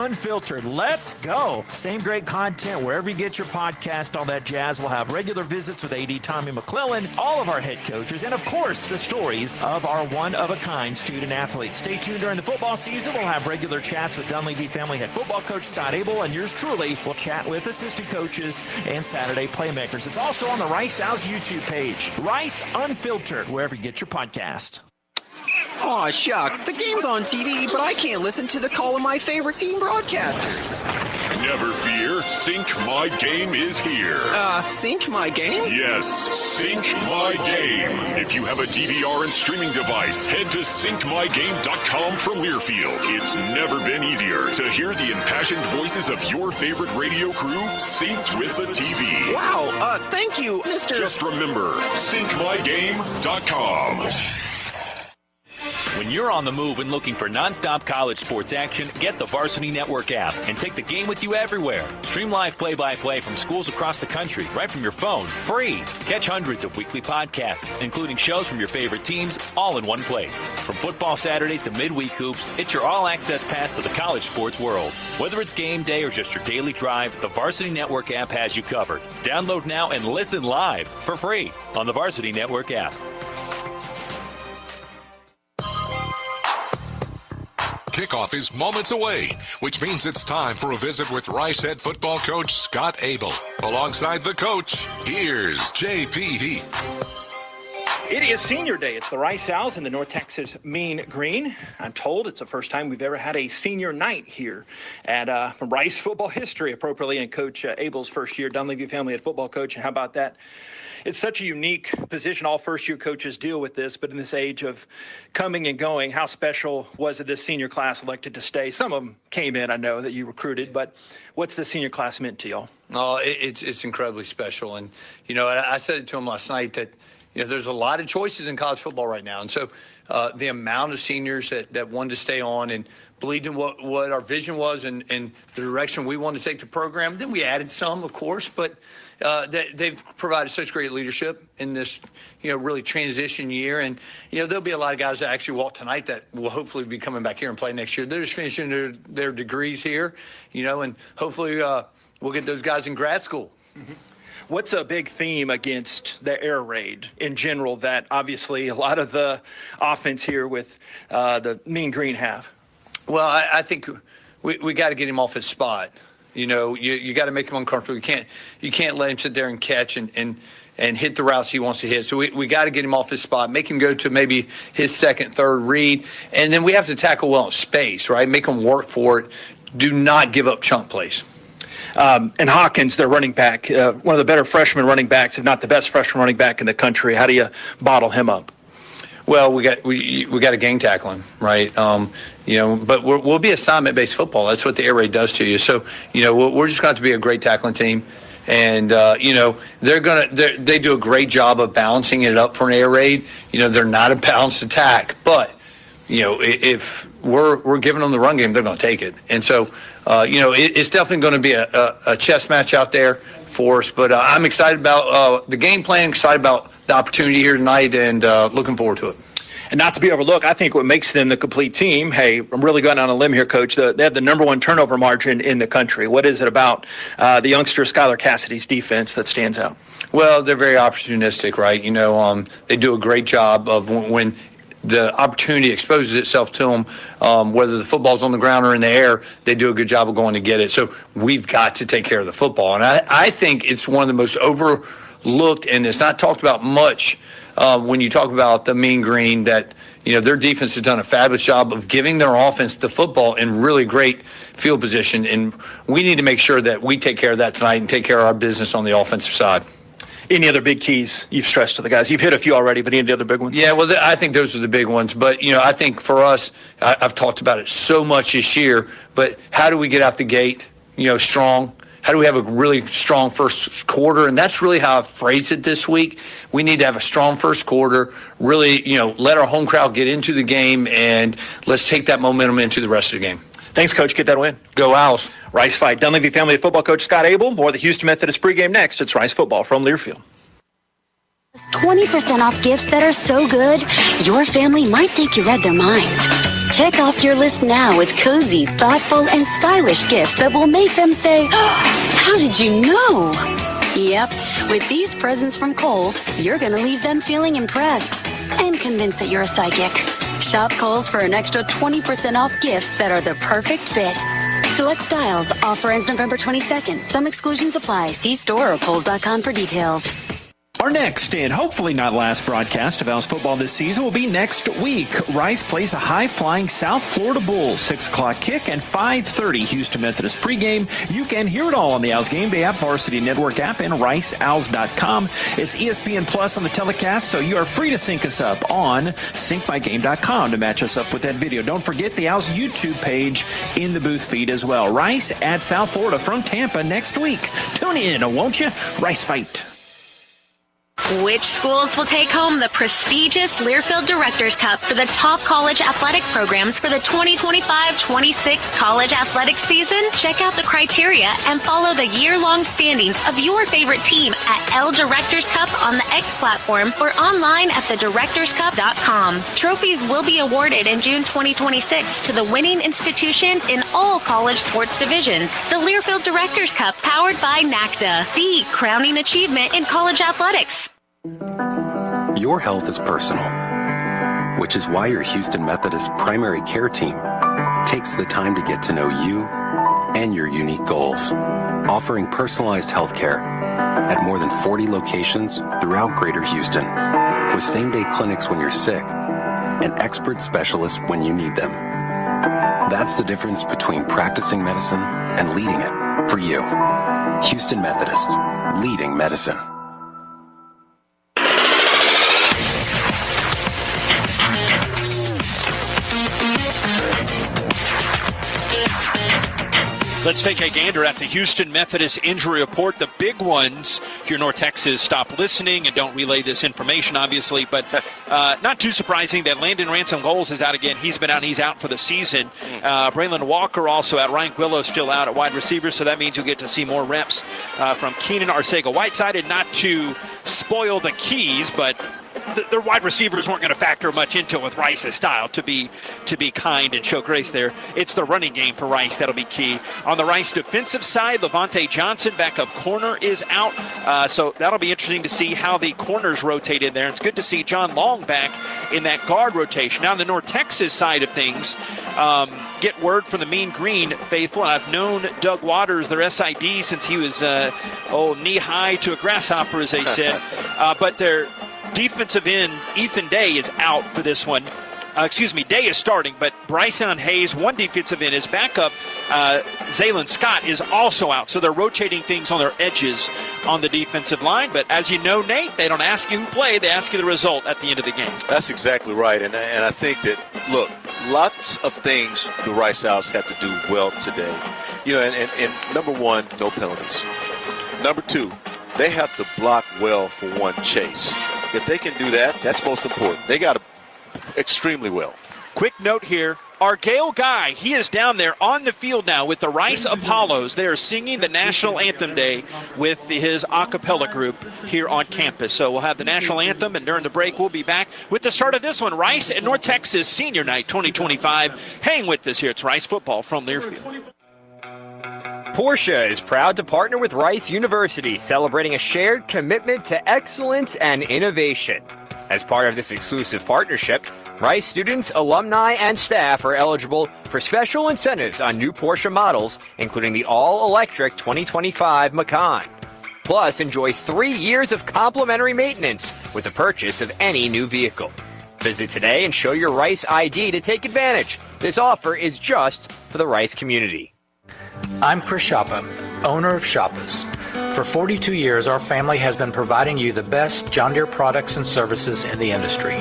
Unfiltered. Let's go. Same great content wherever you get your podcast, all that jazz. We'll have regular visits with AD Tommy McClellan, all of our head coaches, and of course, the stories of our one-of-a-kind student athletes. Stay tuned during the football season. We'll have regular chats with Dunleavy family head football coach Scott Abel, and yours truly will chat with assistant coaches and Saturday playmakers. It's also on the Rice Owls YouTube page. Rice Unfiltered, wherever you get your podcast. Aw, shucks. The game's on TV, but I can't listen to the call of my favorite team broadcasters. Never fear. Sync My Game is here. Sync My Game? Yes, Sync My Game. If you have a DVR and streaming device, head to syncmygame.com from Learfield. It's never been easier to hear the impassioned voices of your favorite radio crew synced with the TV. Wow, thank you, Mr. Just remember, syncmygame.com. When you're on the move and looking for nonstop college sports action, get the Varsity Network app and take the game with you everywhere. Stream live play-by-play from schools across the country right from your phone, free. Catch hundreds of weekly podcasts, including shows from your favorite teams, all in one place. From football Saturdays to midweek hoops, it's your all-access pass to the college sports world. Whether it's game day or just your daily drive, the Varsity Network app has you covered. Download now and listen live for free on the Varsity Network app. Kickoff is moments away, which means it's time for a visit with Rice head football coach Scott Abel. Alongside the coach, here's J.P. Heath. It is senior day. It's the Rice Owls in the North Texas Mean Green. I'm told it's the first time we've ever had a senior night here at Rice football history, appropriately, in Coach Abel's first year, Dunleavy family head football coach. And how about that? It's such a unique position. All first-year coaches deal with this, but in this age of coming and going, how special was it this senior class elected to stay? Some of them came in, I know, that you recruited, but what's the senior class meant to y'all? Oh, it's incredibly special. And, you know, I said it to him last night that, you know, there's a lot of choices in college football right now. And so the amount of seniors that wanted to stay on and believed in what our vision was and the direction we wanted to take the program. Then we added some, of course, but they've provided such great leadership in this, you know, really transition year. And, you know, there'll be a lot of guys that actually walk tonight that will hopefully be coming back here and play next year. They're just finishing their degrees here, you know, and hopefully we'll get those guys in grad school. Mm-hmm. What's a big theme against the air raid in general that obviously a lot of the offense here with the Mean Green have? Well, I think we got to get him off his spot. You know, you got to make him uncomfortable. You can't let him sit there and catch and hit the routes he wants to hit. So we got to get him off his spot, make him go to maybe his second, third read, and then we have to tackle well in space, right? Make him work for it. Do not give up chunk plays. And Hawkins, their running back, one of the better freshman running backs, if not the best freshman running back in the country. How do you bottle him up? Well, we got to gang tackle him, right? You know, but we'll be assignment-based football. That's what the air raid does to you. So, you know, we're just going to be a great tackling team, and you know, they do a great job of balancing it up for an air raid. You know, they're not a balanced attack, but you know, if we're giving them the run game, they're going to take it. And so, you know, it's definitely going to be a chess match out there for us. But I'm excited about the game plan, excited about the opportunity here tonight, and looking forward to it. And not to be overlooked, I think what makes them the complete team, hey, I'm really going on a limb here, Coach, they have the number one turnover margin in the country. What is it about the youngster Skylar Cassidy's defense that stands out? Well, they're very opportunistic, right? You know, they do a great job of when the opportunity exposes itself to them, whether the football's on the ground or in the air, they do a good job of going to get it. So we've got to take care of the football. And I think it's one of the most overlooked, and it's not talked about much when you talk about the Mean Green, that, you know, their defense has done a fabulous job of giving their offense the football in really great field position. And we need to make sure that we take care of that tonight and take care of our business on the offensive side. Any other big keys you've stressed to the guys? You've hit a few already, but any other big ones? Yeah, well, I think those are the big ones. But, you know, I think for us, I've talked about it so much this year, but how do we get out the gate, you know, strong? How do we have a really strong first quarter? And that's really how I phrased it this week. We need to have a strong first quarter, really, you know, let our home crowd get into the game, and let's take that momentum into the rest of the game. Thanks, Coach. Get that win. Go Owls. Rice fight. Dunleavy family football coach Scott Abel. More of the Houston Methodist pregame next. It's Rice football from Learfield. 20% off gifts that are so good, your family might think you read their minds. Check off your list now with cozy, thoughtful, and stylish gifts that will make them say, oh, how did you know? Yep, with these presents from Kohl's, you're going to leave them feeling impressed and convinced that you're a psychic. Shop Kohl's for an extra 20% off gifts that are the perfect fit. Select styles. Offer ends November 22nd. Some exclusions apply. See store or Kohls.com for details. Our next and hopefully not last broadcast of Owls football this season will be next week. Rice plays the high-flying South Florida Bulls, 6 o'clock kick and 5:30 Houston Methodist pregame. You can hear it all on the Owls Gameday App, Varsity Network App, and RiceOwls.com. It's ESPN Plus on the telecast, so you are free to sync us up on syncmygame.com to match us up with that video. Don't forget the Owls YouTube page in the booth feed as well. Rice at South Florida from Tampa next week. Tune in, won't you? Rice fight. Which schools will take home the prestigious Learfield Directors Cup for the top college athletic programs for the 2025-26 college athletic season? Check out the criteria and follow the year-long standings of your favorite team at L Directors Cup on the X platform or online at thedirectorscup.com. Trophies will be awarded in June 2026 to the winning institutions in all college sports divisions. The Learfield Directors Cup, powered by NACDA, the crowning achievement in college athletics. Your health is personal, which is why your Houston Methodist primary care team takes the time to get to know you and your unique goals, offering personalized health care at more than 40 locations throughout Greater Houston, with same-day clinics when you're sick and expert specialists when you need them. That's the difference between practicing medicine and leading it for you. Houston Methodist, leading medicine. Let's take a gander at the Houston Methodist injury report. The big ones, if you're North Texas, stop listening and don't relay this information, obviously. But not too surprising that Landon Ransom-Goals is out again. He's been out. He's out for the season. Braylon Walker also out. Ryan Gwillow still out at wide receiver, so that means you'll get to see more reps from Keenan Arcega-Whiteside. And not to spoil the keys, but their wide receivers weren't going to factor much into it with Rice's style, to be kind and show grace there. It's the running game for Rice that'll be key. On the Rice defensive side, Levante Johnson, backup corner, is out. So that'll be interesting to see how the corners rotate in there. It's good to see John Long back in that guard rotation. Now on the North Texas side of things, get word from the Mean Green faithful. And I've known Doug Waters, their SID, since he was knee-high to a grasshopper, as they said. But their defensive end, Ethan Day, is out for this one. Day is starting, but Bryson Hayes, one defensive end, is backup. Zaylen Scott is also out. So they're rotating things on their edges on the defensive line. But as you know, Nate, they don't ask you who played. They ask you the result at the end of the game. That's exactly right. And I think that, look, lots of things the Rice Owls have to do well today. You know, and number one, no penalties. Number two, they have to block well for one chase. If they can do that, that's most important. They got to extremely well. Quick note here. Our Gale Guy, he is down there on the field now with the Rice Apollos. They are singing the National Anthem Day with his a cappella group here on campus. So we'll have the National Anthem, and during the break, we'll be back with the start of this one, Rice and North Texas Senior Night 2025. Hang with us here. It's Rice Football from Learfield. Porsche is proud to partner with Rice University, celebrating a shared commitment to excellence and innovation. As part of this exclusive partnership, Rice students, alumni, and staff are eligible for special incentives on new Porsche models, including the all-electric 2025 Macan. Plus, enjoy 3 years of complimentary maintenance with the purchase of any new vehicle. Visit today and show your Rice ID to take advantage. This offer is just for the Rice community. I'm Chris Shoppa, owner of Shoppa's. For 42 years, our family has been providing you the best John Deere products and services in the industry.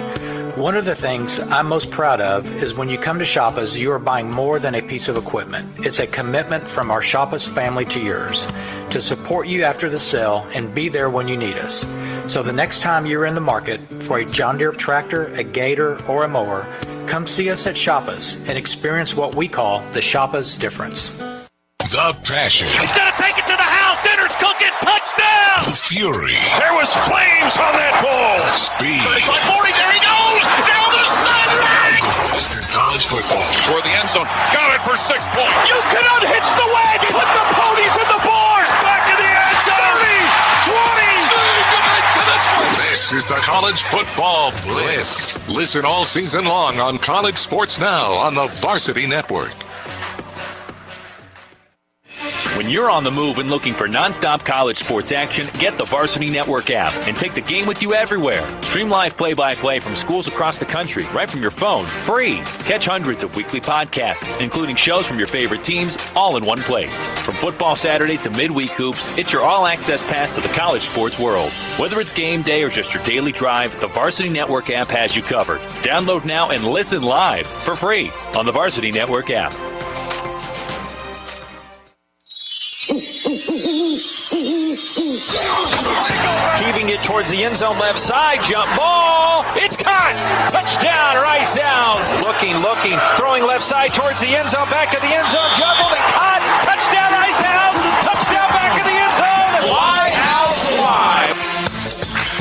One of the things I'm most proud of is when you come to Shoppa's, you are buying more than a piece of equipment. It's a commitment from our Shoppa's family to yours to support you after the sale and be there when you need us. So the next time you're in the market for a John Deere tractor, a gator, or a mower, come see us at Shoppa's and experience what we call the Shoppa's difference. The passion. He's going to take it to the house. Dinner's cooking. Touchdown. The fury. There was flames on that ball. The speed. 40, there he goes. Down the sideline. best in college football. For the end zone. Got it for 6 points. You can unhitch the wagon. Put the ponies in the barn. Back to the end zone. 30, 20. This is the College Football Blitz. Listen all season long on College Sports Now on the Varsity Network. When you're on the move and looking for nonstop college sports action, get the Varsity Network app and take the game with you everywhere. Stream live play-by-play from schools across the country right from your phone, free. Catch hundreds of weekly podcasts, including shows from your favorite teams, all in one place. From football Saturdays to midweek hoops, it's your all-access pass to the college sports world. Whether it's game day or just your daily drive, the Varsity Network app has you covered. Download now and listen live for free on the Varsity Network app. Heaving it towards the end zone left side. Jump ball. It's caught. Touchdown, Rice Owls. Looking. Throwing left side towards the end zone. Back of the end zone. Juggled and caught. Touchdown, Rice Owls. Touchdown back of the end zone. Fly Owls live.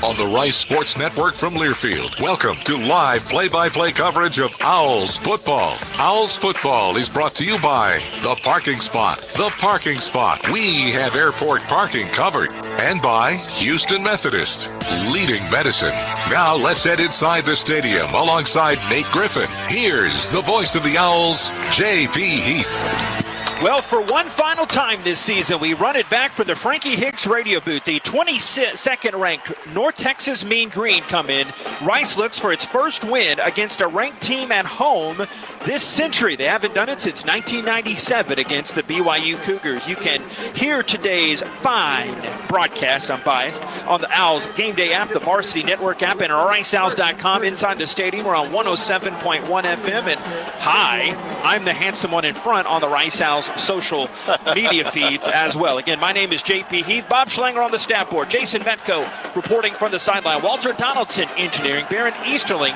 On the Rice Sports Network from Learfield, welcome to live play-by-play coverage of Owls football. Owls football is brought to you by The Parking Spot. The Parking Spot. We have airport parking covered. And by Houston Methodist, leading medicine. Now let's head inside the stadium alongside Nate Griffin. Here's the voice of the Owls, J.P. Heath. Well, for one final time this season, we run it back for the Frankie Hicks radio booth. The 22nd ranked North Texas Mean Green come in. Rice looks for its first win against a ranked team at home this century. They haven't done it since 1997 against the BYU Cougars. You can hear today's fine broadcast, I'm biased, on the Owls Gameday App, the Varsity Network App, and RiceOwls.com. Inside the stadium, we're on 107.1 FM. And hi, I'm the handsome one in front on the Rice Owls social media feeds as well. Again, my name is J.P. Heath. Bob Schlanger on the stat board. Jason Metko reporting from the sideline. Walter Donaldson engineering. Baron Easterling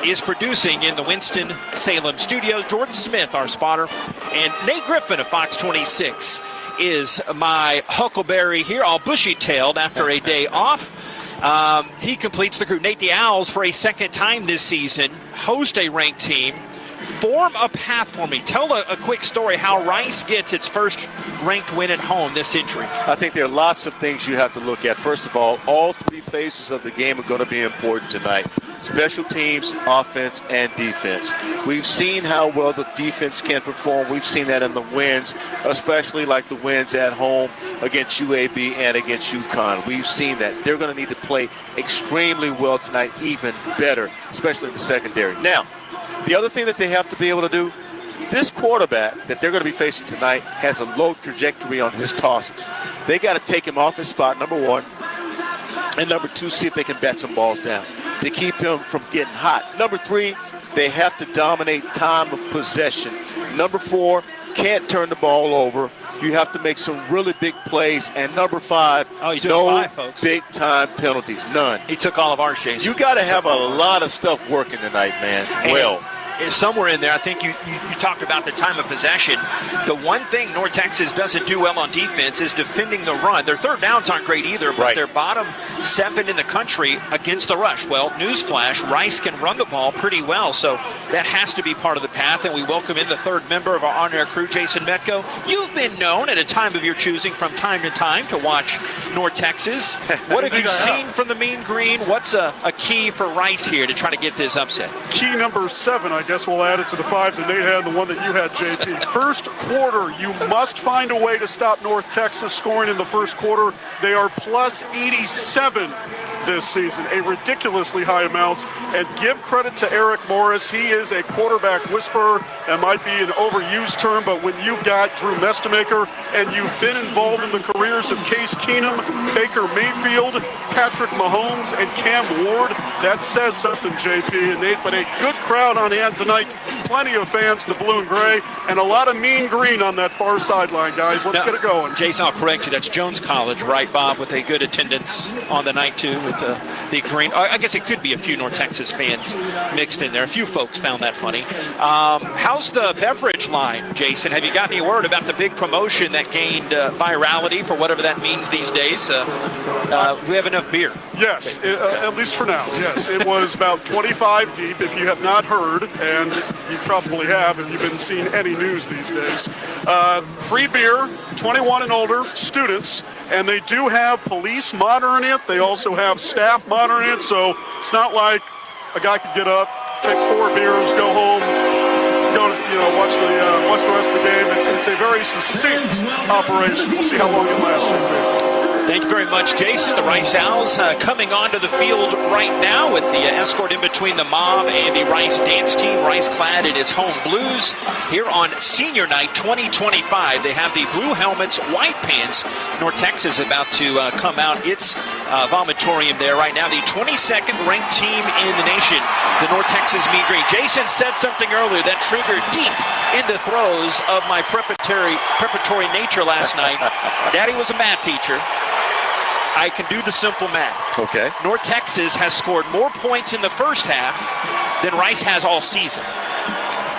is producing in the Winston-Salem studios. Jordan Smith, our spotter. And Nate Griffin of Fox 26 is my huckleberry here, all bushy-tailed after a day off. He completes the crew. Nate, the Owls, for a second time this season, host a ranked team. Form a path for me. Tell a quick story how Rice gets its first ranked win at home this century. I think there are lots of things you have to look at. First of all three phases of the game are going to be important tonight. Special teams, offense, and defense. We've seen how well the defense can perform. We've seen that in the wins, especially like the wins at home against UAB and against UConn. We've seen that. They're going to need to play extremely well tonight, even better, especially in the secondary. Now, the other thing that they have to be able to do, this quarterback that they're going to be facing tonight has a low trajectory on his tosses. They got to take him off his spot, number one, and number two, see if they can bat some balls down to keep him from getting hot. Number three, they have to dominate time of possession. Number four, can't turn the ball over. You have to make some really big plays. And number five, no big-time penalties, none. He took all of ours, Jason. You got to have a lot of stuff working tonight, man. Well. Somewhere in there, I think you talked about the time of possession. The one thing North Texas doesn't do well on defense is defending the run. Their third downs aren't great either, but they're bottom 7 in the country against the rush. Well, newsflash, Rice can run the ball pretty well, so that has to be part of the path, and we welcome in the third member of our on-air crew, Jason Metko. You've been known at a time of your choosing from time to time to watch North Texas. What have you seen from the Mean Green? What's a key for Rice here to try to get this upset? Key number 7, I guess we'll add it to the 5 that Nate had and the one that you had, JP. First quarter, you must find a way to stop North Texas scoring in the first quarter. They are plus 87 this season, a ridiculously high amount. And give credit to Eric Morris. He is a quarterback whisperer. That might be an overused term, but when you've got Drew Mestemaker and you've been involved in the careers of Case Keenum, Baker Mayfield, Patrick Mahomes, and Cam Ward, that says something, JP and Nate. But a good crowd on hand tonight. Plenty of fans, the blue and gray, and a lot of Mean Green on that far sideline, guys. Let's get it going. Jason, I'll correct you. That's Jones College, right, Bob, with a good attendance on the night, too, with the green. I guess it could be a few North Texas fans mixed in there. A few folks found that funny. How's the beverage line, Jason? Have you got any word about the big promotion that gained virality, for whatever that means these days? We have enough beer. Yes, at least for now. Yes, it was about 25 deep. If you have not heard, and you probably have if you've been seeing any news these days, free beer, 21 and older, students, and they do have police monitoring it. They also have staff monitoring it, so it's not like a guy could get up, take 4 beers, go home, go to watch the rest of the game. It's a very succinct operation. We'll see how long it lasts. Thank you very much, Jason. The Rice Owls coming onto the field right now with the escort in between the mob and the Rice dance team. Rice clad in its home blues here on Senior Night 2025. They have the blue helmets, white pants. North Texas about to come out its vomitorium there right now. The 22nd ranked team in the nation, the North Texas Mean Green. Jason said something earlier that triggered deep in the throes of my preparatory nature last night. Daddy was a math teacher. I can do the simple math. Okay. North Texas has scored more points in the first half than Rice has all season.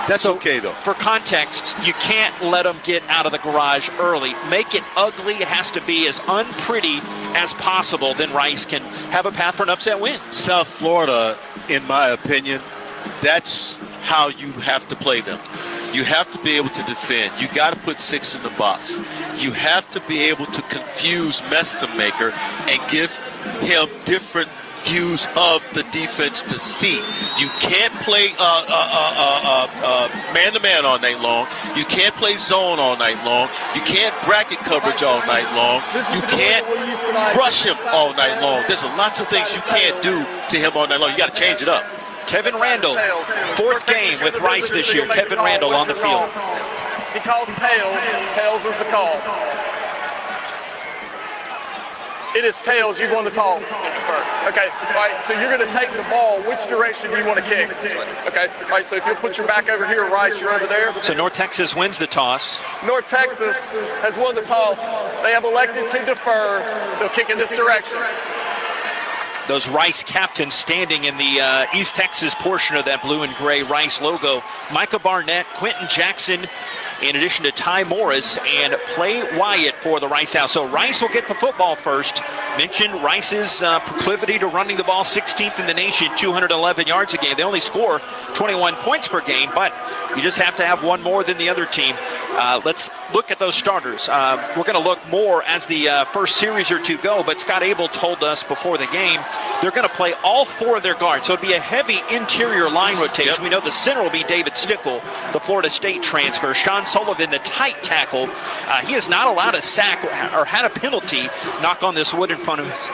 That's okay, though. For context, you can't let them get out of the garage early. Make it ugly. It has to be as unpretty as possible. Then Rice can have a path for an upset win. South Florida, in my opinion, that's how you have to play them. You have to be able to defend. You got to put 6 in the box. You have to be able to confuse Mestonmaker and give him different views of the defense to see. You can't play man-to-man all night long. You can't play zone all night long. You can't bracket coverage all night long. You can't rush him all night long. There's lots of things you can't do to him all night long. You got to change it up. Kevin Randall, 4th game with Rice this year. Kevin Randall on the field. He calls tails. Tails is the call. It is tails. You won the toss. Okay, right. So you're going to take the ball. Which direction do you want to kick? Okay, right. So if you'll put your back over here, Rice, you're over there. So North Texas wins the toss. North Texas has won the toss. They have elected to defer. They'll kick in this direction. Those Rice captains standing in the East Texas portion of that blue and gray Rice logo. Micah Barnett, Quentin Jackson, in addition to Ty Morris and Play Wyatt for the Rice Owls. So Rice will get the football first. Mentioned Rice's proclivity to running the ball, 16th in the nation, 211 yards a game. They only score 21 points per game, but you just have to have one more than the other team. Let's look at those starters. We're going to look more as the first series or two go, but Scott Abel told us before the game they're going to play all 4 of their guards. So it'll be a heavy interior line rotation. Yep. We know the center will be David Stickle, the Florida State transfer. Sean Sullivan, the tight tackle. He is not allowed a sack or had a penalty knock on this wood in front of us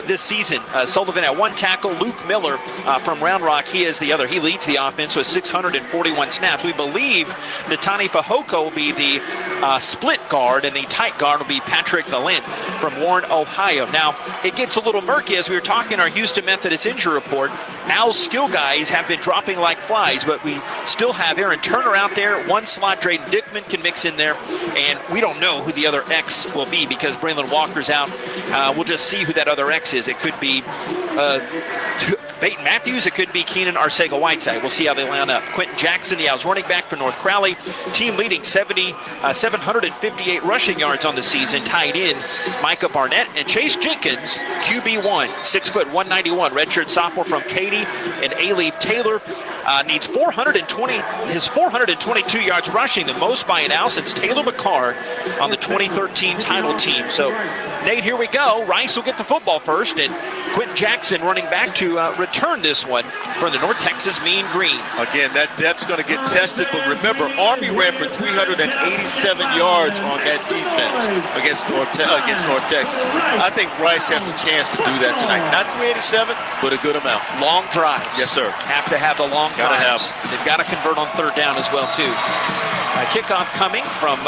this season. Sullivan at 1 tackle. Luke Miller from Round Rock, he is the other. He leads the offense with 641 snaps. We believe Natani Fahoko will be the split guard, and the tight guard will be Patrick Valent from Warren, Ohio. Now, it gets a little murky as we were talking in our Houston Methodist injury report. Owls skill guys have been dropping like flies, but we still have Aaron Turner out there. 1 slot, Drayden Dickman can mix in there, and we don't know who the other X will be because Braylon Walker's out. We'll just see who that other X is. It could be Peyton Matthews. It could be Keenan Arcega-Whiteside. We'll see how they line up. Quentin Jackson, the Owls running back for North Crowley. Team leading 758 rushing yards on the season. Tied in Micah Barnett and Chase Jenkins, QB1, 6', 191, redshirt sophomore from Katy, and A-Leaf Taylor needs 422 yards rushing, the most by an Owl since Taylor McCarr on the 2013 title team. So, Nate, here we go. Rice will get the football first, and Quentin Jackson running back to return this one from the North Texas Mean Green. Again, that depth's going to get tested, but remember, Army ran for 387 yards on that defense against North Texas. I think Rice has a chance to do that tonight. Not 387, but a good amount. Long drives. Yes, sir. Have to have the long Gotta drives. They've got to convert on 3rd down as well, too. Kickoff coming from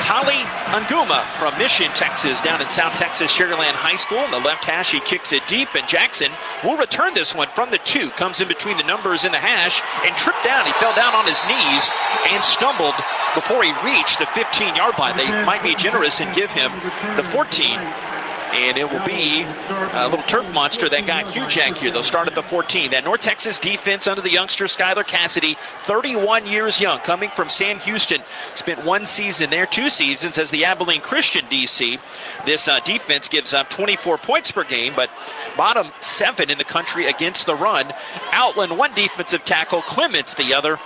Kali Anguma from Mission, Texas, down in South Texas, Sugarland High School. In the left hash, he kicks it deep, and Jackson will return this one from the 2. Comes in between the numbers in the hash and tripped down. He fell down on his knees and stumbled before he reached the 15-yard line. They might be generous and give him the 14. and it will be a little turf monster that got Q-Jack here. They'll start at the 14. That North Texas defense under the youngster Skylar Cassidy, 31 years young, coming from Sam Houston. Spent 1 season there, 2 seasons as the Abilene Christian DC. This defense gives up 24 points per game, but bottom 7 in the country against the run. Outland, 1 defensive tackle, Clements the other.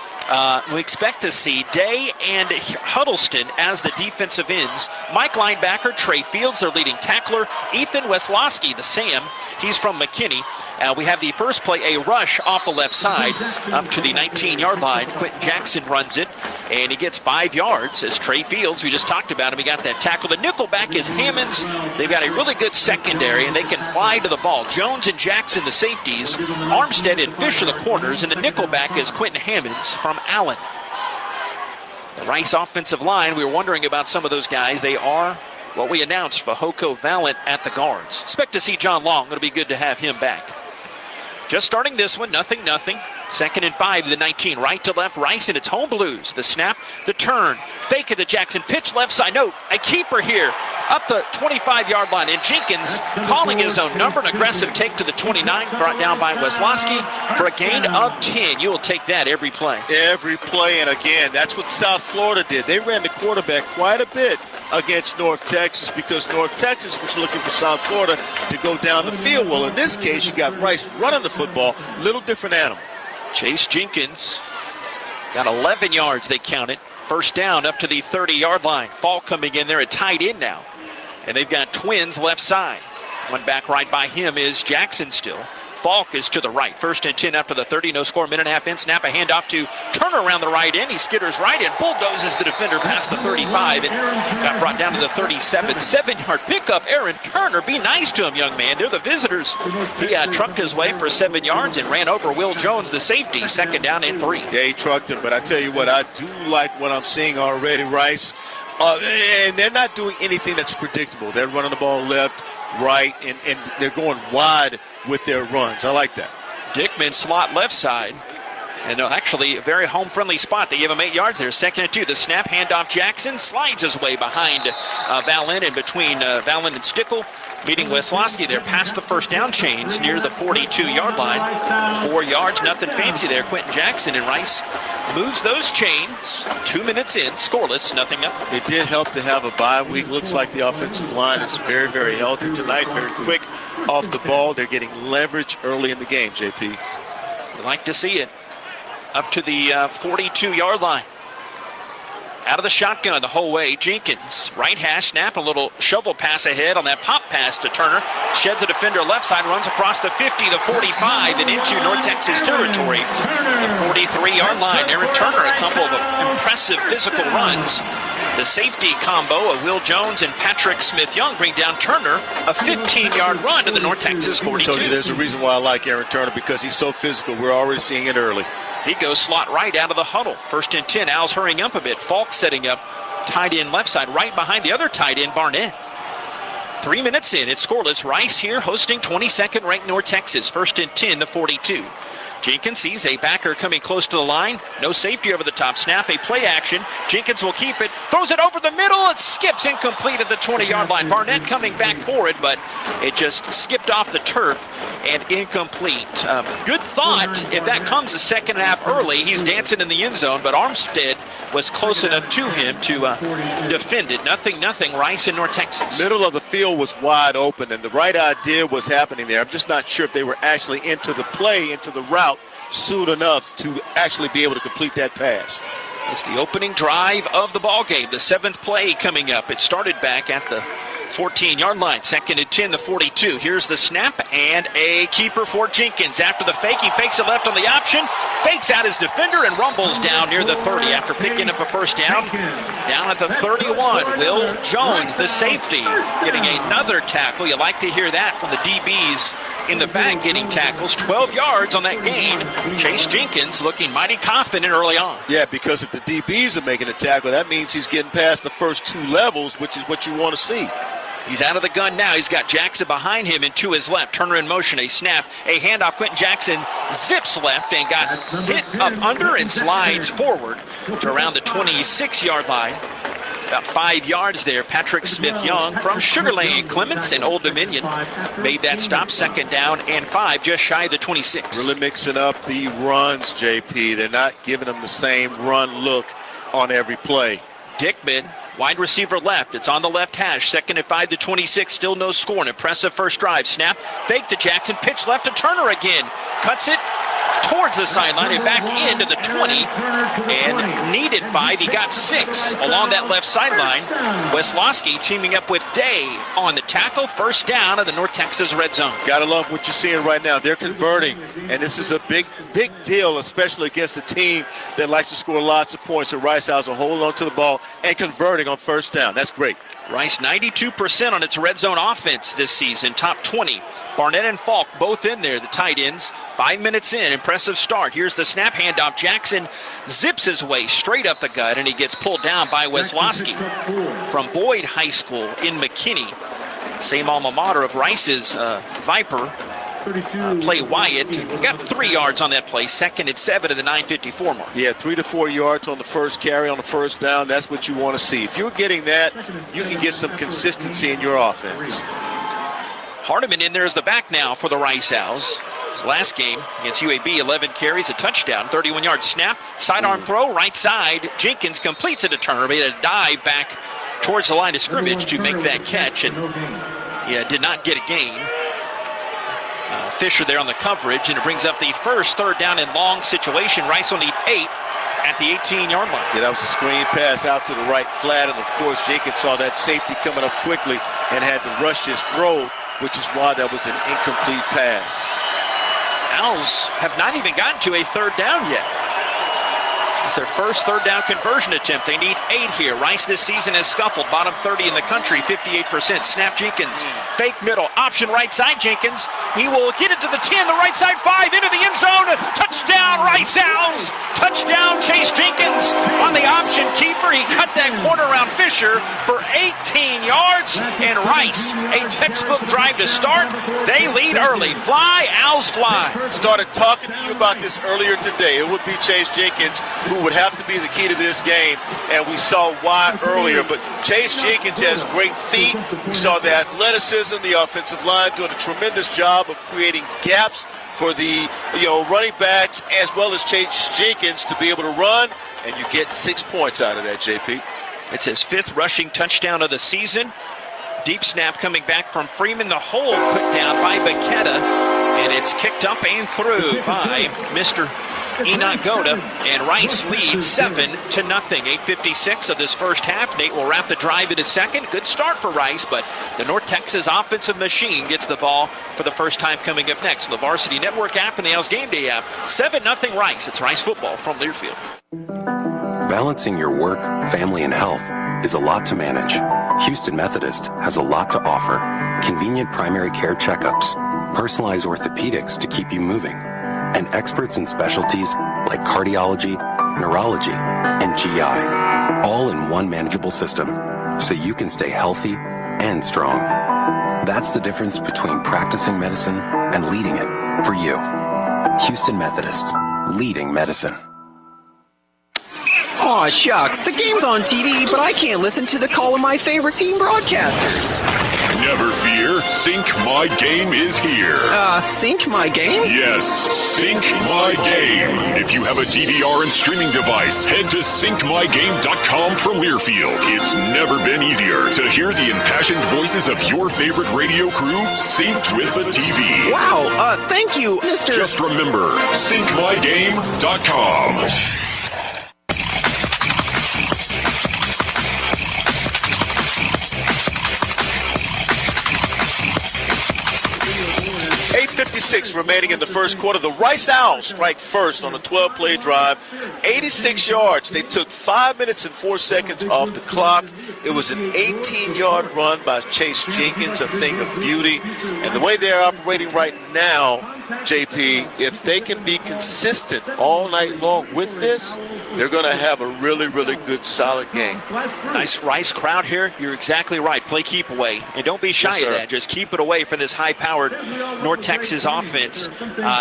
We expect to see Day and Huddleston as the defensive ends. Mike linebacker, Trey Fields, their leading tackler. Ethan Weslowski, the Sam, he's from McKinney. We have the first play, a rush off the left side up to the 19-yard line. Quentin Jackson runs it, and he gets 5 yards as Trey Fields, we just talked about him, he got that tackle. The nickelback is Hammonds. They've got a really good secondary, and they can fly to the ball. Jones and Jackson, the safeties. Armstead and Fisher, the corners, and the nickelback is Quentin Hammonds from Allen. The Rice offensive line, we were wondering about some of those guys. They are what we announced for Hoko Valent at the guards. Expect to see John Long. It'll be good to have him back. Just starting this one, 0-0. 2nd and 5 to the 19. Right to left, Rice and it's home Blues. The snap, the turn, fake it to Jackson, pitch left side. No, a keeper here up the 25-yard line. And Jenkins calling his own number. An aggressive take to the 29, brought down by Weslowski for a gain of 10. You will take that every play. Every play, and again, that's what South Florida did. They ran the quarterback quite a bit against North Texas because North Texas was looking for South Florida to go down the field. Well, in this case, you got Rice running the football, little different animal. Chase Jenkins got 11 yards, they counted. First down up to the 30-yard line. Falk coming in there, a tight end now. And they've got twins left side. One back right by him is Jackson still. Falk is to the right. 1st and 10 after the 30. No score, minute and a half in. Snap a handoff to Turner around the right end. He skitters right in, bulldozes the defender past the 35 and got brought down to the 37. 7-yard pickup. Aaron Turner, be nice to him, young man. They're the visitors. He trucked his way for 7 yards and ran over Will Jones, the safety. 2nd down and 3. Yeah, he trucked him, but I tell you what, I do like what I'm seeing already, Rice. And they're not doing anything that's predictable. They're running the ball left, right, and they're going wide with their runs. I like that. Dickman slot left side. And actually a very home-friendly spot. They give him 8 yards there. 2nd and 2. The snap, handoff. Jackson slides his way behind Valen and between Valen and Stickle. Meeting Weslowski there past the first down chains near the 42-yard line. 4 yards, nothing fancy there. Quentin Jackson and Rice moves those chains. 2 minutes in, scoreless, 0-0. It did help to have a bye week. Looks like the offensive line is very, very healthy tonight. Very quick off the ball. They're getting leverage early in the game, JP. We like to see it. Up to the 42-yard line. Out of the shotgun the whole way. Jenkins, right hash, snap, a little shovel pass ahead on that pop pass to Turner. Sheds a defender left side, runs across the 50, the 45, and into North Texas territory. The 43-yard line. Aaron Turner, a couple of impressive physical runs. The safety combo of Will Jones and Patrick Smith-Young bring down Turner, a 15-yard run to the North Texas 42. I told you there's a reason why I like Aaron Turner, because he's so physical. We're already seeing it early. He goes slot right out of the huddle. 1st and 10. Owls hurrying up a bit. Falk setting up tight end left side, right behind the other tight end, Barnett. 3 minutes in. It's scoreless. Rice here hosting 22nd ranked North Texas. 1st and 10, the 42. Jenkins sees a backer coming close to the line. No safety over the top. Snap, a play action. Jenkins will keep it. Throws it over the middle. It skips incomplete at the 20-yard line. Barnett coming back for it, but it just skipped off the turf and incomplete. Good thought if that comes the second half early. He's dancing in the end zone, but Armstead was close enough to him to defend it. 0-0, Rice in North Texas. Middle of the field was wide open, and the right idea was happening there. I'm just not sure if they were actually into the play, into the route, soon enough to actually be able to complete that pass. It's the opening drive of the ball game. The 7th play coming up. It started back at the 14-yard line. 2nd and 10, the 42. Here's the snap and a keeper for Jenkins. After the fake, he fakes it left on the option, fakes out his defender and rumbles down near the 30 after picking up a first down. Down at the 31, Will Jones, the safety, getting another tackle. You like to hear that from the DBs in the back getting tackles. 12 yards on that gain. Chase Jenkins looking mighty confident early on. Yeah, because if the DBs are making a tackle, that means he's getting past the first 2 levels, which is what you want to see. He's out of the gun now. He's got Jackson behind him and to his left. Turner in motion, a snap, a handoff. Quentin Jackson zips left and got hit up under and slides forward to around the 26-yard line. About 5 yards there. Patrick Smith-Young from Sugar Land, Clements, and Old Dominion made that stop. 2nd down and 5, just shy of the 26. Really mixing up the runs, JP. They're not giving them the same run look on every play. Dickman, wide receiver left. It's on the left hash. 2nd and 5 to 26. Still no score. An impressive first drive. Snap. Fake to Jackson. Pitch left to Turner again. Cuts it towards the sideline and back into the 20. And needed 5. He got 6 along that left sideline. Weslowski teaming up with Day on the tackle. First down of the North Texas red zone. Gotta love what you're seeing right now. They're converting. And this is a big deal, especially against a team that likes to score lots of points. The Rice Owls are holding on to the ball and converting on first down. That's great. Rice 92% on its red zone offense this season, top 20. Barnett and Falk both in there, the tight ends. 5 minutes in, impressive start. Here's the snap handoff. Jackson zips his way straight up the gut, and he gets pulled down by Weslowski from Boyd High School in McKinney. Same alma mater of Rice's Viper. Play Wyatt. We got 3 yards on that play. 2nd and 7 to the 9:54 mark. Yeah, 3 to 4 yards on the first carry on the first down. That's what you want to see. If you're getting that, you can get some consistency in your offense. Hardiman in there as the back now for the Rice Owls. His last game against UAB, 11 carries, a touchdown, 31-yard snap, sidearm throw, right side. Jenkins completes it to Turner, made a dive back towards the line of scrimmage to make that catch, and did not get a gain. Fisher there on the coverage, and it brings up the first 3rd down and long situation. Rice will need 8 at the 18-yard line. Yeah, that was a screen pass out to the right flat, and of course Jenkins saw that safety coming up quickly and had to rush his throw, which is why that was an incomplete pass. Owls have not even gotten to a 3rd down yet. It's their first 3rd down conversion attempt. They need 8 here. Rice this season has scuffled, bottom 30 in the country, 58%. Snap Jenkins, fake middle, option right side Jenkins. He will get it to the 10, the right side 5, into the end zone. Touchdown Rice Owls. Touchdown Chase Jenkins on the option keeper. He cut that corner around Fisher for 18 yards. And Rice, a textbook drive to start. They lead early. Fly, Owls fly. Started talking to you about this earlier today. It would be Chase Jenkins who would have to be the key to this game, and we saw why earlier. But Chase Jenkins has great feet. We saw the athleticism, the offensive line doing a tremendous job of creating gaps for the running backs as well as Chase Jenkins to be able to run, and you get 6 points out of that, JP. It's his 5th rushing touchdown of the season. Deep snap coming back from Freeman. The hole put down by Baketta, and it's kicked up and through by Mr. Enoch Goda, and Rice leads 7-0. 8:56 of this first half. Nate will wrap the drive in a second. Good start for Rice, but the North Texas offensive machine gets the ball for the first time coming up next. The Varsity Network App and the Owls Gameday App. 7-0 Rice. It's Rice football from Learfield. Balancing your work, family, and health is a lot to manage. Houston Methodist has a lot to offer. Convenient primary care checkups, personalized orthopedics to keep you moving, and experts in specialties like cardiology, neurology, and GI, all in one manageable system, so you can stay healthy and strong. That's the difference between practicing medicine and leading it for you. Houston Methodist, leading medicine. Aw, shucks, the game's on TV, but I can't listen to the call of my favorite team broadcasters. Never fear, Sync My Game is here. Sync My Game? Yes, Sync My Game. If you have a DVR and streaming device, head to syncmygame.com from Learfield. It's never been easier to hear the impassioned voices of your favorite radio crew synced with the TV. Wow, thank you, Mr. Just remember, syncmygame.com. 8:56 remaining in the first quarter. The Rice Owls strike first on a 12-play drive, 86 yards. They took 5 minutes and 4 seconds off the clock. It was an 18-yard run by Chase Jenkins, a thing of beauty. And the way they're operating right now, JP, if they can be consistent all night long with this, they're going to have a really, really good, solid game. Nice Rice crowd here. You're exactly right. Play keep away. And don't be shy of that. Just keep it away for this high-powered North Texas offense.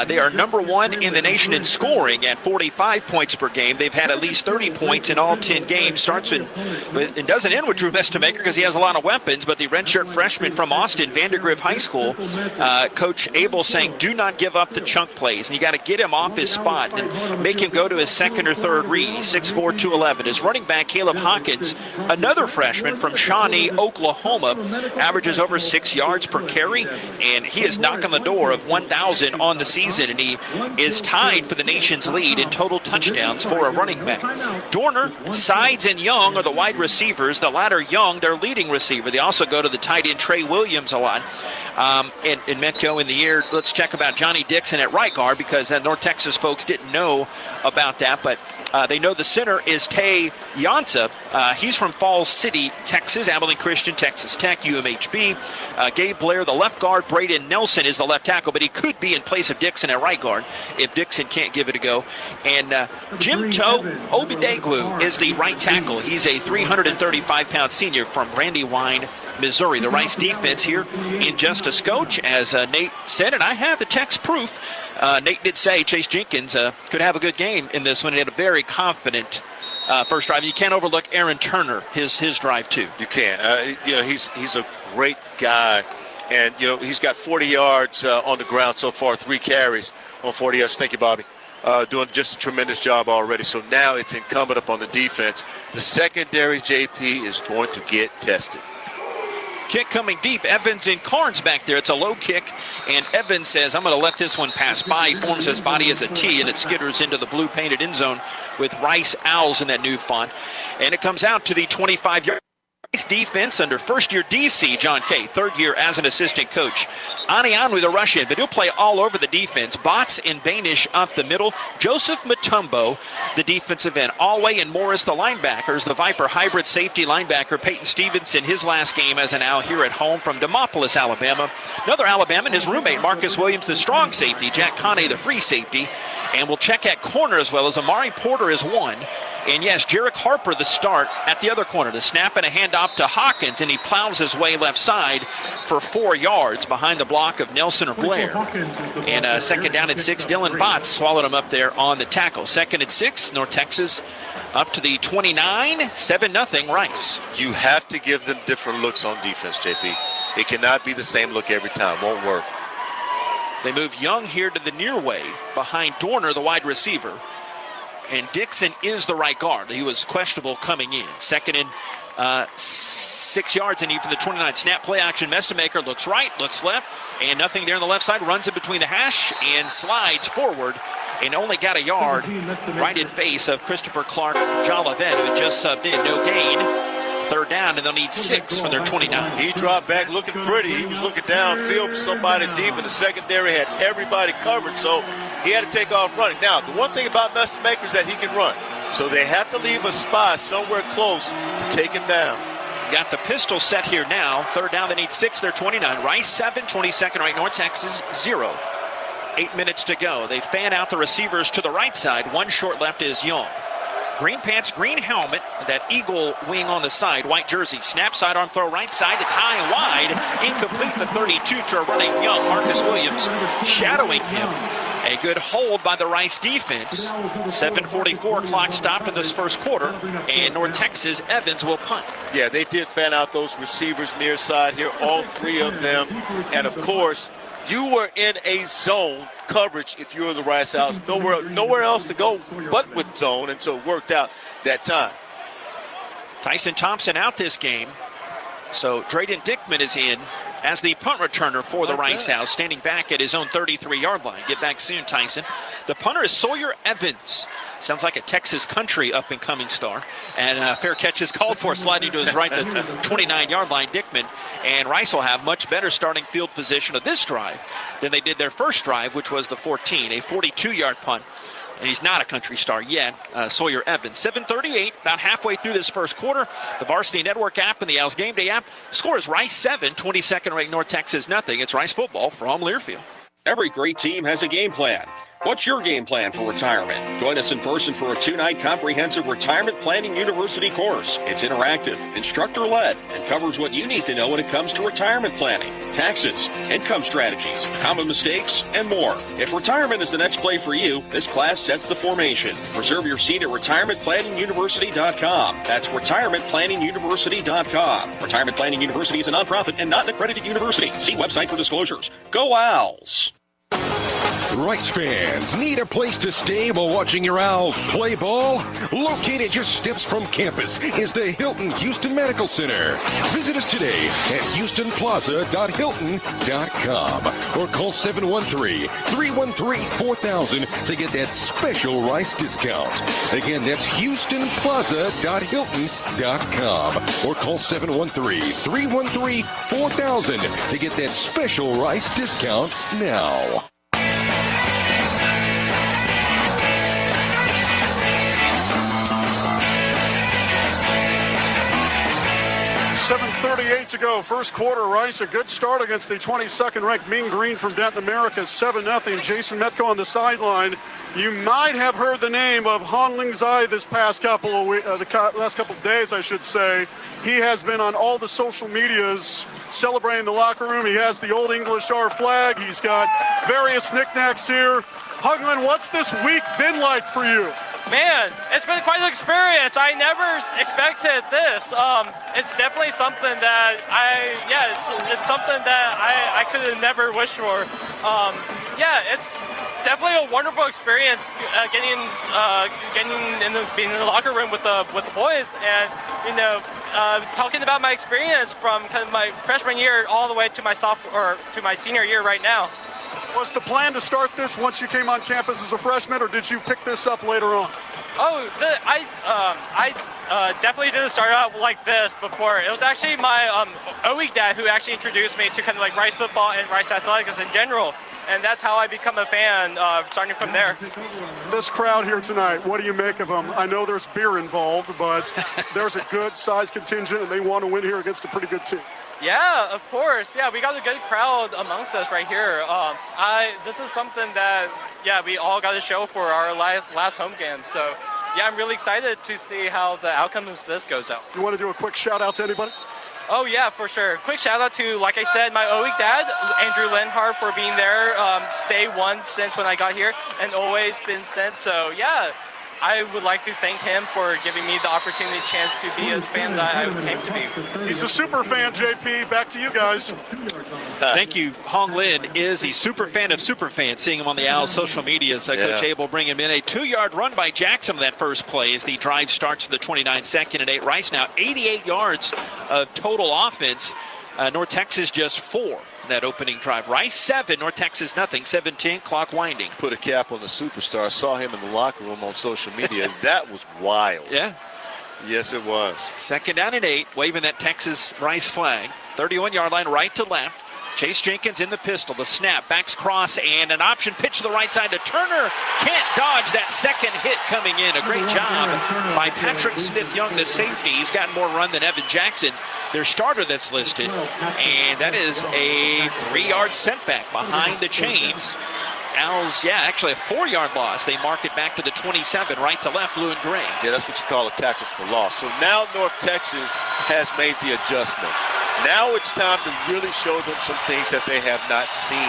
They are number one in the nation in scoring at 45 points per game. They've had at least 30 points in all 10 games. Starts with, and doesn't end with Drew Mestemaker because he has a lot of weapons, but the redshirt freshman from Austin, Vandergrift High School, Coach Abel saying, do not give up the chunk plays. And you got to get him off his spot and make him go to his second or third read. He's 6'4", 211. His running back, Caleb Hawkins, another freshman from Shawnee, Oklahoma, averages over 6 yards per carry, and he is knocking the door of 1,000 on the season, and he is tied for the nation's lead in total touchdowns for a running back. Dorner, Sides, and Young are the wide receivers. The latter, Young, their leading receiver. They also go to the tight end, Trey Williams, a lot. And Metko in the year, let's check about Johnny Dixon at right guard because North Texas folks didn't know about that, but they know the center is Tay Yansa. He's from Falls City, Texas, Abilene Christian, Texas Tech, UMHB. Gabe Blair, the left guard. Braden Nelson is the left tackle, but he could be in place of Dixon at right guard if Dixon can't give it a go. And Jim Toe Obidegwu is the right tackle. He's a 335-pound senior from Brandywine, Missouri. The Rice defense here in just a scotch, as Nate said, and I have the text proof. Nate did say Chase Jenkins could have a good game in this one. He had a very confident first drive. You can't overlook Aaron Turner, his drive too. You can't. He's a great guy, and he's got 40 yards on the ground so far, 3 carries on 40 yards. Thank you, Bobby. Doing just a tremendous job already. So now it's incumbent upon the defense. The secondary, JP, is going to get tested. Kick coming deep. Evans and Carnes back there. It's a low kick, and Evans says, I'm going to let this one pass by. He forms his body as a T, and it skitters into the blue painted end zone with Rice Owls in that new font. And it comes out to the 25-yard defense under first-year DC John Kay, third year as an assistant coach. Anian with a rush in, but he'll play all over the defense. Botts and Banish up the middle. Joseph Mutombo, the defensive end. Alway and Morris, the linebackers. The Viper hybrid safety linebacker. Peyton Stevenson, his last game as an Owl here at home from Demopolis, Alabama. Another Alabama, his roommate, Marcus Williams, the strong safety. Jack Coney, the free safety. And we'll check at corner as well as Amari Porter is one. And yes, Jarek Harper, the start at the other corner. The snap and a handoff to Hawkins, and he plows his way left side for 4 yards behind the block of Nelson or Blair. And second down at 6, Dylan Botts swallowed him up there on the tackle. Second and 6, North Texas up to the 29, 7-0 Rice. You have to give them different looks on defense, JP. It cannot be the same look every time. Won't work. They move Young here to the near way behind Dorner, the wide receiver. And Dixon is the right guard. He was questionable coming in. Second and 6 yards in for the 29. Snap play action. Mestemaker looks right, looks left, and nothing there on the left side. Runs it between the hash and slides forward and only got a yard right in face of Christopher Clark Jolivet, who had just subbed in. No gain. Third down, and they'll need 6 from their 29. He dropped back looking pretty. He was looking downfield for somebody deep, and the secondary had everybody covered, so he had to take off running. Now, the one thing about Mestemaker is that he can run, so they have to leave a spot somewhere close to take him down. Got the pistol set here now. Third down, they need 6, they're 29. Rice 7, 22nd right, North Texas 0. 8 minutes to go. They fan out the receivers to the right side. One short left is Young. Green pants, green helmet, that eagle wing on the side, white jersey. Snap sidearm throw right side. It's high and wide. Incomplete the 32 to a running Young. Marcus Williams shadowing him. A good hold by the Rice defense. 7:44 clock stopped in this first quarter, and North Texas Evans will punt. Yeah, they did fan out those receivers near side here, all 3 of them. And, of course, you were in a zone coverage if you were the Rice Owls. Nowhere else to go but with zone, and so it worked out that time. Tyson Thompson out this game. So Drayden Dickman is in as the punt returner for the Rice Owls, standing back at his own 33-yard line. Get back soon, Tyson. The punter is Sawyer Evans. Sounds like a Texas country up-and-coming star. And fair catch is called for, sliding to his right, the 29-yard line, Dickman. And Rice will have much better starting field position of this drive than they did their first drive, which was the 14, a 42-yard punt. And he's not a country star yet, Sawyer Evans. 7:38, about halfway through this first quarter. The Varsity Network app and the Owls Gameday app. Score is Rice 7, 22nd ranked North Texas 0. It's Rice football from Learfield. Every great team has a game plan. What's your game plan for retirement? Join us in person for a 2-night comprehensive retirement planning university course. It's interactive, instructor-led, and covers what you need to know when it comes to retirement planning, taxes, income strategies, common mistakes, and more. If retirement is the next play for you, this class sets the formation. Reserve your seat at retirementplanninguniversity.com. That's retirementplanninguniversity.com. Retirement Planning University is a nonprofit and not an accredited university. See website for disclosures. Go Owls! Rice fans need a place to stay while watching your Owls play ball? Located just steps from campus is the Hilton Houston Medical Center. Visit us today at houstonplaza.hilton.com or call 713-313-4000 to get that special Rice discount. Again, that's houstonplaza.hilton.com or call 713-313-4000 to get that special Rice discount now. 7:38 to go. First quarter, Rice, a good start against the 22nd ranked Mean Green from Denton, America, 7-0. Jason Metko on the sideline. You might have heard the name of Han Ling Zai this past couple of last couple of days, I should say. He has been on all the social medias celebrating the locker room. He has the Old English R flag. He's got various knickknacks here. Hugland, what's this week been like for you? Man, it's been quite an experience. I never expected this. It's definitely something that it's something that I could have never wished for. It's definitely a wonderful experience being in the locker room with the boys, and talking about my experience from kind of my freshman year all the way to my senior year right now. Was the plan to start this once you came on campus as a freshman, or did you pick this up later on? Oh, I definitely didn't start out like this before. It was actually my OE dad who actually introduced me to kind of like Rice football and Rice athletics in general. And that's how I become a fan, starting from there. This crowd here tonight, what do you make of them? I know there's beer involved, but there's a good size contingent, and they want to win here against a pretty good team. Yeah, of course. Yeah, we got a good crowd amongst us right here. This is something that, we all got to show for our last home game. So, I'm really excited to see how the outcome of this goes out. You want to do a quick shout out to anybody? Oh, yeah, for sure. Quick shout out to, like I said, my OE dad, Andrew Lenhart, for being there, day one since when I got here, and always been since. So, I would like to thank him for giving me the opportunity, chance to be a fan that I came to be. He's a super fan, JP. Back to you guys. Thank you. Hong Lin is a super fan of super fans. Seeing him on the Owls social media, Coach Abel bring him in. A 2-yard run by Jackson on that first play as the drive starts for the 29-2nd and 8. Rice now 88 yards of total offense. North Texas just 4. That opening drive. Rice 7, North Texas nothing. 7-10, clock winding. Put a cap on the superstar. Saw him in the locker room on social media. That was wild. Yeah. Yes, it was. 2nd down and 8, waving that Texas Rice flag. 31-yard line, right to left. Chase Jenkins in the pistol. The snap, backs cross, and an option pitch to the right side to Turner. Can't dodge that second hit coming in. A great job by Patrick Smith-Young, the safety. He's got more run than Evan Jackson, their starter that's listed. And that is a 3-yard setback behind the chains. Owls, actually a 4-yard loss. They mark it back to the 27, right to left, blue and gray. Yeah, that's what you call a tackle for loss. So now North Texas has made the adjustment. Now it's time to really show them some things that they have not seen.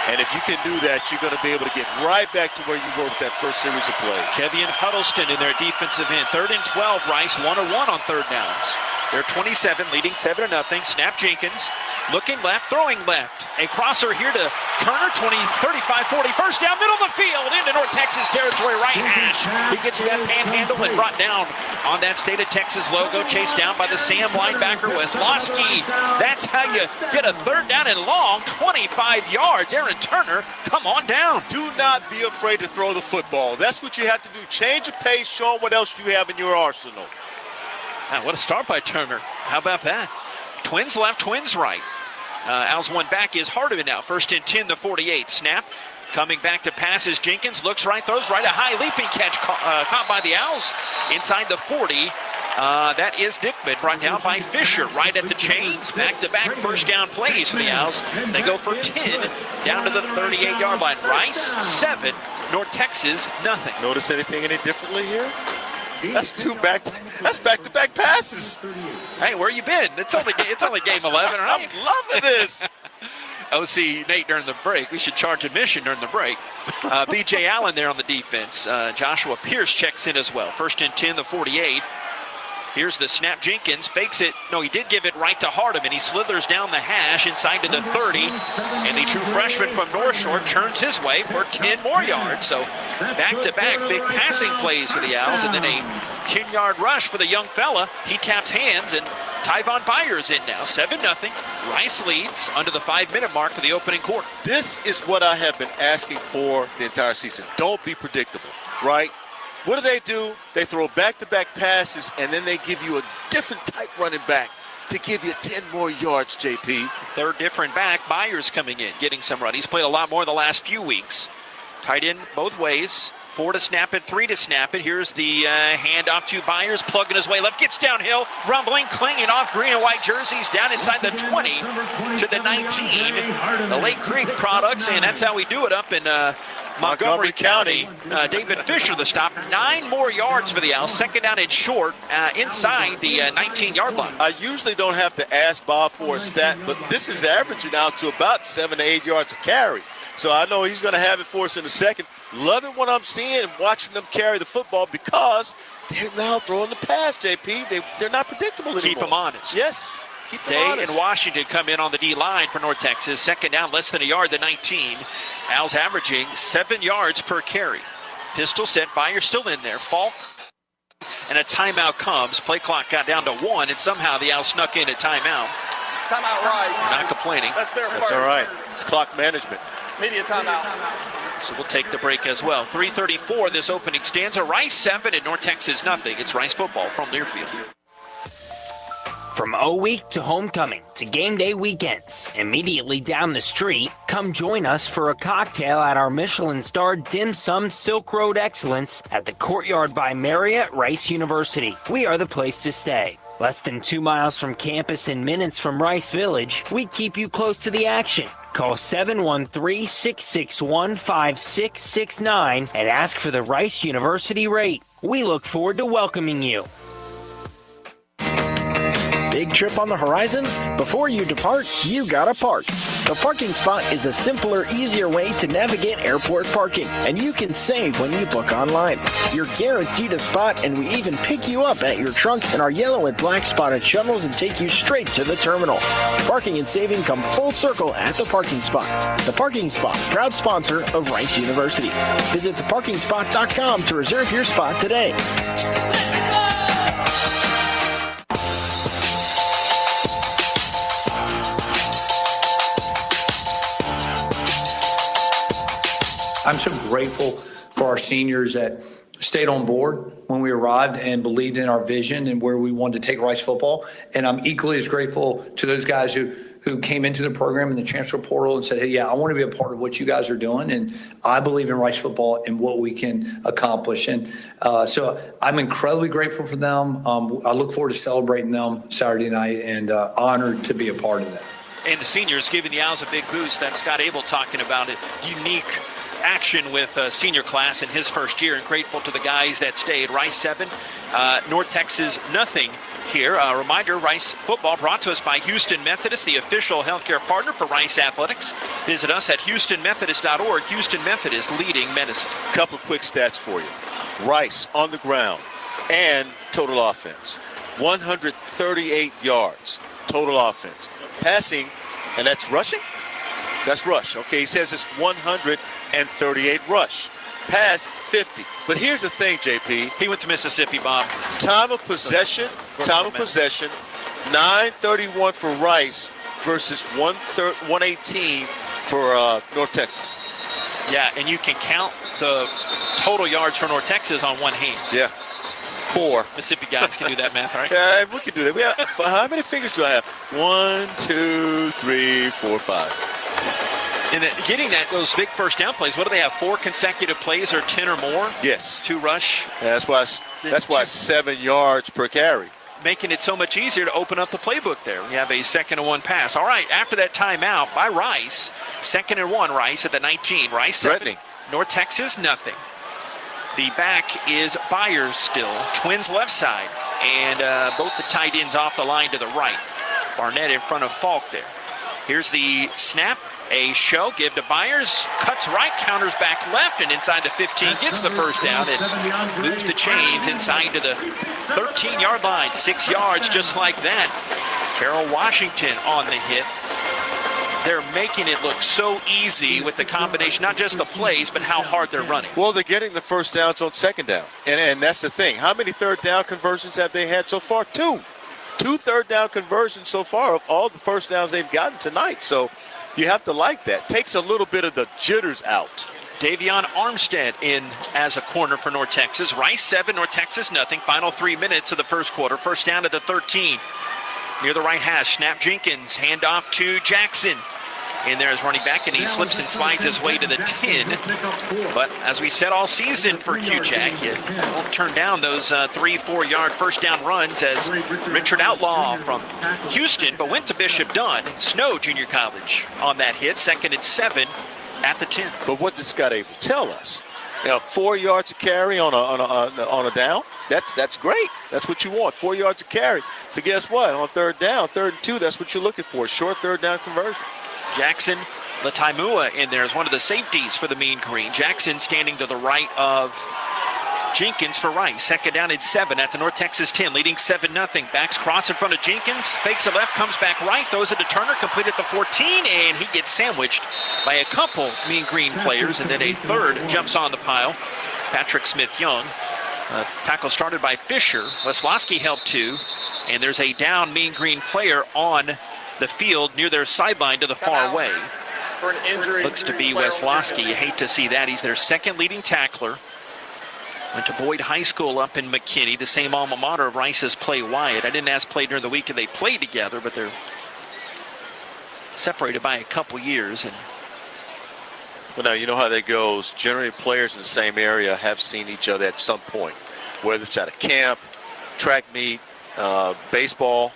And if you can do that, you're going to be able to get right back to where you were with that first series of plays. Kevian Huddleston in their defensive end. 3rd and 12, Rice 1-1 on 3rd downs. They're 27, leading 7-0. Snap Jenkins, looking left, throwing left. A crosser here to Turner, 20, 35, 40. First down, middle of the field, into North Texas territory, right hash. He gets that panhandle and brought down on that State of Texas logo, chased down by the Sam linebacker, Weslowski. That's how you get a 3rd down and long, 25 yards. Aaron Turner, come on down. Do not be afraid to throw the football. That's what you have to do. Change the pace, show them what else you have in your arsenal. Now, what a start by Turner. How about that? Twins left, twins right. Owls one back is Hardiman now. 1st and 10, the 48. Snap. Coming back to passes. Jenkins looks right, throws right. A high leaping catch caught by the Owls inside the 40. That is Dickman, brought down by Fisher, right at the chains. Back-to-back first down plays for the Owls. They go for 10 down to the 38-yard line. Rice 7, North Texas, nothing. Notice anything any differently here? That's back-to-back passes. Hey, where you been? It's only game 11, right? I'm loving this. OC Nate during the break. We should charge admission during the break. B.J. Allen there on the defense. Joshua Pierce checks in as well. 1st and 10, the 48. Here's the snap. Jenkins fakes it. No, he did give it right to Hardeman. He slithers down the hash inside to the 30. And the true freshman from North Shore turns his way for 10 more yards. So back-to-back big passing plays for the Owls. And then a 10-yard rush for the young fella. He taps hands, and Tyvon Byers in now. 7-0. Rice leads under the 5-minute mark for the opening quarter. This is what I have been asking for the entire season. Don't be predictable, right? What do? They throw back-to-back passes, and then they give you a different type running back to give you 10 more yards, JP. Third different back, Byers coming in, getting some run. He's played a lot more the last few weeks. Tight end both ways. 4 to snap it, 3 to snap it. Here's the handoff to Byers, plugging his way left, gets downhill, rumbling, clinging off green and white jerseys, down inside the 20 to the 19. The Lake Creek products, and that's how we do it up in Montgomery County. David Fisher, the stop. 9 more yards for the Owls. 2nd down and short inside the 19-yard line. I usually don't have to ask Bob for a stat, but this is averaging out to about 7 to 8 yards a carry. So I know he's going to have it for us in a second. Loving what I'm seeing and watching them carry the football because they're now throwing the pass, JP. They're not predictable anymore. Keep them honest. Yes. Keep them Day honest. and Washington come in on the D-line for North Texas. 2nd down, less than a yard to 19. Owls averaging 7 yards per carry. Pistol set, Byers still in there. Falk, and a timeout comes. Play clock got down to 1, and somehow the Owls snuck in a timeout. Timeout, Rice. Not complaining. That's their That's first. all right. It's clock management. Media timeout. So we'll take the break as well. 3:34 this opening stanza. Rice 7 and North Texas nothing. It's Rice football from Learfield. From O-Week to homecoming to game day weekends, immediately down the street, come join us for a cocktail at our Michelin-starred Dim Sum Silk Road Excellence at the Courtyard by Marriott, Rice University. We are the place to stay. Less than 2 miles from campus and minutes from Rice Village, we keep you close to the action. Call 713-661-5669 and ask for the Rice University rate. We look forward to welcoming you. Big trip on the horizon? Before you depart, you gotta park. The parking spot is a simpler, easier way to navigate airport parking, and you can save when you book online. You're guaranteed a spot, and we even pick you up at your trunk in our yellow and black spotted shuttles and take you straight to the terminal. Parking and saving come full circle at the parking spot. The Parking Spot, proud sponsor of Rice University. Visit theparkingspot.com to reserve your spot today. I'm so grateful for our seniors that stayed on board when we arrived and believed in our vision and where we wanted to take Rice football. And I'm equally as grateful to those guys who came into the program in the transfer portal and said, hey, yeah, I want to be a part of what you guys are doing. And I believe in Rice football and what we can accomplish. And so I'm incredibly grateful for them. I look forward to celebrating them Saturday night and honored to be a part of that. And the seniors giving the Owls a big boost. That's Scott Abel talking about it. Unique action with a senior class in his first year, and grateful to the guys that stayed. Rice 7, North Texas nothing here. A reminder, Rice football brought to us by Houston Methodist, the official healthcare partner for Rice Athletics. Visit us at houstonmethodist.org. Houston Methodist, leading medicine. A couple of quick stats for you. Rice on the ground and total offense. 138 yards total offense. Passing, and that's rushing? That's rush. Okay, he says it's 138 rush. Pass, 50. But here's the thing, JP. He went to Mississippi, Bob. Time of possession, 9:31 for Rice versus 118 for North Texas. Yeah, and you can count the total yards for North Texas on one hand. Yeah. 4. Mississippi guys can do that math, right? Yeah, we can do that. We have, how many fingers do I have? 1, 2, 3, 4, 5. And then getting those big first down plays, what do they have? 4 consecutive plays or 10 or more? Yes. 2 rush. Yeah, that's why 7 yards per carry. Making it so much easier to open up the playbook there. We have a 2nd and 1 pass. All right, after that timeout by Rice, 2nd and 1, Rice at the 19. Rice 7. North Texas, nothing. The back is Byers still. Twins left side. And both the tight ends off the line to the right. Barnett in front of Falk there. Here's the snap. A show, give to Byers, cuts right, counters back left, and inside the 15 gets the first down and moves the chains inside to the 13-yard line. 6 yards just like that. Carroll Washington on the hit. They're making it look so easy with the combination, not just the plays, but how hard they're running. Well, they're getting the first downs on second down. And that's the thing. How many third down conversions have they had so far? 2. 2 third down conversions so far of all the first downs they've gotten tonight. So you have to like that. Takes a little bit of the jitters out. Davion Armstead in as a corner for North Texas. Rice 7, North Texas nothing. Final 3 minutes of the first quarter. First down to the 13. Near the right hash, Snap Jenkins, handoff to Jackson. In there is running back, and he slips and slides his way to the 10. But as we said all season for Q-Jack, you won't turn down those 3-4 yard first down runs as Richard Outlaw from Houston, but went to Bishop Dunn, Snow Junior College on that hit. 2nd and 7 at the 10. But what does Scott Abel tell us? 4 yards of carry on a down. That's great. That's what you want. 4 yards of carry. So guess what? On third down, 3rd and 2, that's what you're looking for. Short third down conversion. Jackson Lataimua in there is one of the safeties for the Mean Green. Jackson standing to the right of Jenkins for Rice. 2nd down and 7 at the North Texas 10, leading 7-0. Backs cross in front of Jenkins, fakes a left, comes back right, throws it to Turner, complete at the 14, and he gets sandwiched by a couple Mean Green players, and then a third jumps on the pile. Patrick Smith-Young. Tackle started by Fisher. Weslowski helped too, and there's a down Mean Green player on the field near their sideline to the far way. For an injury. Looks to be Weslowski. You hate to see that. He's their 2nd leading tackler. Went to Boyd High School up in McKinney, the same alma mater of Rice's Clay Wyatt. I didn't ask Play during the week if they played together, but they're separated by a couple years. And well, now you know how that goes. Generally, players in the same area have seen each other at some point, whether it's at a camp, track meet, baseball.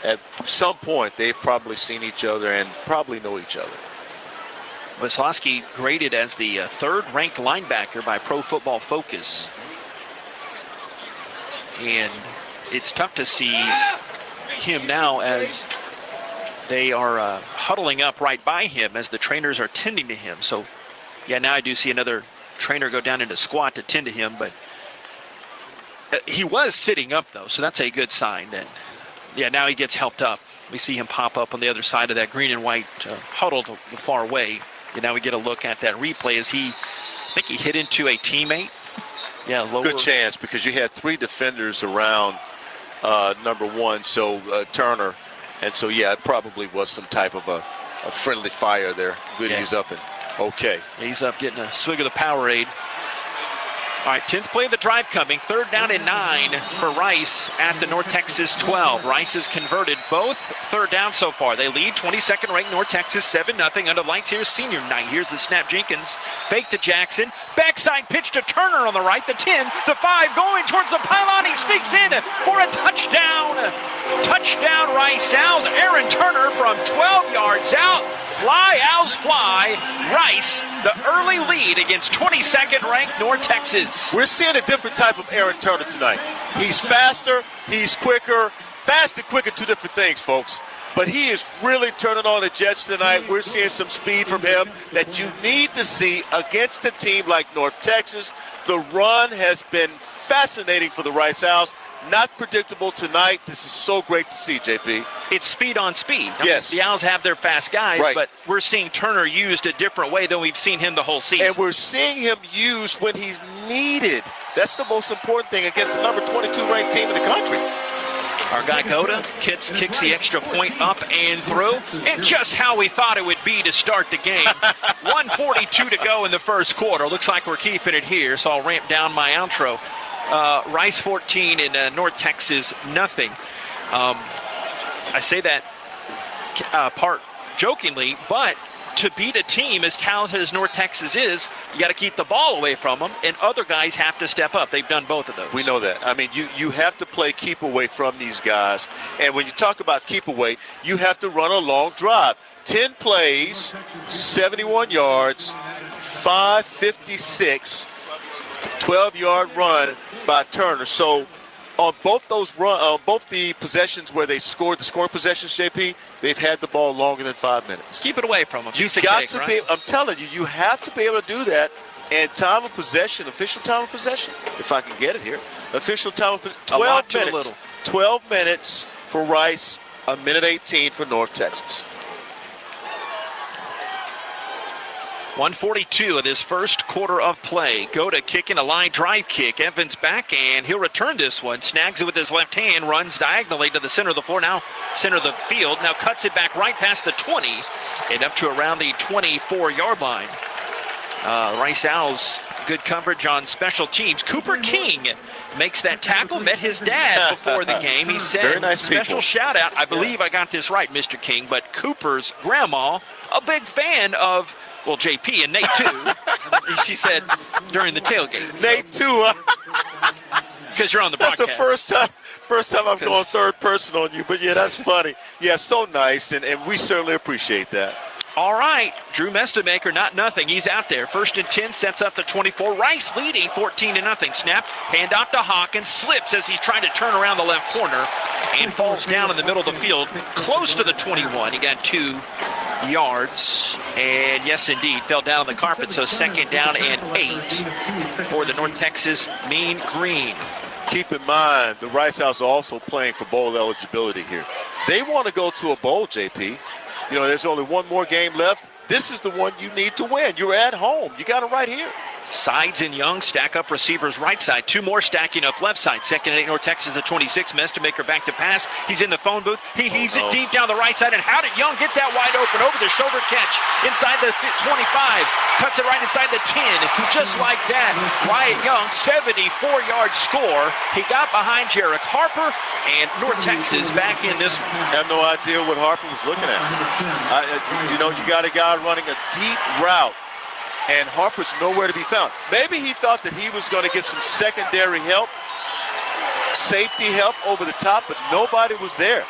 At some point, they've probably seen each other and probably know each other. Weslowski graded as the 3rd-ranked linebacker by Pro Football Focus. And it's tough to see him now as they are huddling up right by him as the trainers are tending to him. So, yeah, now I do see another trainer go down into squat to tend to him, but he was sitting up, though, so that's a good sign that. Yeah, now he gets helped up. We see him pop up on the other side of that green and white huddle to the far way. And now we get a look at that replay as I think he hit into a teammate. Yeah, lower. Good chance because you had 3 defenders around number 1, so Turner. And so, yeah, it probably was some type of a friendly fire there. Good, yeah. He's up and okay. He's up getting a swig of the Powerade. All right, 10th play of the drive coming. 3rd down and 9 for Rice at the North Texas 12. Rice has converted both 3rd down so far. They lead 22nd ranked North Texas 7-0 under lights. Here's senior night. Here's the snap. Jenkins fake to Jackson. Backside pitch to Turner on the right. The 10, the 5 going towards the pylon. He sneaks in for a touchdown. Touchdown Rice Owls. Aaron Turner from 12 yards out. Fly, Owls fly. Rice, the early lead against 22nd ranked North Texas. We're seeing a different type of Aaron Turner tonight. He's faster, he's quicker. Fast and quick are 2 different things, folks. But he is really turning on the Jets tonight. We're seeing some speed from him that you need to see against a team like North Texas. The run has been fascinating for the Rice Owls. Not predictable tonight. This is so great to see, JP. It's speed on speed. Yes. The Owls have their fast guys, right. But we're seeing Turner used a different way than we've seen him the whole season. And we're seeing him used when he's needed. That's the most important thing against the number 22 ranked team in the country. Our guy Goda kicks the extra point up and through. And just how we thought it would be to start the game. 1:42 to go in the first quarter. Looks like we're keeping it here, so I'll ramp down my outro. Rice 14 and North Texas nothing. I say that part jokingly, but to beat a team as talented as North Texas is, you got to keep the ball away from them, and other guys have to step up. They've done both of those. We know that. I mean, you have to play keep away from these guys, and when you talk about keep away, you have to run a long drive. 10 plays, 71 yards, 5:56, 12-yard run by Turner. So on both those both the possessions where they scored, the scoring possessions, JP, they've had the ball longer than 5 minutes. Keep it away from them. You've got to be. I'm telling you, you have to be able to do that. And time of possession, official time of possession, if I can get it here, official time of possession, 12 minutes. 12 minutes for Rice, a minute 18 for North Texas. 1:42 of this first quarter of play. Go to kick in a line drive kick. Evans back, and he'll return this one. Snags it with his left hand, runs diagonally to the center of the floor, now center of the field. Now cuts it back right past the 20 and up to around the 24-yard line. Rice Owls, good coverage on special teams. Cooper King makes that tackle, met his dad before the game. He said, very nice special shout out. I believe I got this right, Mr. King, but Cooper's grandma, a big fan of, well, JP and Nate too. She said during the tailgate. Nate too. Because you're on the broadcast. That's the first time I'm going third person on you. But yeah, that's funny. Yeah, so nice, and we certainly appreciate that. All right, Drew Mestemaker, not nothing. He's out there. 1st and 10, sets up the 24. Rice leading 14-0. Snap, handoff to Hawkins, slips as he's trying to turn around the left corner and falls down in the middle of the field, close to the 21. He got 2 yards, and yes, indeed, fell down on the carpet. So 2nd down and 8 for the North Texas Mean Green. Keep in mind, the Rice Owls are also playing for bowl eligibility here. They want to go to a bowl, JP. You know, there's only one more game left. This is the one you need to win. You're at home. You got it right here. Sides and Young stack up receivers right side. 2 more stacking up left side. 2nd and 8, North Texas, the 26. Mestemaker back to pass. He's in the phone booth. He heaves it deep down the right side. And how did Young get that wide open? Over the shoulder catch inside the 25. Cuts it right inside the 10. Just like that. Wyatt Young, 74-yard score. He got behind Jarek Harper, and North Texas back in this one. I have no idea what Harper was looking at. You know, you got a guy running a deep route, and Harper's nowhere to be found. Maybe he thought that he was going to get some secondary help, safety help over the top, but nobody was there.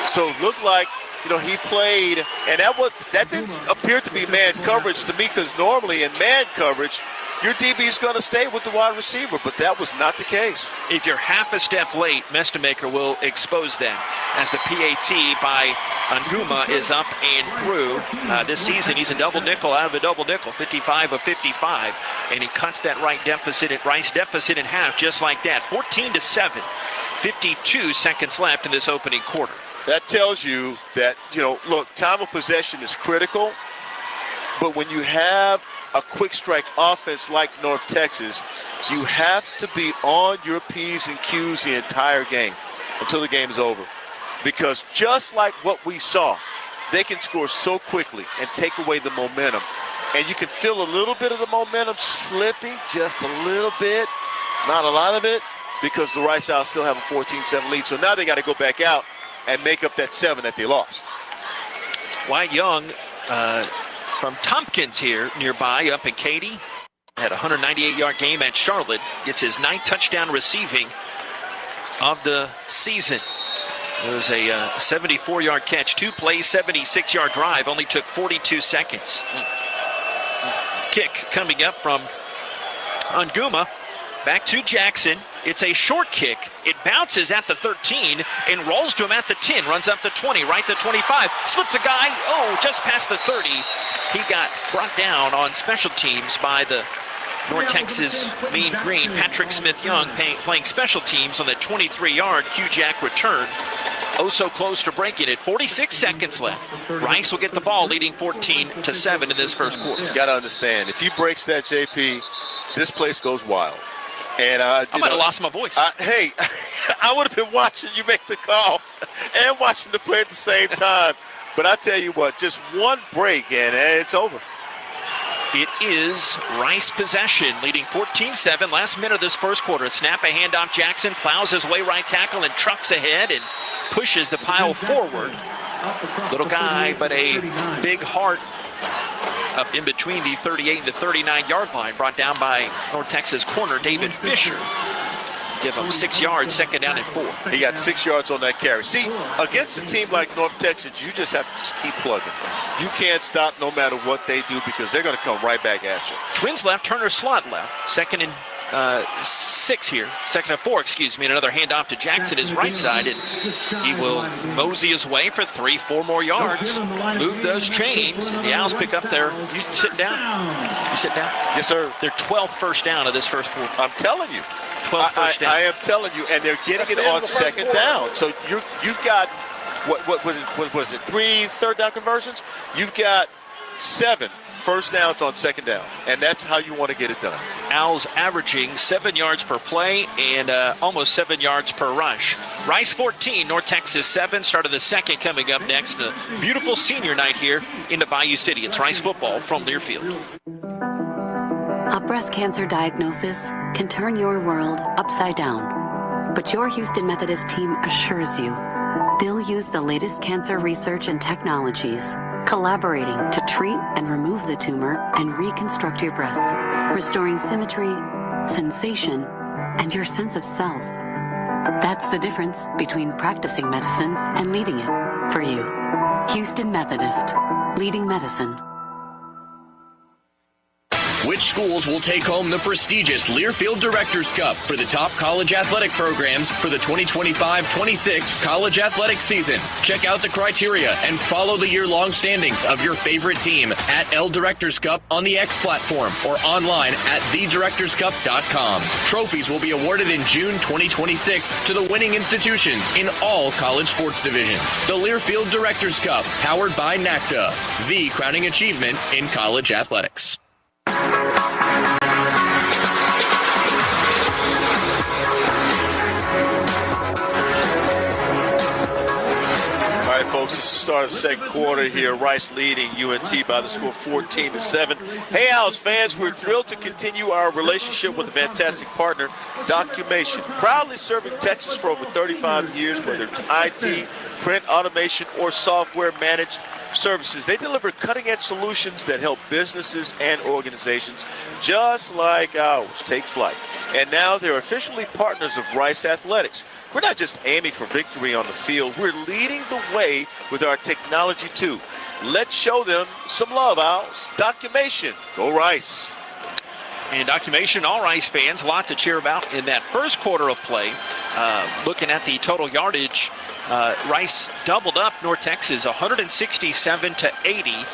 So it looked like, you know, he played, and that didn't appear to be man coverage to me, because normally in man coverage, your DB is going to stay with the wide receiver, but that was not the case. If you're half a step late, Mestemaker will expose them, as the PAT by Anguma is up and through. This season, he's a double nickel out of a double nickel, 55 of 55, and he cuts that Rice deficit in half just like that, 14-7, 52 seconds left in this opening quarter. That tells you that, you know, look, time of possession is critical, but when you have a quick strike offense like North Texas, you have to be on your P's and Q's the entire game until the game is over. Because just like what we saw, they can score so quickly and take away the momentum. And you can feel a little bit of the momentum slipping, just a little bit, not a lot of it, because the Rice Owls still have a 14-7 lead. So now they got to go back out and make up that 7 that they lost. Wyatt Young from Tompkins here nearby, up in Katy, had a 198-yard game at Charlotte. Gets his 9th touchdown receiving of the season. It was a 74-yard catch, 2 plays, 76-yard drive, only took 42 seconds. Kick coming up from Anguma, back to Jackson. It's a short kick. It bounces at the 13 and rolls to him at the 10, runs up to 20, right to 25, slips a guy, just past the 30. He got brought down on special teams by the North Texas Mean Green. Patrick Smith-Young playing special teams on the 23-yard Q-Jack return. Oh, so close to breaking it. 46 seconds left. Rice will get the ball, leading 14-7 in this first quarter. You got to understand, if he breaks that, JP, this place goes wild. And I might have lost my voice. Hey, I would have been watching you make the call and watching the play at the same time. But I tell you what, just one break and it's over. It is Rice possession, leading 14-7. Last minute of this first quarter. A snap, a handoff. Jackson plows his way right tackle and trucks ahead and pushes the pile forward. Little guy, but a big heart up in between the 38 and the 39-yard line, brought down by North Texas corner David Fisher. give them 6 yards, second down and 4. He got 6 yards on that carry. See, against a team like North Texas, you just have to just keep plugging. You can't stop no matter what they do because they're going to come right back at you. Twins left, Turner slot left. Second and 4, and another handoff to Jackson, his right side, and he will mosey his way for 3-4 more yards. Move those chains, and the Owls pick up their, you sit down? You sit down? Yes, sir. Their 12th first down of this first quarter. I'm telling you. 12th first down. I am telling you, and they're getting it on second down. So you've got, what was it, 3 third-down conversions? You've got 7 first downs on second down, and that's how you want to get it done. Owls averaging 7 yards per play and almost 7 yards per rush. Rice 14, North Texas 7. Start of the second coming up next. A beautiful senior night here in the Bayou City. It's Rice football from Learfield. A breast cancer diagnosis can turn your world upside down. But your Houston Methodist team assures you they'll use the latest cancer research and technologies, collaborating to treat and remove the tumor and reconstruct your breasts, restoring symmetry, sensation, and your sense of self. That's the difference between practicing medicine and leading it for you. Houston Methodist, leading medicine. Which schools will take home the prestigious Learfield Directors Cup for the top college athletic programs for the 2025-26 college athletic season? Check out the criteria and follow the year-long standings of your favorite team at L Directors Cup on the X platform or online at thedirectorscup.com. Trophies will be awarded in June 2026 to the winning institutions in all college sports divisions. The Learfield Directors Cup, powered by NACDA, the crowning achievement in college athletics. All right, folks, it's the start of the second quarter here. Rice leading UNT by the score 14-7. Hey, Owls fans, we're thrilled to continue our relationship with a fantastic partner, Documation. Proudly serving Texas for over 35 years, whether it's IT, print, automation, or software managed services. They deliver cutting-edge solutions that help businesses and organizations just like ours take flight. And now they're officially partners of Rice Athletics. We're not just aiming for victory on the field. We're leading the way with our technology, too. Let's show them some love, Owls. Documation. Go Rice. And Documation, all Rice fans, a lot to cheer about in that first quarter of play. Looking at the total yardage, Rice doubled up North Texas 167-80.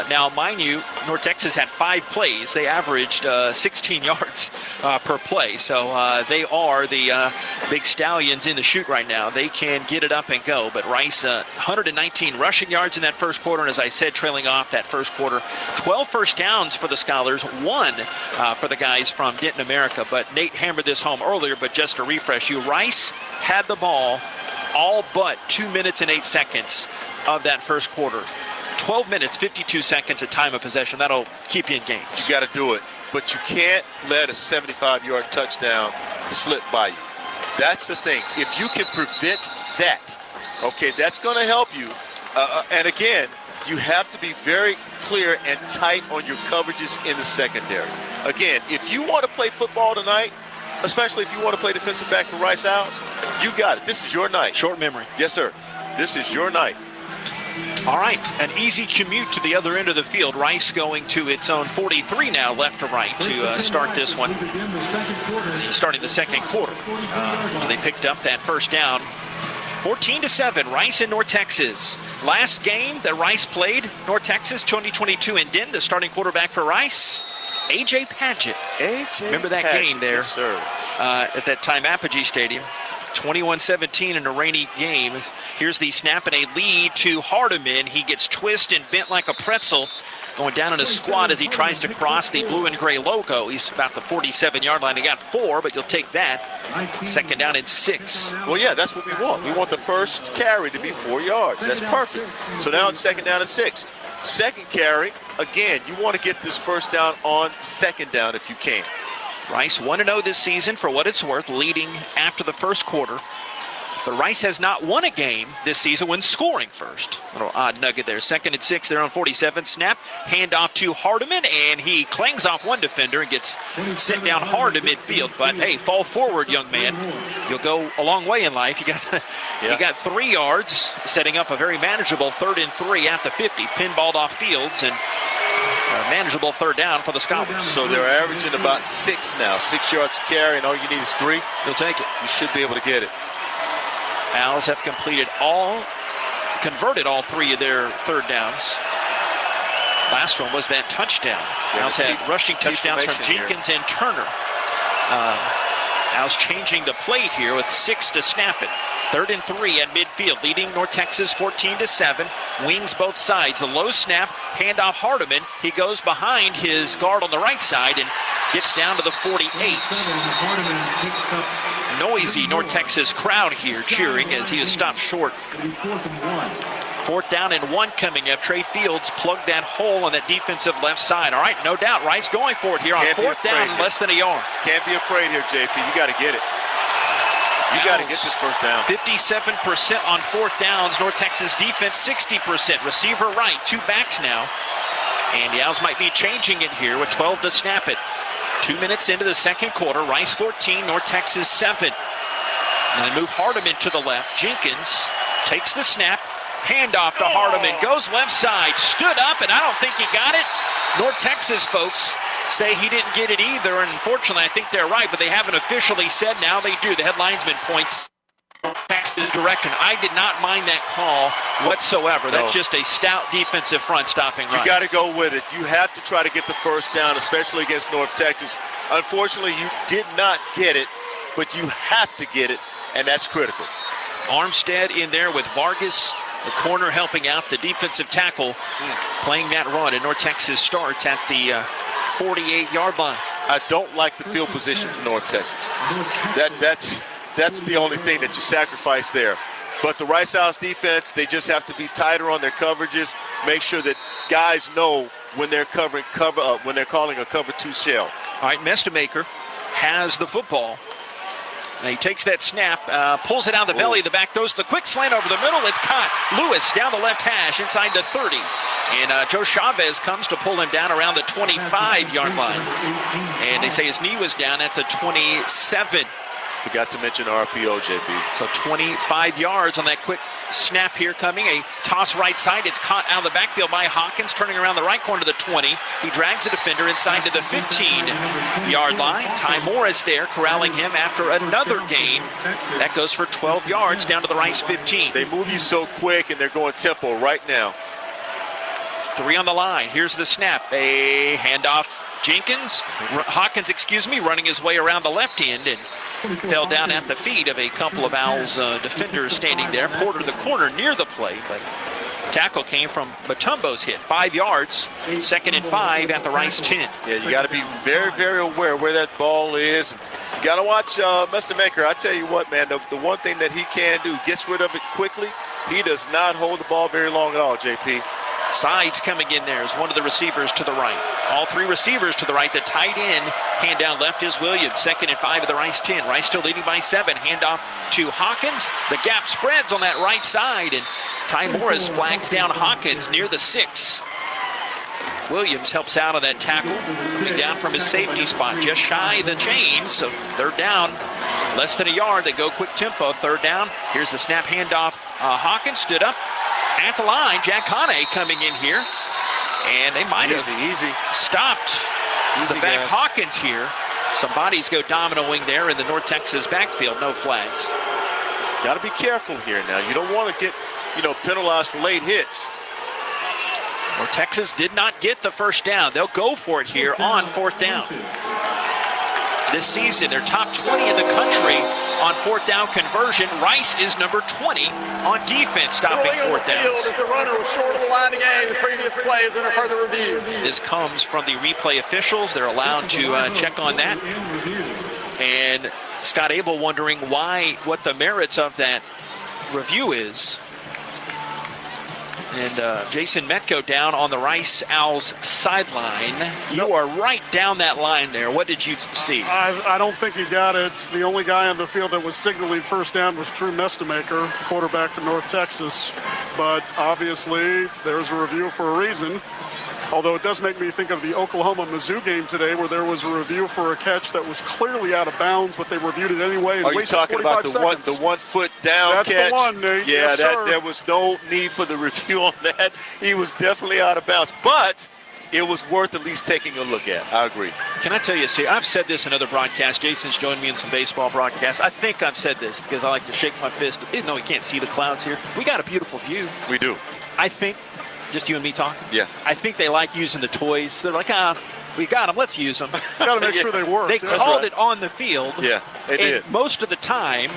Now, mind you, North Texas had 5 plays. They averaged 16 yards per play. So they are the big stallions in the chute right now. They can get it up and go. But Rice, 119 rushing yards in that first quarter. And as I said, trailing off that first quarter, 12 first downs for the Scholars, 1 for the guys from Denton, America. But Nate hammered this home earlier, but just to refresh you, Rice had the ball all but 2 minutes and 8 seconds of that first quarter. 12 minutes, 52 seconds at time of possession. That'll keep you in games. You got to do it, but you can't let a 75-yard touchdown slip by you. That's the thing. If you can prevent that, okay, that's going to help you. And again, you have to be very clear and tight on your coverages in the secondary. Again, if you want to play football tonight, especially if you want to play defensive back for Rice Owls, you got it. This is your night. Short memory. Yes, sir. This is your night. All right, an easy commute to the other end of the field. Rice going to its own 43 now, left to right, to start this one, starting the second quarter. They picked up that first down. 14-7, Rice and North Texas. Last game that Rice played, North Texas, 2022 in Denton, the starting quarterback for Rice, A.J. Padgett. Remember that game there? Yes, sir. At that time, Apogee Stadium. 21-17 in a rainy game. Here's the snap and a lead to Hardiman. He gets twisted and bent like a pretzel, going down in a squat as he tries to cross the blue and gray logo. He's about the 47-yard line. He got 4, but you'll take that. Second down and 6. Well, yeah, that's what we want. We want the first carry to be 4 yards. That's perfect. So now it's second down and 6. Second carry, again, you want to get this first down on second down if you can. Rice 1-0 this season for what it's worth, leading after the first quarter. But Rice has not won a game this season when scoring first. Little odd nugget there. 2nd and 6 there on 47. Snap, handoff to Hardiman, and he clangs off one defender and gets sent down hard to midfield. But hey, fall forward, young man. You'll go a long way in life. You got 3 yards, setting up a very manageable 3rd and 3 at the 50. Pinballed off Fields, and a manageable 3rd down for the Scholars. So they're averaging about 6 now. 6 yards to carry, and all you need is 3. You'll take it. You should be able to get it. Owls have converted all 3 of their 3rd downs. Last one was that touchdown. Owls had rushing touchdowns from Jenkins and Turner. Owls changing the play here with 6 to snap it. 3rd and 3 at midfield, leading North Texas 14-7. Wings both sides. A low snap, handoff Hardiman. He goes behind his guard on the right side and gets down to the 48. Noisy North Texas crowd here cheering as he is stopped short. 4th down and 1 coming up. Trey Fields plugged that hole on that defensive left side. All right, no doubt, Rice going for it here on 4th down, less than a yard. Can't be afraid here, JP. You got to get it. You got to get this 1st down. 57% on 4th downs. North Texas defense 60%. Receiver right, 2 backs now. And the Owls might be changing it here with 12 to snap it. 2 minutes into the 2nd quarter. Rice 14, North Texas 7. Now they move Hardiman to the left. Jenkins takes the snap. Handoff to Hardiman. Goes left side. Stood up, and I don't think he got it. North Texas folks say he didn't get it either, and unfortunately I think they're right, but they haven't officially said. Now they do. The head linesman points Texas direction. I did not mind that call whatsoever. That's just a stout defensive front stopping Rice. You got to go with it. You have to try to get the 1st down, especially against North Texas. Unfortunately, you did not get it, but you have to get it, and that's critical. Armstead in there with Vargas, the corner helping out the defensive tackle, playing that run, and North Texas starts at the 48-yard line. I don't like the field position for North Texas. That's the only thing that you sacrifice there. But the Rice Owls defense, they just have to be tighter on their coverages. Make sure that guys know when they're covering when they're calling a cover 2 shell. All right, Mestemaker has the football. And he takes that snap, pulls it out of the belly of the back, throws the quick slant over the middle. It's caught. Lewis down the left hash inside the 30. And Joe Chavez comes to pull him down around the 25-yard line. And they say his knee was down at the 27. Forgot to mention RPO, JP. So 25 yards on that quick snap here coming. A toss right side. It's caught out of the backfield by Hawkins, turning around the right corner to the 20. He drags the defender inside to the 15-yard line. Ty Morris there corralling him after another gain. That goes for 12 yards down to the Rice 15. They move you so quick, and they're going tempo right now. 3 on the line. Here's the snap. A handoff. Hawkins, running his way around the left end and fell down at the feet of a couple of Owls defenders standing there. Porter the corner near the play, but tackle came from Matumbo's hit. 5 yards, 2nd and 5 at the Rice 10. Yeah, you got to be very, very aware where that ball is. You got to watch Mestemaker. I tell you what, man, the one thing that he can do, gets rid of it quickly. He does not hold the ball very long at all, JP. Sides coming in there is one of the receivers to the right. All 3 receivers to the right. The tight end, hand down left is Williams. 2nd and 5 at the Rice 10. Rice still leading by 7. Handoff to Hawkins. The gap spreads on that right side, and Ty Morris flags down Hawkins near the 6. Williams helps out on that tackle, coming down from his safety spot, just shy of the chains. So 3rd down, less than a yard. They go quick tempo. 3rd down. Here's the snap handoff. Hawkins stood up at the line. Jack Hane coming in here, and they might have stopped the back Hawkins here. Some bodies go dominoing there in the North Texas backfield. No flags. Got to be careful here now. You don't want to get, penalized for late hits. North Texas did not get the 1st down. They'll go for it here on 4th down. This season, they're top 20 in the country on 4th down conversion. Rice is number 20 on defense, stopping 4th downs. As the runner was short of the line of game, the previous play is under further review. This comes from the replay officials. They're allowed to check on that. And Scott Abel wondering what the merits of that review is. And Jason Metko down on the Rice Owls sideline. You are right down that line there. What did you see? I don't think he got it. The only guy on the field that was signaling first down was Drew Mestemaker, quarterback from North Texas. But obviously, there's a review for a reason. Although it does make me think of the Oklahoma-Mizzou game today where there was a review for a catch that was clearly out of bounds, but they reviewed it anyway. Are you talking about the 1 foot down catch? That's the one, Nate. Yeah, yes, sir. there was no need for the review on that. He was definitely out of bounds, but it was worth at least taking a look at. I agree. Can I tell you, see, I've said this in other broadcasts. Jason's joined me in some baseball broadcasts. I think I've said this because I like to shake my fist. Even though we can't see the clouds here, we got a beautiful view. We do. I think, just you and me talking? Yeah. I think they like using the toys. They're like, we got them, let's use them. Got to make sure they work. They called it on the field. Yeah, they did. Most of the time,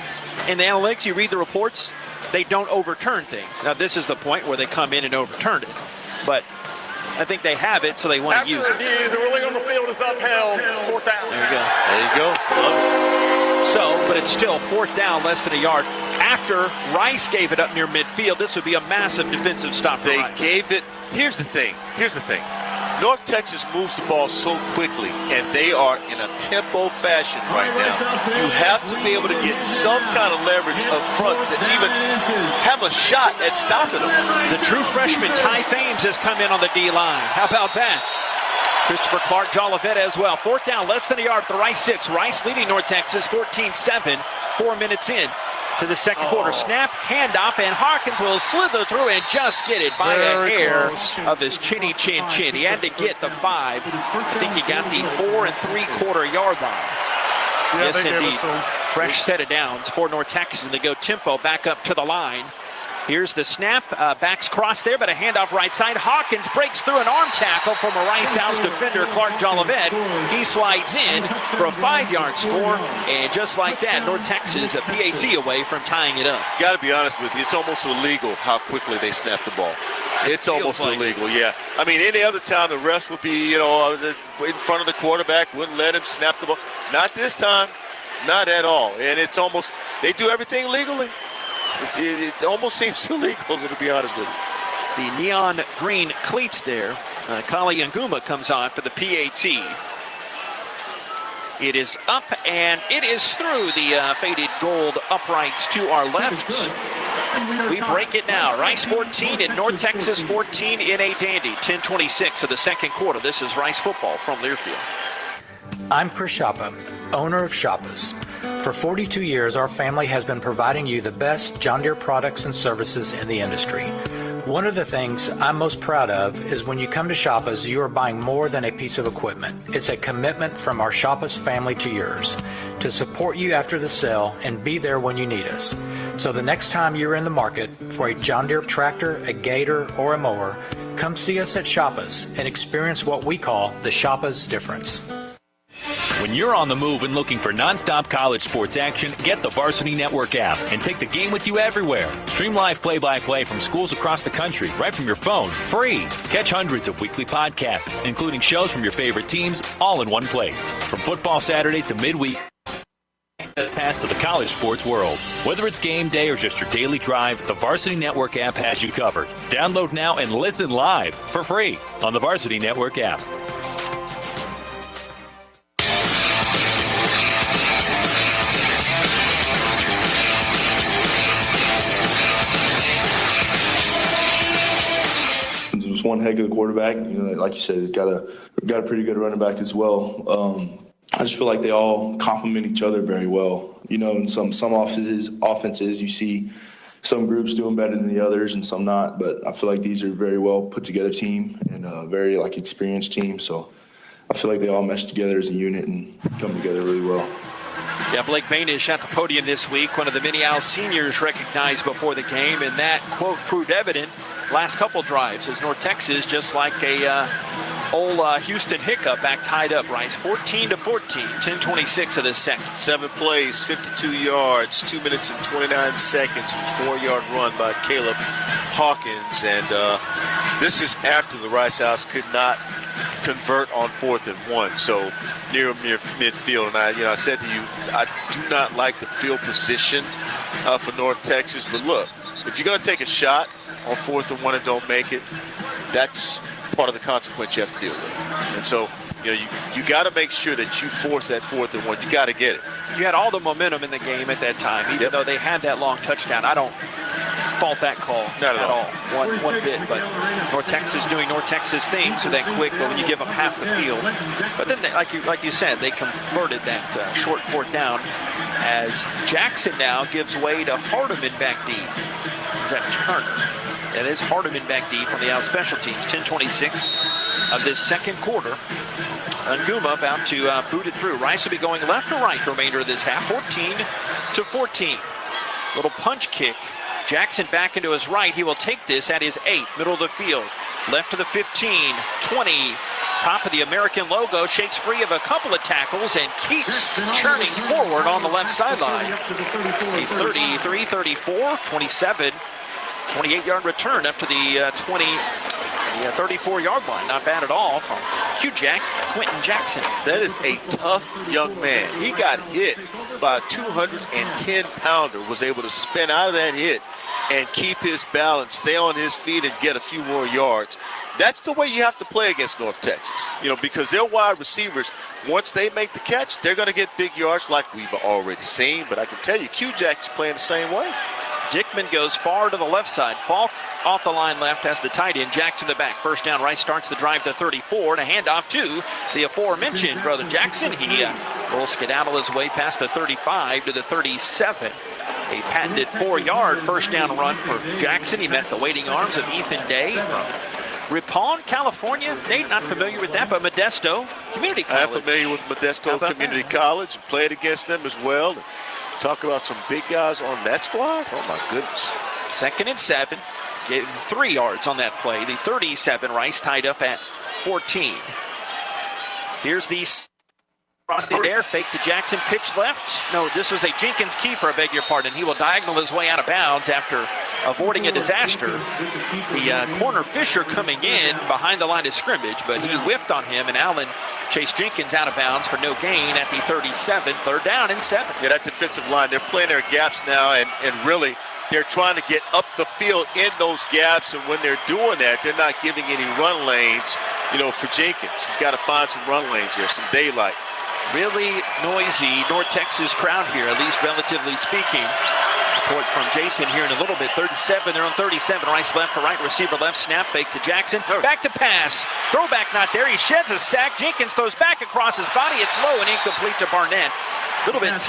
in the analytics, you read the reports, they don't overturn things. Now, this is the point where they come in and overturn it. But I think they have it, so they want to use it. After review, the ruling on the field is upheld. 4th down. There you go. There you go. So, but it's still 4th down, less than a yard. After Rice gave it up near midfield, this would be a massive defensive stop for Rice. They gave it. Here's the thing. North Texas moves the ball so quickly, and they are in a tempo fashion right now. You have to be able to get some kind of leverage up front to even have a shot at stopping them. The true freshman Ty Thames has come in on the D-line. How about that? Christopher Clark Jolivet as well. 4th down, less than a yard at the Rice 6. Rice leading North Texas 14-7, 4 minutes in to the second quarter. Snap, handoff, and Hawkins will slither through and just get it by a hair of his chinny chin. He had to get the 5. I think he got the 4 3/4 yard line. Yeah, yes, indeed. Fresh set of downs for North Texas, and they go tempo back up to the line. Here's the snap, backs cross there, but a handoff right side. Hawkins breaks through an arm tackle from a Rice Owls defender, Clark Jolivet. He slides in for a 5-yard score, and just like that, North Texas a PAT away from tying it up. Got to be honest with you, it's almost illegal how quickly they snap the ball. It's almost illegal, yeah. I mean, any other time the refs would be, in front of the quarterback, wouldn't let him snap the ball. Not this time, not at all. And it's almost, they do everything legally. It almost seems illegal, to be honest with you. The neon green cleats there. Kali Nguma comes on for the PAT. It is up and it is through the faded gold uprights to our left. We break it now. Rice 14 and North Texas 14 in a dandy. 10:26 of the second quarter. This is Rice football from Learfield. I'm Chris Shoppa, owner of Shoppa's. For 42 years, our family has been providing you the best John Deere products and services in the industry. One of the things I'm most proud of is when you come to Shoppa's, you are buying more than a piece of equipment. It's a commitment from our Shoppa's family to yours to support you after the sale and be there when you need us. So the next time you're in the market for a John Deere tractor, a gator, or a mower, come see us at Shoppa's and experience what we call the Shoppa's difference. When you're on the move and looking for nonstop college sports action, get the Varsity Network app and take the game with you everywhere. Stream live play-by-play from schools across the country right from your phone, free. Catch hundreds of weekly podcasts, including shows from your favorite teams, all in one place. From football Saturdays to midweek, pass to the college sports world. Whether it's game day or just your daily drive, the Varsity Network app has you covered. Download now and listen live for free on the Varsity Network app. One heck of a quarterback. Like you said, he's got a pretty good running back as well. I just feel like they all complement each other very well. In some offenses, you see some groups doing better than the others and some not. But I feel like these are a very well put together team and a very experienced team. So I feel like they all mesh together as a unit and come together really well. Yeah, Blake Banish at the podium this week, one of the many Owls seniors recognized before the game, and that quote proved evident last couple drives as North Texas, just like a old Houston hiccup, back tied up. Rice 14-14, 10:26 of this second. 7 plays, 52 yards, 2 minutes and 29 seconds, 4-yard run by Caleb Hawkins, and this is after the Rice Owls could not convert on 4th and 1, so near midfield. And I said to you, I do not like the field position for North Texas, but look, if you're going to take a shot, on 4th and 1 and don't make it, that's part of the consequence you have to deal with. And so, you got to make sure that you force that 4th and 1. You got to get it. You had all the momentum in the game at that time, even though they had that long touchdown. I don't fault that call Not at all. one bit, but North Texas doing North Texas things so that quick, but when you give them half the field. But then, like you said, they converted that short 4th down as Jackson now gives way to Hardeman back deep. Is that Turner? That is Hardeman back deep on the out special teams. 10:26 of this second quarter. Nguma about to boot it through. Rice will be going left to right the remainder of this half. 14-14. Little punch kick. Jackson back into his right. He will take this at his 8, middle of the field. Left to the 15, 20. Top of the American logo, shakes free of a couple of tackles and keeps churning forward on the left sideline. A 33, 34, 27, 28-yard return up to the 34-yard line. Not bad at all from Q-Jack, Quentin Jackson. That is a tough young man. He got hit by a 210-pounder, was able to spin out of that hit and keep his balance, stay on his feet, and get a few more yards. That's the way you have to play against North Texas, because their wide receivers, once they make the catch, they're going to get big yards like we've already seen. But I can tell you, Q-Jack is playing the same way. Dickman goes far to the left side. Falk off the line left as the tight end. Jackson the back. First down. Rice starts the drive to 34 and a handoff to the aforementioned brother Jackson. He will skedaddle his way past the 35 to the 37. A patented 4-yard first down run for Jackson. He met the waiting arms of Ethan Day from Ripon, California. Nate, not familiar with that, but Modesto Community College. I'm familiar with Modesto Community College and played against them as well. Talk about some big guys on that squad. Oh, my goodness. 2nd and 7. Getting 3 yards on that play. The 37, Rice tied up at 14. Here's the there, fake to Jackson, pitch left. No, this was a Jenkins keeper, I beg your pardon. He will diagonal his way out of bounds after avoiding a disaster. The corner Fisher coming in behind the line of scrimmage, but he whipped on him, and Allen chased Jenkins out of bounds for no gain at the 37. 3rd down and 7. Yeah, that defensive line, they're playing their gaps now, and really they're trying to get up the field in those gaps, and when they're doing that, they're not giving any run lanes, for Jenkins. He's got to find some run lanes here, some daylight. Really noisy North Texas crowd here, at least relatively speaking. Report from Jason here in a little bit. 3rd and 7, they're on 37. Rice left to right, receiver left, snap, fake to Jackson. Back to pass. Throwback not there. He sheds a sack. Jenkins throws back across his body. It's low and incomplete to Barnett. A little bit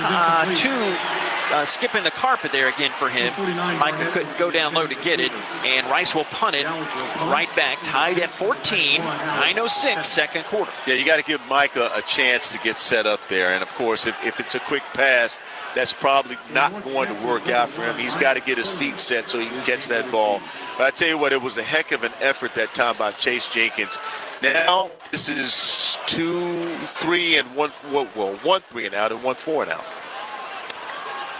skipping the carpet there again for him. Micah couldn't go down low to get it, and Rice will punt it right back. Tied at 14, 9:06, second quarter. Yeah, you got to give Micah a chance to get set up there, and of course, if it's a quick pass, that's probably not going to work out for him. He's got to get his feet set so he can catch that ball. But I tell you what, it was a heck of an effort that time by Chase Jenkins. Now, this is 2-3 and 1-3 and out and 1-4 and out.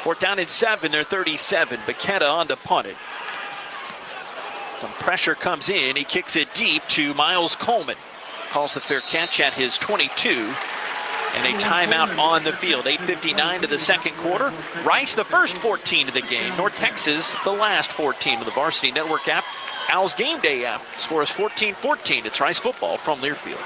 4th down and 7, they're 37. Baketta on to punt it. Some pressure comes in. He kicks it deep to Miles Coleman. Calls the fair catch at his 22. And a timeout on the field. 8:59 to the second quarter. Rice the first 14 of the game. North Texas the last 14 of the Varsity Network App. Owls Gameday App. Score is 14-14. It's Rice football from Learfield.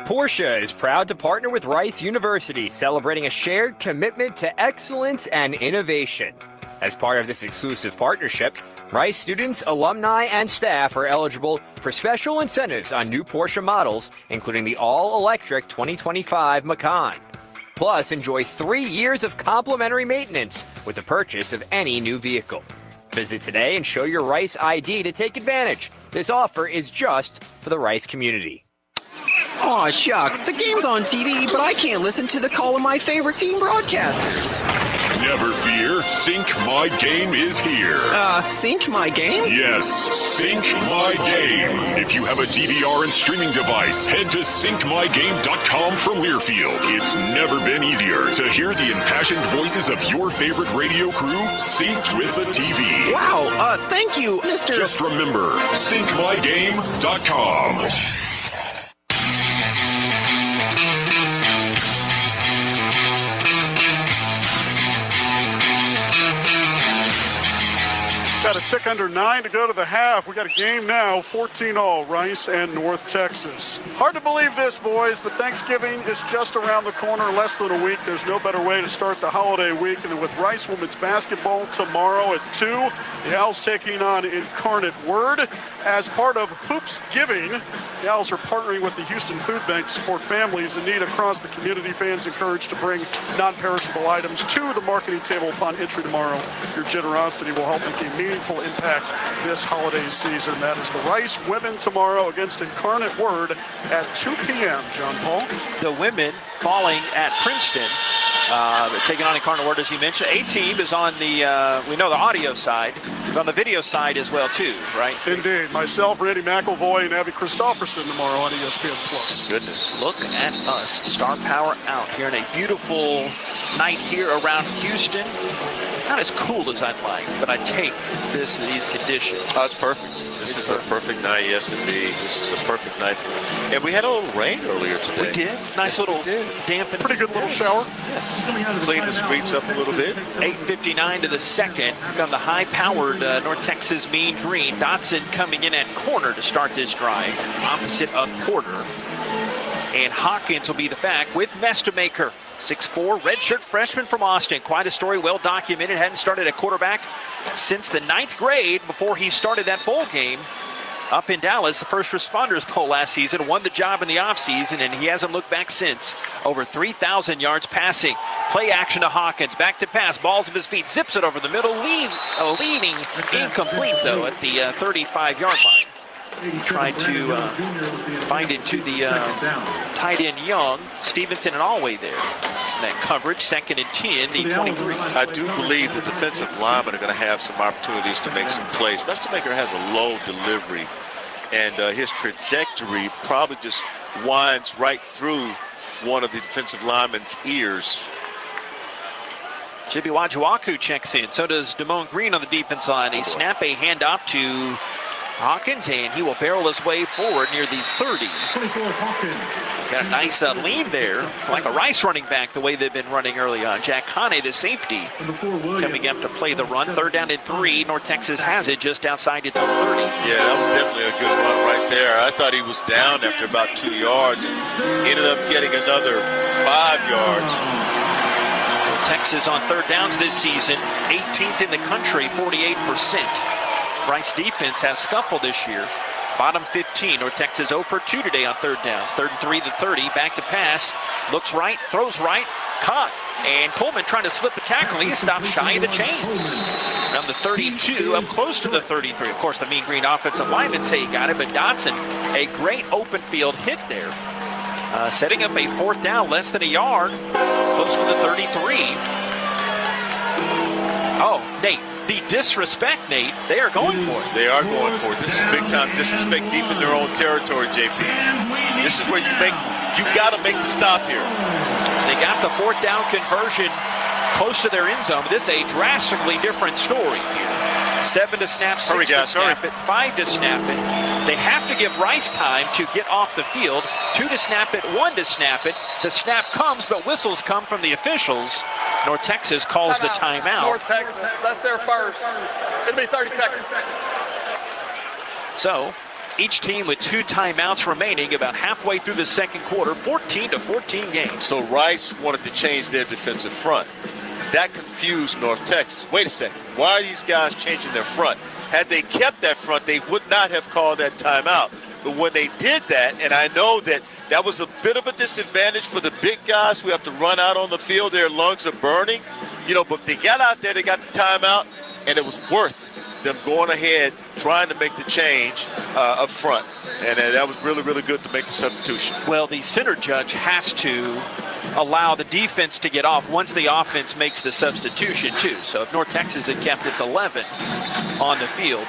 Porsche is proud to partner with Rice University, celebrating a shared commitment to excellence and innovation. As part of this exclusive partnership, Rice students, alumni, and staff are eligible for special incentives on new Porsche models, including the all-electric 2025 Macan. Plus, enjoy 3 years of complimentary maintenance with the purchase of any new vehicle. Visit today and show your Rice ID to take advantage. This offer is just for the Rice community. Aw, shucks, the game's on TV, but I can't listen to the call of my favorite team broadcasters. Never fear, Sync My Game is here. Sync My Game? Yes, Sync My Game. If you have a DVR and streaming device, head to syncmygame.com from Learfield. It's never been easier to hear the impassioned voices of your favorite radio crew synced with the TV. Wow, thank you, Mr. Just remember, syncmygame.com. got a tick under 9 to go to the half. We got a game now, 14-all, Rice and North Texas. Hard to believe this, boys, but Thanksgiving is just around the corner, less than a week. There's no better way to start the holiday week. And then with Rice women's basketball tomorrow at 2, the Owls taking on Incarnate Word. As part of Hoops Giving, the Owls are partnering with the Houston Food Bank to support families in need across the community. Fans encouraged to bring non-perishable items to the marketing table upon entry tomorrow. Your generosity will help make a meaningful impact this holiday season. That is the Rice women tomorrow against Incarnate Word at 2 p.m. John Paul. The women falling at Princeton. They're taking on Incarnate Word, as you mentioned. A-Team is on the, we know the audio side, but on the video side as well, too, right? Indeed. Myself, Randy McElvoy, and Abby Christopherson tomorrow on ESPN+. Goodness, look at us. Star power out here in a beautiful night here around Houston. Not as cool as I'd like, but I take these conditions. Oh, it's perfect. This is a perfect night, yes indeed. This is a perfect night for me. And we had a little rain earlier today. We did. Nice little dampen. Pretty good little shower. Yes. Clean the streets up a little bit. 8:59 to the second. Come the high-powered North Texas Mean Green. Dotson coming in at corner to start this drive, opposite of Porter. And Hawkins will be the back with Mestamaker. 6'4", redshirt freshman from Austin. Quite a story, well documented. Hadn't started at quarterback since the 9th grade before he started that bowl game up in Dallas, the First Responders Bowl last season. Won the job in the offseason, and he hasn't looked back since. Over 3,000 yards passing. Play action to Hawkins. Back to pass. Balls of his feet. Zips it over the middle. Leaning incomplete, though, at the 35-yard line. Tried to find it to the tight end Young. Stevenson and Alway there. That coverage, 2nd and 10, the 23. I do believe the defensive linemen are going to have some opportunities to make some plays. Mestamaker has a low delivery, and his trajectory probably just winds right through one of the defensive linemen's ears. Chibi Wajuaku checks in. So does Damone Green on the defense line. A snap, a handoff to Hawkins, and he will barrel his way forward near the 30. Got a nice lean there, like a Rice running back, the way they've been running early on. Jack Hane, the safety, coming up to play the run. 3rd down and 3. North Texas has it just outside its own 30. Yeah, that was definitely a good run right there. I thought he was down after about 2 yards. Ended up getting another 5 yards. Texas on 3rd downs this season, 18th in the country, 48%. Rice defense has scuffled this year. Bottom 15. North Texas 0 for 2 today on 3rd downs. 3rd and 3 to 30. Back to pass. Looks right. Throws right. Caught. And Coleman trying to slip the tackle. He stopped shy of the chains. Around the 32, up close to the 33. Of course, the Mean Green offensive linemen say he got it, but Dotson, a great open field hit there. Setting up a 4th down, less than a yard. Close to the 33. Oh, Nate. The disrespect, Nate, they are going for it. They are going for it. This is big time disrespect deep in their own territory, JP. This is where you got to make the stop here. They got the 4th down conversion close to their end zone. This is a drastically different story here. 7 to snap, 6 to snap it, 5 to snap it. They have to give Rice time to get off the field. 2 to snap it, 1 to snap it. The snap comes, but whistles come from the officials. North Texas calls the timeout. North Texas, that's their first. It'll be 30 seconds. So, each team with 2 timeouts remaining about halfway through the 2nd quarter, 14-14 games. So Rice wanted to change their defensive front. That confused North Texas. Wait a second. Why are these guys changing their front? Had they kept that front, they would not have called that timeout. But when they did that, and I know that that was a bit of a disadvantage for the big guys who have to run out on the field. Their lungs are burning. But they got out there, they got the timeout, and it was worth them going ahead, trying to make the change up front. And that was really, really good to make the substitution. Well, the center judge has to allow the defense to get off once the offense makes the substitution, too. So if North Texas had kept its 11 on the field,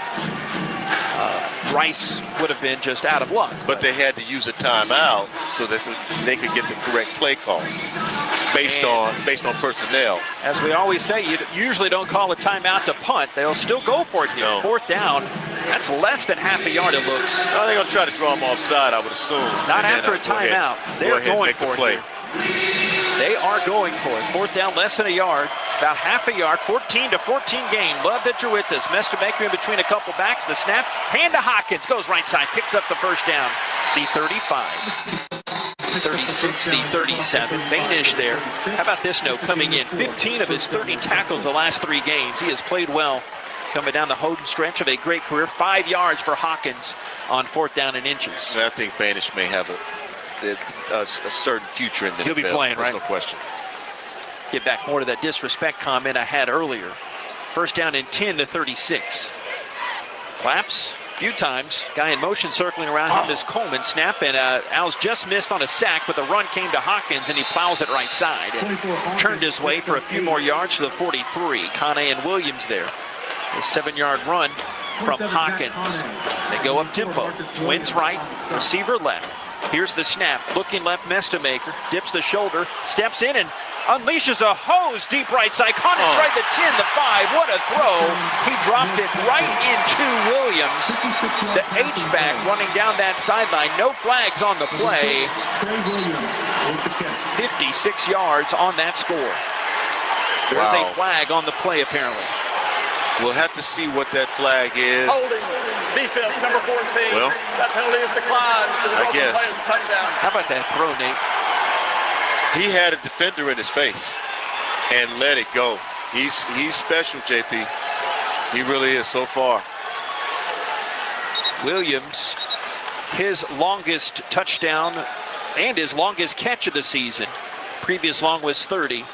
Rice would have been just out of luck. But they had to use a timeout so that they could get the correct play call based on personnel. As we always say, you usually don't call a timeout to punt. They'll still go for it here. No. 4th down. That's less than half a yard, it looks. They're going to try to draw them offside, I would assume. Not after a timeout. They're going for it. Play. They are going for it. 4th down, less than a yard. About half a yard, 14-14 game. Love that you're with us. Metko in between a couple backs. The snap, hand to Hawkins, goes right side, picks up the first down. The 35. 36, the 37. Banish there. How about this note coming in? 15 of his 30 tackles the last 3 games. He has played well. Coming down the Houghton stretch of a great career. 5 yards for Hawkins on 4th down and inches. I think Banish may have a certain future in the NFL. He'll be playing, right? There's no question. Get back more to that disrespect comment I had earlier. First down and 10 to 36. Claps. Few times. Guy in motion circling around him is Coleman. Snap, and Owls just missed on a sack, but the run came to Hawkins, and he plows it right side. And turned his way for a few more yards to the 43. Kane and Williams there. A 7-yard run from Hawkins. They go up tempo. Twins right, receiver left. Here's the snap. Looking left, Metko. Dips the shoulder, steps in, and unleashes a hose deep right side. Caught it right the 10, the 5. What a throw. He dropped it right into Williams. The H-back running down that sideline. No flags on the play. 56 yards on that score. There's a flag on the play, apparently. We'll have to see what that flag is. Holding. Defense, number 14. Well, that penalty is declined. I guess. Touchdown. How about that throw, Nate? He had a defender in his face and let it go. He's special, JP. He really is so far. Williams, his longest touchdown and his longest catch of the season. Previous long was 30.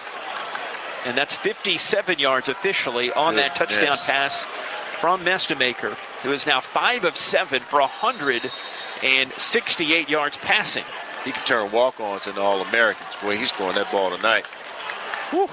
And that's 57 yards officially on that touchdown pass from Metko, who is now 5 of 7 for 168 yards passing. He can turn walk-ons into All-Americans. Boy, he's throwing that ball tonight. Woo.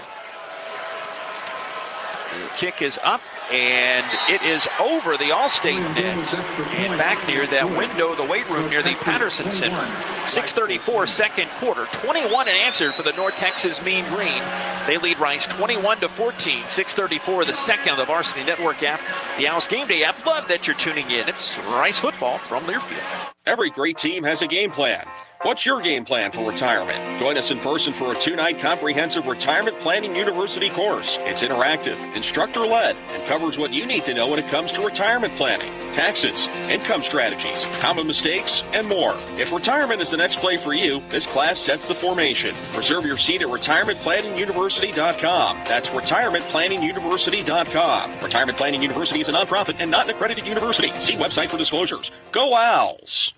The kick is up, and it is over the Allstate net and back near that window, the weight room near the Patterson Center. 6:34 second quarter, 21 unanswered for the North Texas Mean Green. They lead Rice 21-14. 6:34 the second on the Varsity Network app, the Owls Gameday app. Love that you're tuning in. It's Rice football from Learfield. Every great team has a game plan. What's your game plan for retirement? Join us in person for a 2-night comprehensive retirement planning university course. It's interactive, instructor-led, and covers what you need to know when it comes to retirement planning, taxes, income strategies, common mistakes, and more. If retirement is the next play for you, this class sets the formation. Reserve your seat at retirementplanninguniversity.com. That's retirementplanninguniversity.com. Retirement Planning University is a nonprofit and not an accredited university. See website for disclosures. Go Owls!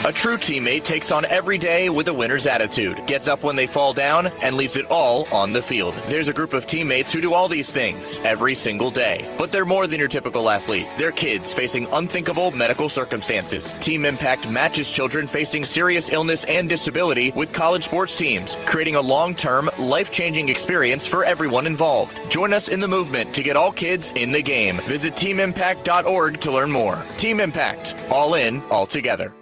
A true teammate takes on every day with a winner's attitude, gets up when they fall down, and leaves it all on the field. There's a group of teammates who do all these things every single day. But they're more than your typical athlete. They're kids facing unthinkable medical circumstances. Team Impact matches children facing serious illness and disability with college sports teams, creating a long-term, life-changing experience for everyone involved. Join us in the movement to get all kids in the game. Visit teamimpact.org to learn more. Team Impact. All in, all together.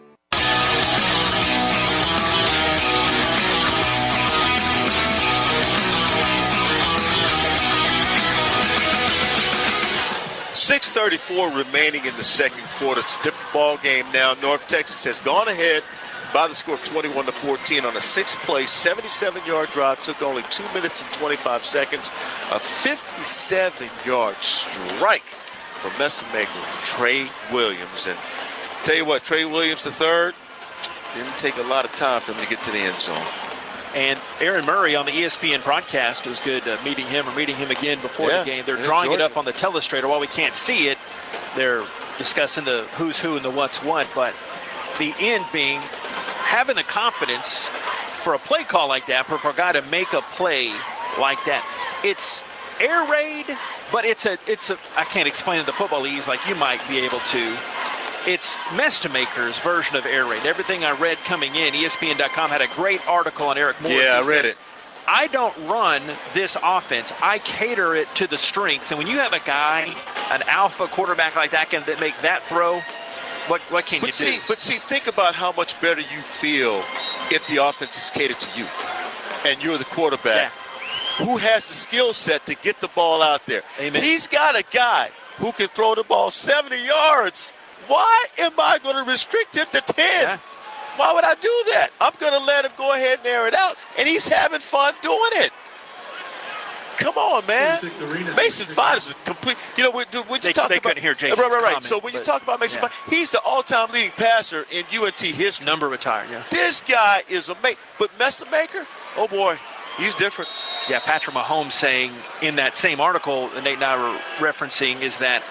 6:34 remaining in the second quarter. It's a different ball game now. North Texas has gone ahead by the score of 21-14 on a 6-play, 77-yard drive. Took only 2 minutes and 25 seconds. A 57-yard strike from Metko, Trey Williams. And tell you what, Trey Williams III didn't take a lot of time for him to get to the end zone. And Aaron Murray on the ESPN broadcast, it was good meeting him again before the game. They're drawing it up on the telestrator. While we can't see it, they're discussing the who's who and the what's what. But the end being having the confidence for a play call like that, for a guy to make a play like that. It's air raid, but it's a I can't explain it in the football leagues like you might be able to. It's Metko's version of air raid. Everything I read coming in, ESPN.com had a great article on Eric Moore. Yeah, I read it. I don't run this offense. I cater it to the strengths. And when you have a guy, an alpha quarterback like that, can make that throw, what can you do? But think about how much better you feel if the offense is catered to you and you're the quarterback who has the skill set to get the ball out there. Amen. He's got a guy who can throw the ball 70 yards. Why am I going to restrict him to 10? Yeah. Why would I do that? I'm going to let him go ahead and air it out, and he's having fun doing it. come on, man. Mason Fine is a complete. You know, when you talk they about, couldn't hear Jason's right. comment, So when you talk about Mason Fine, he's the all-time leading passer in UNT history. Number retired, yeah. This guy is amazing. But Mester Maker, oh boy, he's different. Yeah, Patrick Mahomes saying in that same article that Nate and I were referencing is that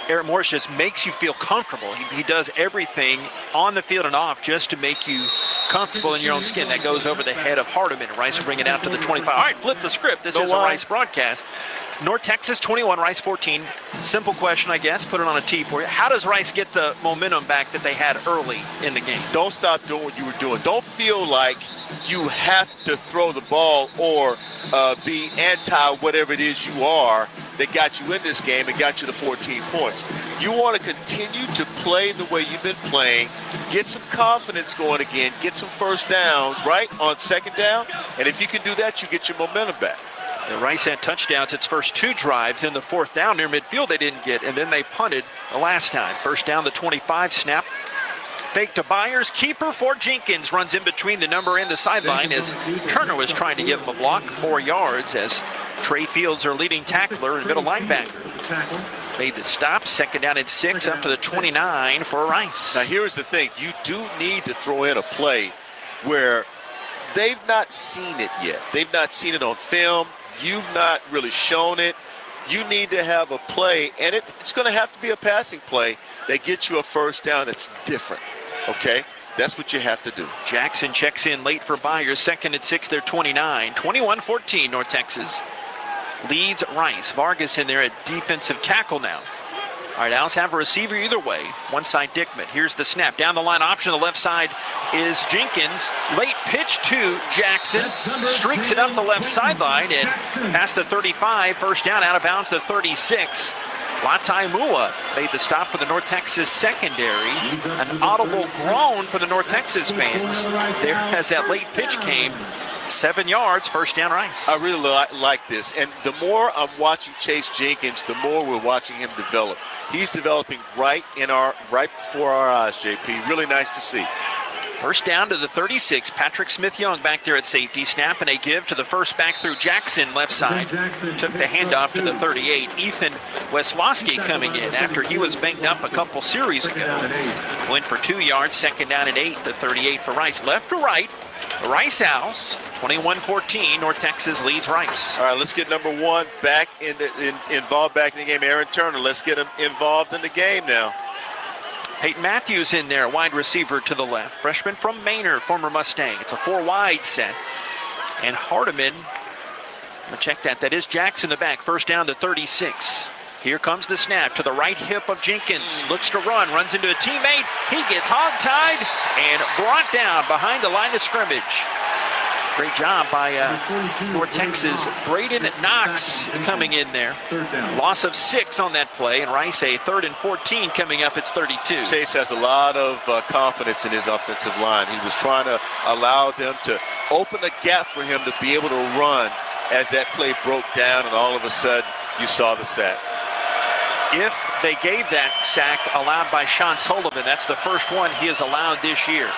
Eric Morris just makes you feel comfortable. He does everything on the field and off just to make you comfortable in your own skin. That goes over the head of Hardeman. Rice will bring it out to the 25. All right, flip the script. This is a Rice broadcast. North Texas 21, Rice 14. Simple question, I guess. Put it on a tee for you. How does Rice get the momentum back that they had early in the game? Don't stop doing what you were doing. Don't feel like you have to throw the ball or be anti whatever it is you are that got you in this game and got you to 14 points. You want to continue to play the way you've been playing, get some confidence going again, get some first downs, right, on second down. And if you can do that, you get your momentum back. Rice had touchdowns its first 2 drives. In the 4th down near midfield they didn't get, and then they punted the last time. First down, the 25, snap. Fake to Byers, keeper for Jenkins. Runs in between the number and the sideline as Turner was trying to give him a block. 4 yards as Trey Fields, our leading tackler and middle linebacker, made the stop. Second down and 6 up to the 29 for Rice. Now here's the thing. You do need to throw in a play where they've not seen it yet. They've not seen it on film. You've not really shown it. You need to have a play, and it's going to have to be a passing play that gets you a first down that's different, okay? That's what you have to do. Jackson checks in late for Byers. Second and 6, they're 29. 21-14, North Texas leads Rice. Vargas in there at defensive tackle now. All right, Owls have a receiver either way. One side, Dickman. Here's the snap. Down the line option. The left side is Jenkins. Late pitch to Jackson. Streaks it up the left sideline and past the 35. First down, out of bounds, the 36. Latai Mua made the stop for the North Texas secondary. An audible groan for the North Texas fans there as that late pitch came. 7 yards, first down Rice. I really like this. And the more I'm watching Chase Jenkins, the more we're watching him develop. He's developing right before our eyes, JP. Really nice to see. First down to the 36. Patrick Smith-Young back there at safety. Snap and a give to the first back through Jackson, left side. Took the handoff to the 38. Ethan Wesloski coming in after he was banged up a couple series ago. Went for 2 yards, second down and 8. The 38 for Rice. Left to right. The Rice Owls, 21-14. North Texas leads Rice. All right, let's get number 1 back involved back in the game. Aaron Turner, let's get him involved in the game now. Peyton Matthews in there, wide receiver to the left. Freshman from Manor, former Mustang. It's a 4-wide set. And Hardeman, check that. That is Jackson the back. First down to 36. Here comes the snap to the right hip of Jenkins. Looks to run, runs into a teammate. He gets hog-tied and brought down behind the line of scrimmage. Great job by North Texas. Braden Knox coming in there. Loss of 6 on that play, and Rice a 3rd and 14 coming up. It's 32. Chase has a lot of confidence in his offensive line. He was trying to allow them to open a gap for him to be able to run as that play broke down, and all of a sudden you saw the sack. If they gave that sack allowed by Sean Sullivan, that's the first one he has allowed this year.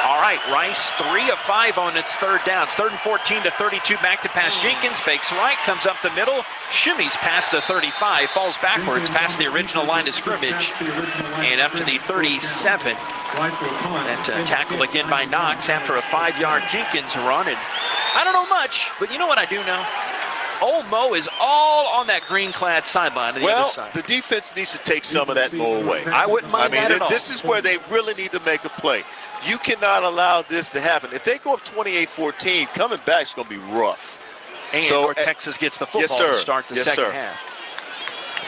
All right, Rice 3 of 5 on its 3rd down. It's 3rd and 14 to 32. Back to pass Jenkins. Fakes right, comes up the middle. Shimmies past the 35. Falls backwards past the original line of scrimmage. And up to the 37. That tackle again by Knox after a 5-yard Jenkins run. And I don't know much, but you know what I do know? Old Mo is all on that green-clad sideline on the other side. The defense needs to take some of that Mo away. I wouldn't mind that at all. This is where they really need to make a play. You cannot allow this to happen. If they go up 28-14, coming back is going to be rough. And North Texas gets the football to start the second half.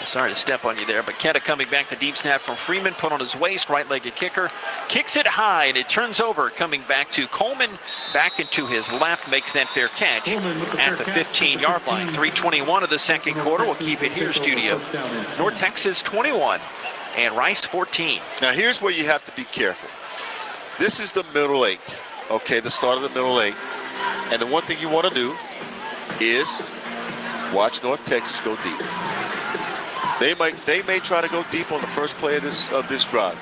Sorry to step on you there, but Ketta coming back, the deep snap from Freeman, put on his waist, right-legged kicker, kicks it high, and it turns over, coming back to Coleman, back into his left, makes that fair catch at the 15-yard line. 3:21 of the second quarter. We'll keep it here, studio. North Texas 21 and Rice 14. Now, here's where you have to be careful. This is the middle 8, okay, the start of the middle 8. And the one thing you want to do is watch North Texas go deep. They may try to go deep on the first play of this drive.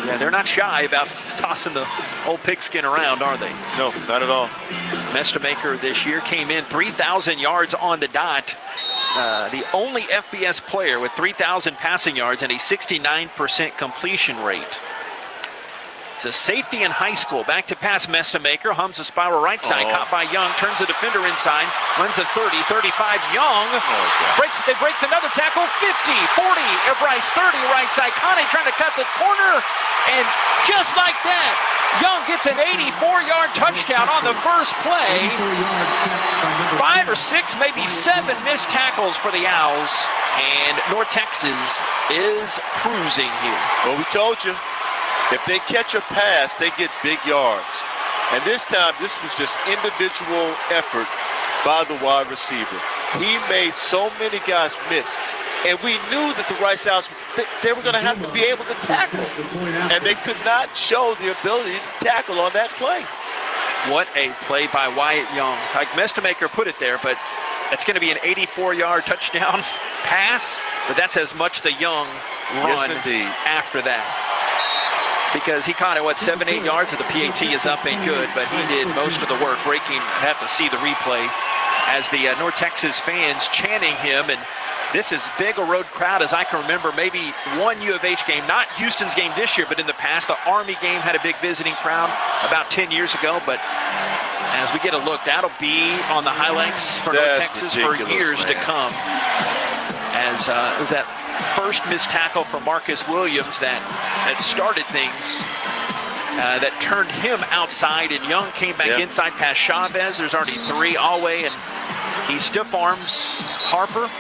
Yeah, they're not shy about tossing the old pigskin around, are they? No, not at all. Mestamaker this year came in 3,000 yards on the dot. The only FBS player with 3,000 passing yards and a 69% completion rate. It's a safety in high school. Back to pass, Mestamaker hums a spiral right side, caught by Young, turns the defender inside, runs the 30, 35, Young, breaks another tackle, 50, 40, Rice, 30, right side, Connie trying to cut the corner, and just like that, Young gets an 84-yard touchdown on the first play. 5 or 6, maybe 7 missed tackles for the Owls, and North Texas is cruising here. Well, we told you. If they catch a pass, they get big yards. And this time, this was just individual effort by the wide receiver. He made so many guys miss. And we knew that the Rice Owls, they were going to have to be able to tackle. And they could not show the ability to tackle on that play. What a play by Wyatt Young. Like Mestamaker put it there, but it's going to be an 84-yard touchdown pass. But that's as much the Young run after that. Because he caught it, 7, 8 yards, and the PAT is up and good, but he did most of the work. Breaking, have to see the replay as the North Texas fans chanting him. And this is big a road crowd as I can remember maybe one U of H game, not Houston's game this year, but in the past, the Army game had a big visiting crowd about 10 years ago. But as we get a look, that'll be on the highlights for North Texas for years to come. As it was that first missed tackle from Marcus Williams that started things, that turned him outside, and Young came back inside past Chavez. There's already 3 Alway, and he stiff arms Harper.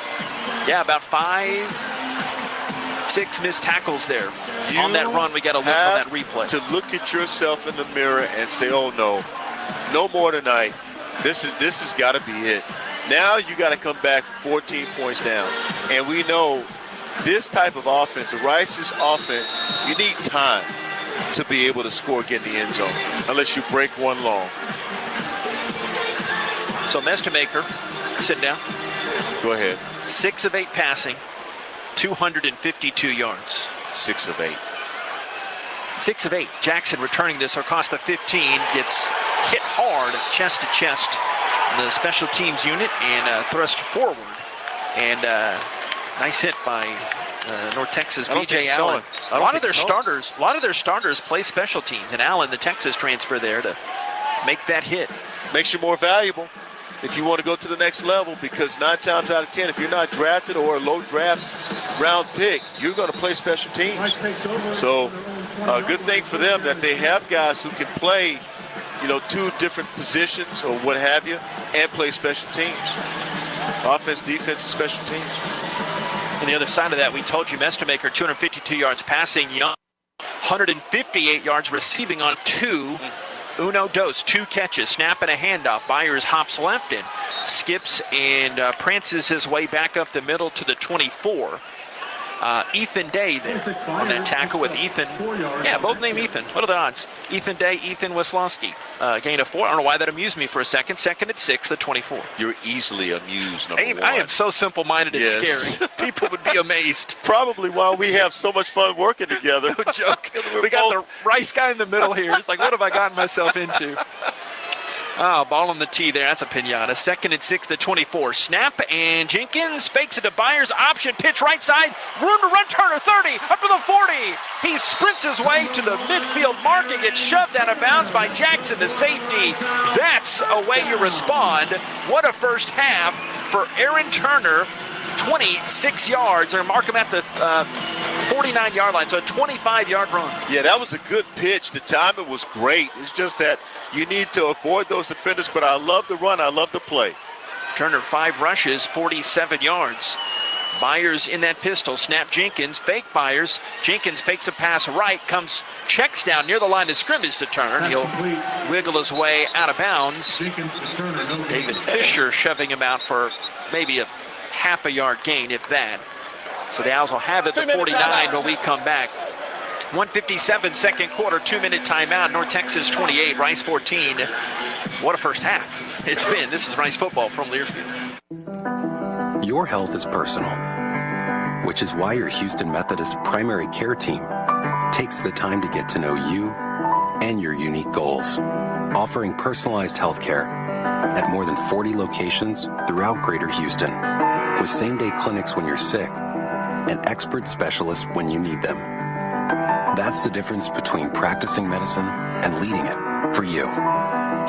Yeah, about 5, 6 missed tackles there on that run. We got to look on that replay. To look at yourself in the mirror and say, "Oh no more tonight. This has got to be it." Now you got to come back 14 points down, and we know. This type of offense, the Rice's offense, you need time to be able to score, get in the end zone, unless you break one long. So Mestamaker, sit down. Go ahead. 6 of 8 passing, 252 yards. 6 of 8. 6 of 8. Jackson returning this across the 15, gets hit hard, chest to chest, in the special teams unit, and thrust forward. And nice hit by North Texas B.J. Allen. A lot of their starters play special teams, and Allen, the Texas transfer there, to make that hit. Makes you more valuable if you want to go to the next level, because 9 times out of 10, if you're not drafted or a low draft round pick, you're going to play special teams. So a good thing for them that they have guys who can play, 2 different positions or what have you, and play special teams. Offense, defense, and special teams. On the other side of that, we told you Mestamaker 252 yards passing, Young 158 yards receiving on 2. Uno dos, 2 catches, snap and a handoff. Byers hops left and skips and prances his way back up the middle to the 24. Ethan Day there on that tackle with Ethan. Yeah, both named Ethan. What are the odds? Ethan Day, Ethan Weslowski. Gain of 4. I don't know why that amused me for a second. Second at 6, the 24. You're easily amused, number 1. I am so simple-minded, it's scary. People would be amazed. Probably why we have so much fun working together. No joke. We got the Rice guy in the middle here. It's like, what have I gotten myself into? Oh, ball on the tee there. That's a pinata. Second and 6, the 24. Snap, and Jenkins fakes it to Byers. Option pitch right side. Room to run. Turner 30 up to the 40. He sprints his way to the midfield mark and gets shoved out of bounds by Jackson, the safety. That's a way you respond. What a first half for Aaron Turner. 26 yards. Or mark him at the 49-yard line. So a 25-yard run. Yeah, that was a good pitch. The timing was great. It's just that you need to avoid those defenders, but I love the run. I love the play. Turner 5 rushes, 47 yards. Byers in that pistol. Snap Jenkins, fake Byers. Jenkins fakes a pass right, checks down near the line of scrimmage to Turner. He'll wiggle his way out of bounds. David Fisher shoving him out for maybe a half a yard gain, if that. So the Owls will have it at 49 when we come back. 1:57 second quarter, 2-minute timeout. North Texas 28, Rice 14. What a first half it's been. This is Rice football from Learfield. Your health is personal, which is why your Houston Methodist primary care team takes the time to get to know you and your unique goals. Offering personalized healthcare at more than 40 locations throughout Greater Houston, with same-day clinics when you're sick and expert specialists when you need them. That's the difference between practicing medicine and leading it for you.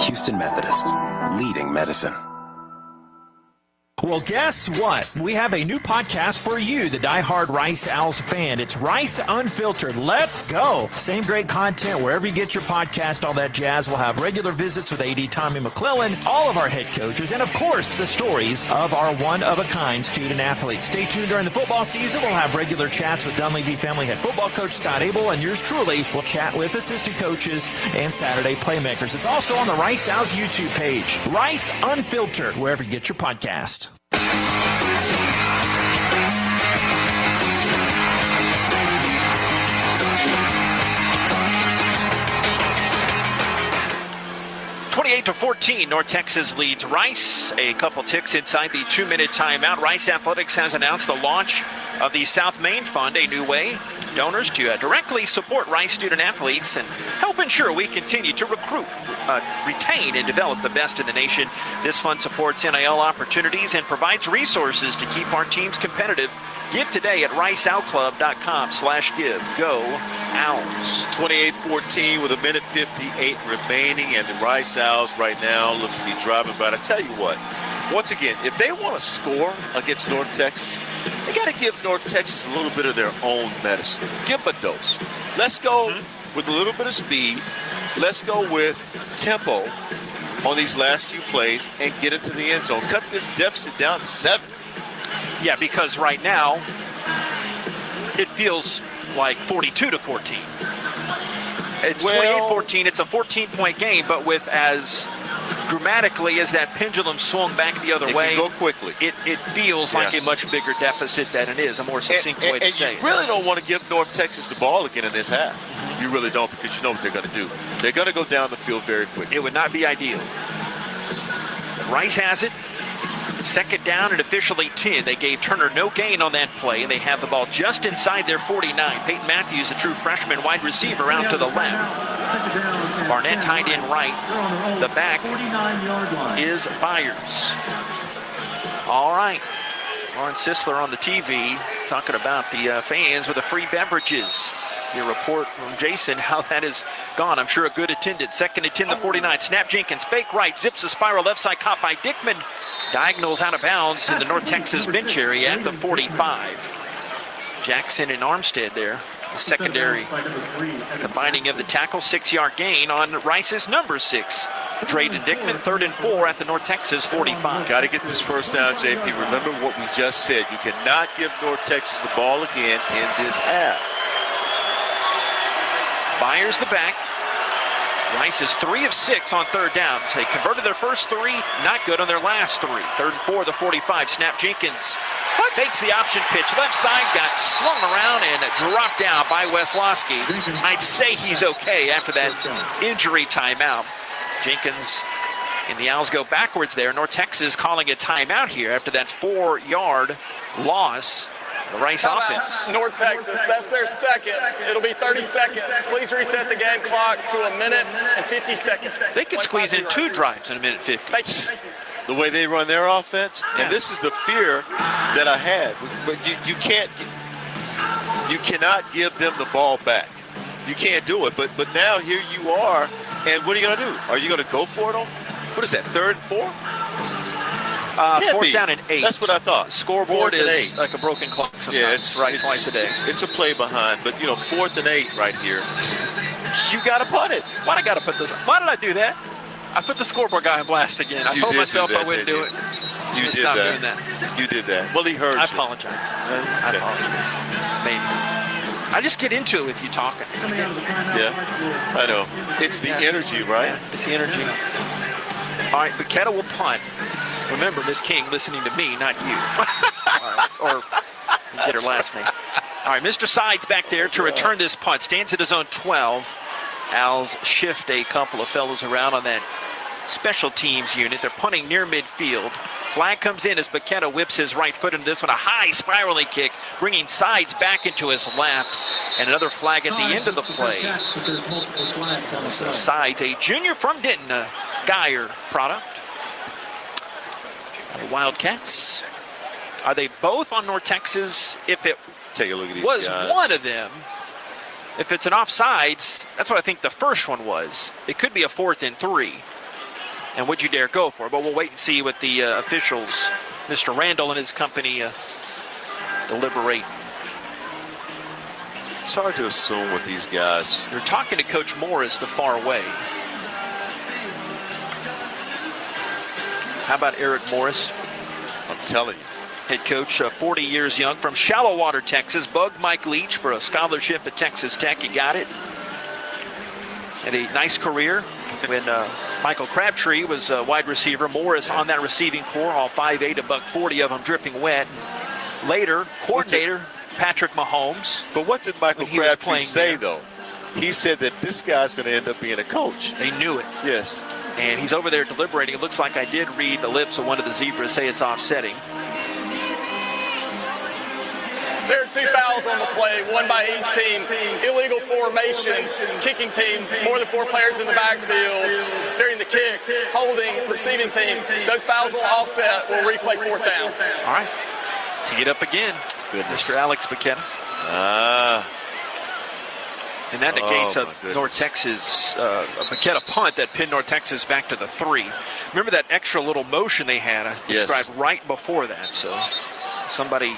Houston Methodist, leading medicine. Well, guess what? We have a new podcast for you, the diehard Rice Owls fan. It's Rice Unfiltered. Let's go. Same great content wherever you get your podcast, all that jazz. We'll have regular visits with AD Tommy McClellan, all of our head coaches, and of course, the stories of our one-of-a-kind student athletes. Stay tuned during the football season. We'll have regular chats with Dunleavy Family head football coach Scott Abel, and yours truly will chat with assistant coaches and Saturday playmakers. It's also on the Rice Owls YouTube page. Rice Unfiltered, wherever you get your podcast. To 14, North Texas leads Rice. A couple ticks inside the 2-minute timeout. Rice Athletics has announced the launch of the South Main Fund, a new way donors to directly support Rice student athletes and help ensure we continue to recruit, retain, and develop the best in the nation. This fund supports NIL opportunities and provides resources to keep our teams competitive. Give today at riceowlclub.com/give. Go Owls. 28-14 with 1:58 remaining, and the Rice Owls right now look to be driving. But I tell you what, once again, if they want to score against North Texas, they got to give North Texas a little bit of their own medicine. Give them a dose. Let's go with a little bit of speed. Let's go with tempo on these last few plays and get into the end zone. Cut this deficit down to 7. Yeah, because right now it feels like 42-14. It's 28-14. It's a 14-point game, but with as dramatically as that pendulum swung back the other way, can go quickly. It feels like a much bigger deficit than it is. A more succinct way to say it. And you really don't want to give North Texas the ball again in this half. You really don't, because you know what they're going to do. They're going to go down the field very quickly. It would not be ideal. Rice has it. Second down and officially 10. They gave Turner no gain on that play, and they have the ball just inside their 49. Peyton Matthews, a true freshman wide receiver, out to the left. Barnett tied in right. The back is Byers. All right. Lauren Sisler on the TV talking about the fans with the free beverages. Your report from Jason, how that has gone. I'm sure a good attendance. Second and 10, the 49. Snap Jenkins, fake right, zips a spiral left side, caught by Dickman. Diagonals out of bounds in the North Texas bench area at the 45. Jackson and Armstead there. The secondary combining of the tackle, 6-yard gain on Rice's number 6. Drayden Dickman, 3rd and 4 at the North Texas 45. Got to get this first down, JP. Remember what we just said. You cannot give North Texas the ball again in this half. Byers the back. Rice is 3 of 6 on 3rd downs. They converted their first 3, not good on their last 3. 3rd and 4, the 45. Snap Jenkins takes the option pitch. Left side, got slung around and dropped down by Weslowski. I'd say he's okay after that injury timeout. Jenkins and the Owls go backwards there. North Texas calling a timeout here after that 4-yard loss. The Rice offense. North Texas, that's their second. It'll be 30 seconds. Please reset the game clock to 1 minute and 50 seconds. They could squeeze in 2 drives in 1:50. Thank you. The way they run their offense, and this is the fear that I had. But you cannot give them the ball back. You can't do it. But now here you are, and what are you going to do? Are you going to go for it on? What is that, 3rd and 4? 4th down and 8. That's what I thought. Scoreboard is like a broken clock sometimes. Yeah, it's twice a day. It's a play behind, but 4th and 8 right here. You got to punt it. Why did I put this? Why did I do that? I put the scoreboard guy on blast again. I told myself I wouldn't do it. You did stop that. doing that. You did that. Well, he heard I you. apologize. Okay. I apologize. Maybe. I just get into it with you talking. Yeah, I know. It's the energy, right? Yeah, it's the energy. All right, Buchetta will punt. Remember, Miss King listening to me, not you. Or get her last name. All right, Mr. Sides back there to return this punt. Stands at his own 12. Owls shift a couple of fellows around on that special teams unit. They're punting near midfield. Flag comes in as Paqueta whips his right foot into this one. A high spiraling kick, bringing Sides back into his left. And another flag at the end of the play. So Sides, a junior from Denton, a Geyer product. The Wildcats. Are they both on North Texas? If it Take a look at these was guys. one of them, if it's an offsides, that's what I think the first one was. It could be a 4th and 3. And would you dare go for it? But we'll wait and see what the officials, Mr. Randall and his company, deliberate. It's hard to assume with these guys. You're talking to Coach Morris the far away. How about Eric Morris? I'm telling you. Head coach, 40 years young, from Shallow Water, Texas. Bugged Mike Leach for a scholarship at Texas Tech. He got it. Had a nice career when Michael Crabtree was a wide receiver. Morris on that receiving core, all 5'8", $140 of them dripping wet. Later, coordinator Patrick Mahomes. But what did Michael Crabtree say, though? He said that this guy's going to end up being a coach. They knew it. Yes. And he's over there deliberating. It looks like I did read the lips of one of the Zebras say it's offsetting. There are 2 fouls on the play, one by each team. Illegal formation, kicking team, more than 4 players in the backfield. During the kick, holding, receiving team. Those fouls will offset. We'll replay 4th down. All right. Tee it up again. Goodness. Mr. Alex Paqueta. And that negates North Texas, a Paqueta punt that pinned North Texas back to the 3. Remember that extra little motion they had? I described right before that. So somebody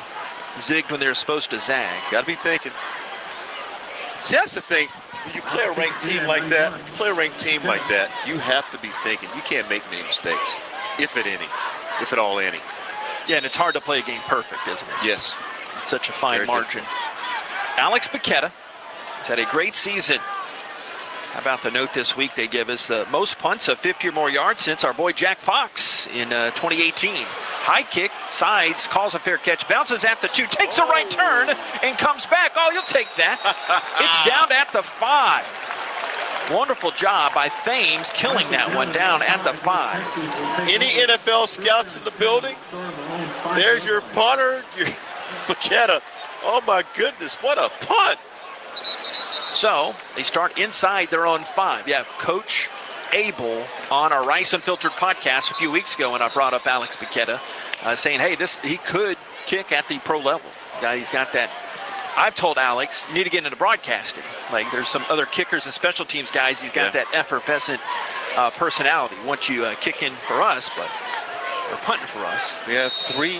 zigged when they were supposed to zag. Got to be thinking. See, that's the thing. When you play a ranked team like that, you have to be thinking. You can't make many mistakes, if at all any. Yeah, and it's hard to play a game perfect, isn't it? Yes. It's such a fine Very margin. difficult. Alex Paqueta has had a great season. How about the note this week they give us? The most punts of 50 or more yards since our boy Jack Fox in 2018. High kick, Sides, calls a fair catch, bounces at the 2, takes a right turn, and comes back. Oh, you'll take that. It's down at the 5. Wonderful job by Thames killing that one down at the 5. Any NFL scouts in the building? There's your punter, your Paqueta. Oh, my goodness, what a punt. So they start inside their own 5. Yeah, Coach Abel on our Rice Unfiltered podcast a few weeks ago when I brought up Alex Paqueta, saying, hey, he could kick at the pro level. He's got that. I've told Alex, you need to get into broadcasting. Like, there's some other kickers and special teams guys. He's got that effervescent personality. Once you kick in for us, but they're punting for us. We have 3,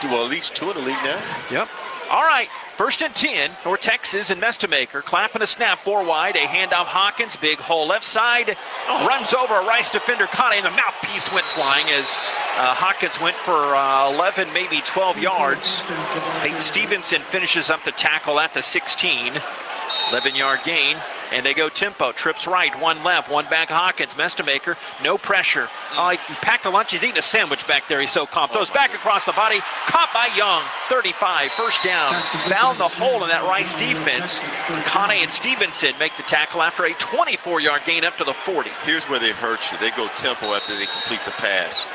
well, at least 2 in the league now. Yep. All right. 1st and 10, North Texas and Mestamaker clapping a snap 4 wide, a handoff Hawkins, big hole left side, runs over a Rice defender, Connie, and the mouthpiece went flying as Hawkins went for 11, maybe 12 yards. Peyton Stevenson finishes up the tackle at the 16, 11-yard gain. And they go tempo, trips right, 1 left, 1 back Hawkins, Mestamaker, no pressure. He packed a lunch, he's eating a sandwich back there, he's so calm. Throws back across the body, caught by Young, 35, 1st down. Found the hole in that Rice defense. Connie and Stevenson make the tackle after a 24-yard gain up to the 40. Here's where they hurt you. They go tempo after they complete the pass.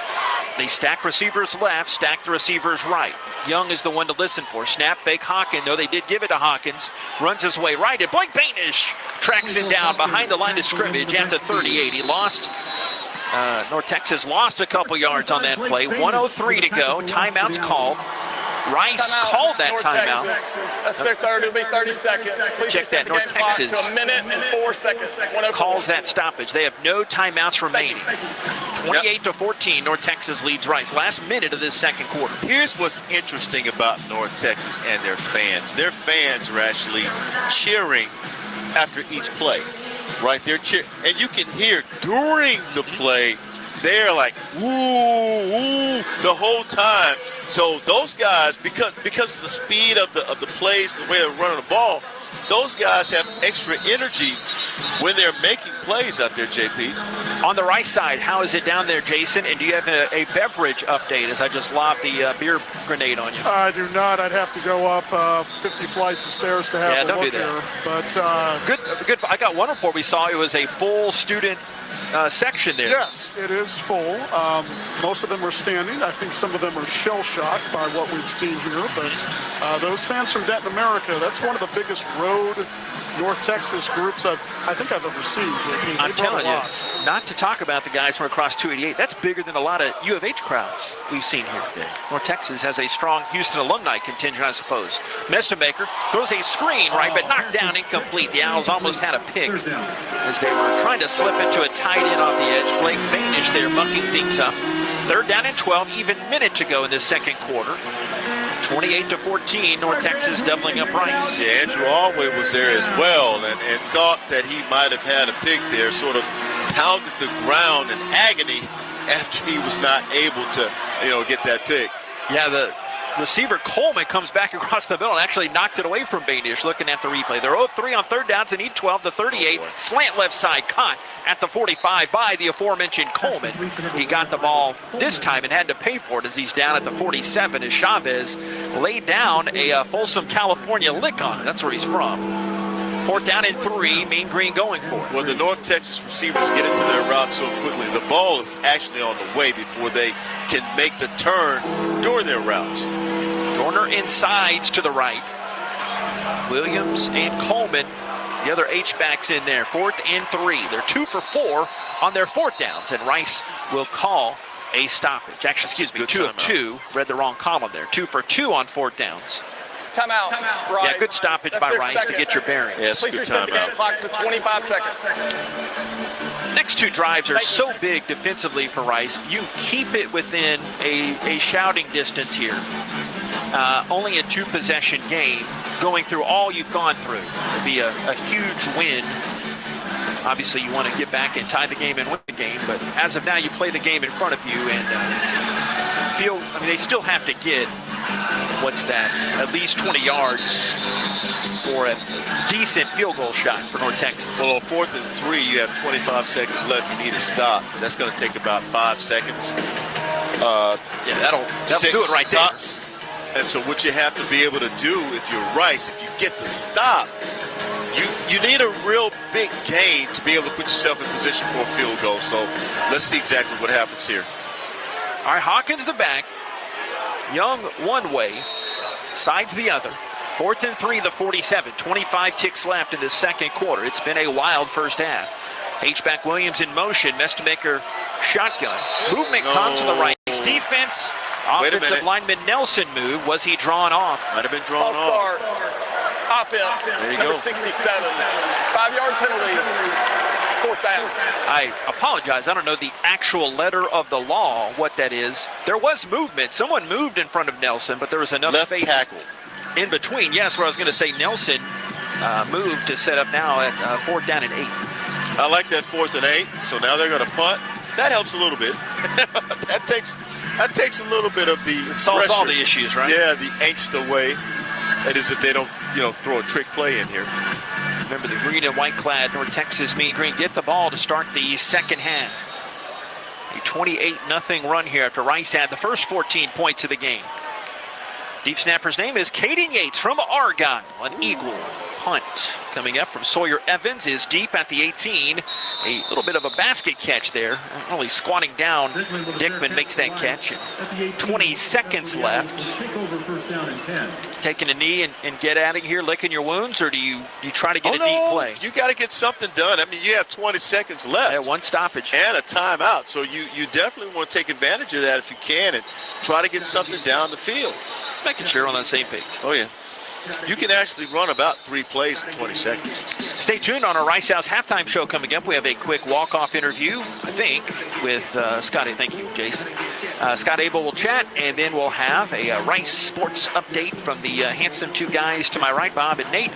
They stack receivers left, stack the receivers right. Young is the one to listen for. Snap, fake Hawkins. No, they did give it to Hawkins. Runs his way right, and Blake Bainish tracks him down behind the line of scrimmage at the 38. He lost, North Texas lost a couple yards on that play. 1:03 to go. Timeout's called. Rice called that timeout. That's their 3rd. It'll be 30 seconds. Please check that. North Texas to a minute and 4 seconds. Calls that stoppage. They have no timeouts remaining. 28-14, North Texas leads Rice. Last minute of this 2nd quarter. Here's what's interesting about North Texas and their fans. Their fans are actually cheering after each play. Right there, and you can hear during the play, they're like, woo, woo, the whole time. So those guys, because of the speed of the plays, the way they're running the ball, those guys have extra energy when they're making plays out there, JP. On the right side, how is it down there, Jason? And do you have a beverage update as I just lobbed the beer grenade on you? I do not. I'd have to go up 50 flights of stairs to have a don't look do that. here. But Good. I got one report we saw. It was a full student section there. yes, it is full. Most of them are standing. I think some of them are shell-shocked by what we've seen here. But those fans from Denton, America, that's one of the biggest road North Texas groups I think I've ever seen, JP. I'm telling you, not to talk about the guys from across 288. That's bigger than a lot of U of H crowds we've seen here. North Texas has a strong Houston alumni contingent, I suppose. Messermaker throws a screen, right, but knocked down incomplete. The Owls almost had a pick as they were trying to slip into a tight end off the edge. Blake Banish there mucking things up. 3rd down and 12, even minute to go in this second quarter. 28-14, North Texas doubling up Rice. Yeah, Andrew Alway was there as well and thought that he might have had a pick there, sort of pounded the ground in agony after he was not able to, get that pick. Yeah, the receiver Coleman comes back across the middle and actually knocked it away from Banish. Looking at the replay, they're 0-3 on 3rd downs and need 12 to 38. Slant left side caught at the 45 by the aforementioned Coleman. He got the ball this time and had to pay for it as he's down at the 47 as Chavez laid down a Folsom, California lick on it. That's where he's from. 4th down and 3, Mean Green going for it. Well, the North Texas receivers get into their route so quickly. The ball is actually on the way before they can make the turn during their routes. Dorner insides to the right. Williams and Coleman, the other H-backs in there. 4th and 3. They're 2 for 4 on their 4th downs, and Rice will call a stoppage. Actually, excuse me, 2 of 2. Read the wrong column there. 2 for 2 on 4th downs. Timeout. Rice. Yeah, good stoppage by Rice to get your bearings. Yeah, it's a Please good reset the game timeout. clock to 25 seconds. Next 2 drives are so big defensively for Rice. You keep it within a shouting distance here. Only a 2-possession game. Going through all you've gone through would be a huge win. Obviously, you want to get back and tie the game and win the game, but as of now, you play the game in front of you and they still have to get, at least 20 yards for a decent field goal shot for North Texas. Well, on 4th and 3, you have 25 seconds left. You need to stop. That's going to take about 5 seconds. That'll do it right there. And so what you have to be able to do if you're Rice, if you get the stop, you need a real big gain to be able to put yourself in position for a field goal. So let's see exactly what happens here. All right, Hawkins the back. Young one way, sides the other. 4th and 3, the 47. 25 ticks left in the second quarter. It's been a wild first half. H-back Williams in motion. Messermaker shotgun. Movement comes to the right. Defense. Offensive lineman Nelson move. Was he drawn off? Might have been drawn False off. start. Offense. There you number go. 67. 5-yard penalty. 4th down. I apologize. I don't know the actual letter of the law, what that is. There was movement. Someone moved in front of Nelson, but there was enough Left space tackle in between. Yes, where I was going to say Nelson moved to set up now at 4th down and 8. I like that 4th and 8. So now they're going to punt. That helps a little bit. that takes a little bit of the solves pressure. all the issues, right? Yeah, the angst away. That is if they don't, throw a trick play in here. Remember the green and white clad North Texas Mean Green get the ball to start the second half. A 28-0 run here after Rice had the first 14 points of the game. Deep snapper's name is Caden Yates from Argyle. An eagle punt coming up from Sawyer Evans is deep at the 18. A little bit of a basket catch there. Only squatting down. Dickman makes that catch. And 20 seconds left. Taking a knee and get out of here, licking your wounds, or do you try to get a deep play? You got to get something done. I mean, you have 20 seconds left. Yeah, one stoppage. And a timeout. So you definitely want to take advantage of that if you can and try to get something down the field. Just making sure we're on the same page. Oh, yeah. You can actually run about 3 plays in 20 seconds. Stay tuned on our Rice Owls halftime show coming up. We have a quick walk-off interview, I think, with Scott. Thank you, Jason. Scott Abel will chat, and then we'll have a Rice sports update from the handsome 2 guys to my right, Bob and Nate.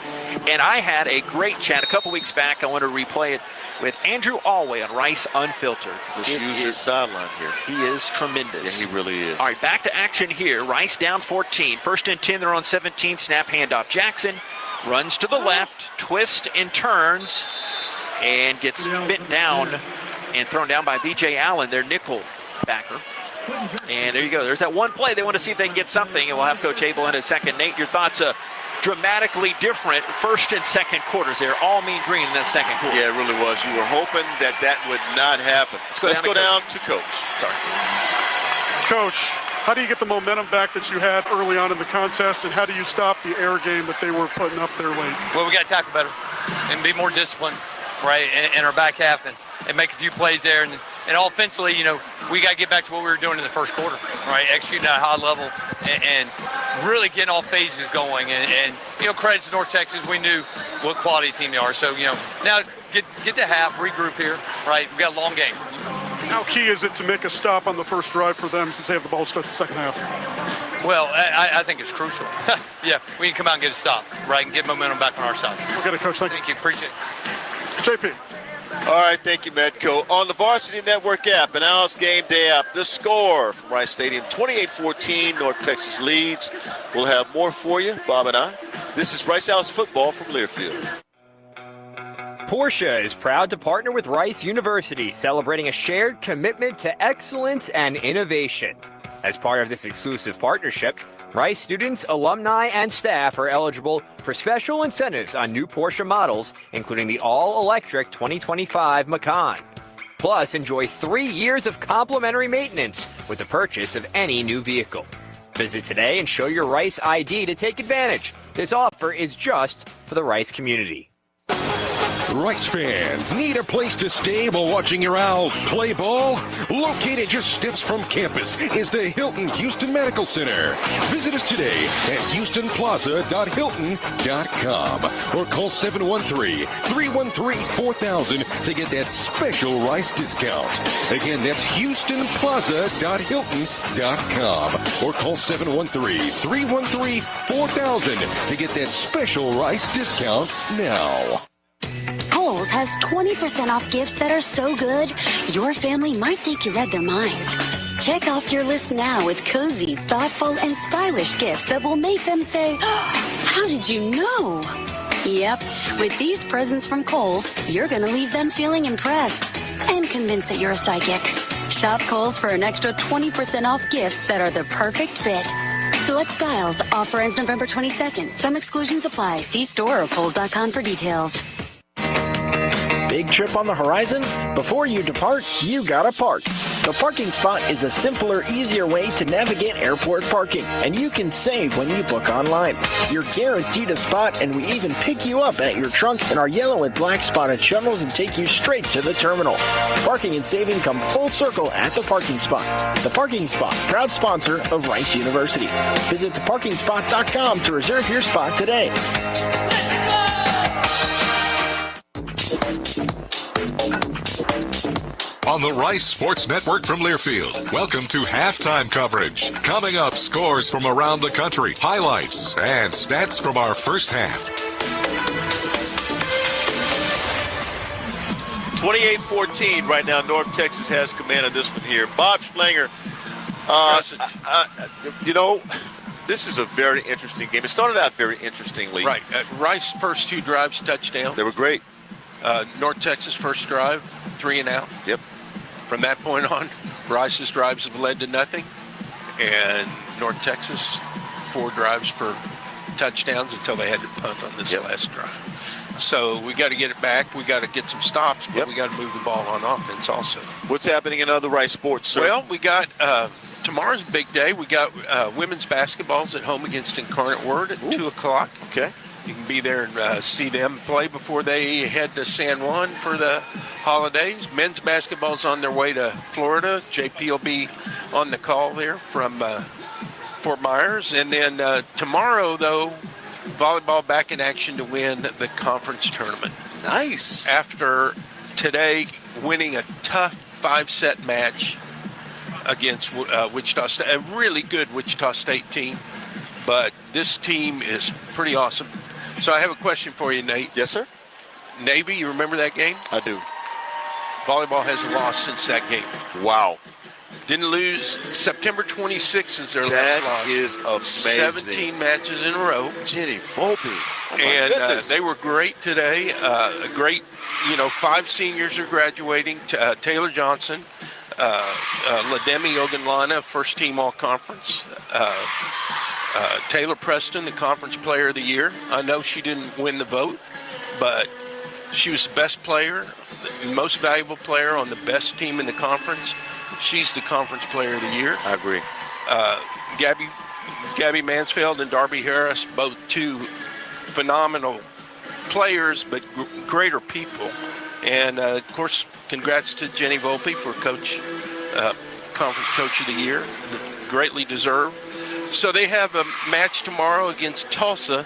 And I had a great chat a couple weeks back. I want to replay it with Andrew Alway on Rice Unfiltered. Let's use his sideline here. He is tremendous. Yeah, he really is. All right, back to action here. Rice down 14. 1st and 10, they're on 17. Snap handoff. Jackson runs to the left, twist and turns. and gets bit down and thrown down by B.J. Allen, their nickel backer. And there you go. There's that one play. They want to see if they can get something, and we'll have Coach Abel in a second. Nate, your thoughts? Dramatically different first and second quarters. They're all mean green in that second quarter. Yeah, it really was. You were hoping that would not happen. Let's go down to Coach. Sorry. Coach, how do you get the momentum back that you had early on in the contest, and how do you stop the air game that they were putting up there late? Well, we got to tackle better and be more disciplined, right, in our back half and make a few plays there. And offensively, we got to get back to what we were doing in the first quarter, right, executing at a high level and really getting all phases going. And credit to North Texas, we knew what quality team they are. So, now get to half, regroup here, right? We got a long game. How key is it to make a stop on the first drive for them since they have the ball to start the second half? Well, I think it's crucial. Yeah, we can come out and get a stop, right, and get momentum back on our side. We'll get it, Coach. Thank you. Appreciate it. JP. All right, thank you, Metko. On the Varsity Network App and Owls Gameday App, the score from Rice Stadium, 28-14, North Texas leads. We'll have more for you, Bob and I. This is Rice Owls football from Learfield. Porsche is proud to partner with Rice University, celebrating a shared commitment to excellence and innovation. As part of this exclusive partnership, Rice students, alumni, and staff are eligible for special incentives on new Porsche models, including the all-electric 2025 Macan. Plus, enjoy 3 years of complimentary maintenance with the purchase of any new vehicle. Visit today and show your Rice ID to take advantage. This offer is just for the Rice community. Rice fans need a place to stay while watching your Owls play ball? Located just steps from campus is the Hilton Houston Medical Center. Visit us today at houstonplaza.hilton.com or call 713-313-4000 to get that special Rice discount. Again, that's houstonplaza.hilton.com or call 713-313-4000 to get that special Rice discount now. Kohl's has 20% off gifts that are so good, your family might think you read their minds. Check off your list now with cozy, thoughtful, and stylish gifts that will make them say, how did you know? Yep, with these presents from Kohl's, you're going to leave them feeling impressed and convinced that you're a psychic. Shop Kohl's for an extra 20% off gifts that are the perfect fit. Select styles. Offer ends November 22nd. Some exclusions apply. See store or Kohls.com for details. Big trip on the horizon? Before you depart, you gotta park. The parking spot is a simpler, easier way to navigate airport parking, and you can save when you book online. You're guaranteed a spot, and we even pick you up at your trunk in our yellow and black spotted shuttles and take you straight to the terminal. Parking and saving come full circle at The Parking Spot. The Parking Spot, proud sponsor of Rice University. Visit theparkingspot.com to reserve your spot today. On the Rice Sports Network from Learfield, welcome to halftime coverage. Coming up, scores from around the country, highlights, and stats from our first half. 28-14 right now. North Texas has command of this one here. Bob Schlanger, this is a very interesting game. It started out very interestingly. Right. Rice first 2 drives, touchdown. They were great. North Texas first drive, 3 and out. Yep. From that point on, Rice's drives have led to nothing. And North Texas, 4 drives for touchdowns until they had to punt on this last drive. So we got to get it back. We got to get some stops, but we got to move the ball on offense also. What's happening in other Rice sports, sir? Well, we got tomorrow's a big day. We got women's basketball's at home against Incarnate Word at 2 o'clock. Okay. You can be there and see them play before they head to San Juan for the holidays. Men's basketball's on their way to Florida. JP will be on the call there from Fort Myers. And then tomorrow, though, volleyball back in action to win the conference tournament. Nice. After today winning a tough 5-set match against Wichita State, a really good Wichita State team. But this team is pretty awesome. So I have a question for you, Nate. Yes, sir. Navy, you remember that game? I do. Volleyball hasn't lost since that game. Wow. Didn't lose. September 26th is their last loss. That is amazing. 17 matches in a row. Jenny Volpe. And they were great today. A great, 5 seniors are graduating. Taylor Johnson, Lademi Ogunlana, first team all-conference. Taylor Preston, the conference player of the year. I know she didn't win the vote, but she was the best player, the most valuable player on the best team in the conference. She's the conference player of the year. I agree. Gabby Mansfield and Darby Harris, both 2 phenomenal players, but greater people. And, of course, congrats to Jenny Volpe for Conference Coach of the Year. Greatly deserved. So they have a match tomorrow against Tulsa,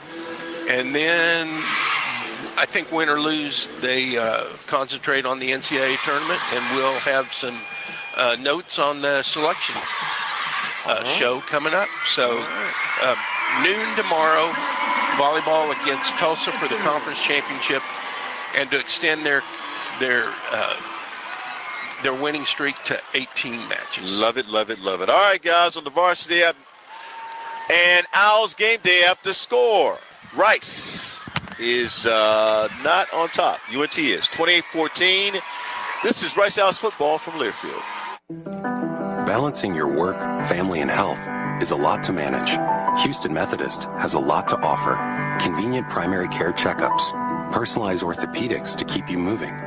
and then I think win or lose, they concentrate on the NCAA tournament, and we'll have some notes on the selection show coming up. So noon tomorrow, volleyball against Tulsa for the conference championship, and to extend their winning streak to 18 matches. Love it, love it, love it. All right, guys, on the Varsity app and Owls Gameday app, the score. Rice is not on top. UNT is 28-14. This is Rice Owls football from Learfield. Balancing your work, family, and health is a lot to manage. Houston Methodist has a lot to offer. Convenient primary care checkups, personalized orthopedics to keep you moving,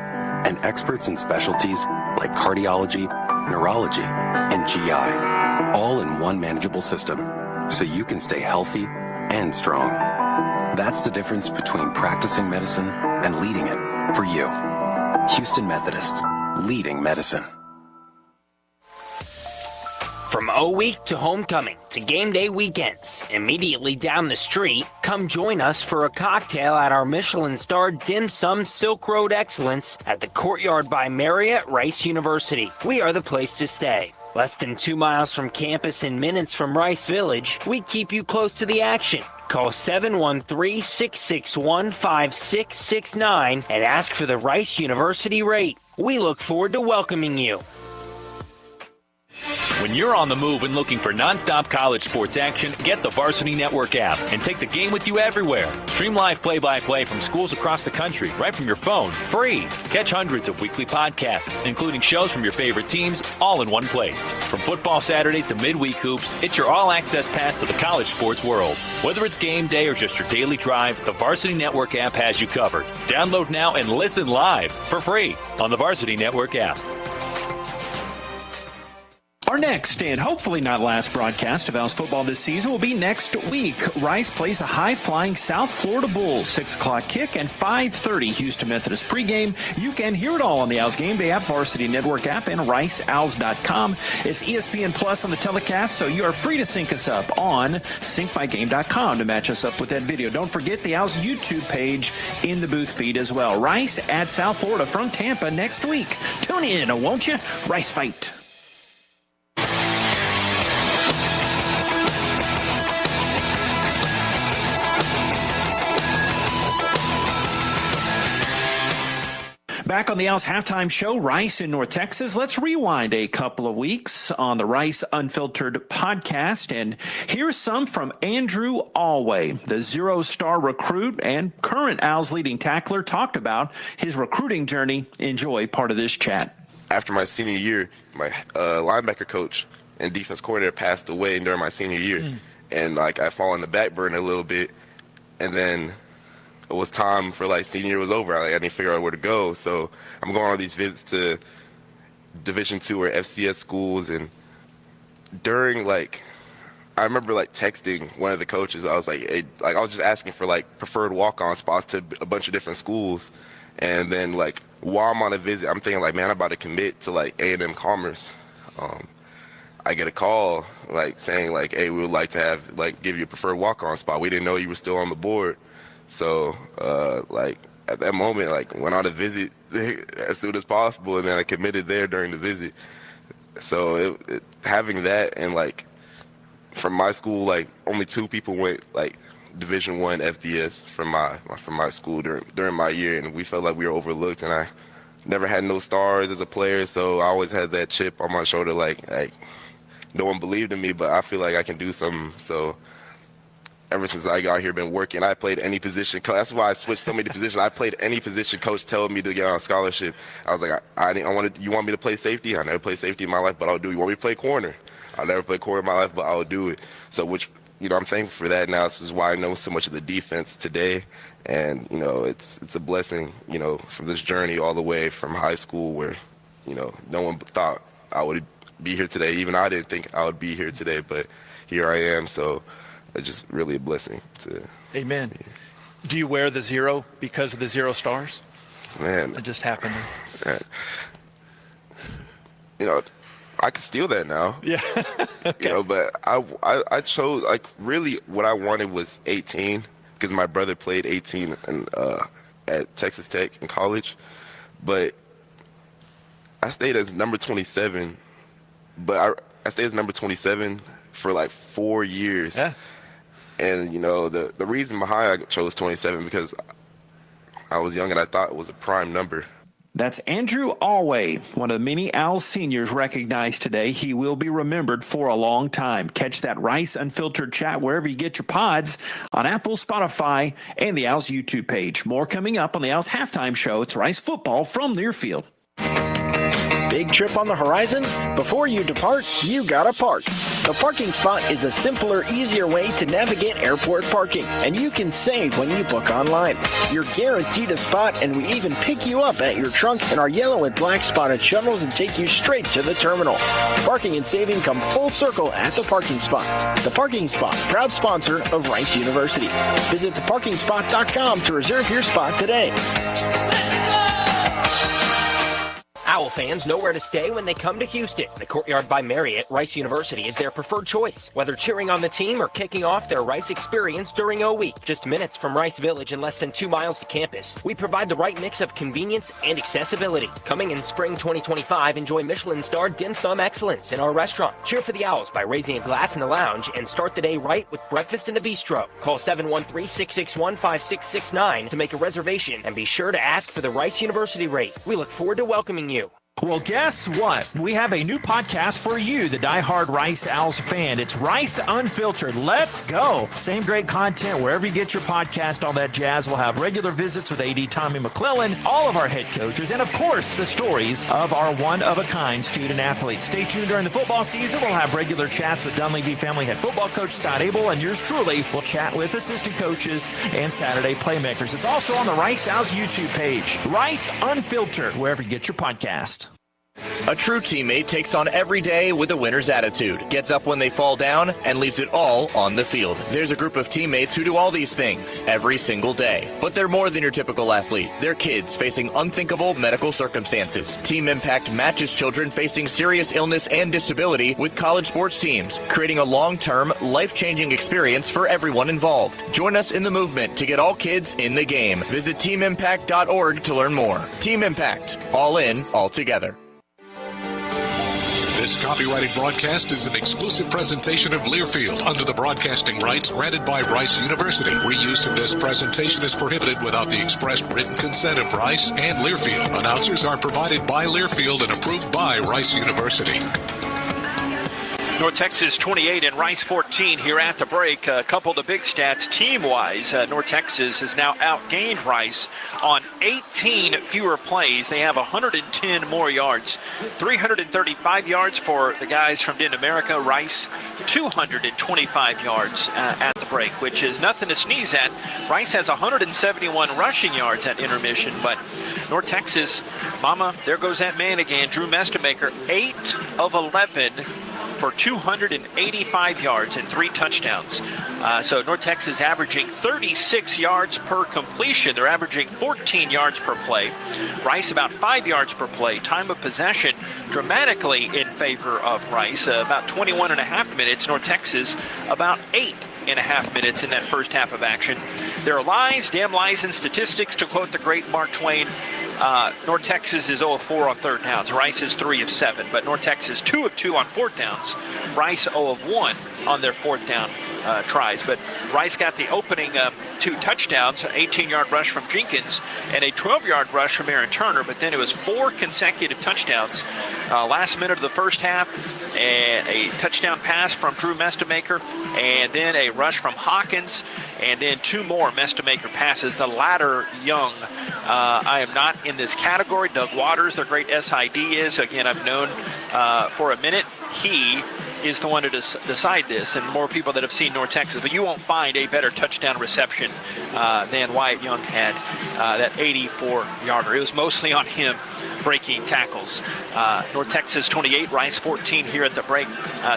and experts in specialties like cardiology, neurology, and GI, all in one manageable system, so you can stay healthy and strong. That's the difference between practicing medicine and leading it for you. Houston Methodist, leading medicine. From O Week to homecoming to game day weekends, immediately down the street, come join us for a cocktail at our Michelin-starred Dim Sum Silk Road Excellence at the Courtyard by Marriott Rice University. We are the place to stay. Less than 2 miles from campus and minutes from Rice Village, we keep you close to the action. Call 713-661-5669 and ask for the Rice University rate. We look forward to welcoming you. When you're on the move and looking for nonstop college sports action, get the Varsity Network app and take the game with you everywhere. Stream live play-by-play from schools across the country right from your phone, free. Catch hundreds of weekly podcasts, including shows from your favorite teams, all in one place. From football Saturdays to midweek hoops, it's your all-access pass to the college sports world. Whether it's game day or just your daily drive, the Varsity Network app has you covered. Download now and listen live for free on the Varsity Network app. Our next and hopefully not last broadcast of Owls football this season will be next week. Rice plays the high-flying South Florida Bulls, 6 o'clock kick and 5:30 Houston Methodist pregame. You can hear it all on the Owls Gameday app, Varsity Network app, and riceowls.com. It's ESPN Plus on the telecast, so you are free to sync us up on syncmygame.com to match us up with that video. Don't forget the Owls YouTube page in the booth feed as well. Rice at South Florida from Tampa next week. Tune in, won't you? Rice fight. Back on the Owls halftime show, Rice in North Texas. Let's rewind a couple of weeks on the Rice Unfiltered podcast. And here's some from Andrew Alway, the zero-star recruit and current Owls leading tackler, talked about his recruiting journey. Enjoy part of this chat. After my senior year, my linebacker coach and defense coordinator passed away during my senior year. And I fall on the back burner a little bit. And then it was time for senior year was over. I didn't figure out where to go. So I'm going on these visits to Division II or FCS schools. And during I remember texting one of the coaches. I was hey, I was just asking for preferred walk-on spots to a bunch of different schools. And then while I'm on a visit, I'm thinking man, I'm about to commit to A&M Commerce. I get a call saying hey, we would like to have give you a preferred walk-on spot. We didn't know you were still on the board. So, at that moment, went on a visit as soon as possible, and then I committed there during the visit. So, having that and, from my school, only 2 people went, Division I FBS from my school during my year, and we felt like we were overlooked, and I never had no stars as a player, so I always had that chip on my shoulder, no one believed in me, but I feel like I can do something. So, ever since I got here, been working. I played any position. That's why I switched so many positions. I played any position. Coach told me to get on a scholarship. I was like, you want me to play safety? I never played safety in my life, but I'll do it. You want me to play corner? I never played corner in my life, but I'll do it. So I'm thankful for that now. This is why I know so much of the defense today. And, it's a blessing, from this journey all the way from high school where, no one thought I would be here today. Even I didn't think I would be here today, but here I am. So it's just really a blessing to. Amen. Do you wear the 0 because of the 0 stars? Man. It just happened. Man. I could steal that now. Yeah. Okay. But I chose, really what I wanted was 18 because my brother played 18 at Texas Tech in college. But I stayed as number 27. But I stayed as number 27 for 4 years. Yeah. And, the reason behind I chose 27 because I was young and I thought it was a prime number. That's Andrew Alway, one of the many Owls seniors recognized today. He will be remembered for a long time. Catch that Rice Unfiltered chat wherever you get your pods, on Apple, Spotify, and the Owls YouTube page. More coming up on the Owls Halftime Show. It's Rice Football from Learfield. Big trip on the horizon? Before you depart, you gotta park. The parking spot is a simpler, easier way to navigate airport parking, and you can save when you book online. You're guaranteed a spot, and we even pick you up at your trunk in our yellow and black spotted shuttles and take you straight to the terminal. Parking and saving come full circle at the parking spot. The Parking Spot, proud sponsor of Rice University. Visit theparkingspot.com to reserve your spot today. Owl fans know where to stay when they come to Houston. The Courtyard by Marriott Rice University is their preferred choice, whether cheering on the team or kicking off their Rice experience during O Week. Just minutes from Rice Village and less than 2 miles to campus, we provide the right mix of convenience and accessibility. Coming in spring 2025, enjoy Michelin-starred dim sum excellence in our restaurant. Cheer for the Owls by raising a glass in the lounge and start the day right with breakfast in the bistro. Call 713-661-5669 to make a reservation and be sure to ask for the Rice University rate. We look forward to welcoming you. Well, guess what? We have a new podcast for you, the diehard Rice Owls fan. It's Rice Unfiltered. Let's go. Same great content wherever you get your podcast, all that jazz. We'll have regular visits with AD Tommy McClellan, all of our head coaches, and, of course, the stories of our one-of-a-kind student athletes. Stay tuned during the football season. We'll have regular chats with Dunleavy family head football coach Scott Abel, and yours truly will chat with assistant coaches and Saturday playmakers. It's also on the Rice Owls YouTube page. Rice Unfiltered, wherever you get your podcast. A true teammate takes on every day with a winner's attitude, gets up when they fall down, and leaves it all on the field. There's a group of teammates who do all these things every single day. But they're more than your typical athlete. They're kids facing unthinkable medical circumstances. Team Impact matches children facing serious illness and disability with college sports teams, creating a long-term, life-changing experience for everyone involved. Join us in the movement to get all kids in the game. Visit teamimpact.org to learn more. Team Impact. All in, all together. This copyrighted broadcast is an exclusive presentation of Learfield under the broadcasting rights granted by Rice University. Reuse of this presentation is prohibited without the express written consent of Rice and Learfield. Announcers are provided by Learfield and approved by Rice University. North Texas 28 and Rice 14 here at the break. A couple of the big stats team-wise. North Texas has now outgained Rice on 18 fewer plays. They have 110 more yards. 335 yards for the guys from Denton America. Rice 225 yards at the break, which is nothing to sneeze at. Rice has 171 rushing yards at intermission, but North Texas, mama, there goes that man again. Drew Mestamaker, 8 of 11 for 285 yards and 3 touchdowns. So North Texas averaging 36 yards per completion. They're averaging 14 yards per play. Rice about 5 yards per play. Time of possession dramatically in favor of Rice. About 21 and a half minutes. North Texas about 8.5 minutes in that first half of action. There are lies, damn lies, and statistics, to quote the great Mark Twain. North Texas is 0 of 4 on third downs. Rice is 3 of 7, but North Texas 2 of 2 on fourth downs. Rice 0 of 1 on their fourth down tries. But Rice got the opening 2 touchdowns, an 18-yard rush from Jenkins and a 12-yard rush from Aaron Turner, but then it was 4 consecutive touchdowns. Last minute of the first half, and a touchdown pass from Drew Mestamaker, and then a rush from Hawkins, and then 2 more Mestamaker passes, the latter Young. I am not in this category. Doug Waters, their great SID is. Again, I've known for a minute. He is the one to decide this, and more people that have seen North Texas. But you won't find a better touchdown reception than Wyatt Young had, that 84-yarder. It was mostly on him breaking tackles. North Texas 28, Rice 14 here at the break.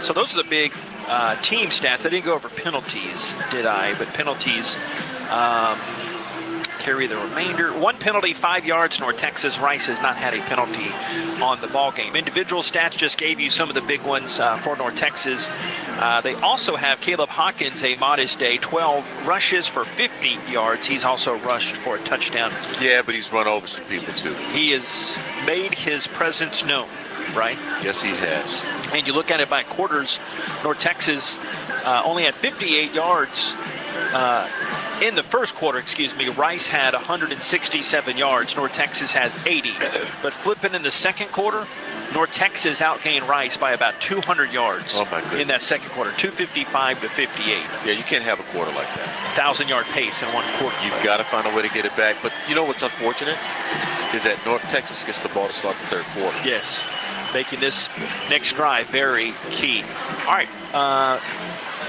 So those are the big team stats. I didn't go over penalties, did I? But penalties carry the remainder. 1 penalty, 5 yards. North Texas. Rice has not had a penalty on the ball game. Individual stats just gave you some of the big ones for North Texas. They also have Caleb Hawkins, a modest day, 12 rushes for 50 yards. He's also rushed for a touchdown. Yeah, but he's run over some people too. He has made his presence known, right? Yes, he has. And you look at it by quarters, North Texas only had 58 yards in the first quarter, Rice had 167 yards. North Texas has 80. But flipping in the second quarter, North Texas outgained Rice by about 200 yards in that second quarter, 255 to 58. Yeah, you can't have a quarter like that. 1,000-yard pace in one quarter. You've got to find a way to get it back. But you know what's unfortunate is that North Texas gets the ball to start the third quarter. Yes, making this next drive very key. All right. A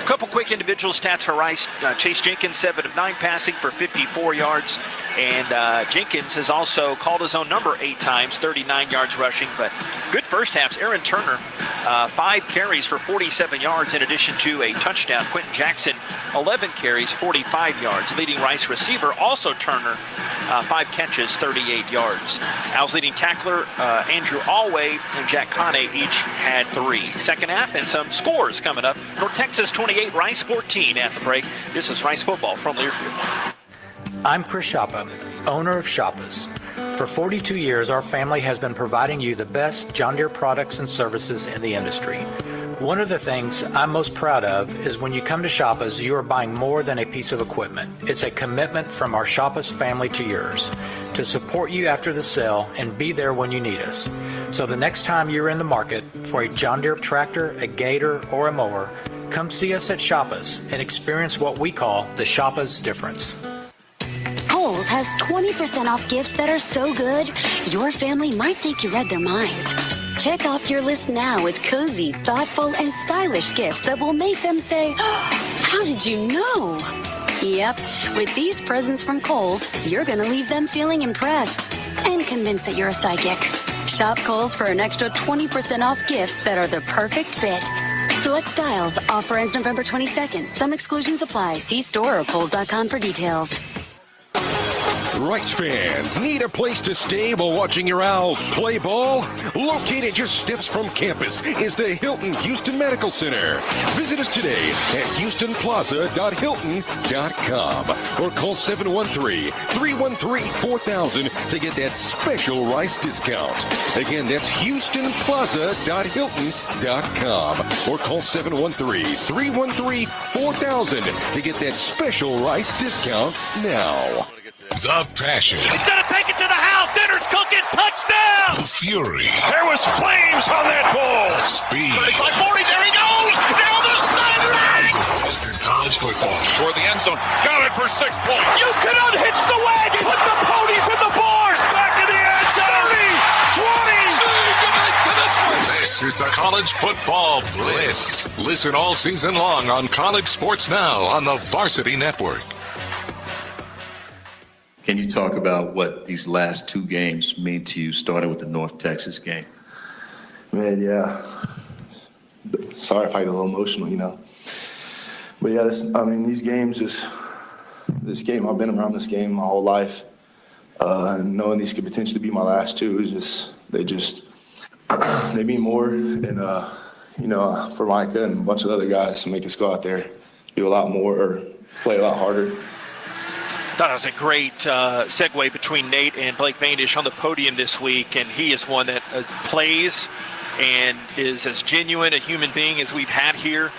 couple quick individual stats for Rice. Chase Jenkins, 7 of 9 passing for 54 yards. And Jenkins has also called his own number 8 times, 39 yards rushing. But good first halves. Aaron Turner, 5 carries for 47 yards in addition to a touchdown. Quentin Jackson, 11 carries, 45 yards. Leading Rice receiver, also Turner, 5 catches, 38 yards. Owls leading tackler, Andrew Alway and Jack Kane each had 3. Second half and some scores coming up. North Texas 28, Rice 14 at the break. This is Rice football from Learfield. I'm Chris Shapa, owner of Shapas. For 42 years, our family has been providing you the best John Deere products and services in the industry. One of the things I'm most proud of is when you come to Shapas, you are buying more than a piece of equipment. It's a commitment from our Shapas family to yours to support you after the sale and be there when you need us. So the next time you're in the market for a John Deere tractor, a gator, or a mower, come see us at Shapas and experience what we call the Shapas difference. Kohl's has 20% off gifts that are so good, your family might think you read their minds. Check off your list now with cozy, thoughtful, and stylish gifts that will make them say, oh, how did you know? Yep, with these presents from Kohl's, you're going to leave them feeling impressed and convinced that you're a psychic. Shop Kohl's for an extra 20% off gifts that are the perfect fit. Select styles. Offer ends November 22nd. Some exclusions apply. See store or Kohls.com for details. Rice fans need a place to stay while watching your Owls play ball? Located just steps from campus is the Hilton Houston Medical Center. Visit us today at houstonplaza.hilton.com or call 713-313-4000 to get that special Rice discount. Again, that's houstonplaza.hilton.com or call 713-313-4000 to get that special Rice discount now. The passion. He's going to take it to the house. Dinner's cooking. Touchdown. The fury. There was flames on that ball. The speed. 35-40. There he goes. Down the sideline. Western college football. Toward the end zone. Got it for 6 points. You can unhitch the wagon. Put the ponies in the bars. Back to the end zone. 20. This is the College Football Bliss. Listen all season long on College Sports Now on the Varsity Network. Can you talk about what these last 2 games mean to you, starting with the North Texas game? Man, yeah. Sorry if I get a little emotional, you know. But yeah, these games, this game, I've been around this game my whole life. And knowing these could potentially be my last 2 is they mean more. And, for Micah and a bunch of other guys to make us go out there, do a lot more or play a lot harder. Thought it was a great segue between Nate and Blake Vandish on the podium this week, and he is one that plays and is as genuine a human being as we've had here.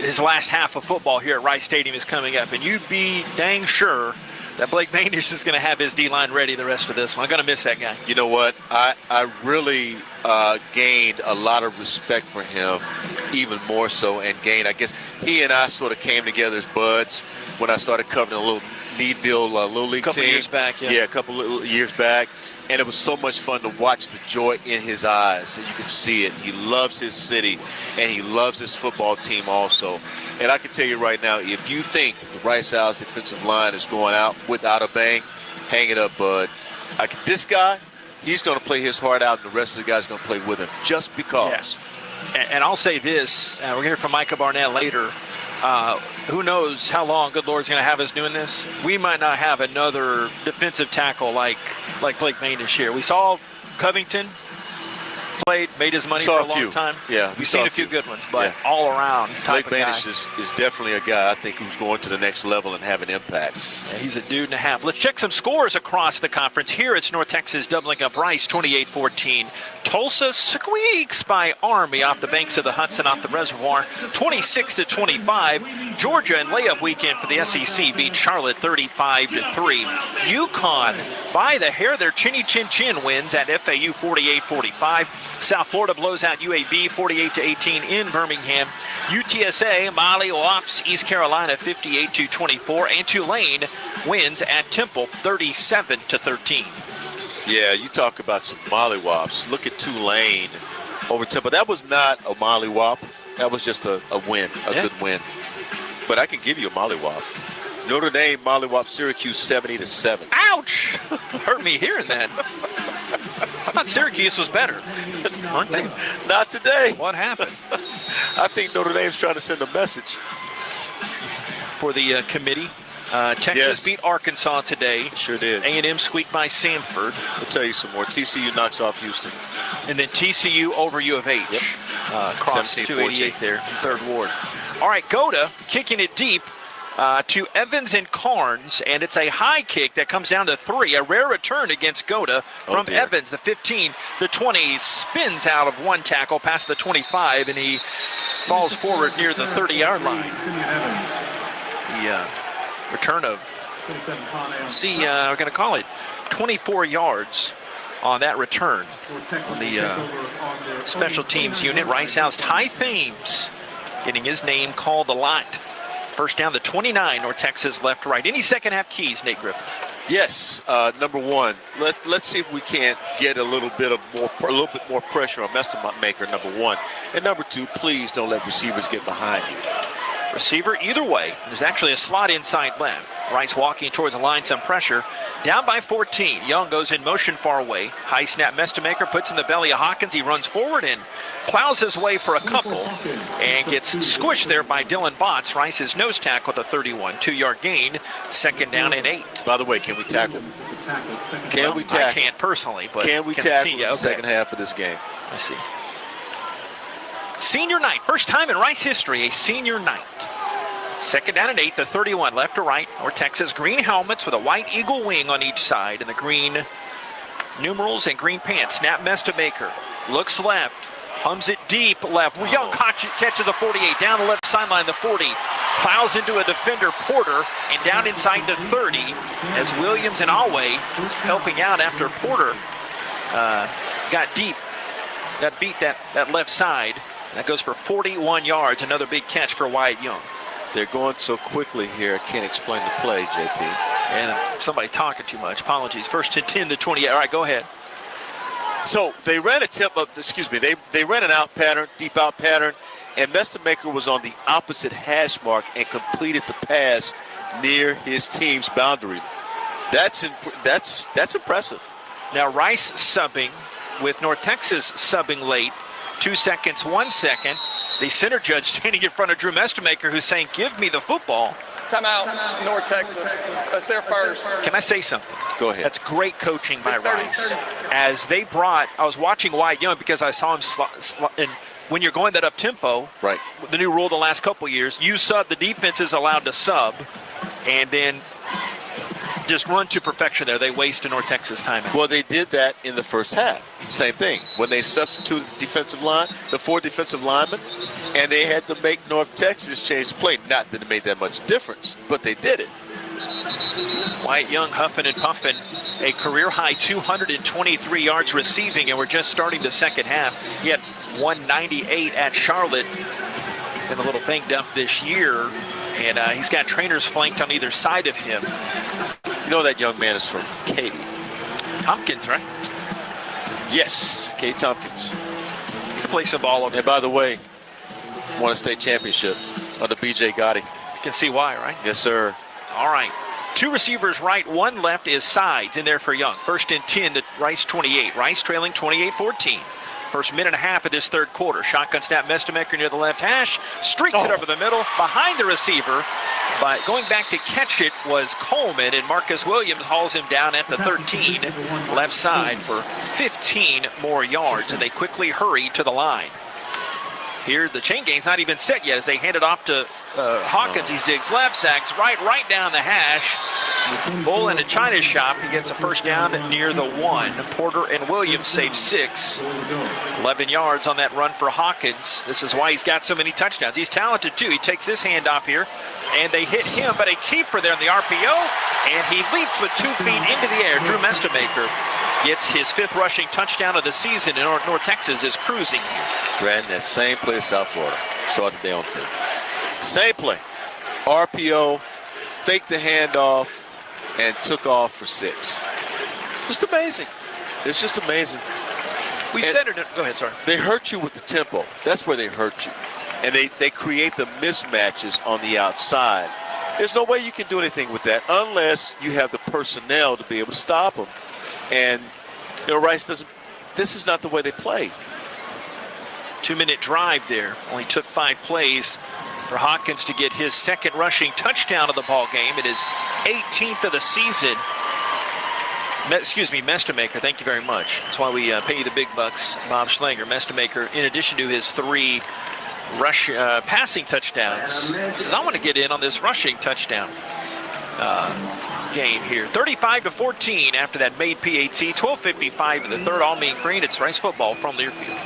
his last half of football here at Rice Stadium is coming up, and you'd be dang sure that Blake Manders is going to have his D-line ready the rest of this one. I'm going to miss that guy. You know what? I really gained a lot of respect for him, even more so, and gained, I guess, he and I sort of came together as buds when I started covering a little Needville Little League team. A couple years back, yeah. Yeah, a couple of years back. And it was so much fun to watch the joy in his eyes. And you could see it. He loves his city, and he loves his football team also. And I can tell you right now, if you think the Rice Owls defensive line is going out without a bang, hang it up, bud. This guy, he's going to play his heart out, and the rest of the guys are going to play with him just because. Yeah. And I'll say this. We're going to hear from Micah Barnett later. Who knows how long good Lord's going to have us doing this. We might not have another defensive tackle like Blake Manders here. We saw Covington made his money for a long time. Yeah, we've seen a few good ones, but all around type Blake of guy. Manders is definitely a guy I think who's going to the next level and have an impact. Yeah, he's a dude and a half. Let's check some scores across the conference. Here it's North Texas doubling up Rice 28-14. Tulsa squeaks by Army off the banks of the Hudson off the reservoir 26-25. Georgia in layup weekend for the SEC beat Charlotte 35-3. UConn by the hair their chinny chin chin wins at FAU 48-45. South Florida blows out UAB 48-18 in Birmingham. UTSA Molly Wops East Carolina 58-24, and Tulane wins at Temple 37-13. Yeah, you talk about some mollywops. Look at Tulane over Temple. That was not a mollywop. That was just a win, a good win. But I can give you a mollywop. Notre Dame mollywop Syracuse 70-7. Ouch! Hurt me hearing that. I thought Syracuse was better. Aren't they? Not today. What happened? I think Notre Dame's trying to send a message. For the committee. Texas beat Arkansas today. Sure did. A&M squeaked by Samford. I'll tell you some more. TCU knocks off Houston. And then TCU over U of H. Yep. Cross 288 there, third ward. All right, Goda kicking it deep to Evans and Carnes, and it's a high kick that comes down to 3. A rare return against Goda from Evans. The 15, the 20, spins out of one tackle past the 25, and he falls forward near the 30-yard line. The return of, we're going to call it 24 yards on that return on the special teams unit. Rice Owls Ty Thames getting his name called a lot. First down, the 29, North Texas left to right. Any second half keys, Nate Griffin? Yes, number one, let's see if we can't get a little bit more pressure on Metko, number one. And number two, please don't let receivers get behind you. Receiver either way. There's actually a slot inside left. Rice walking towards the line, some pressure. Down by 14. Young goes in motion far away. High snap, Metko puts in the belly of Hawkins. He runs forward and plows his way for a couple and gets squished there by Dylan Botts. Rice's nose tackle at the 31. 2-yard gain. Second down and 8. By the way, can we tackle? I can't personally, but can we tackle in the second half of this game? I see. Senior night. First time in Rice history, a senior night. Second down and 8, the 31, left to right. North Texas green helmets with a white eagle wing on each side and the green numerals and green pants. Snap Metko. Looks left. Hums it deep left. Young catches the 48. Down the left sideline, the 40. Plows into a defender, Porter, and down inside the 30 as Williams and Alway helping out after Porter got beat that left side. That goes for 41 yards. Another big catch for Wyatt Young. They're going so quickly here, I can't explain the play, JP. And somebody talking too much. Apologies. First and 10 to 28. All right, go ahead. So they ran they ran an out pattern, deep out pattern, and Metko was on the opposite hash mark and completed the pass near his team's boundary. That's impressive. Now Rice subbing with North Texas subbing late. 2 seconds, 1 second. The center judge standing in front of Drew Metko who's saying, give me the football. Timeout, North Texas. That's their first. Can I say something? Go ahead. That's great coaching by Rice. As they I was watching Wyatt Young because I saw him and when you're going that up tempo, right? The new rule the last couple of years, you sub, the defense is allowed to sub, and then just run to perfection there. They waste a North Texas timeout. Well, they did that in the first half. same thing. When they substituted the defensive line, the 4 defensive linemen, and they had to make North Texas change the play. Not that it made that much difference, but they did it. Wyatt Young huffing and puffing, a career-high 223 yards receiving, and we're just starting the second half. He had 198 at Charlotte. Been a little banged up this year, and he's got trainers flanked on either side of him. You know that young man is from Katy. Tompkins, right? Yes, Katy Tompkins. He plays some ball over. And by the way, won a state championship under B.J. Gotti. You can see why, right? Yes, sir. All right. 2 receivers right, 1 left is Sides in there for Young. 1st and 10 to Rice 28. Rice trailing 28-14. First minute and a half of this third quarter. Shotgun snap, Mestemaker near the left hash. Streaks it over the middle, behind the receiver. But going back to catch it was Coleman, and Marcus Williams hauls him down at the 13, left side for 15 more yards, and they quickly hurry to the line. Here, the chain game's not even set yet as they hand it off to Hawkins. He zigs left, sags right down the hash. Bull in a China shop. He gets a first down near the 1. Porter and Williams save 6. 11 yards on that run for Hawkins. This is why he's got so many touchdowns. He's talented, too. He takes this handoff here, and they hit him, but a keeper there in the RPO, and he leaps with 2 feet into the air. Drew Mestemaker gets his 5th rushing touchdown of the season, and North Texas is cruising here. Ran that same play in South Florida. Started the day on film. Same play. RPO, faked the handoff, and took off for 6. Just amazing. It's just amazing. We said it. Go ahead, sorry. They hurt you with the tempo. That's where they hurt you. And they create the mismatches on the outside. There's no way you can do anything with that unless you have the personnel to be able to stop them. And, Rice doesn't. This is not the way they play. 2-minute drive there. Only took 5 plays for Hawkins to get his 2nd rushing touchdown of the ball game. It is 18th of the season. Mestemaker, thank you very much. That's why we pay you the big bucks, Bob Schlanger. Mestemaker, in addition to his 3 passing touchdowns, says, I want to get in on this rushing touchdown game here. 35-14 after that made PAT. 12:55 in the third. All Mean Green. It's Rice football from Learfield.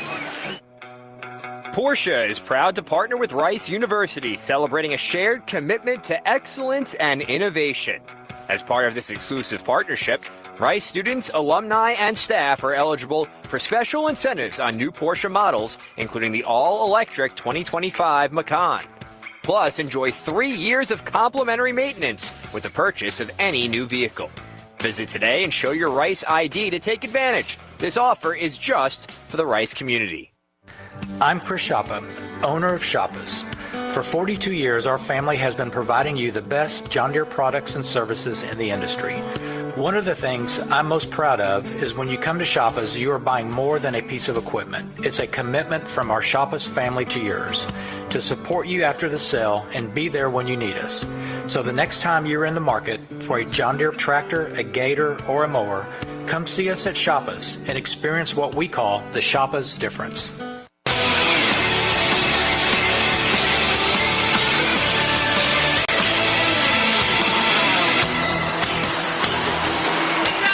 Porsche is proud to partner with Rice University, celebrating a shared commitment to excellence and innovation. As part of this exclusive partnership, Rice students, alumni, and staff are eligible for special incentives on new Porsche models, including the all-electric 2025 Macan. Plus, enjoy 3 years of complimentary maintenance with the purchase of any new vehicle. Visit today and show your Rice ID to take advantage. This offer is just for the Rice community. I'm Chris Shoppa, owner of Shoppas. For 42 years, our family has been providing you the best John Deere products and services in the industry. One of the things I'm most proud of is when you come to Shoppas, you are buying more than a piece of equipment. It's a commitment from our Shoppas family to yours to support you after the sale and be there when you need us. So the next time you're in the market for a John Deere tractor, a gator, or a mower, come see us at Shoppas and experience what we call the Shoppas difference.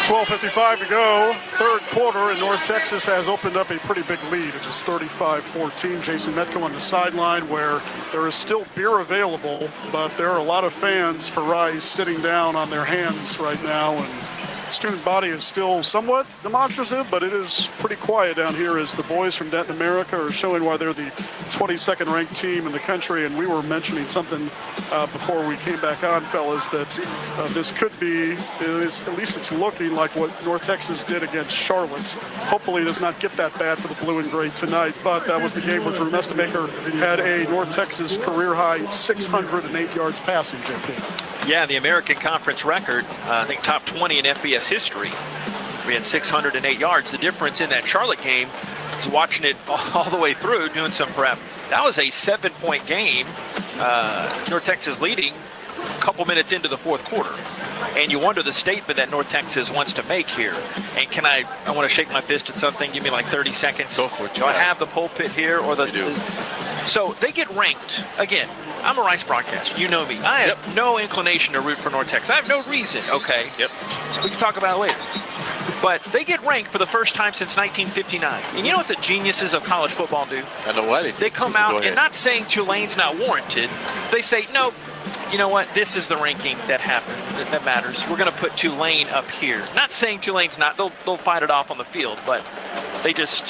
12:55 to go, third quarter, and North Texas has opened up a pretty big lead. It is 35-14. Jason Metko on the sideline, where there is still beer available, but there are a lot of fans for Rice sitting down on their hands right now, and student body is still somewhat demonstrative, but it is pretty quiet down here as the boys from Denton America are showing why they're the 22nd ranked team in the country. And we were mentioning something before we came back on, fellas, that this could be, at least it's looking like what North Texas did against Charlotte. Hopefully it does not get that bad for the blue and gray tonight, but that was the game where Drew Mestemaker had a North Texas career high 608 yards passing, JP. Yeah, the American Conference record, I think top 20 in FBS history. We had 608 yards. The difference in that Charlotte game is watching it all the way through, doing some prep. That was a 7-point game. North Texas leading a couple minutes into the fourth quarter. And you wonder the statement that North Texas wants to make here. And I want to shake my fist at something. Give me like 30 seconds. Go for it. Do I have the pulpit here or So they get ranked again. I'm a Rice broadcaster. You know me. I have no inclination to root for North Texas. I have no reason. Okay. Yep. We can talk about it later. But they get ranked for the first time since 1959. And you know what the geniuses of college football do? I know why They come out and not saying Tulane's not warranted. They say, nope, you know what? This is the ranking that happened, that matters. We're going to put Tulane up here. Not saying Tulane's not. They'll fight it off on the field, but they just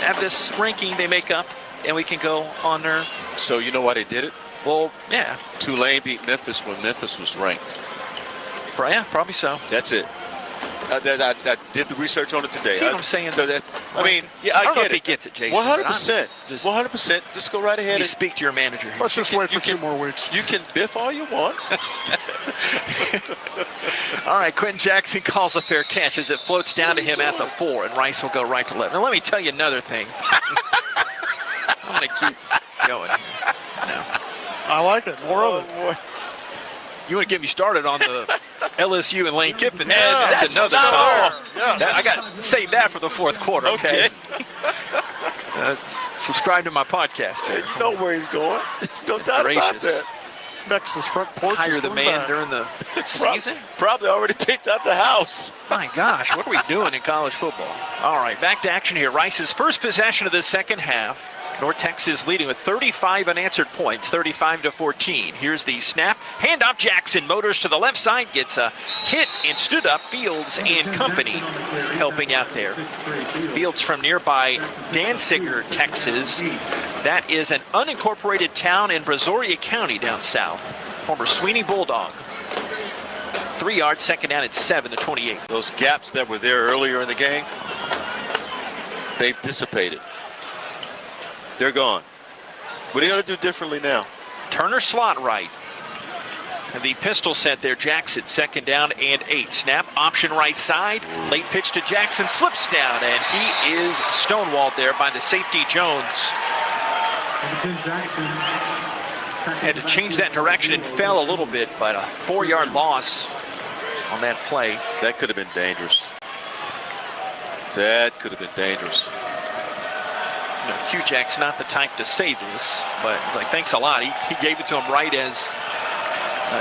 have this ranking they make up, and we can go on there. So you know why they did it? Well, yeah. Tulane beat Memphis when Memphis was ranked. Yeah, probably so. That's it. I did the research on it today. See what I'm saying? So that, I mean, yeah, I I don't know get if he it. gets it, Jason. 100%. 100%. Just go right ahead You and speak to your manager. Let's just wait for 2 more weeks. You can biff all you want. All right, Quentin Jackson calls a fair catch as it floats down to him at the 4, and Rice will go right to left. Now, let me tell you another thing. I'm going to keep going here. No. I like it. More of it. Boy. You want to get me started on the LSU and Lane Kiffin? Yeah, that's another story. Yes. I got to save that for the fourth quarter, okay? Subscribe to my podcast. Yeah, you know where he's going. There's no doubt about that. Texas front porch. Hire the man during the season? Probably already picked out the house. My gosh, what are we doing in college football? All right, back to action here. Rice's first possession of the second half. North Texas leading with 35 unanswered points, 35-14. Here's the snap. Handoff Jackson, motors to the left side, gets a hit and stood up. Fields and company helping out there. Fields from nearby Danziger, Texas. That is an unincorporated town in Brazoria County down south. Former Sweeney Bulldog. 3 yards, second down at 7 to 28. Those gaps that were there earlier in the game, they've dissipated. They're gone. What are you going to do differently now? Turner slot right. And the pistol set there, Jackson, second down and 8. Snap, option right side. Late pitch to Jackson, slips down, and he is stonewalled there by the safety Jones. Had to change that direction and fell a little bit, but a 4-yard loss on that play. That could have been dangerous. That could have been dangerous. You know, Q-Jack's not the type to say this, but he's like, thanks a lot. He gave it to him right as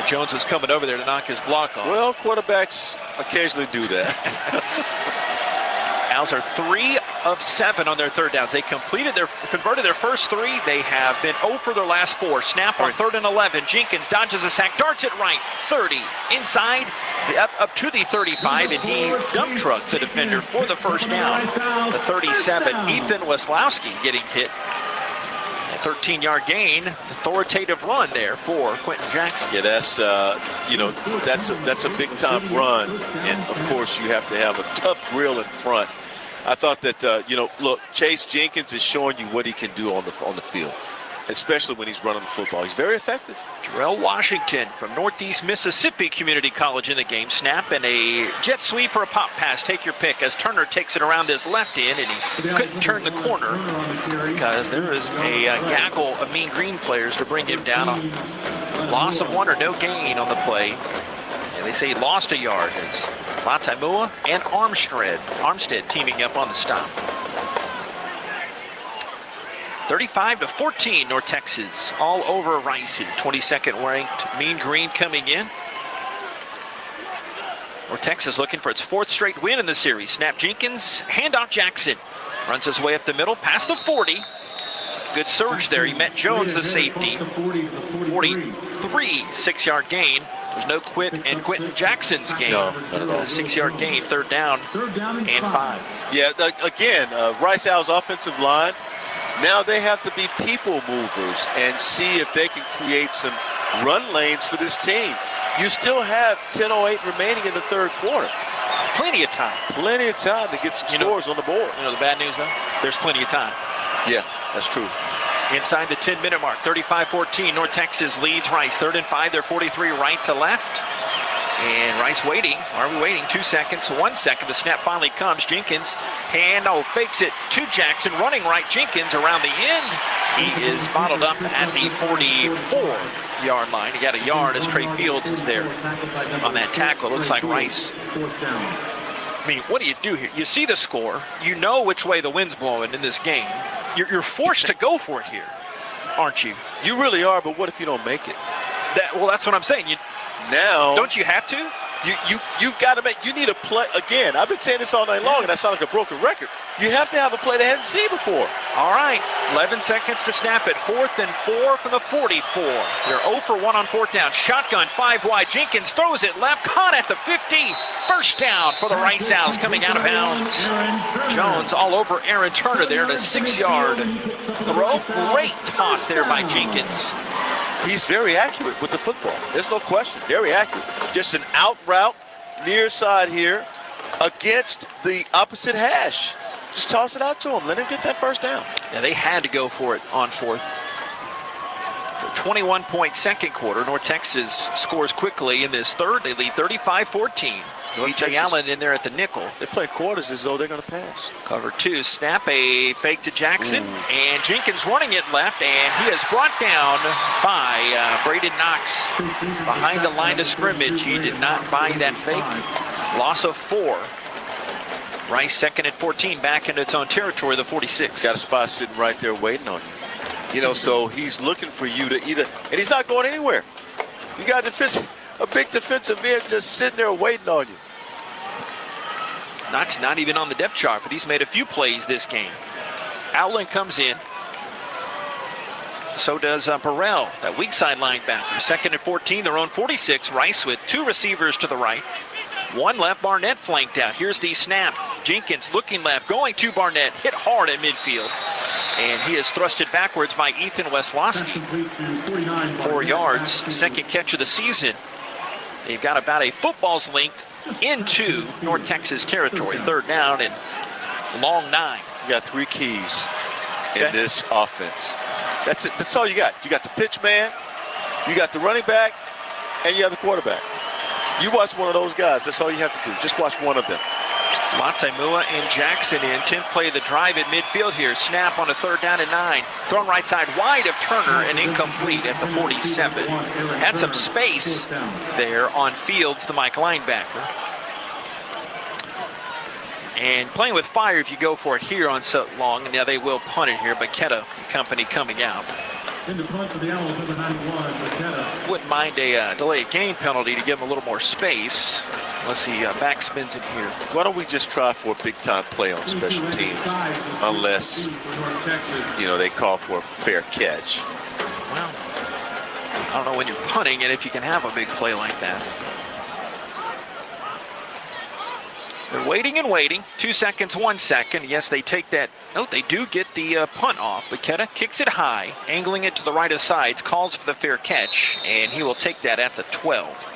Jones was coming over there to knock his block off. Well, quarterbacks occasionally do that. Owls are 3 of 7 on their third downs. They converted their first 3. They have been 0 for their last 4. Snap on 3rd and 11. Jenkins dodges a sack, darts it right, 30 inside, up to the 35, and he dump trucks a defender for the first down. The 37, Ethan Weslowski getting hit. A 13-yard gain, authoritative run there for Quentin Jackson. Yeah, that's that's a big time run, and of course you have to have a tough grill in front. I thought that look, Chase Jenkins is showing you what he can do on the field, especially when he's running the football. He's very effective. Jarrell Washington from Northeast Mississippi Community College in the game. Snap and a jet sweep or a pop pass. Take your pick as Turner takes it around his left end, and he couldn't turn the corner because there is a gaggle of Mean Green players to bring him down. A loss of 1 or no gain on the play. And they say he lost a yard as Lataimua and Armstead teaming up on the stop. 35-14, North Texas all over Rice. 22nd ranked Mean Green coming in. North Texas looking for its 4th straight win in the series. Snap Jenkins, handoff Jackson. Runs his way up the middle, past the 40. Good surge there. He met Jones, the safety. 43, 6-yard gain. There's no quit in Quentin Jackson's game. No, not at all. 6-yard gain, third down and 5. Yeah, again, Rice Owls offensive line, now they have to be people movers and see if they can create some run lanes for this team. You still have 10:08 remaining in the third quarter. Plenty of time. Plenty of time to get some scores on the board. You know the bad news, though? There's plenty of time. Yeah, that's true. Inside the 10-minute mark, 35-14, North Texas leads Rice. 3rd and 5, they're 43 right to left. And Rice waiting. Are we waiting? 2 seconds, 1 second. The snap finally comes. Jenkins, fakes it to Jackson. Running right, Jenkins around the end. He is bottled up at the 44-yard line. He got a yard as Trey Fields is there on that tackle. Looks like Rice. I mean, what do you do here? You see the score. You know which way the wind's blowing in this game. You're forced to go for it here, aren't you? You really are, but what if you don't make it? That's what I'm saying. Now, don't you have to? You've got to you need a play. Again, I've been saying this all night long, and I sound like a broken record. You have to have a play they hadn't seen before. All right, 11 seconds to snap it. 4th and 4 from the 44. They're 0 for 1 on 4th down. Shotgun, 5 wide. Jenkins throws it left, caught at the 50. First down for the Rice Owls coming out of bounds. Jones all over Aaron Turner there to 6-yard throw. Great toss there by Jenkins. He's very accurate with the football. There's no question. Very accurate. Just an out route, near side here, against the opposite hash. Just toss it out to him. Let him get that first down. Yeah, they had to go for it on 4th. 21-point second quarter. North Texas scores quickly in this third. They lead 35-14. B.J. Allen in there at the nickel. They play quarters as though they're going to pass. Cover 2, snap, a fake to Jackson, and Jenkins running it left, and he is brought down by Braden Knox behind the line of scrimmage. He did not buy that fake. Loss of 4. Rice 2nd and 14, back into its own territory, the 46. Got a spot sitting right there waiting on you. You know, so he's looking for you to either, and he's not going anywhere. You got a big defensive end just sitting there waiting on you. Knox not even on the depth chart, but he's made a few plays this game. Outland comes in. So does Burrell, that weak side linebacker. 2nd and 14, their own 46. Rice with 2 receivers to the right. 1 left, Barnett flanked out. Here's the snap. Jenkins looking left, going to Barnett, hit hard at midfield. And he is thrusted backwards by Ethan Weslowski. 4 yards, second catch of the season. They've got about a football's length into North Texas territory. 3rd down and long 9. You got 3 keys in this offense. That's it. That's all you got. You got the pitch man, you got the running back, and you have the quarterback. You watch one of those guys. That's all you have to do. Just watch one of them. Montemua and Jackson in. 10th play of the drive at midfield here. Snap on a 3rd down and 9. Thrown right side wide of Turner and incomplete at the 47. Had some space there on Fields, the Mike linebacker. And playing with fire if you go for it here on so long. Now they will punt it here, but Ketta company coming out. In the front for the Owls, number 91, Metko. Wouldn't mind a delayed game penalty to give him a little more space. Unless he backspins it here. Why don't we just try for a big-time play on special teams, unless, you know, they call for a fair catch. Well, I don't know when you're punting it if you can have a big play like that. They're waiting and waiting. 2 seconds, 1 second. Yes, they take that. No, they do get the punt off. But Ketta kicks it high, angling it to the right of sides, calls for the fair catch, and he will take that at the 12.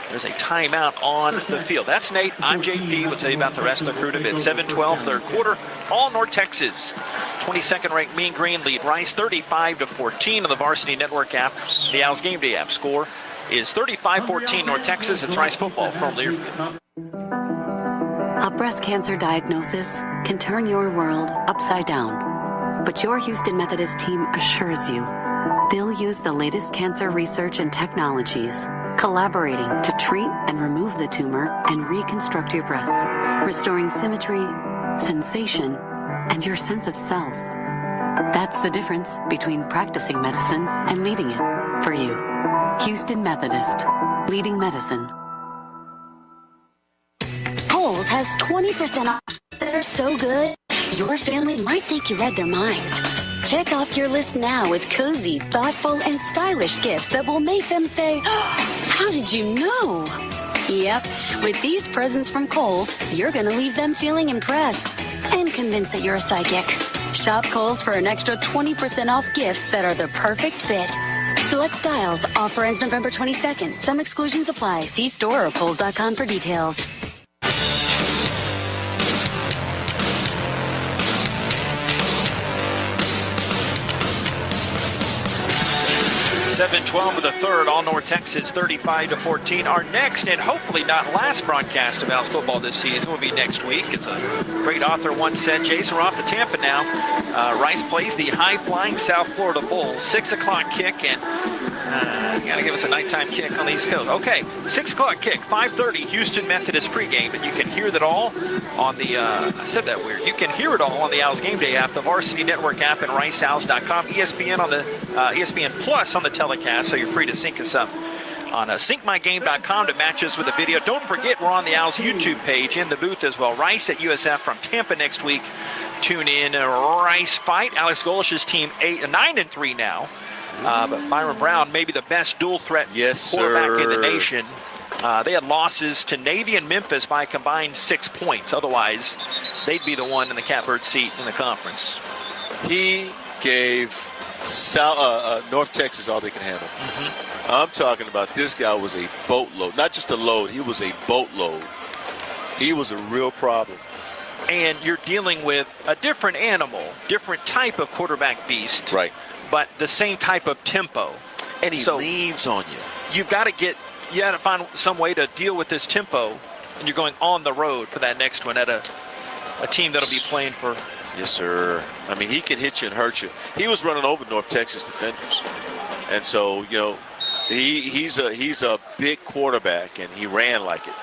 There's a timeout on the field. That's Nate. I'm JP. We'll tell you about the rest of the crew in a bit. 7-12, 3rd quarter. All North Texas. 22nd ranked Mean Green lead Rice 35-14 on the Varsity Network app. The Owls Gameday app score is 35-14 North Texas. It's Rice football from Learfield. A breast cancer diagnosis can turn your world upside down. But your Houston Methodist team assures you they'll use the latest cancer research and technologies, collaborating to treat and remove the tumor and reconstruct your breasts, restoring symmetry, sensation, and your sense of self. That's the difference between practicing medicine and leading it for you. Houston Methodist, leading medicine. Kohl's has 20% off that are so good, your family might think you read their minds. Check off your list now with cozy, thoughtful, and stylish gifts that will make them say, oh, how did you know? Yep, with these presents from Kohl's, you're going to leave them feeling impressed and convinced that you're a psychic. Shop Kohl's for an extra 20% off gifts that are the perfect fit. Select styles. Offer ends November 22nd. Some exclusions apply. See store or Kohls.com for details. 7-12 of the 3rd, all North Texas 35-14. Our next and hopefully not last broadcast of Owls football this season will be next week. It's a great author once said. Jason, we're off to Tampa now. Rice plays the high-flying South Florida Bulls. 6 o'clock kick, and you got to give us a nighttime kick on the East Coast. Okay, 6 o'clock kick, 5:30 Houston Methodist pregame, and you can hear that all on the, I said that weird, you can hear it all on the Owls Gameday app, the Varsity Network app, and RiceOwls.com, ESPN on the ESPN Plus on the telecast, so you're free to sync us up on syncmygame.com to match us with a video. Don't forget, we're on the Owls YouTube page in the booth as well. Rice at USF from Tampa next week. Tune in. Rice fight. Alex Golish's team 9-3 now. But Byron Brown, maybe the best dual threat quarterback in the nation. They had losses to Navy and Memphis by a combined 6 points. Otherwise, they'd be the one in the catbird seat in the conference. He gave North Texas all they can handle. I'm talking about this guy was a boatload. Not just a load, he was a boatload. He was a real problem. And you're dealing with a different animal, different type of quarterback beast. Right. But the same type of tempo. And he leans on you. You've got to find some way to deal with this tempo. And you're going on the road for that next one at a team that'll be playing for. Yes, sir. I mean, he can hit you and hurt you. He was running over North Texas defenders. And so, he's a big quarterback, and he ran like it.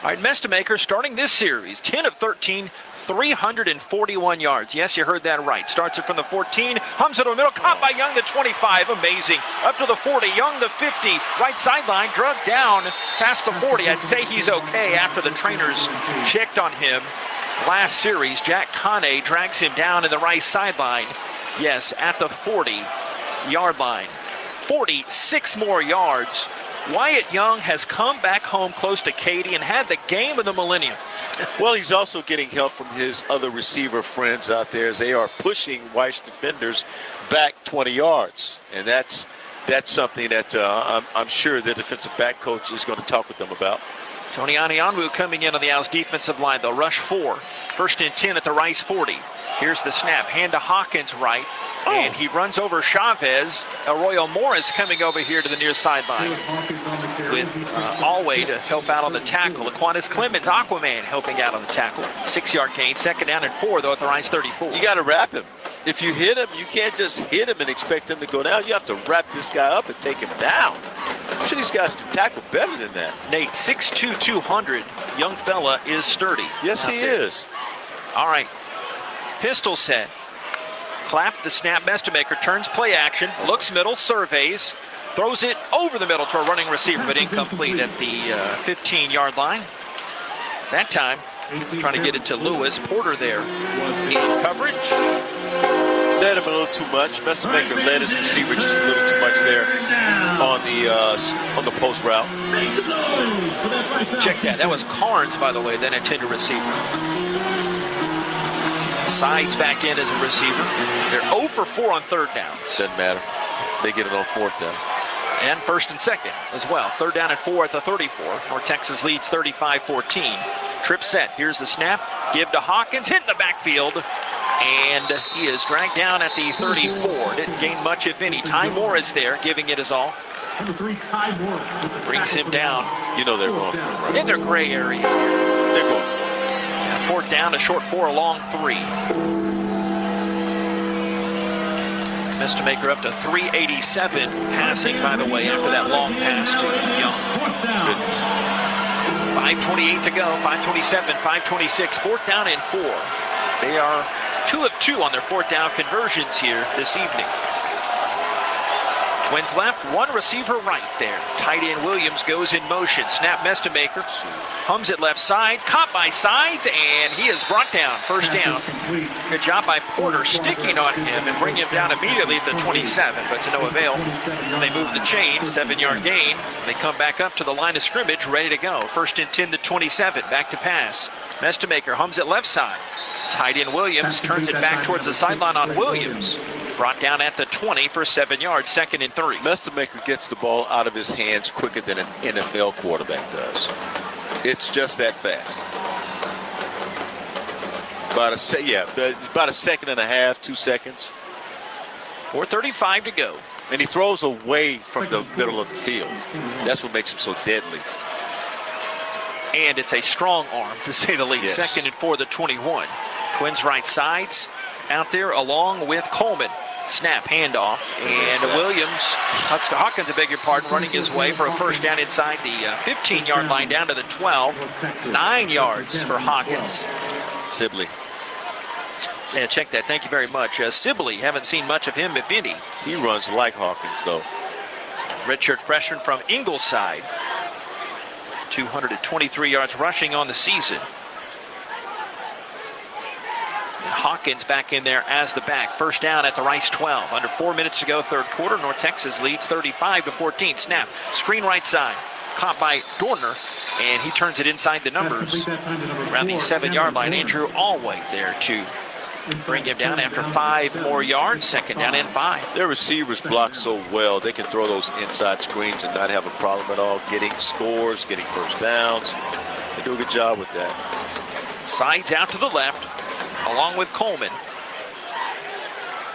All right, Mestemaker starting this series, 10 of 13, 341 yards. Yes, you heard that right. Starts it from the 14, hums it to the middle, caught by Young, the 25. Amazing. Up to the 40, Young, the 50. Right sideline, drugged down past the 40. I'd say he's okay after the trainers checked on him. Last series, Jack Kane drags him down in the right sideline. Yes, at the 40-yard line. 46 more yards. Wyatt Young has come back home close to Katy and had the game of the millennium. Well, he's also getting help from his other receiver friends out there as they are pushing Weiss defenders back 20 yards. And that's something that I'm sure the defensive back coach is going to talk with them about. Tony Anianwu coming in on the Owls defensive line. They'll rush 4. First and 10 at the Rice 40. Here's the snap. Hand to Hawkins right. And he runs over Chavez. Arroyo Morris coming over here to the near sideline with Alway to help out on the tackle. Aquinas Clemens, Aquaman, helping out on the tackle. 6-yard gain. Second down and 4, though, at the Rice 34. You got to wrap him. If you hit him, you can't just hit him and expect him to go down. You have to wrap this guy up and take him down. I'm sure these guys can tackle better than that. Nate, 6'2", 200. Young fella is sturdy. Yes, he is. All right. Pistol set. Clap, the snap, Mestemaker turns play action, looks middle, surveys, throws it over the middle to a running receiver, but incomplete at the 15-yard line. That time, trying to get it to Lewis. Porter there in coverage. Led him a little too much. Mestemaker led his receiver just a little too much there on the post route. Check that. That was Carnes, by the way, then intended receiver. Sides back in as a receiver. They're 0 for 4 on third downs. Doesn't matter. They get it on fourth down. And first and second as well. Third down and 4 at the 34. North Texas leads 35-14. Trip set. Here's the snap. Give to Hawkins. Hit in the backfield. And he is dragged down at the 34. Didn't gain much, if any. Ty Moore is there, giving it his all. Number 3, Ty Moore. Brings him down. You know they're going for it, right? In their gray area. They're going for it. Fourth down, a short 4, a long 3. Mestemaker up to 387 passing, by the way, after that long pass to Young. Goodness. 5:28 to go, 5:27, 5:26, fourth down and 4. They are 2 of 2 on their fourth down conversions here this evening. Twins left, 1 receiver right there. Tight end Williams goes in motion. Snap, Mestemaker hums it left side, caught by Sides, and he is brought down. First down. Good job by Porter sticking on him and bring him down immediately at the 27, but to no avail. They move the chain, 7-yard gain. They come back up to the line of scrimmage, ready to go. First and 10 to 27, back to pass. Mestemaker hums it left side. Tight end Williams turns it back towards the sideline on Williams. Brought down at the 20 for 7 yards, second and 3. Mestemaker gets the ball out of his hands quicker than an NFL quarterback does. It's just that fast. It's about a second and a half, 2 seconds. 4:35 to go. And he throws away from the middle of the field. That's what makes him so deadly. And it's a strong arm, to say the least. Yes. Second and 4, the 21. Twins right sides out there along with Coleman. Snap, handoff, and Williams, Hawkins, I beg your pardon, running his way for a first down inside the 15-yard line down to the 12. 9 yards for Hawkins. Sibley. Yeah, check that. Thank you very much. Sibley, haven't seen much of him, if any. He runs like Hawkins, though. redshirt freshman from Ingleside. 223 yards rushing on the season. And Hawkins back in there as the back. First down at the Rice 12. Under 4 minutes to go, third quarter. North Texas leads 35-14. Snap, screen right side. Caught by Dorner, and he turns it inside the numbers. Around the 7-yard line. Andrew Alway there to bring him down after 5 more yards. Second down and 5. Their receivers block so well. They can throw those inside screens and not have a problem at all getting scores, getting first downs. They do a good job with that. Sides out to the left, along with Coleman.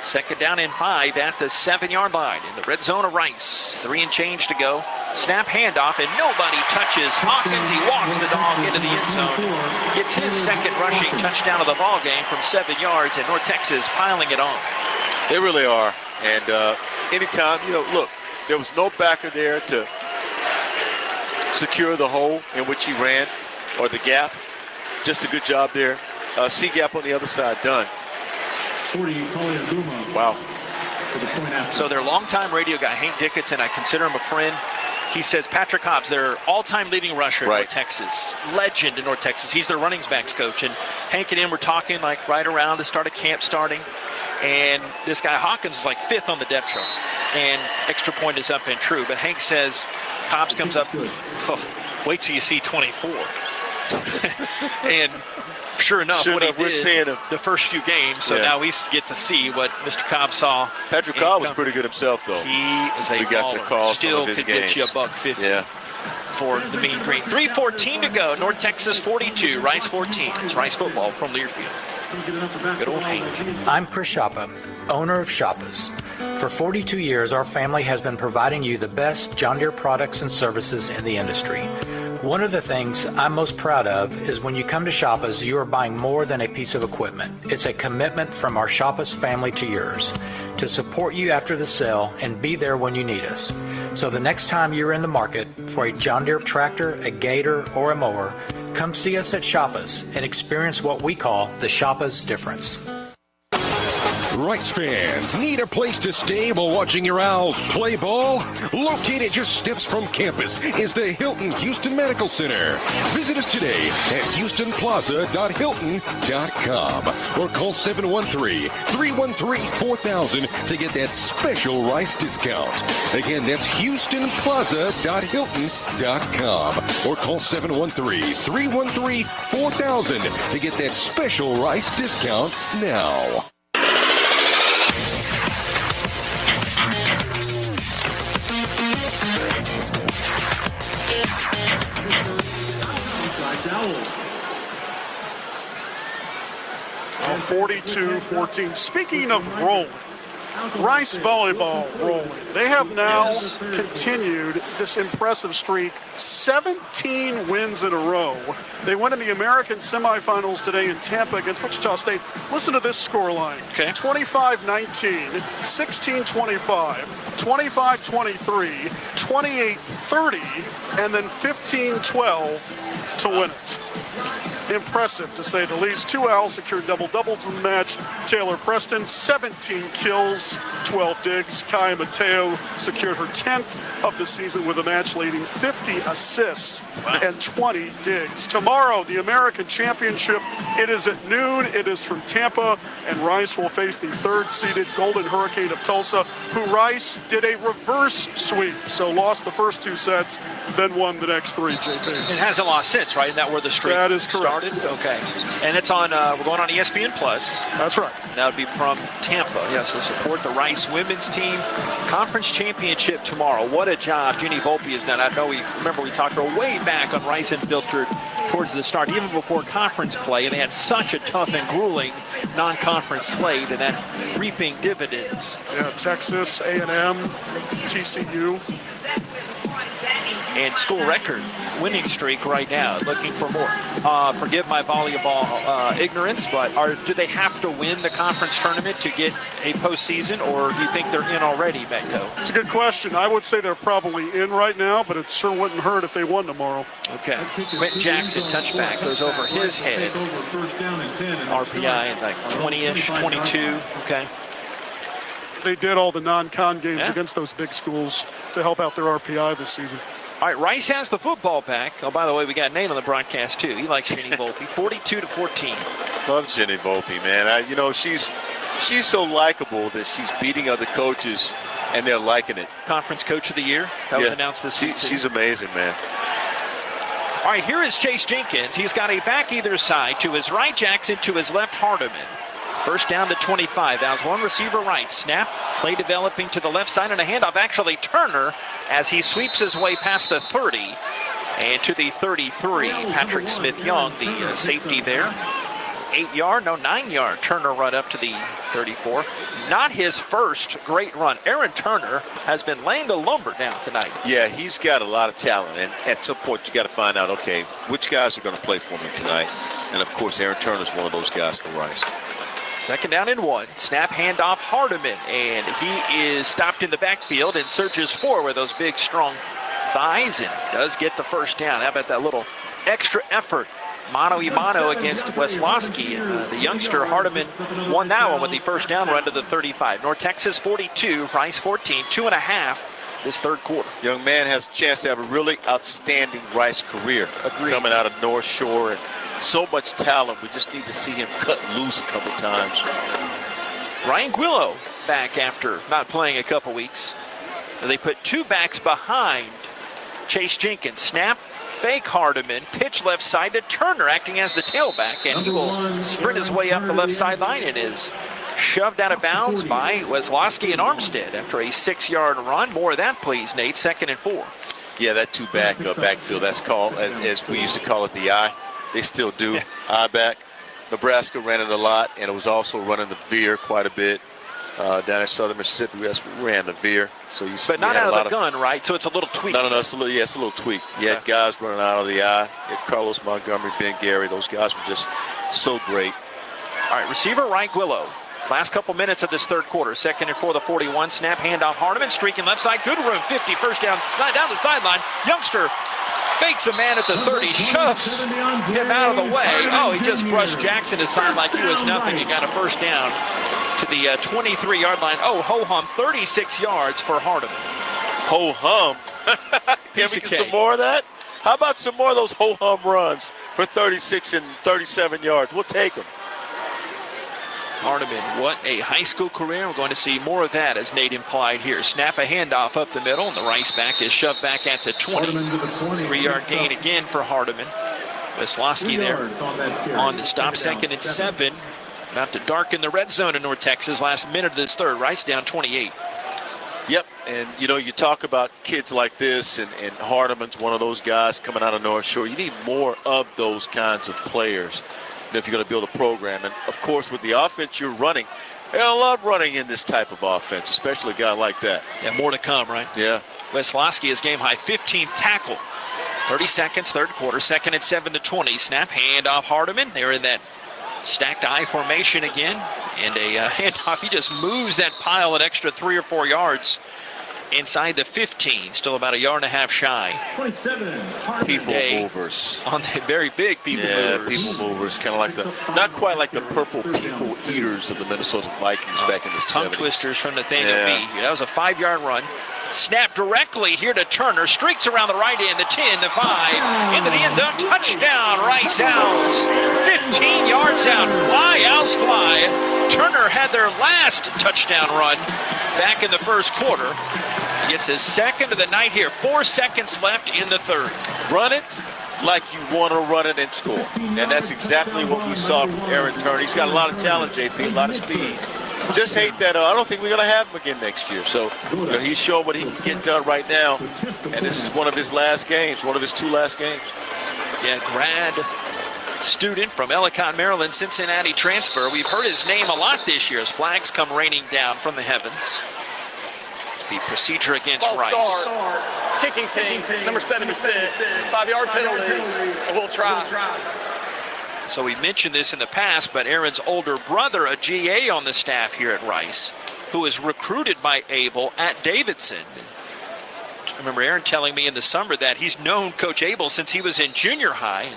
Second down and 5 at the 7-yard line in the red zone of Rice. 3 and change to go. Snap handoff, and nobody touches Hawkins. He walks the dog into the end zone. Gets his second rushing touchdown of the ball game from 7 yards, and North Texas piling it on. They really are. And anytime, look, there was no backer there to secure the hole in which he ran or the gap. Just a good job there. C gap on the other side done. Wow. So their longtime radio guy, Hank Dickinson, I consider him a friend. He says Patrick Hobbs, their all-time leading rusher in North Texas, legend in North Texas. He's their running backs coach. And Hank and him were talking like right around the start of camp starting. And this guy Hawkins is like 5th on the depth chart. And extra point is up and true. But Hank says Hobbs comes up, wait till you see 24. And sure enough, what he did the first few games, so now we get to see what Mr. Cobb saw. Patrick Cobb was pretty good himself, though. He is a we got to call still some of his could games. get you $150 Yeah. for the Mean Green. 3:14 to go. North Texas 42, Rice 14. It's Rice football from Learfield. Good old Hank. I'm Chris Shoppa, owner of Shoppa's. For 42 years, our family has been providing you the best John Deere products and services in the industry. One of the things I'm most proud of is when you come to Shoppa's, you are buying more than a piece of equipment. It's a commitment from our Shoppa's family to yours to support you after the sale and be there when you need us. So the next time you're in the market for a John Deere tractor, a gator, or a mower, come see us at Shoppa's and experience what we call the Shoppa's difference. Rice fans need a place to stay while watching your Owls play ball? Located just steps from campus is the Hilton Houston Medical Center. Visit us today at houstonplaza.hilton.com or call 713-313-4000 to get that special Rice discount. Again, that's houstonplaza.hilton.com or call 713-313-4000 to get that special Rice discount now. Now 42-14. Speaking of rolling, Rice volleyball rolling. They have now continued this impressive streak, 17 wins in a row. They went in the American semifinals today in Tampa against Wichita State. Listen to this scoreline. 25-19, 16-25, 25-23, 28-30, and then 15-12 to win it. Impressive, to say the least. 2 Owls secured double-doubles in the match. Taylor Preston, 17 kills, 12 digs. Kaya Mateo secured her 10th of the season with a match-leading 50 assists and 20 digs. Tomorrow, the American Championship. It is at noon. It is from Tampa, and Rice will face the third-seeded Golden Hurricane of Tulsa, who Rice did a reverse sweep, so lost the first 2 sets, then won the next 3, JP. It hasn't lost since, right? Isn't that where the streak That is correct. started? Okay. And it's on, we're going on ESPN Plus. That's right. That would be from Tampa. Yes, to support the Rice women's team. Conference championship tomorrow. What a job Ginny Volpe has done. I know we talked to her way back on Rice Unfiltered towards the start, even before conference play, and they had such a tough and grueling non-conference slate, and that reaping dividends. Yeah, Texas, A&M, TCU. And school record winning streak right now, looking for more. Forgive my volleyball ignorance, but do they have to win the conference tournament to get a postseason, or do you think they're in already, Metko? It's a good question. I would say they're probably in right now, but it sure wouldn't hurt if they won tomorrow. Okay. Quentin Jackson, touchback, goes over his head. RPI at like 20-ish, 22. Okay. They did all the non-con games against those big schools to help out their RPI this season. All right, Rice has the football back. Oh, by the way, we got Nate on the broadcast, too. He likes Jenny Volpe, 42-14. Love Jenny Volpe, man. She's so likable that she's beating other coaches, and they're liking it. Conference Coach of the Year. That was announced this week. She's amazing, man. All right, here is Chase Jenkins. He's got a back either side. To his right, Jackson. To his left, Hardiman. First down to 25. That was one receiver right. Snap, play developing to the left side, and a handoff. Actually, Turner, as he sweeps his way past the 30 and to the 33. Patrick Smith-Young, the safety there. 9-yard Turner run up to the 34. Not his first great run. Aaron Turner has been laying the lumber down tonight. Yeah, he's got a lot of talent, and at some point you got to find out, okay, which guys are going to play for me tonight? And, of course, Aaron Turner's one of those guys for Rice. Second down and 1. Snap handoff Hardiman, and he is stopped in the backfield and surges forward with those big, strong thighs and does get the first down. How about that little extra effort? Mano-a-mano against Weslowski. The youngster Hardiman won that one with the first down run to the 35. North Texas 42, Rice 14, 2.5 this third quarter. Young man has a chance to have a really outstanding Rice career. Coming out of North Shore, and so much talent. We just need to see him cut loose a couple times. Ryan Guillo back after not playing a couple weeks. They put two backs behind Chase Jenkins. Snap, fake Hardiman, pitch left side to Turner, acting as the tailback, and he will sprint his way up the left sideline and is shoved out of bounds by Weslowski and Armstead after a 6-yard run. More of that, please, Nate. 2nd and 4. Yeah, that two-back backfield, that's called, as we used to call it, the I. They still do. Yeah. I-back. Nebraska ran it a lot, and it was also running the veer quite a bit. Down in Southern Mississippi, we ran the veer. But not out of the gun, right? So it's a little tweak. No, it's a little tweak. You had guys running out of the I. You had Carlos Montgomery, Ben Gary. Those guys were just so great. All right, receiver right, Guillo. Last couple minutes of this third quarter. 2nd and 4, the 41. Snap, handoff, Hardiman, streaking left side. Good room, 50. First down the sideline. Youngster fakes a man at the 30, shoves him out of the way. Oh, he just brushed Jackson aside like he was nothing. He got a first down to the 23-yard line. Oh, ho-hum, 36 yards for Hardiman. Ho-hum? Can we get some more of that? How about some more of those ho-hum runs for 36 and 37 yards? We'll take them. Hardiman, what a high school career. We're going to see more of that, as Nate implied here. Snap a handoff up the middle, and the Rice back is shoved back at the 20. 3-yard gain again for Hardiman. Weslowski there on the stop. 2nd and 7. About to darken the red zone in North Texas. Last minute of this third. Rice down 28. Yep, and you talk about kids like this, and Hardiman's one of those guys coming out of North Shore. You need more of those kinds of players if you're going to build a program. And, of course, with the offense you're running, I love running in this type of offense, especially a guy like that. Yeah, more to come, right? Yeah. Weslowski is game high, 15 tackle. 30 seconds, third quarter, 2nd and 7 to 20. Snap, handoff Hardiman. They're in that stacked I formation again. And a handoff. He just moves that pile an extra 3 or 4 yards inside the 15. Still about 1.5 yards shy. 27. People movers. On the very big people movers. Yeah, people movers. Kind of like not quite like the purple people eaters of the Minnesota Vikings back in the 70s. Tongue twisters from Nathaniel B. That was a 5-yard run. Snap directly here to Turner. Streaks around the right end, the 10, the 5. Into the end zone. Touchdown, Rice Owls. 15 yards out. Fly, Owls fly. Turner had their last touchdown run back in the first quarter. Gets his 2nd of the night here. 4 seconds left in the third. Run it like you want to run it and score. And that's exactly what we saw from Aaron Turner. He's got a lot of talent, JP, a lot of speed. Just hate that I don't think we're going to have him again next year. So he's showing what he can get done right now. And this is one of his last games, one of his 2 last games. Yeah, grad student from Ellicott, Maryland, Cincinnati transfer. We've heard his name a lot this year as flags come raining down from the heavens. Be procedure against Rice. Kicking team, number 76, 5-yard penalty. We'll try. So we mentioned this in the past, but Aaron's older brother, a GA on the staff here at Rice, who was recruited by Abel at Davidson. I remember Aaron telling me in the summer that he's known Coach Abel since he was in junior high.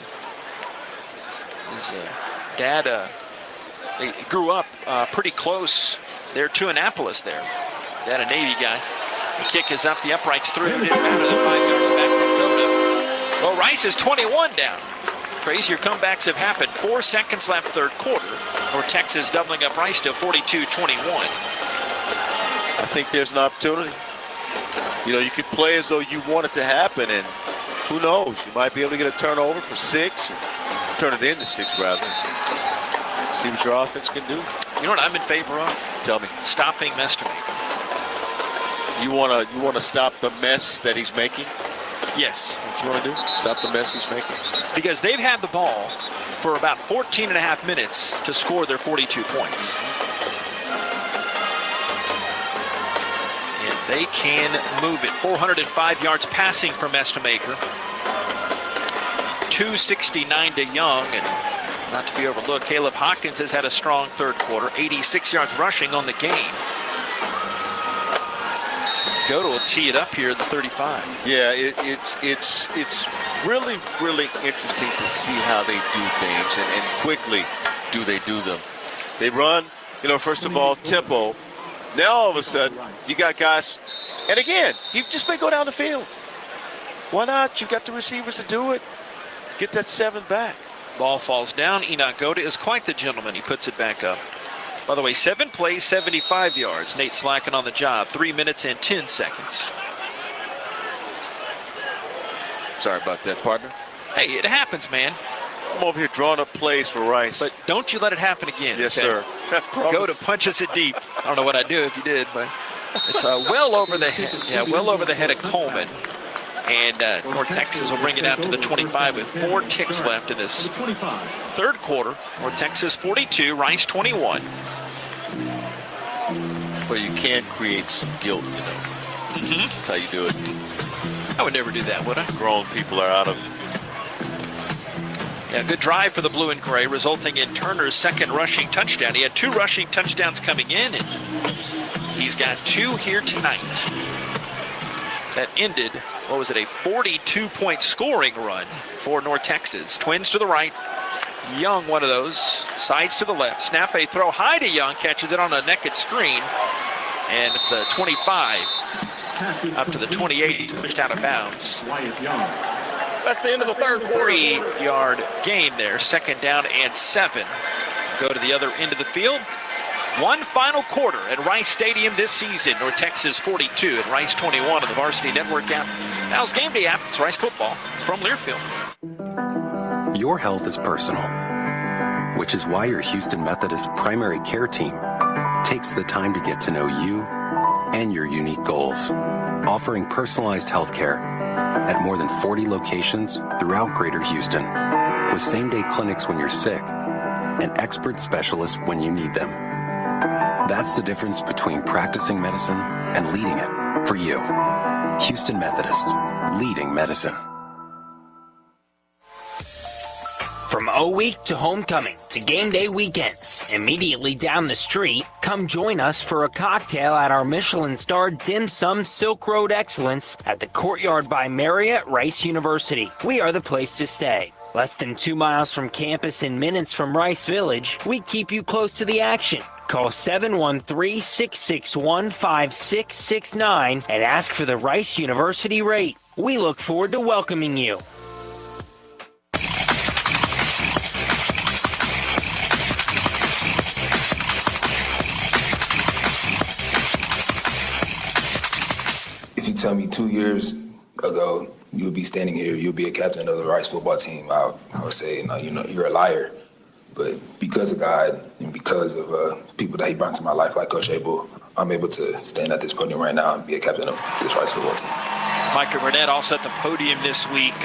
His dad, they grew up pretty close there to Annapolis there. That a Navy guy. The kick is up, the upright's through. Didn't matter, the 5 yards back from Dota. Well, Rice is 21 down. Crazier comebacks have happened. 4 seconds left third quarter. North Texas doubling up Rice to 42-21. I think there's an opportunity. You know, you could play as though you want it to happen, and who knows? You might be able to get a turnover for 6, and turn it into 6 rather. See what your offense can do. You know what I'm in favor of? Tell me. Stopping Mestre. You wanna stop the mess that he's making? Yes. What you want to do? Stop the mess he's making? Because they've had the ball for about 14 and a half minutes to score their 42 points. And they can move it. 405 yards passing from Estemaker. 269 to Young. And not to be overlooked, Caleb Hawkins has had a strong third quarter. 86 yards rushing on the game. Goto will tee it up here at the 35. Yeah, it's really, really interesting to see how they do things and quickly do they do them. They run, you know, first of all, tempo. Now all of a sudden, you got guys, and again, you just may go down the field. Why not? You've got the receivers to do it. Get that 7 back. Ball falls down. Enoch Goto is quite the gentleman. He puts it back up. By the way, 7 plays, 75 yards. Nate Slacken on the job. 3 minutes and 10 seconds. Sorry about that, partner. Hey, it happens, man. I'm over here drawing up plays for Rice. But don't you let it happen again. Yes, okay? sir. Goto punches it deep. I don't know what I'd do if you did, but it's well over the head. Yeah, well over the head of Coleman. And North Texas will bring it out to the 25 with 4 ticks left in this third quarter. North Texas 42, Rice 21. But you can create some guilt, you know. Mm-hmm. That's how you do it. I would never do that, would I? Grown people are out of. Yeah, good drive for the blue and gray, resulting in Turner's second rushing touchdown. He had 2 rushing touchdowns coming in, and he's got 2 here tonight. That ended, what was it, a 42-point scoring run for North Texas. Twins to the right. Young, one of those. Sides to the left. Snap a throw high to Young. Catches it on a naked screen. And the 25 up to the 28. He's pushed out of bounds. That's the end of the third quarter. 3-yard gain there. Second down and 7. Go to the other end of the field. One final quarter at Rice Stadium this season. North Texas 42 and Rice 21 on the Varsity Network App. Owls Gameday App. It's Rice football. It's from Learfield. Your health is personal, which is why your Houston Methodist primary care team takes the time to get to know you and your unique goals, offering personalized health care at more than 40 locations throughout Greater Houston, with same-day clinics when you're sick and expert specialists when you need them. That's the difference between practicing medicine and leading it for you. Houston Methodist, leading medicine. From O-Week to homecoming to game day weekends, immediately down the street, come join us for a cocktail at our Michelin-starred Dim Sum Silk Road Excellence at the Courtyard by Marriott, Rice University. We are the place to stay. Less than 2 miles from campus and minutes from Rice Village, we keep you close to the action. Call 713-661-5669 and ask for the Rice University rate. We look forward to welcoming you. If you tell me 2 years ago you would be standing here, you'll be a captain of the Rice football team, I would say, no, you're a liar. But because of God and because of people that he brought to my life, like Coach Abel, I'm able to stand at this podium right now and be a captain of this Rice football team. Micah Burnett also at the podium this week.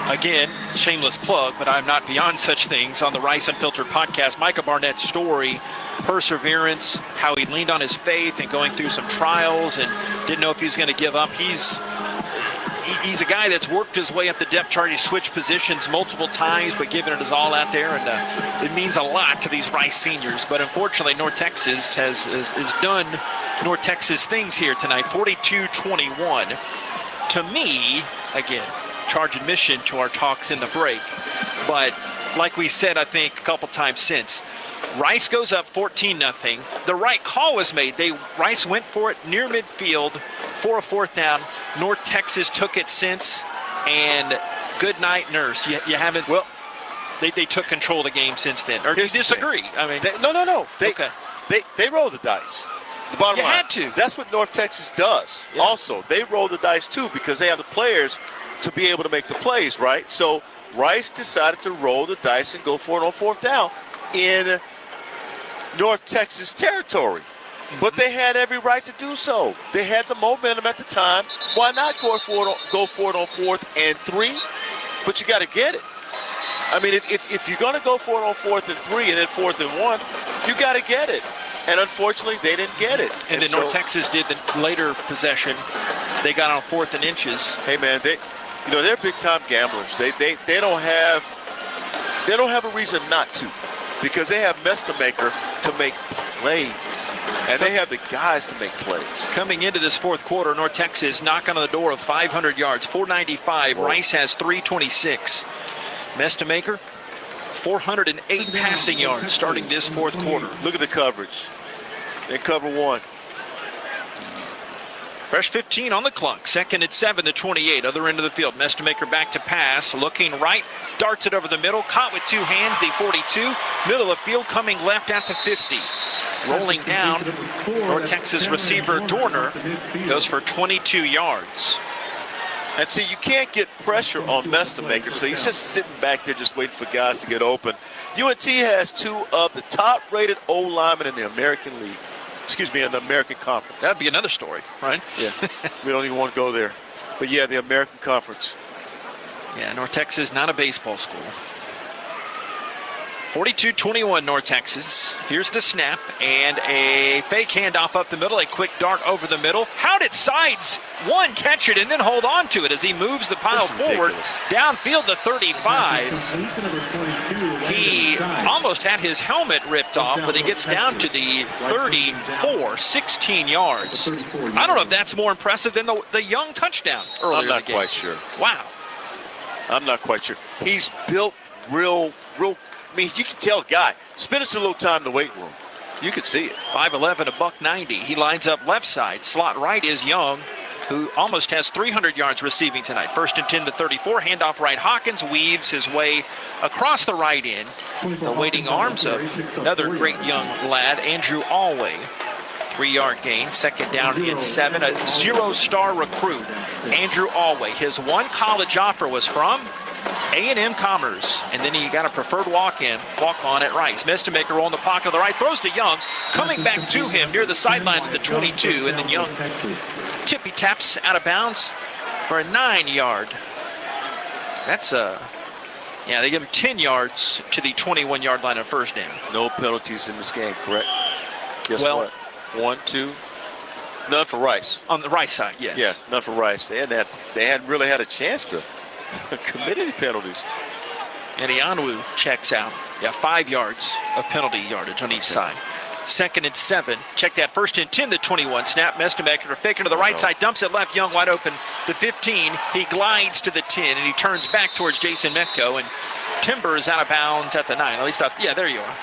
Again, shameless plug, but I'm not beyond such things on the Rice Unfiltered podcast. Micah Barnett's story, perseverance, how he leaned on his faith and going through some trials and didn't know if he was going to give up. He's a guy that's worked his way up the depth chart. He's switched positions multiple times, but giving it his all out there, and it means a lot to these Rice seniors. But unfortunately, North Texas has done North Texas things here tonight, 42-21. To me, again, charge admission to our talks in the break, but like we said, I think a couple times since, Rice goes up 14-0. The right call was made. Rice went for it near midfield for a fourth down. North Texas took it since, and good night, nurse. You haven't. Well, they took control of the game since then. Or do you disagree? I mean, no. They roll the dice. The bottom line. Had to. That's what North Texas does. Yeah. Also, they roll the dice too because they have the players to be able to make the plays, right? So Rice decided to roll the dice and go for it on fourth down in North Texas territory. But they had every right to do so. They had the momentum at the time. Why not go for it on 4th and 3? But you got to get it. I mean, if you're going to go for it on 4th and 3 and then 4th and 1, you got to get it. And unfortunately, they didn't get it. And then North Texas did the later possession. They got on 4th and inches. Hey man, they're big time gamblers. They don't have a reason not to, because they have Metko to make plays, and they have the guys to make plays. Coming into this fourth quarter, North Texas knocking on the door of 500 yards, 495. Rice has 326. Metko, 408 passing yards starting this fourth quarter. Look at the coverage. They cover 1. Fresh 15 on the clock. 2nd and 7 to 28. Other end of the field. Metko back to pass. Looking right. Darts it over the middle. Caught with 2 hands. The 42. Middle of the field. Coming left at the 50. Rolling down. North Texas receiver Dorner goes for 22 yards. And see, you can't get pressure on Metko, so he's just sitting back there just waiting for guys to get open. UNT has 2 of the top-rated O-linemen in the American League. Excuse me, in the American Conference. That'd be another story, right? Yeah. We don't even want to go there. But, yeah, the American Conference. Yeah, North Texas, not a baseball school. 42-21 North Texas. Here's the snap and a fake handoff up the middle, a quick dart over the middle. How did Sides one catch it and then hold on to it as he moves the pile forward downfield to 35. He almost had his helmet ripped off, but he gets down to the 34, 16 yards. I don't know if that's more impressive than the Young touchdown earlier. I'm not quite sure. Wow. I'm not quite sure. He's built real. I mean, you can tell a guy spending a little time in the weight room. You can see it. 5'11", $190. He lines up left side. Slot right is Young, who almost has 300 yards receiving tonight. 1st and 10 to 34. Handoff right. Hawkins weaves his way across the right end. The waiting arms of another great young lad, Andrew Alway. 3-yard gain. 2nd down and 7. A 0-star recruit, Andrew Alway. His one college offer was from A&M Commerce, and then he got a preferred walk-on at Rice. Metko on the pocket of the right, throws to Young, coming back to him near the sideline at the 22, and then Young tippy taps out of bounds for a 9-yard. That's they give him 10 yards to the 21-yard line of 1st down. No penalties in this game, correct? Guess what? 1, 2. None for Rice. On the Rice side, yes. Yeah, none for Rice. They hadn't really had a chance to commit any penalties. And Ianwu checks out. 5 yards of penalty yardage on each side. 2nd and 7. Check that. 1st and 10 to 21. Snap. Metko faking to the right side. Dumps it left. Young wide open. The 15. He glides to the 10 and he turns back towards Jason Metko. And Timber is out of bounds at the 9. At least, there you are.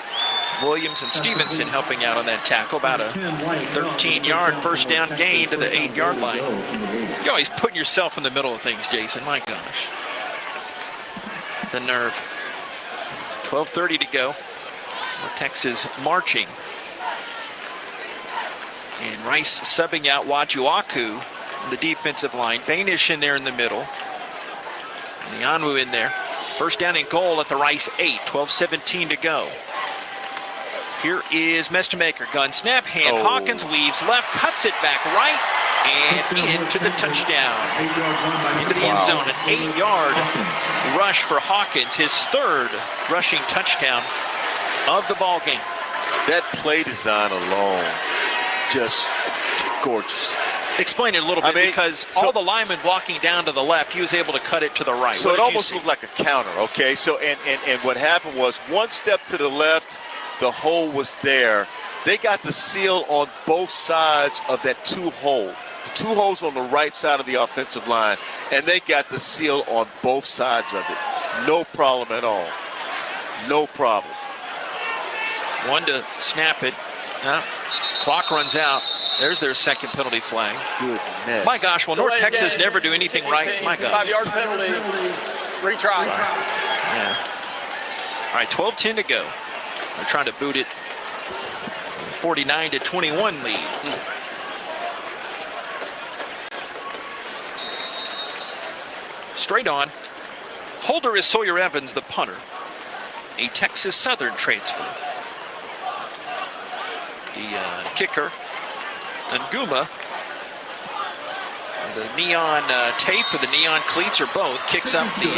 Williams and Stevenson helping out on that tackle. About a 13-yard 1st down gain to the 8-yard line. You're always putting yourself in the middle of things, Jason. My gosh. The nerve. 12:30 to go. Texas marching. And Rice subbing out Wajuaku on the defensive line. Banish in there in the middle. And Ianwu in there. 1st down and goal at the Rice 8. 12:17 to go. Here is Metko. Gun snap. Hand. Hawkins weaves left. Cuts it back right. And into the touchdown. Into the end zone. An 8-yard rush for Hawkins. His 3rd rushing touchdown of the ball game. That play design alone, just gorgeous. Explain it a little bit, because all the linemen walking down to the left, he was able to cut it to the right. So it almost looked like a counter, okay? So and what happened was 1 step to the left, the hole was there. They got the seal on both sides of that 2-hole. The 2 holes on the right side of the offensive line, and they got the seal on both sides of it. No problem at all. No problem. One to snap it. Clock runs out. There's their second penalty flag. Goodness. My gosh, will North Texas never do anything right? My gosh. 5-yard penalty. Retry. Yeah. All right, 12-10 to go. They're trying to boot it. 49-21 lead. Straight on. Holder is Sawyer Evans, the punter. A Texas Southern transfer. The kicker, Nguma. The neon tape or the neon cleats or both kicks up the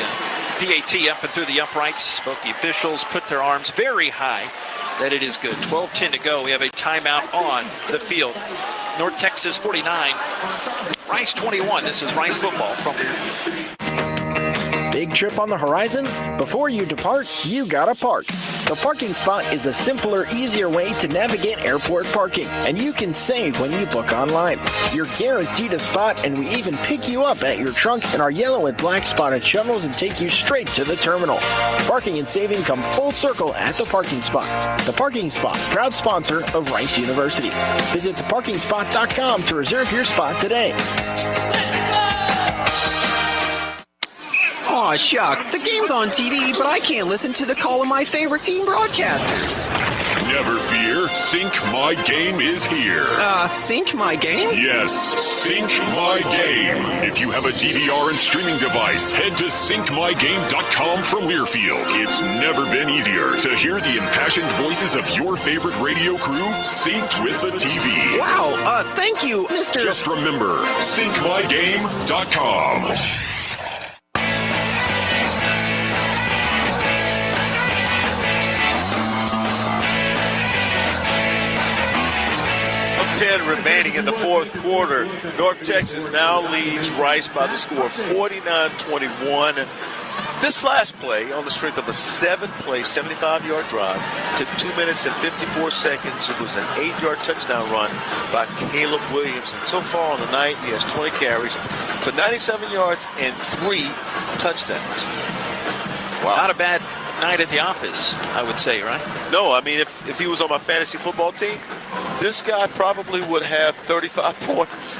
PAT up and through the uprights. Both the officials put their arms very high that it is good. 12-10 to go. We have a timeout on the field. North Texas 49, Rice 21. This is Rice football from Big trip on the horizon? Before you depart, you gotta park. The parking spot is a simpler, easier way to navigate airport parking, and you can save when you book online. You're guaranteed a spot, and we even pick you up at your trunk in our yellow and black spotted shuttles and take you straight to the terminal. Parking and saving come full circle at the parking spot. The Parking Spot, proud sponsor of Rice University. Visit theparkingspot.com to reserve your spot today. Aw, shucks, the game's on TV, but I can't listen to the call of my favorite team broadcasters. Never fear, Sync My Game is here. Sync My Game? Yes, Sync My Game. If you have a DVR and streaming device, head to syncmygame.com from Learfield. It's never been easier to hear the impassioned voices of your favorite radio crew synced with the TV. Wow, thank you, Mr. Just remember, syncmygame.com. 10 remaining in the fourth quarter. North Texas now leads Rice by the score of 49-21. This last play, on the strength of a 7-play, 75-yard drive, took 2 minutes and 54 seconds. It was an 8-yard touchdown run by Caleb Williamson. So far on the night, he has 20 carries for 97 yards and 3 touchdowns. Wow. Not a bad night at the office, I would say, right? No, I mean, if he was on my fantasy football team, this guy probably would have 35 points.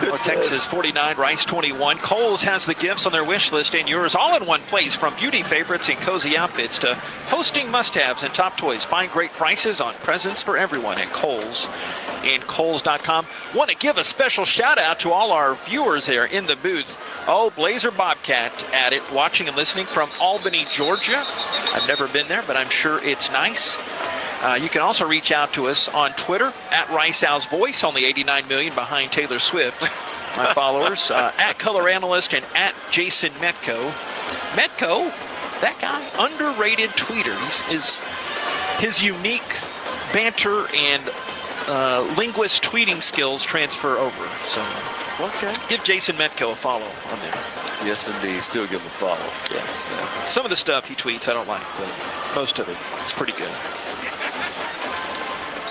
North Texas 49, Rice 21. Kohl's has the gifts on their wish list and yours all in one place, from beauty favorites and cozy outfits to hosting must-haves and top toys. Find great prices on presents for everyone at Kohl's and Kohl's.com. Want to give a special shout-out to all our viewers there in the booth. Oh, Blazer Bobcat at it, watching and listening from Albany, Georgia. I've never been there, but I'm sure it's nice. You can also reach out to us on Twitter at Rice Owls Voice, only 89 million behind Taylor Swift. My followers at Color Analyst and at Jason Metko. Metko, that guy, underrated tweeter. His unique banter and linguist tweeting skills transfer over. So give Jason Metko a follow on there. Yes, indeed. Still give him a follow. Yeah. Some of the stuff he tweets I don't like, but most of it is pretty good.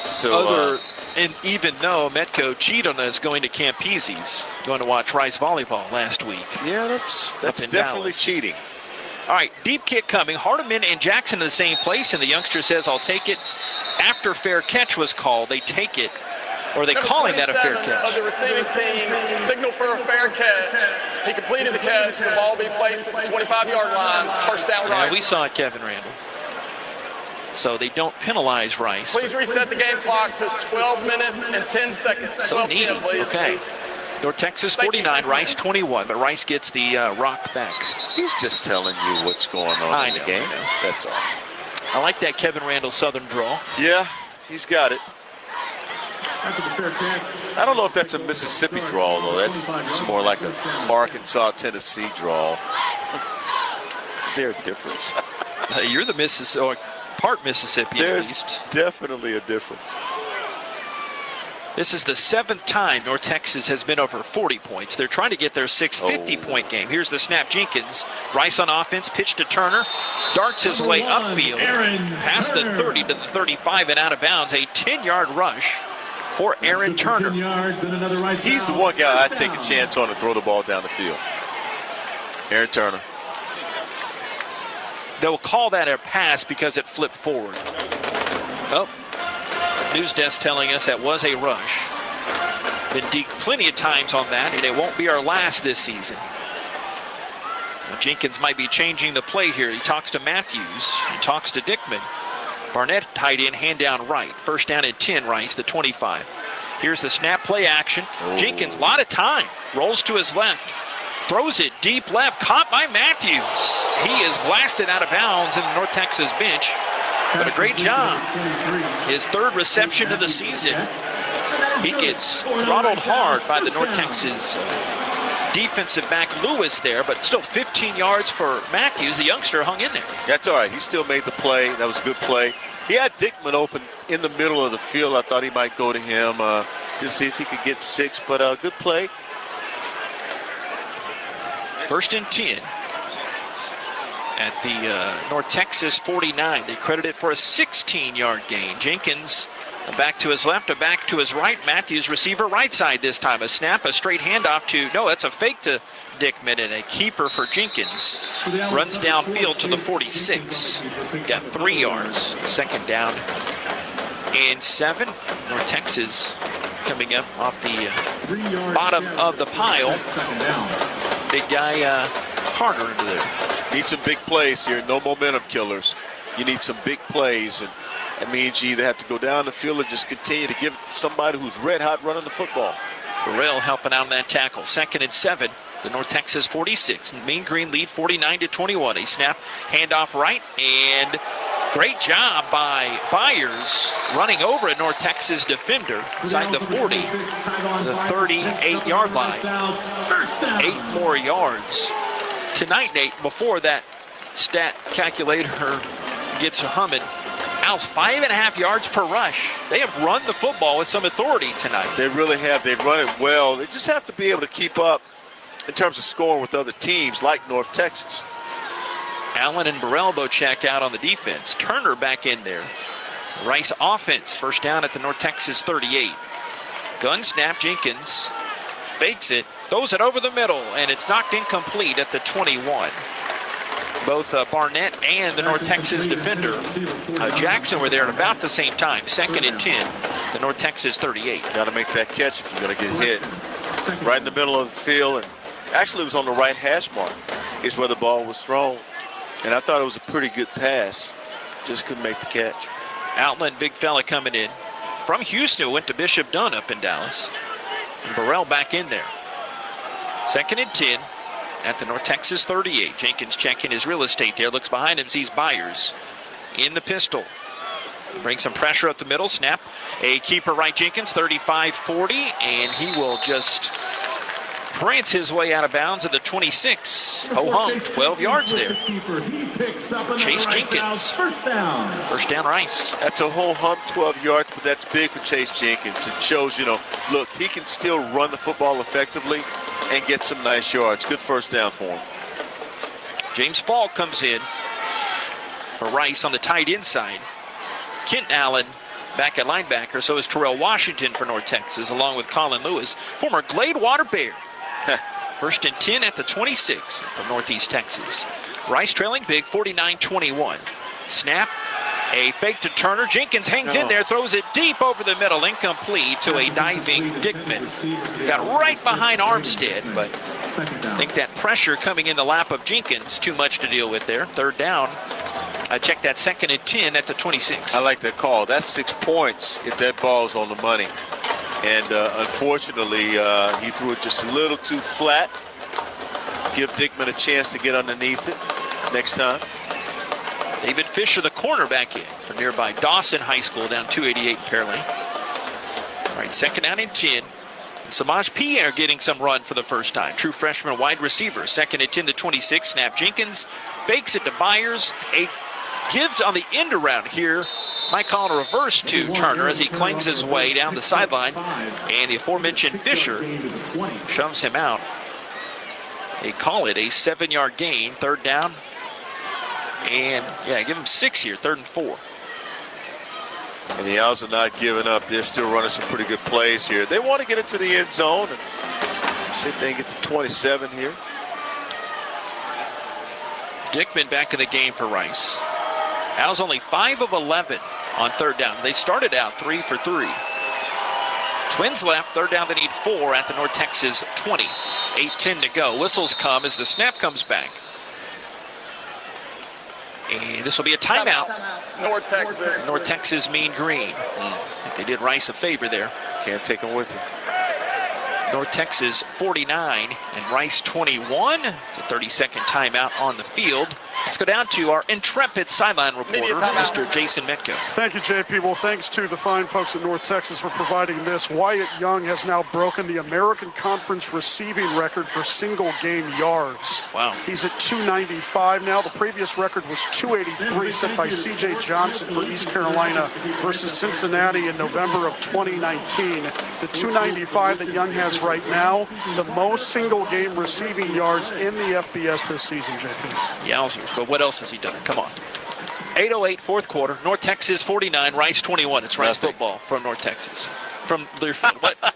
So, and even though Metko cheated on us going to Camp Peasy's, going to watch Rice volleyball last week. Yeah, that's definitely Dallas. Cheating. All right, deep kick coming. Hardeman and Jackson in the same place, and the youngster says, I'll take it. After fair catch was called, they take it, or they call him that a fair catch. Of the receiving team signaled for a fair catch. He completed the catch. The ball will be placed at the 25-yard line. First down, Rice. Yeah, we saw it, Kevin Randall. So they don't penalize Rice. Please reset the game clock to 12 minutes and 10 seconds. So needy. Okay. North Texas 49, Rice 21, but Rice gets the rock back. He's just telling you what's going on in the game. That's all. I like that Kevin Randall Southern draw. Yeah, he's got it. I don't know if that's a Mississippi draw, though. That's more like a Arkansas, Tennessee draw. Is there a difference? You're the Mississippi, or part Mississippi at least. There's definitely a difference. This is the 7th time North Texas has been over 40 points. They're trying to get their 650-point game. Here's the snap. Jenkins, Rice on offense, pitch to Turner, darts his way upfield, past the 30 to the 35 and out of bounds. A 10-yard rush for Aaron Turner. He's the one guy I'd take a chance on to throw the ball down the field. Aaron Turner. they'll call that a pass because it flipped forward. Oh, news desk telling us that was a rush. Been deked plenty of times on that, and it won't be our last this season. Jenkins might be changing the play here. He talks to Matthews. He talks to Dickman. Barnett tight end, hand down right. First down and 10, Rice, the 25. Here's the snap play action. Jenkins, a lot of time. Rolls to his left. Throws it deep left. Caught by Matthews. He is blasted out of bounds in the North Texas bench. But a great job. His third reception of the season. He gets throttled hard by the North Texas defensive back Lewis there, but still 15 yards for Matthews. The youngster hung in there. That's all right. He still made the play. That was a good play. He had Dickman open in the middle of the field. I thought he might go to him to see if he could get 6, but good play. First and 10 at the North Texas 49. They credit it for a 16-yard gain. Jenkins back to his left, a back to his right. Matthews, receiver right side this time. A snap, a straight handoff to, no, that's a fake to Dickman, and a keeper for Jenkins. Runs downfield to the 46. Got 3 yards. Second down and 7. North Texas coming up off the bottom of the pile. Big guy Harder into there. Need some big plays here. No momentum killers. You need some big plays, and that means you either have to go down the field or just continue to give somebody who's red hot running the football. Burrell helping out on that tackle. Second and 7. The North Texas 46. Mean Green lead 49-21. A snap, handoff right, and great job by Byers running over a North Texas defender inside the 40, the 38-yard line. 8 more yards. Tonight, Nate, before that stat calculator gets humming, Owls 5.5 yards per rush. They have run the football with some authority tonight. They really have. They run it well. They just have to be able to keep up in terms of scoring with other teams like North Texas. Allen and Burrell both check out on the defense. Turner back in there. Rice offense, first down at the North Texas 38. Gun snap, Jenkins fakes it, throws it over the middle, and it's knocked incomplete at the 21. Both Barnett and the North Texas defender, Jackson, were there at about the same time. Second and 10, the North Texas 38. Got to make that catch if you're going to get hit. Right in the middle of the field, and actually it was on the right hash mark is where the ball was thrown. And I thought it was a pretty good pass. Just couldn't make the catch. Outland, big fella coming in. From Houston, who went to Bishop Dunn up in Dallas. And Burrell back in there. Second and 10 at the North Texas 38. Jenkins checking his real estate there. Looks behind him, sees Byers in the pistol. Brings some pressure up the middle. Snap. A keeper right, Jenkins, 35-40. And he will just prance his way out of bounds at the 26. Ho-hum, 12 yards there. Chase Jenkins. First down, Rice. That's a ho-hum, 12 yards, but that's big for Chase Jenkins. It shows, look, he can still run the football effectively and get some nice yards. Good first down for him. James Falk comes in for Rice on the tight end side. Kent Allen back at linebacker. So is Terrell Washington for North Texas, along with Colin Lewis, former Gladewater Bear. First and 10 at the 26 from Northeast Texas. Rice trailing big, 49-21. Snap, a fake to Turner. Jenkins hangs in there, throws it deep over the middle, incomplete to a diving Dickman. Got right behind Armstead, but I think that pressure coming in the lap of Jenkins, too much to deal with there. Third down. Check that, second and 10 at the 26. I like that call. That's 6 points if that ball's on the money. And unfortunately, he threw it just a little too flat. Give Dickman a chance to get underneath it next time. David Fisher, the cornerback in from nearby Dawson High School down 288 Pearline. All right, second down and 10. And Samaj Pierre getting some run for the first time. True freshman wide receiver. Second and 10 to 26. Snap, Jenkins fakes it to Byers. A gives on the end around here. Might call it a reverse to Turner as he clangs his way down the sideline. And the aforementioned Fisher shoves him out. They call it a 7-yard gain. Third down. And, yeah, give him 6 here. Third and 4. And the Owls are not giving up. They're still running some pretty good plays here. They want to get into the end zone and see if they can get to 27 here. Dickman back in the game for Rice. Owls only 5 of 11 on third down. They started out 3 for 3. Twins left, third down, they need 4 at the North Texas 20. 8:10 to go. Whistles come as the snap comes back. And this will be a timeout. North Texas. North Texas Mean Green. They did Rice a favor there. Can't take them with you. North Texas 49 and Rice 21. It's a 30-second timeout on the field. Let's go down to our intrepid sideline reporter, Mr. Jason Metko. Thank you, JP. Well, thanks to the fine folks at North Texas for providing this. Wyatt Young has now broken the American Conference receiving record for single-game yards. Wow. He's at 295 now. The previous record was 283, set by C.J. Johnson for East Carolina versus Cincinnati in November of 2019. The 295 that Young has right now, the most single-game receiving yards in the FBS this season, JP. Yowzers. But what else has he done? Come on. 8:08, fourth quarter. North Texas 49, Rice 21. It's Rice football from North Texas. From Learfield. What are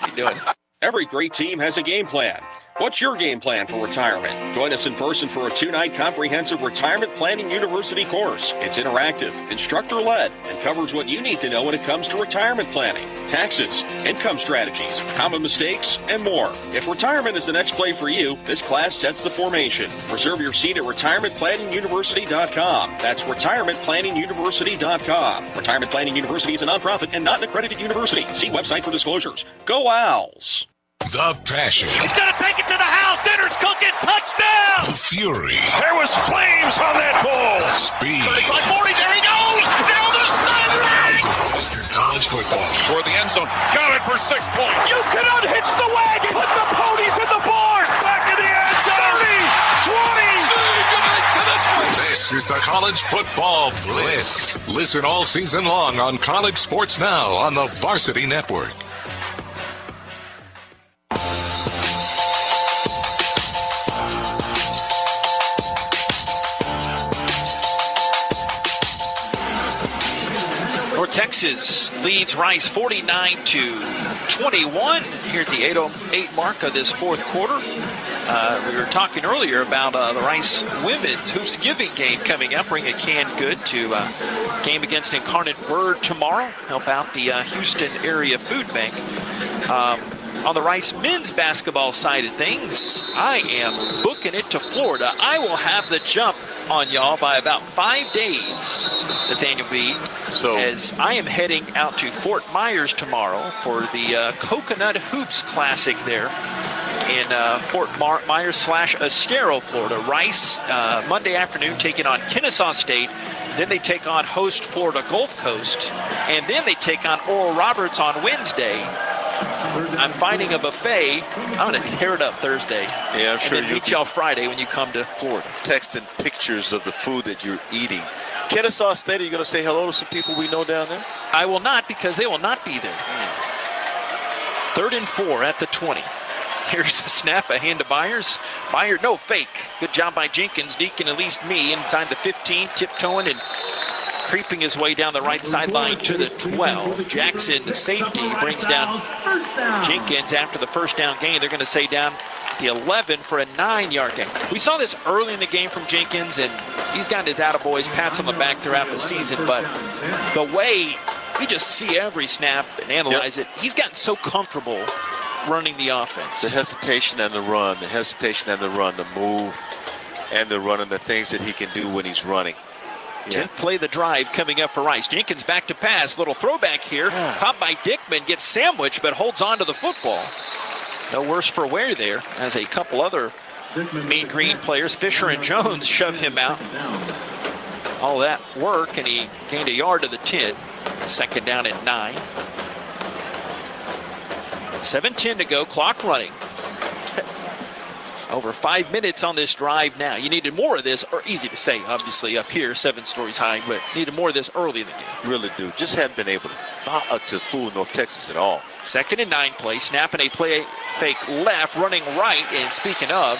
you doing? Every great team has a game plan. What's your game plan for retirement? Join us in person for a 2-night comprehensive retirement planning university course. It's interactive, instructor-led, and covers what you need to know when it comes to retirement planning, taxes, income strategies, common mistakes, and more. If retirement is the next play for you, this class sets the formation. Reserve your seat at retirementplanninguniversity.com. That's retirementplanninguniversity.com. Retirement Planning University is a nonprofit and not an accredited university. See website for disclosures. Go Owls! The passion. He's going to take it to the house. Dinner's cooking. Touchdown. The fury. There was flames on that ball. The speed. 35-40. There he goes. Down the sideline. Mr. College Football. For the end zone. Got it for 6 points. You can unhitch the wagon. Put the ponies in the barn. Back in the end zone. 30, 20. This is the College Football Bliss. Listen all season long on College Sports Now on the Varsity Network. Texas leads Rice 49-21 here at the 8:08 mark of this fourth quarter. We were talking earlier about the Rice women's hoops giving game coming up. Bring a canned good to game against Incarnate Word tomorrow. Help out the Houston area food bank. On the Rice men's basketball side of things, I am booking it to Florida. I will have the jump on y'all by about 5 days, Nathaniel B. So, as I am heading out to Fort Myers tomorrow for the Coconut Hoops Classic there in Fort Myers / Estero, Florida. Rice, Monday afternoon, taking on Kennesaw State. Then they take on host Florida Gulf Coast. And then they take on Oral Roberts on Wednesday. I'm finding a buffet. I'm going to tear it up Thursday. Yeah, I'm sure you'll meet y'all Friday when you come to Florida. Texting pictures of the food that you're eating. Kennesaw State, are you going to say hello to some people we know down there? I will not, because they will not be there. 3rd and 4 at the 20. Here's a snap, a hand to Byers. Byers, no fake. Good job by Jenkins. Deacon at least me inside the 15, tiptoeing and creeping his way down the right sideline to the 12. Jackson, the safety, brings down Jenkins after the first down gain. They're going to say down the 11 for a 9-yard gain. We saw this early in the game from Jenkins, and he's gotten his attaboys, pats on the back throughout the season, but the way we just see every snap and analyze it, he's gotten so comfortable running the offense. The hesitation and the run, the move and the run, and the things that he can do when he's running. 10th play the drive coming up for Rice. Jenkins back to pass. Little throwback here. Caught by Dickman. Gets sandwiched, but holds on to the football. No worse for wear there, as a couple other Mean Green players, Fisher and Jones, shove him out. All that work, and he gained a yard to the 10. 2nd down at 9. 7:10 to go. Clock running. Over 5 minutes on this drive now. You needed more of this, or easy to say, obviously, up here, 7 stories high, but needed more of this early in the game. Really do. Just hadn't been able to fool North Texas at all. 2nd and 9 play, snapping a play fake left, running right, and speaking of,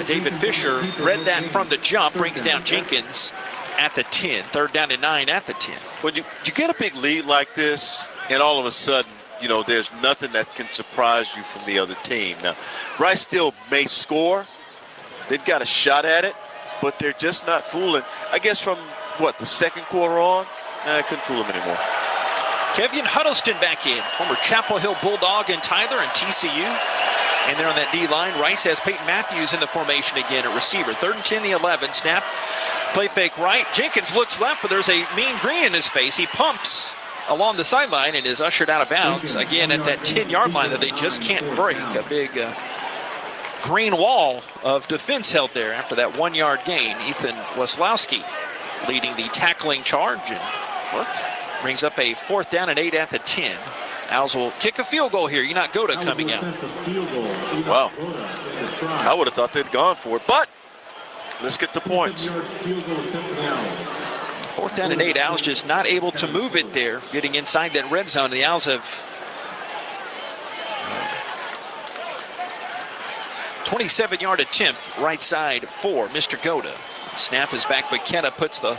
David Fisher read that from the jump, brings down Jenkins at the 10. 3rd down and 9 at the 10. When you get a big lead like this, and all of a sudden, you know, there's nothing that can surprise you from the other team. Now, Rice still may score. They've got a shot at it, but they're just not fooling. I guess from, the second quarter on, I couldn't fool them anymore. Kevian Huddleston back in, former Chapel Hill Bulldog and Tyler and TCU. And there on that D-line, Rice has Peyton Matthews in the formation again at receiver. 3rd and 10, the 11, snap, play fake right. Jenkins looks left, but there's a mean green in his face. He pumps along the sideline and is ushered out of bounds again at that 10-yard line that they just can't break. A big green wall of defense held there after that 1-yard gain. Ethan Weslowski leading the tackling charge and brings up a 4th down and 8 at the 10. Owls will kick a field goal here. Unat Goda coming out. Wow. I would have thought they'd gone for it, but let's get the points. 4th down and 8. Owls just not able to move it there, getting inside that red zone. The Owls have 27-yard attempt, right side for Mr. Goda. Snap is back, but Kenna puts the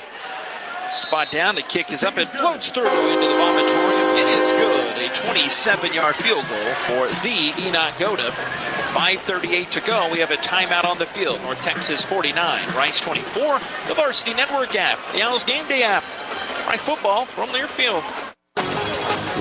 spot down. The kick is up and floats through into the vomitorium. It is good. A 27-yard field goal for the Enoch Goda. 5:38 to go. We have a timeout on the field. North Texas 49, Rice 24. The Varsity Network App, the Owls Gameday App. Rice football from Learfield.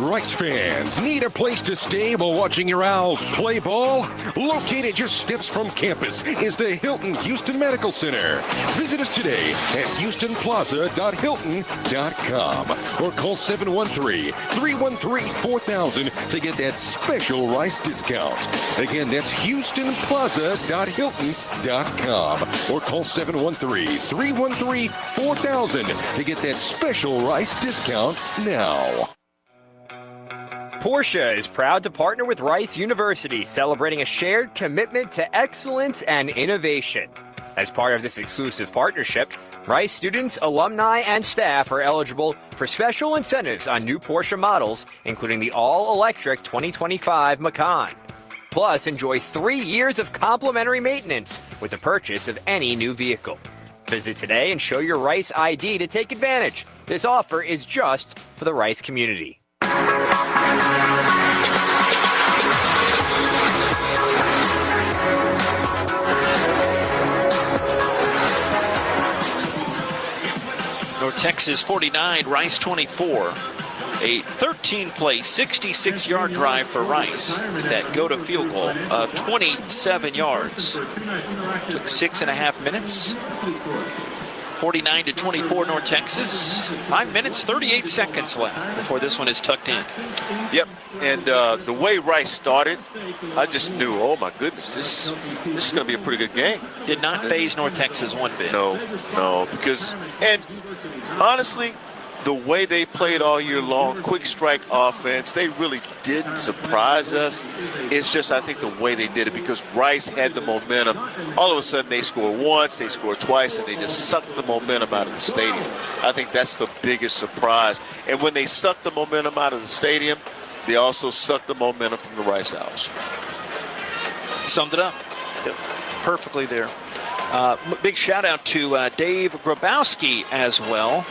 Rice fans need a place to stay while watching your Owls play ball? Located just steps from campus is the Hilton Houston Medical Center. Visit us today at houstonplaza.hilton.com or call 713-313-4000 to get that special Rice discount. Again, that's houstonplaza.hilton.com or call 713-313-4000 to get that special Rice discount now. Porsche is proud to partner with Rice University, celebrating a shared commitment to excellence and innovation. As part of this exclusive partnership, Rice students, alumni, and staff are eligible for special incentives on new Porsche models, including the all-electric 2025 Macan. Plus, enjoy 3 years of complimentary maintenance with the purchase of any new vehicle. Visit today and show your Rice ID to take advantage. This offer is just for the Rice community. North Texas 49, Rice 24. A 13-play, 66-yard drive for Rice. That go-to field goal of 27 yards. Took 6.5 minutes. 49-24 North Texas. 5 minutes, 38 seconds left before this one is tucked in. Yep, and the way Rice started, I just knew, oh my goodness, this is going to be a pretty good game. Did not faze North Texas one bit. No, because, and honestly, the way they played all year long, quick strike offense, they really didn't surprise us. It's just, I think, the way they did it, because Rice had the momentum. All of a sudden, they score once, they score twice, and they just sucked the momentum out of the stadium. I think that's the biggest surprise. And when they sucked the momentum out of the stadium, they also sucked the momentum from the Rice Owls. Summed it up. Yep. Perfectly there. Big shout out to Dave Grabowski as well,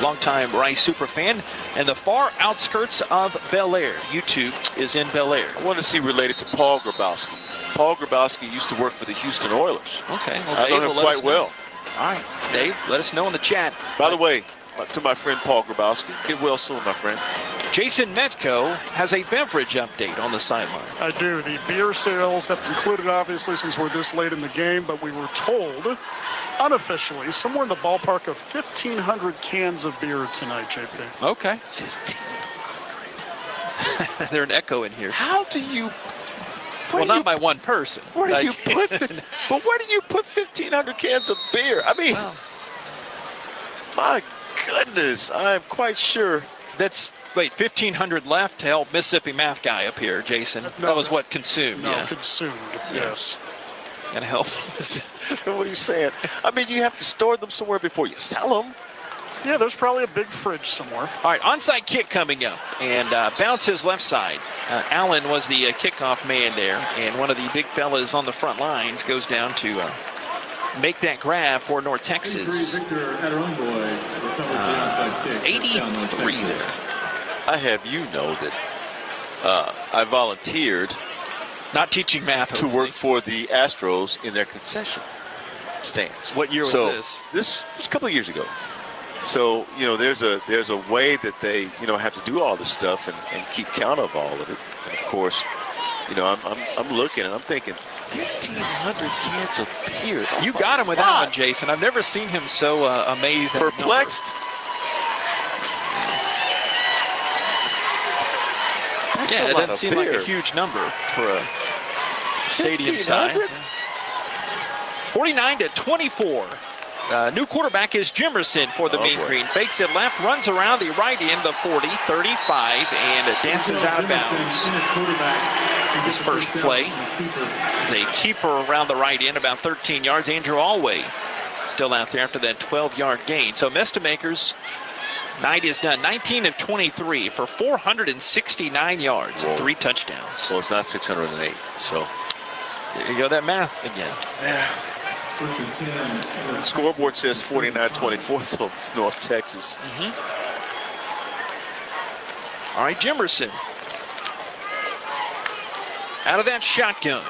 longtime Rice superfan, and the far outskirts of Bel Air. YouTube is in Bel Air. I want to see related to Paul Grabowski. Paul Grabowski used to work for the Houston Oilers. Okay, well, I Dave know will him let us quite well. know. All right, Dave, let us know in the chat. By the way, to my friend Paul Grabowski, get well soon, my friend. Jason Metko has a beverage update on the sideline. I do. The beer sales have concluded, obviously, since we're this late in the game, but we were told, unofficially, somewhere in the ballpark of 1,500 cans of beer tonight, JP. Okay. 1,500. There's an echo in here. How do you... Well, not by one person. Where do you put... But where do you put 1,500 cans of beer? I mean, my goodness, I'm quite sure. That's... Wait, 1,500 left to help Mississippi math guy up here, Jason. That was what consumed. No, consumed, yes. Gotta help. What are you saying? I mean, you have to store them somewhere before you sell them. Yeah, there's probably a big fridge somewhere. All right, onside kick coming up, and bounces left side. Allen was the kickoff man there, and one of the big fellas on the front lines goes down to make that grab for North Texas. 83 there. I have you know that I volunteered not teaching math to work for the Astros in their concession. stands. What year was this? This was a couple of years ago. So, there's a way that they, have to do all this stuff and keep count of all of it. And of course, I'm looking and I'm thinking 1,500 kids a year. You got him with that one, Jason. I've never seen him so amazed. Perplexed. Yeah, it doesn't seem like a huge number for a stadium size. 49-24. New quarterback is Jimerson for the Mean Green. Fakes it left, runs around the right end, the 40, 35, and dances out of bounds. His first play is a keeper around the right end, about 13 yards. Andrew Alway still out there after that 12-yard gain. So Mestamakers, night is done. 19 of 23 for 469 yards, 3 touchdowns. Well, it's not 608, so. There you go, that math again. Yeah. Scoreboard says 49-24 for North Texas. All right, Jimerson. Out of that shotgun.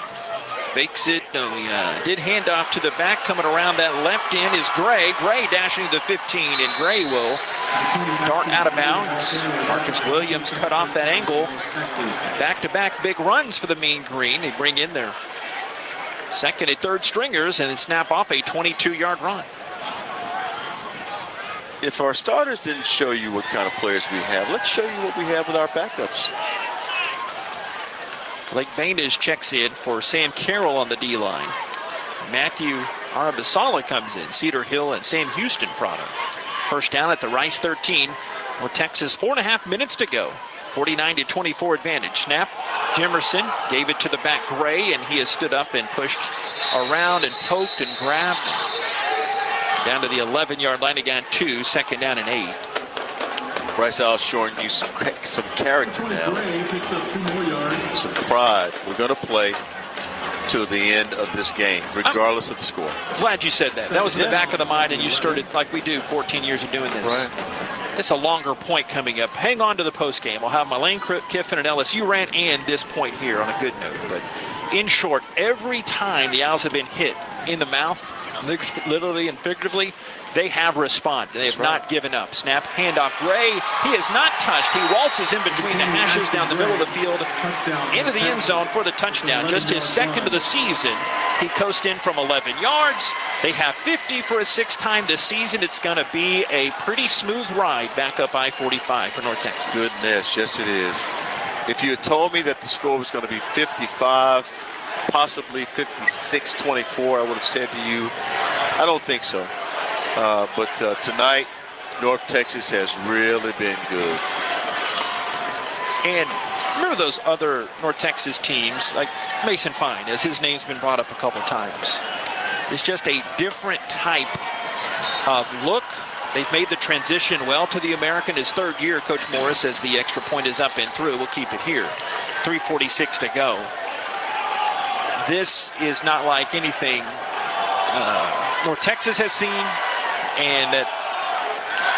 Fakes it. No, he did hand off to the back. Coming around that left end is Gray. Gray dashing to the 15, and Gray will dart out of bounds. Marcus Williams cut off that angle. Back-to-back big runs for the Mean Green. They bring in their second and third stringers and then snap off a 22-yard run. If our starters didn't show you what kind of players we have, let's show you what we have with our backups. Blake Bainage checks in for Sam Carroll on the D-line. Matthew Arabasala comes in. Cedar Hill and Sam Houston product. First down at the Rice 13. North Texas, 4.5 minutes to go. 49-24 advantage. Snap. Jimerson gave it to the back Gray, and he has stood up and pushed around and poked and grabbed. Down to the 11-yard line again, 2, second down and 8. Rice Owls showing you some character now. Some pride. We're going to play to the end of this game, regardless of the score. Glad you said that. That was in the back of the mind, and you started like we do 14 years of doing this. Right. It's a longer point coming up. Hang on to the post game. I'll have my Lane Kiffin and LSU rant and this point here on a good note. But in short, every time the Owls have been hit in the mouth, literally and figuratively, they have responded. They have not given up. Snap, handoff. Gray, he is not touched. He waltzes in between the hashes down the middle of the field into the end zone for the touchdown. Just his second of the season. He coasted in from 11 yards. They have 50 for his 6th time this season. It's going to be a pretty smooth ride back up I-45 for North Texas. Goodness, yes it is. If you had told me that the score was going to be 55, possibly 56-24, I would have said to you, I don't think so. But tonight, North Texas has really been good. And remember those other North Texas teams, like Mason Fine, as his name's been brought up a couple times. It's just a different type of look. They've made the transition well to the American. His 3rd year, Coach Morris says the extra point is up and through. We'll keep it here. 3:46 to go. This is not like anything North Texas has seen and that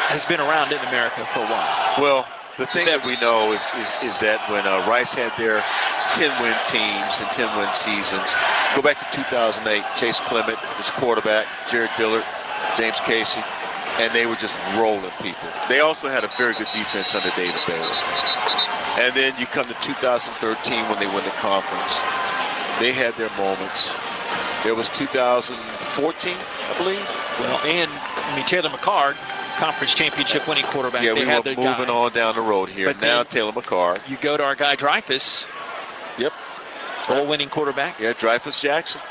has been around in America for a while. Well, the thing that we know is that when Rice had their 10-win teams and 10-win seasons, go back to 2008, Chase Clement, his quarterback, Jared Dillard, James Casey, and they were just rolling people. They also had a very good defense under David Bailey. And then you come to 2013 when they win the conference. They had their moments. There was 2014, I believe. Well, and Taylor McCart, conference championship winning quarterback. Yeah, they we had were their moving guy. on down the road here. But now then Taylor McCart. You go to our guy Dreyfus. Yep. Bowl winning quarterback. Yeah, Dreyfus Jackson.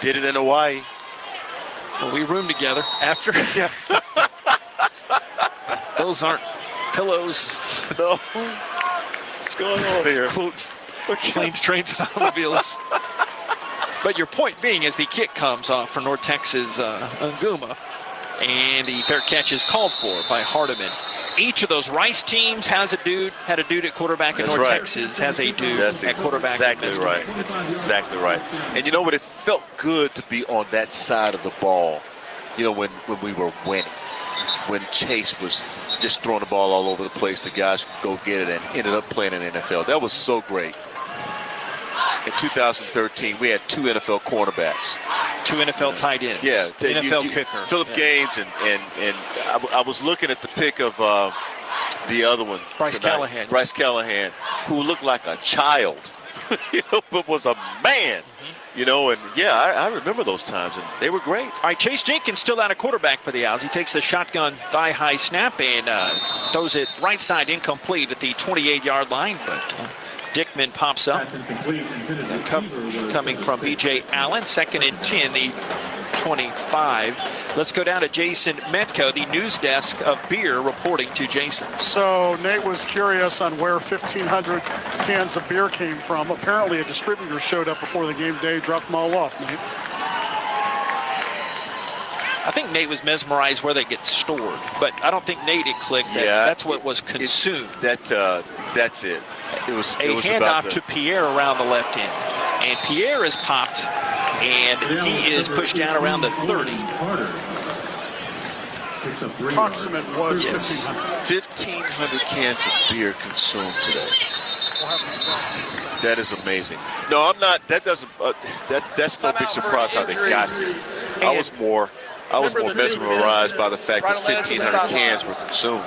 Did it in Hawaii. Well, we roomed together after. Those aren't pillows. No. What's going on here? Planes, trains, and automobiles. But your point being is the kick comes off for North Texas Nguma, and the fair catch is called for by Hardiman. Each of those Rice teams had a dude at quarterback, and North Texas has a dude at quarterback. Exactly right. That's exactly right. And you know what? It felt good to be on that side of the ball, when we were winning. When Chase was just throwing the ball all over the place, the guys could go get it and ended up playing in the NFL. That was so great. In 2013, we had 2 NFL cornerbacks. 2 NFL tight ends. Yeah, NFL kicker. Philip Gaines, and I was looking at the pic of the other one. Bryce Callahan. Bryce Callahan, who looked like a child, but was a man. And I remember those times, and they were great. All right, Chase Jenkins still out of quarterback for the Owls. He takes the shotgun thigh-high snap and throws it right side incomplete at the 28-yard line, but Dickman pops up. Coming from B.J. Allen, 2nd and 10, the 25. Let's go down to Jason Metko, the news desk of beer, reporting to Jason. So Nate was curious on where 1,500 cans of beer came from. Apparently a distributor showed up before the game day, dropped them all off, Nate. I think Nate was mesmerized where they get stored, but I don't think Nate had clicked that that's what was consumed. That's it. It was a handoff to Pierre around the left end, and Pierre is popped, and he is pushed down around the 30. Approximate was 1,500. 1,500 cans of beer consumed today. That is amazing. No, I'm not. That doesn't. That's no big surprise how they got here. I was more mesmerized by the fact that 1,500 cans were consumed.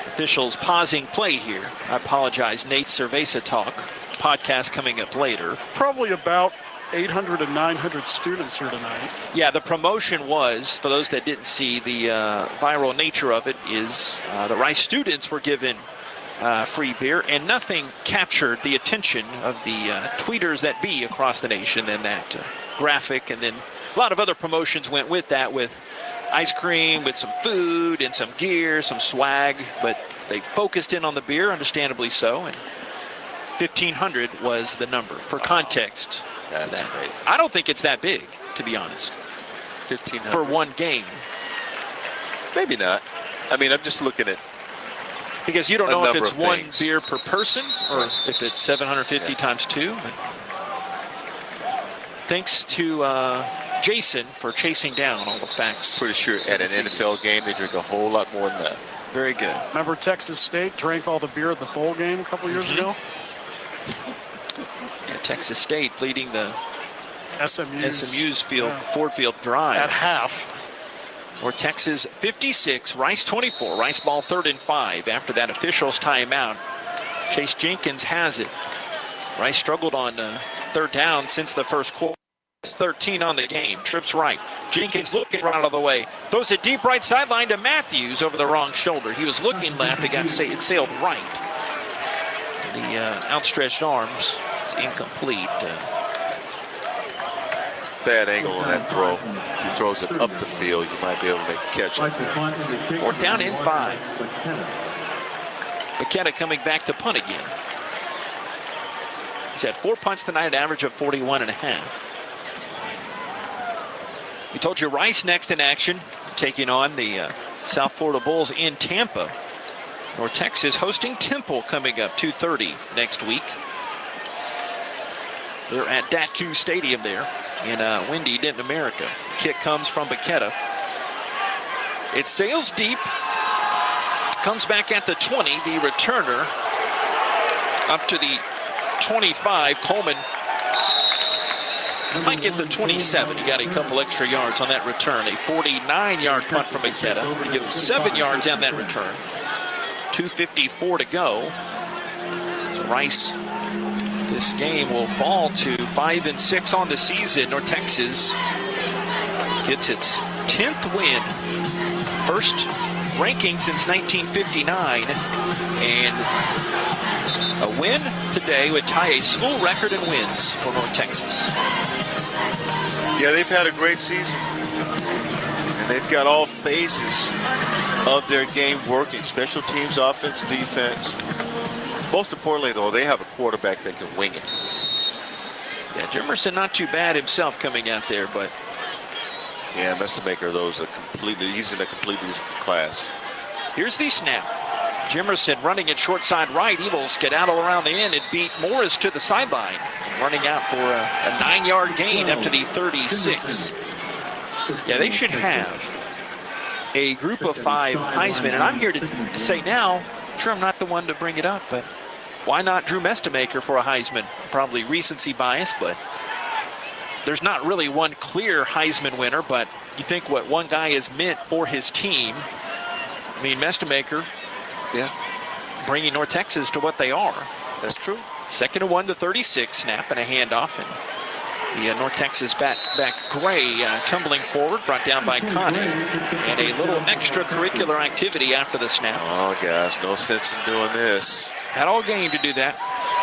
Officials pausing play here. I apologize. Nate Cerveza Talk podcast coming up later. Probably about 800 and 900 students here tonight. Yeah, the promotion was, for those that didn't see, the viral nature of it is the Rice students were given free beer, and nothing captured the attention of the tweeters that be across the nation than that graphic, and then a lot of other promotions went with that, with ice cream, with some food and some gear, some swag, but they focused in on the beer, understandably so, and 1,500 was the number. For context, that's amazing. I don't think it's that big, to be honest. 1,500 for one game. Maybe not. I mean, I'm just looking at, because you don't know if it's one beer per person or if it's 750 times 2. But thanks to Jason for chasing down all the facts. Pretty sure at an NFL game they drink a whole lot more than that. Very good. Remember Texas State drank all the beer at the bowl game a couple years ago? Yeah, Texas State leading the SMU's Ford Field drive. At half. Or Texas 56, Rice 24. Rice ball 3rd and 5 after that official's timeout. Chase Jenkins has it. Rice struggled on 3rd down since the first quarter. 13 on the game. Trips right. Jenkins looking right out of the way. Throws it deep right sideline to Matthews over the wrong shoulder. He was looking left. It sailed right. The outstretched arms is incomplete. Bad angle on that throw. If he throws it up the field, you might be able to make a catch. 4th down and 5. McKenna coming back to punt again. He's had 4 punts tonight, an average of 41.5. We told you Rice next in action, taking on the South Florida Bulls in Tampa. North Texas hosting Temple coming up 2:30 next week. They're at DATQ Stadium there in windy Denton, America. Kick comes from Baqueta. It sails deep. Comes back at the 20. The returner up to the 25. Coleman might get the 27. He got a couple extra yards on that return. A 49-yard punt from Baqueta. They give him 7 yards on that return. 2:54 to go. So Rice, this game will fall to 5-6 on the season. North Texas gets its 10th win. First ranking since 1959. And a win today would tie a school record in wins for North Texas. Yeah, they've had a great season. And they've got all phases of their game working. Special teams, offense, defense. Most importantly, though, they have a quarterback that can wing it. Yeah, Jimerson not too bad himself coming out there, but... Yeah, Mestamaker, he's in a completely different class. Here's the snap. Jimerson running it short side right. He will skedaddle around the end and beat Morris to the sideline. Running out for a 9-yard gain up to the 36. Yeah, they should have a group of 5 Heisman. And I'm here to say now, sure, I'm not the one to bring it up, but why not Drew Mestamaker for a Heisman? Probably recency bias, but there's not really one clear Heisman winner, but you think what one guy has meant for his team. I mean, Mestemaker, bringing North Texas to what they are. That's true. 2nd and 1 to 36, snap and a handoff, and the North Texas back Gray tumbling forward, brought down by Connie, and a little extracurricular activity after the snap. Oh gosh, no sense in doing this. Had all game to do that.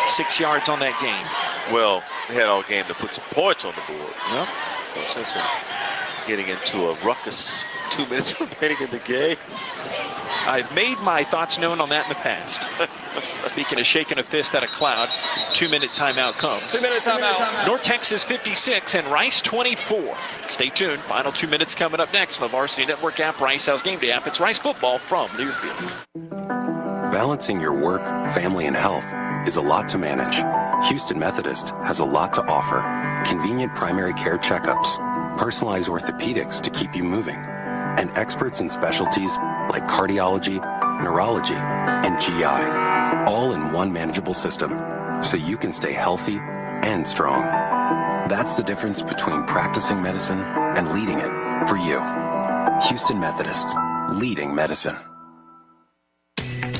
6 yards on that game. Well, they had all game to put some points on the board. Yep. No sense in getting into a ruckus. 2 minutes remaining in the game. I've made my thoughts known on that in the past. Speaking of shaking a fist at a cloud, 2-minute timeout comes. 2-minute timeout. North Texas 56 and Rice 24. Stay tuned. Final 2 minutes coming up next on the Varsity Network App, Rice Owls Gameday App. It's Rice football from Learfield. Balancing your work, family, and health is a lot to manage. Houston Methodist has a lot to offer. Convenient primary care checkups, personalized orthopedics to keep you moving, and experts in specialties like cardiology, neurology, and GI, all in one manageable system, so you can stay healthy and strong. That's the difference between practicing medicine and leading it for you. Houston Methodist, leading medicine.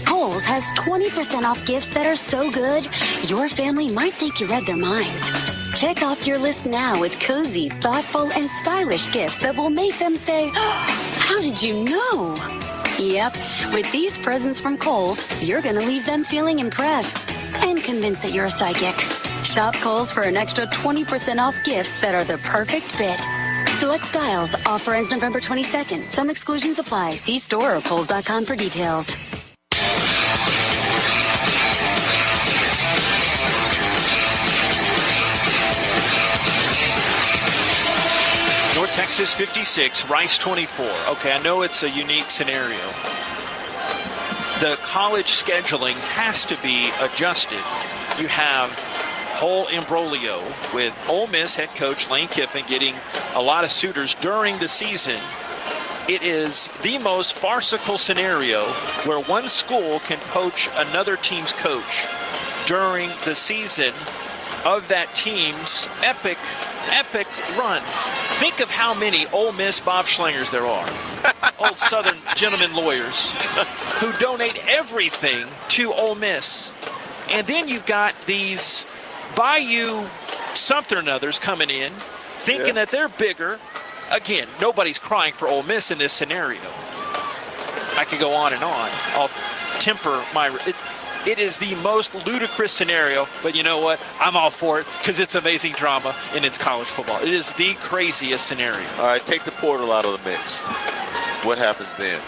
Kohl's has 20% off gifts that are so good, your family might think you read their minds. Check off your list now with cozy, thoughtful, and stylish gifts that will make them say, how did you know? Yep, with these presents from Kohl's, you're going to leave them feeling impressed and convinced that you're a psychic. Shop Kohl's for an extra 20% off gifts that are the perfect fit. Select styles. Offer ends November 22nd. Some exclusions apply. See store or Kohls.com for details. North Texas 56, Rice 24. Okay, I know it's a unique scenario. The college scheduling has to be adjusted. You have whole imbroglio with Ole Miss head coach Lane Kiffin getting a lot of suitors during the season. It is the most farcical scenario where one school can poach another team's coach during the season of that team's epic run. Think of how many Ole Miss Bob Schlingers there are. Old Southern gentlemen lawyers who donate everything to Ole Miss. And then you've got these Bayou something or others coming in thinking that they're bigger. Again, nobody's crying for Ole Miss in this scenario. I could go on and on. I'll temper my... It is the most ludicrous scenario, but you know what? I'm all for it because it's amazing drama and it's college football. It is the craziest scenario. All right, take the portal out of the mix. What happens then?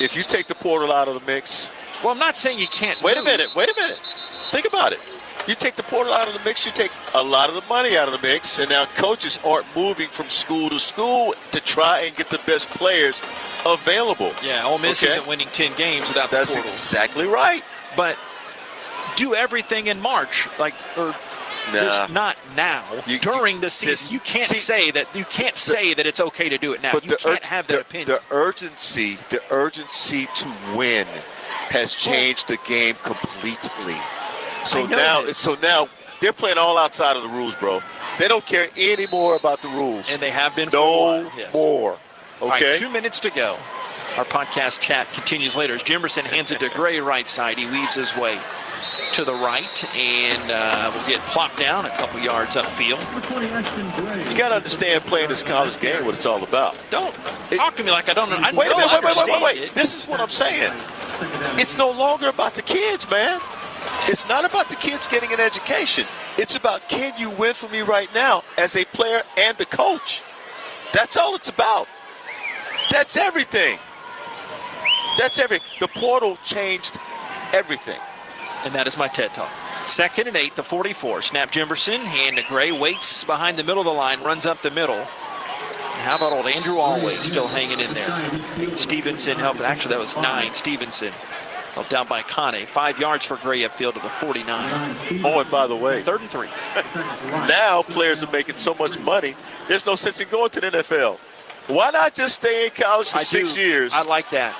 If you take the portal out of the mix... Well, I'm not saying you can't Wait a minute. Think about it. You take the portal out of the mix, you take a lot of the money out of the mix, and now coaches aren't moving from school to school to try and get the best players available. Yeah, Ole Miss isn't winning 10 games without the portal. That's exactly right. But do everything in March, just not now. During the season, you can't say that it's okay to do it now. You can't have that opinion. The urgency to win has changed the game completely. So now they're playing all outside of the rules, bro. They don't care any more about the rules. And they have been for a while. More. Okay. All right, 2 minutes to go. Our podcast chat continues later as Jimerson hands it to Gray right side. He weaves his way to the right and will get plopped down a couple yards upfield. You got to understand playing this college game, what it's all about. Don't talk to me like I don't know. Wait. This is what I'm saying. It's no longer about the kids, man. It's not about the kids getting an education. It's about, can you win for me right now as a player and a coach? That's all it's about. That's everything. The portal changed everything. And that is my TED Talk. 2nd and 8, the 44. Snap Jimerson, hand to Gray, waits behind the middle of the line, runs up the middle. And how about old Andrew Always still hanging in there? Stevenson helped. Actually, that was 9. Stevenson helped down by Kane. 5 yards for Gray upfield to the 49. Oh, and by the way, 3rd and 3. Now players are making so much money, there's no sense in going to the NFL. Why not just stay in college for 6 years? I like that.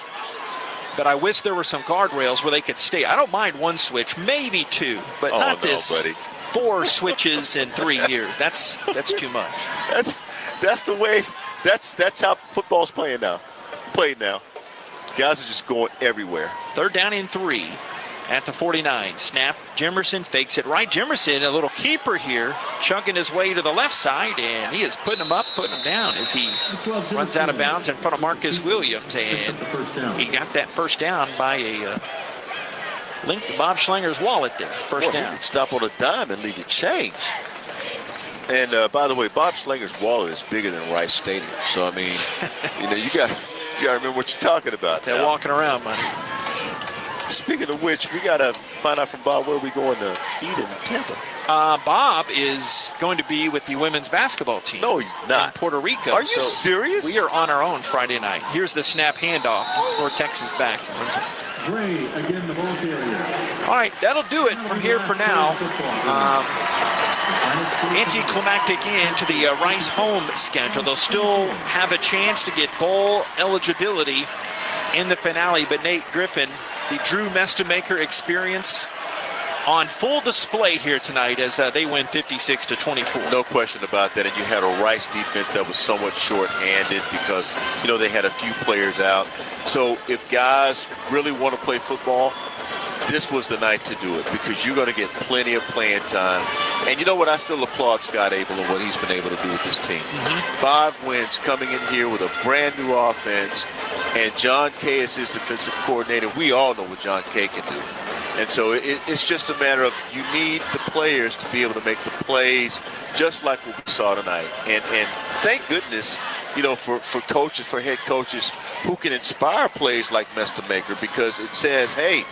But I wish there were some guardrails where they could stay. I don't mind one switch, maybe 2, but not this buddy. 4 switches in 3 years. That's too much. That's the way. That's how football's played now. Guys are just going everywhere. 3rd down and 3 at the 49. Snap. Jimerson fakes it right. Jimerson, a little keeper here, chunking his way to the left side, and he is putting him up, putting him down as he runs out of bounds in front of Marcus Williams. And he got that first down by a link to Bob Schlinger's wallet there. First down. He could stop on a dime and leave it change. And by the way, Bob Schlinger's wallet is bigger than Rice Stadium. So, I mean, you got to remember what you're talking about. They're walking around money. Speaking of which, we got to find out from Bob where we going to eat in Tampa. Bob is going to be with the women's basketball team. No, he's not. In Puerto Rico. Are you serious? We are on our own Friday night. Here's the snap handoff. North Texas back. Gray, again, the ball carrier. All right, that'll do it from here for now. Anticlimactic end to the Rice home schedule. They'll still have a chance to get bowl eligibility in the finale, but Nate Griffin, the Drew Mestamaker experience on full display here tonight as they win 56-24. No question about that. And you had a Rice defense that was somewhat short-handed because, they had a few players out. So if guys really want to play football, this was the night to do it because you're going to get plenty of playing time. And you know what? I still applaud Scott Abel and what he's been able to do with this team. 5 wins coming in here with a brand new offense. And John Kay is his defensive coordinator. We all know what John Kay can do. And so it's just a matter of you need the players to be able to make the plays just like what we saw tonight. And thank goodness, for coaches, for head coaches who can inspire plays like Mestamaker because it says, hey,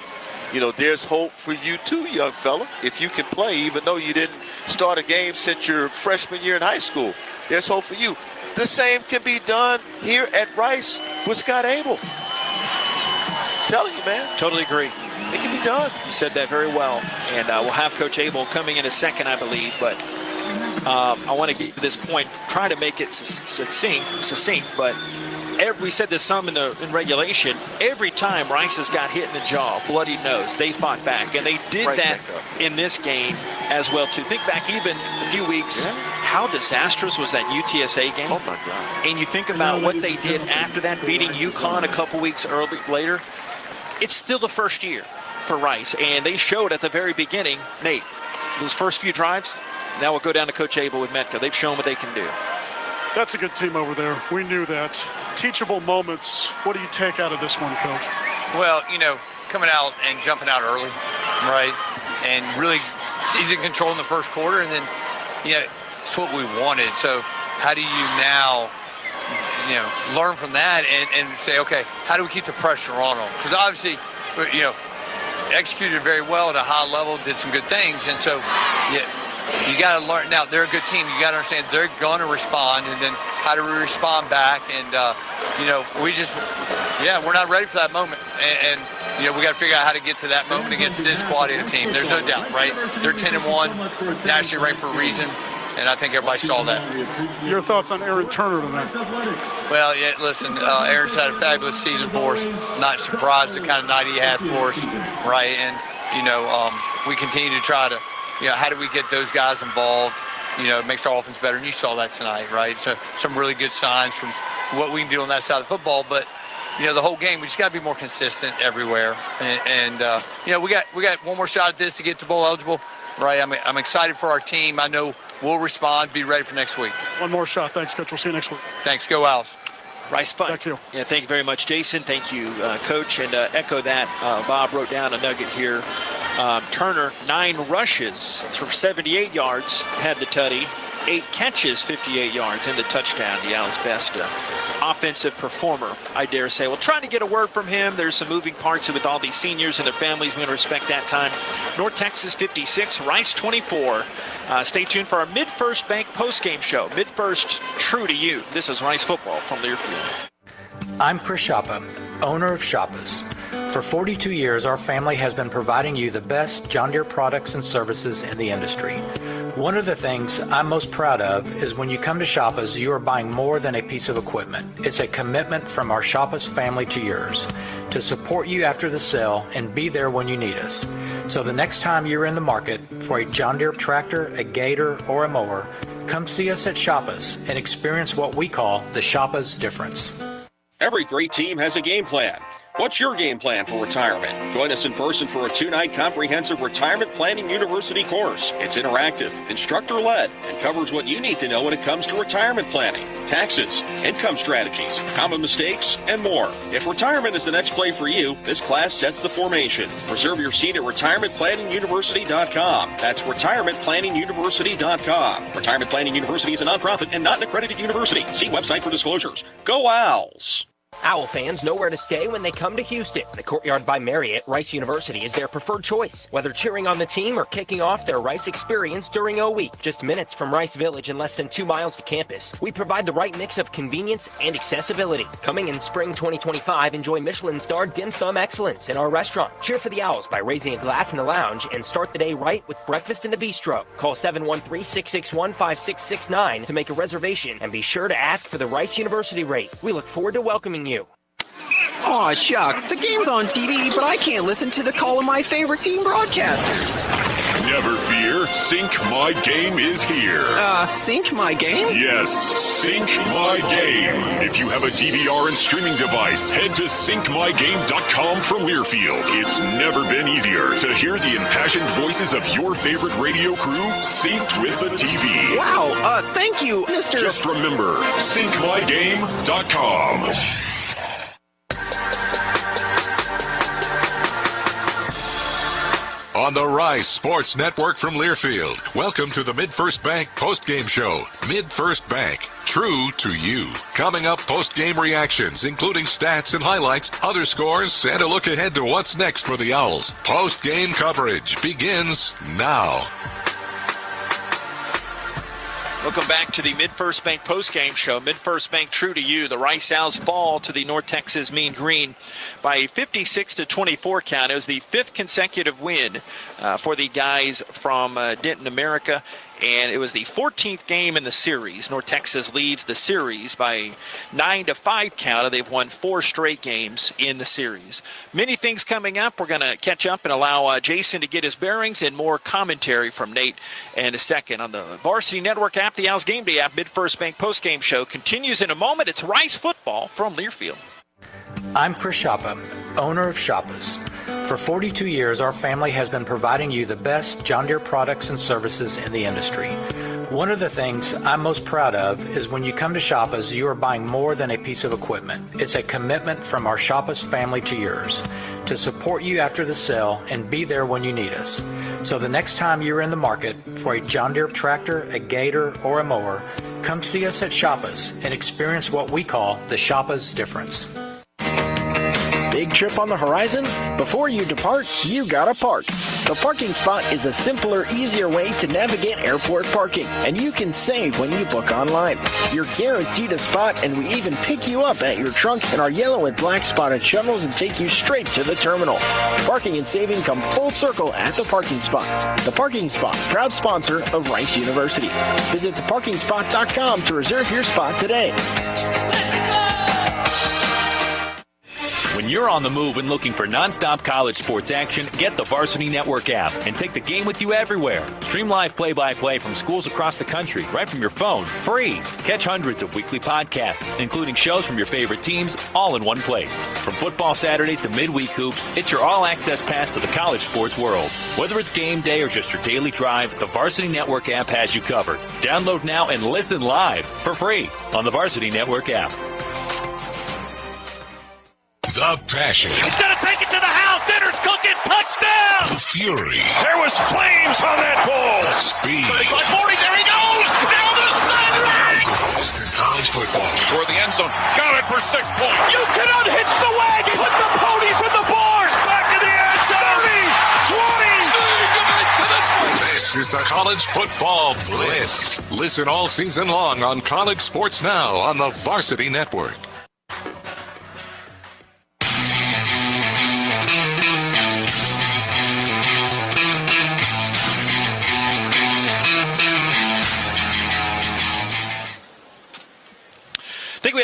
there's hope for you too, young fella, if you can play, even though you didn't start a game since your freshman year in high school. There's hope for you. The same can be done here at Rice with Scott Abel. I'm telling you, man. Totally agree. It can be done. You said that very well. And we'll have Coach Abel coming in a second, I believe. But I want to get to this point, try to make it succinct. But we said this some in regulation. Every time Rice has got hit in the jaw, bloody nose, they fought back. And they did that in this game as well, too. Think back even a few weeks, how disastrous was that UTSA game? Oh, my God. And you think about what they did after that, beating UConn a couple weeks later. It's still the first year for Rice, and they showed at the very beginning, Nate, those first few drives, now we'll go down to Coach Abel with Metko. They've shown what they can do. That's a good team over there. We knew that. Teachable moments. What do you take out of this one, Coach? Well, coming out and jumping out early, right, and really seizing control in the first quarter, and then, it's what we wanted. So how do you now learn from that and say, okay, how do we keep the pressure on them? Because obviously, executed very well at a high level, did some good things. And so you got to learn. Now, they're a good team. You got to understand they're going to respond. And then how do we respond back? And, we're not ready for that moment. And we got to figure out how to get to that moment against this quality of team. There's no doubt, right? They're 10-1, nationally ranked for a reason. And I think everybody saw that. Your thoughts on Aaron Turner tonight? Well, listen, Aaron's had a fabulous season for us. Not surprised the kind of night he had for us, right? And, we continue to try to, how do we get those guys involved? It makes our offense better. And you saw that tonight, right? So some really good signs from what we can do on that side of football. But, the whole game, we just got to be more consistent everywhere. And we got one more shot at this to get to bowl eligible, right? I'm excited for our team. I know we'll respond, be ready for next week. One more shot. Thanks, Coach. We'll see you next week. Thanks. Go Owls. Rice fun. Back to you. Yeah, thank you very much, Jason. Thank you, Coach. And echo that. Bob wrote down a nugget here. Turner, 9 rushes for 78 yards, had the tutty. 8 catches, 58 yards, and the touchdown. The Owls' best offensive performer, I dare say. Well, trying to get a word from him. There's some moving parts with all these seniors and their families. We're going to respect that time. North Texas 56, Rice 24. Stay tuned for our Mid-First Bank postgame show. Mid-First, true to you. This is Rice football from Learfield. I'm Chris Shoppa, owner of Shoppa's. For 42 years, our family has been providing you the best John Deere products and services in the industry. One of the things I'm most proud of is when you come to shop us, you are buying more than a piece of equipment. It's a commitment from our Shop Us family to yours to support you after the sale and be there when you need us. So the next time you're in the market for a John Deere tractor, a gator, or a mower, come see us at Shop Us and experience what we call the Shop Us difference. Every great team has a game plan. What's your game plan for retirement? Join us in person for a 2-night comprehensive retirement planning university course. It's interactive, instructor-led, and covers what you need to know when it comes to retirement planning, taxes, income strategies, common mistakes, and more. If retirement is the next play for you, this class sets the formation. Reserve your seat at retirementplanninguniversity.com. That's retirementplanninguniversity.com. Retirement Planning University is a nonprofit and not an accredited university. See website for disclosures. Go Owls! Owl fans know where to stay when they come to Houston. The Courtyard by Marriott Rice University is their preferred choice, whether cheering on the team or kicking off their Rice experience during O Week. Just minutes from Rice Village and less than 2 miles to campus, we provide the right mix of convenience and accessibility. Coming in spring 2025, enjoy Michelin-starred dim sum excellence in our restaurant. Cheer for the Owls by raising a glass in the lounge and start the day right with breakfast in the bistro. Call 713-661-5669 to make a reservation and be sure to ask for the Rice University rate. We look forward to welcoming you. Aw, shucks, the game's on TV, but I can't listen to the call of my favorite team broadcasters. Never fear, Sync My Game is here. Sync My Game? Yes, Sync My Game. If you have a DVR and streaming device, head to syncmygame.com from Learfield. It's never been easier to hear the impassioned voices of your favorite radio crew synced with the TV. Wow, thank you, Mr. Just remember, syncmygame.com. On the Rice Sports Network from Learfield, welcome to the MidFirst Bank postgame show. MidFirst Bank, true to you. Coming up, postgame reactions, including stats and highlights, other scores, and a look ahead to what's next for the Owls. Postgame coverage begins now. Welcome back to the MidFirst Bank postgame show. MidFirst Bank, true to you. The Rice Owls fall to the North Texas Mean Green by a 56-24 count. It was the fifth consecutive win for the guys from Denton, America, and it was the 14th game in the series. North Texas leads the series by a 9-5 count. They've won 4 straight games in the series. Many things coming up. We're going to catch up and allow Jason to get his bearings and more commentary from Nate in a second. On the Varsity Network App, the Owls Gameday App, MidFirst Bank postgame show continues in a moment. It's Rice football from Learfield. I'm Chris Shoppa, owner of Shoppas. For 42 years, our family has been providing you the best John Deere products and services in the industry. One of the things I'm most proud of is when you come to Shoppas, you are buying more than a piece of equipment. It's a commitment from our Shoppas family to yours to support you after the sale and be there when you need us. So the next time you're in the market for a John Deere tractor, a gator, or a mower, come see us at Shoppas and experience what we call the Shoppas difference. Big trip on the horizon? Before you depart, you gotta park. The parking spot is a simpler, easier way to navigate airport parking, and you can save when you book online. You're guaranteed a spot, and we even pick you up at your trunk in our yellow and black spotted shuttles and take you straight to the terminal. Parking and saving come full circle at the parking spot. The Parking Spot, proud sponsor of Rice University. Visit theparkingspot.com to reserve your spot today. When you're on the move and looking for nonstop college sports action, get the Varsity Network app and take the game with you everywhere. Stream live play-by-play from schools across the country right from your phone, free. Catch hundreds of weekly podcasts, including shows from your favorite teams, all in one place. From football Saturdays to midweek hoops, it's your all-access pass to the college sports world. Whether it's game day or just your daily drive, the Varsity Network app has you covered. Download now and listen live for free on the Varsity Network app. The passion. He's going to take it to the house. Dinner's cooking. Touchdown. The fury. There was flames on that ball. The speed. 35-40. There he goes. Down the sideline. Best in college football. For the end zone. Got it for 6 points. You can unhitch the wagon. Put the ponies in the barn. Back to the end zone. 20. This is the College Football Bliss. Listen all season long on College Sports Now on the Varsity Network.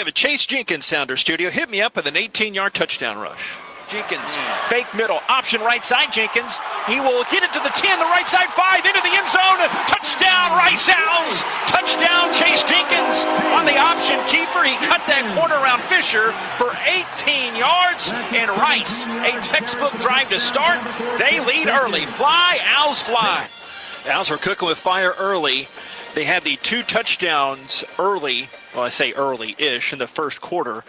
have a Chase Jenkins sounder studio. Hit me up with an 18-yard touchdown rush. Jenkins, fake middle, option right side. Jenkins, he will get it to the 10, the right side 5, into the end zone. Touchdown, Rice Owls. Touchdown, Chase Jenkins on the option keeper. He cut that corner around Fisher for 18 yards. And Rice, a textbook drive to start. They lead early. Fly, Owls fly. The Owls were cooking with fire early. They had the 2 touchdowns early. Well, I say early-ish in the first quarter.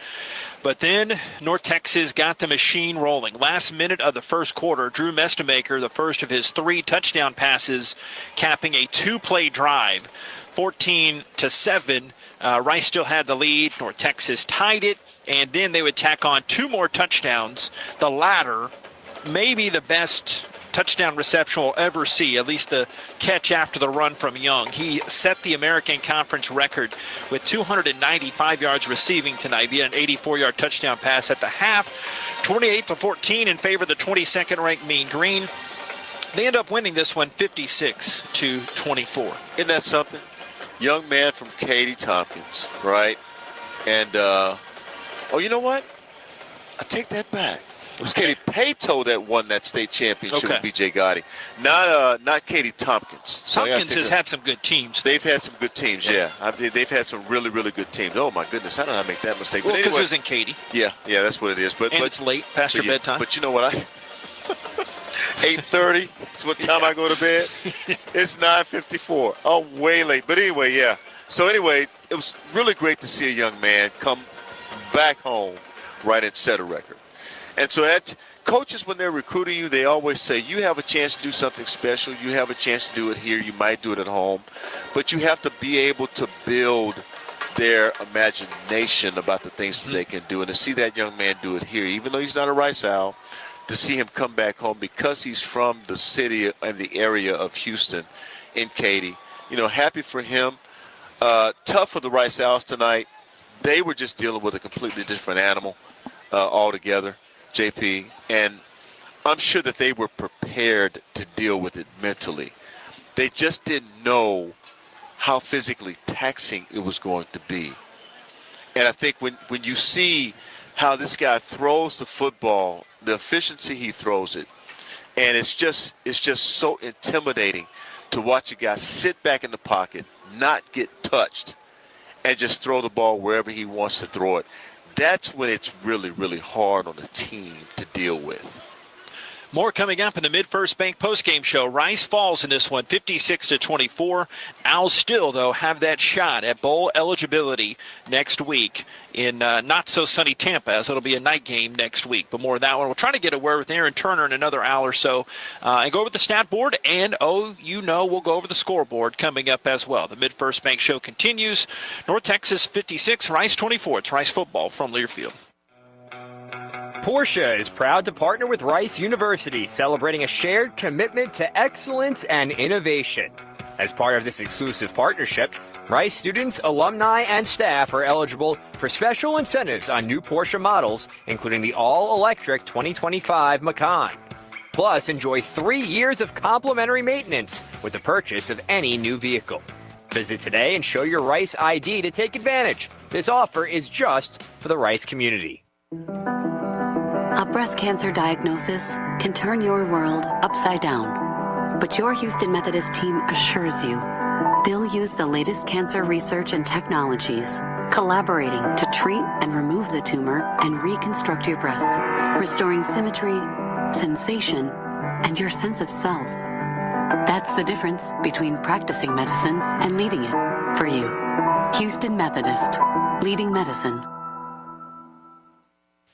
But then North Texas got the machine rolling. Last minute of the first quarter, Drew Mestemaker, the first of his 3 touchdown passes, capping a 2-play drive, 14-7. Rice still had the lead. North Texas tied it, and then they would tack on 2 more touchdowns. The latter, maybe the best touchdown reception we'll ever see, at least the catch after the run from Young. He set the American Conference record with 295 yards receiving tonight via an 84-yard touchdown pass at the half, 28-14 in favor of the 22nd ranked Mean Green. They end up winning this one 56-24. Isn't that something? Young man from Katy Tompkins, right? And, you know what? I take that back. It was Katy Pato that won that state championship with B.J. Gotti, not Katy Tompkins. So Tompkins has had some good teams. They've had some good teams, yeah. They've had some really, really good teams. Oh, my goodness, how did I make that mistake? Well, because it was in Katy. Yeah, that's what it is. But it's late, past your bedtime. But you know what? 8:30 is what time I go to bed. It's 9:54. Oh, way late. But anyway, yeah. So anyway, it was really great to see a young man come back home, right, and set a record. And so coaches, when they're recruiting you, they always say, you have a chance to do something special. You have a chance to do it here. You might do it at home. But you have to be able to build their imagination about the things that they can do. And to see that young man do it here, even though he's not a Rice Owl, to see him come back home because he's from the city and the area of Houston in Katy. Happy for him. Tough for the Rice Owls tonight. They were just dealing with a completely different animal altogether. JP, and I'm sure that they were prepared to deal with it mentally. They just didn't know how physically taxing it was going to be. And I think when you see how this guy throws the football, the efficiency he throws it, and it's just so intimidating to watch a guy sit back in the pocket, not get touched, and just throw the ball wherever he wants to throw it. That's when it's really, really hard on a team to deal with. More coming up in the Mid-First Bank postgame show. Rice falls in this one, 56-24. Owls still, though, have that shot at bowl eligibility next week in not-so-sunny Tampa, as it'll be a night game next week. But more of that one. We'll try to get a word with Aaron Turner in another hour or so and go over the stat board. And, we'll go over the scoreboard coming up as well. The Mid-First Bank show continues. North Texas 56, Rice 24. It's Rice football from Learfield. Porsche is proud to partner with Rice University, celebrating a shared commitment to excellence and innovation. As part of this exclusive partnership, Rice students, alumni, and staff are eligible for special incentives on new Porsche models, including the all-electric 2025 Macan. Plus, enjoy 3 years of complimentary maintenance with the purchase of any new vehicle. Visit today and show your Rice ID to take advantage. This offer is just for the Rice community. A breast cancer diagnosis can turn your world upside down. But your Houston Methodist team assures you they'll use the latest cancer research and technologies, collaborating to treat and remove the tumor and reconstruct your breasts, restoring symmetry, sensation, and your sense of self. That's the difference between practicing medicine and leading it for you. Houston Methodist, leading medicine.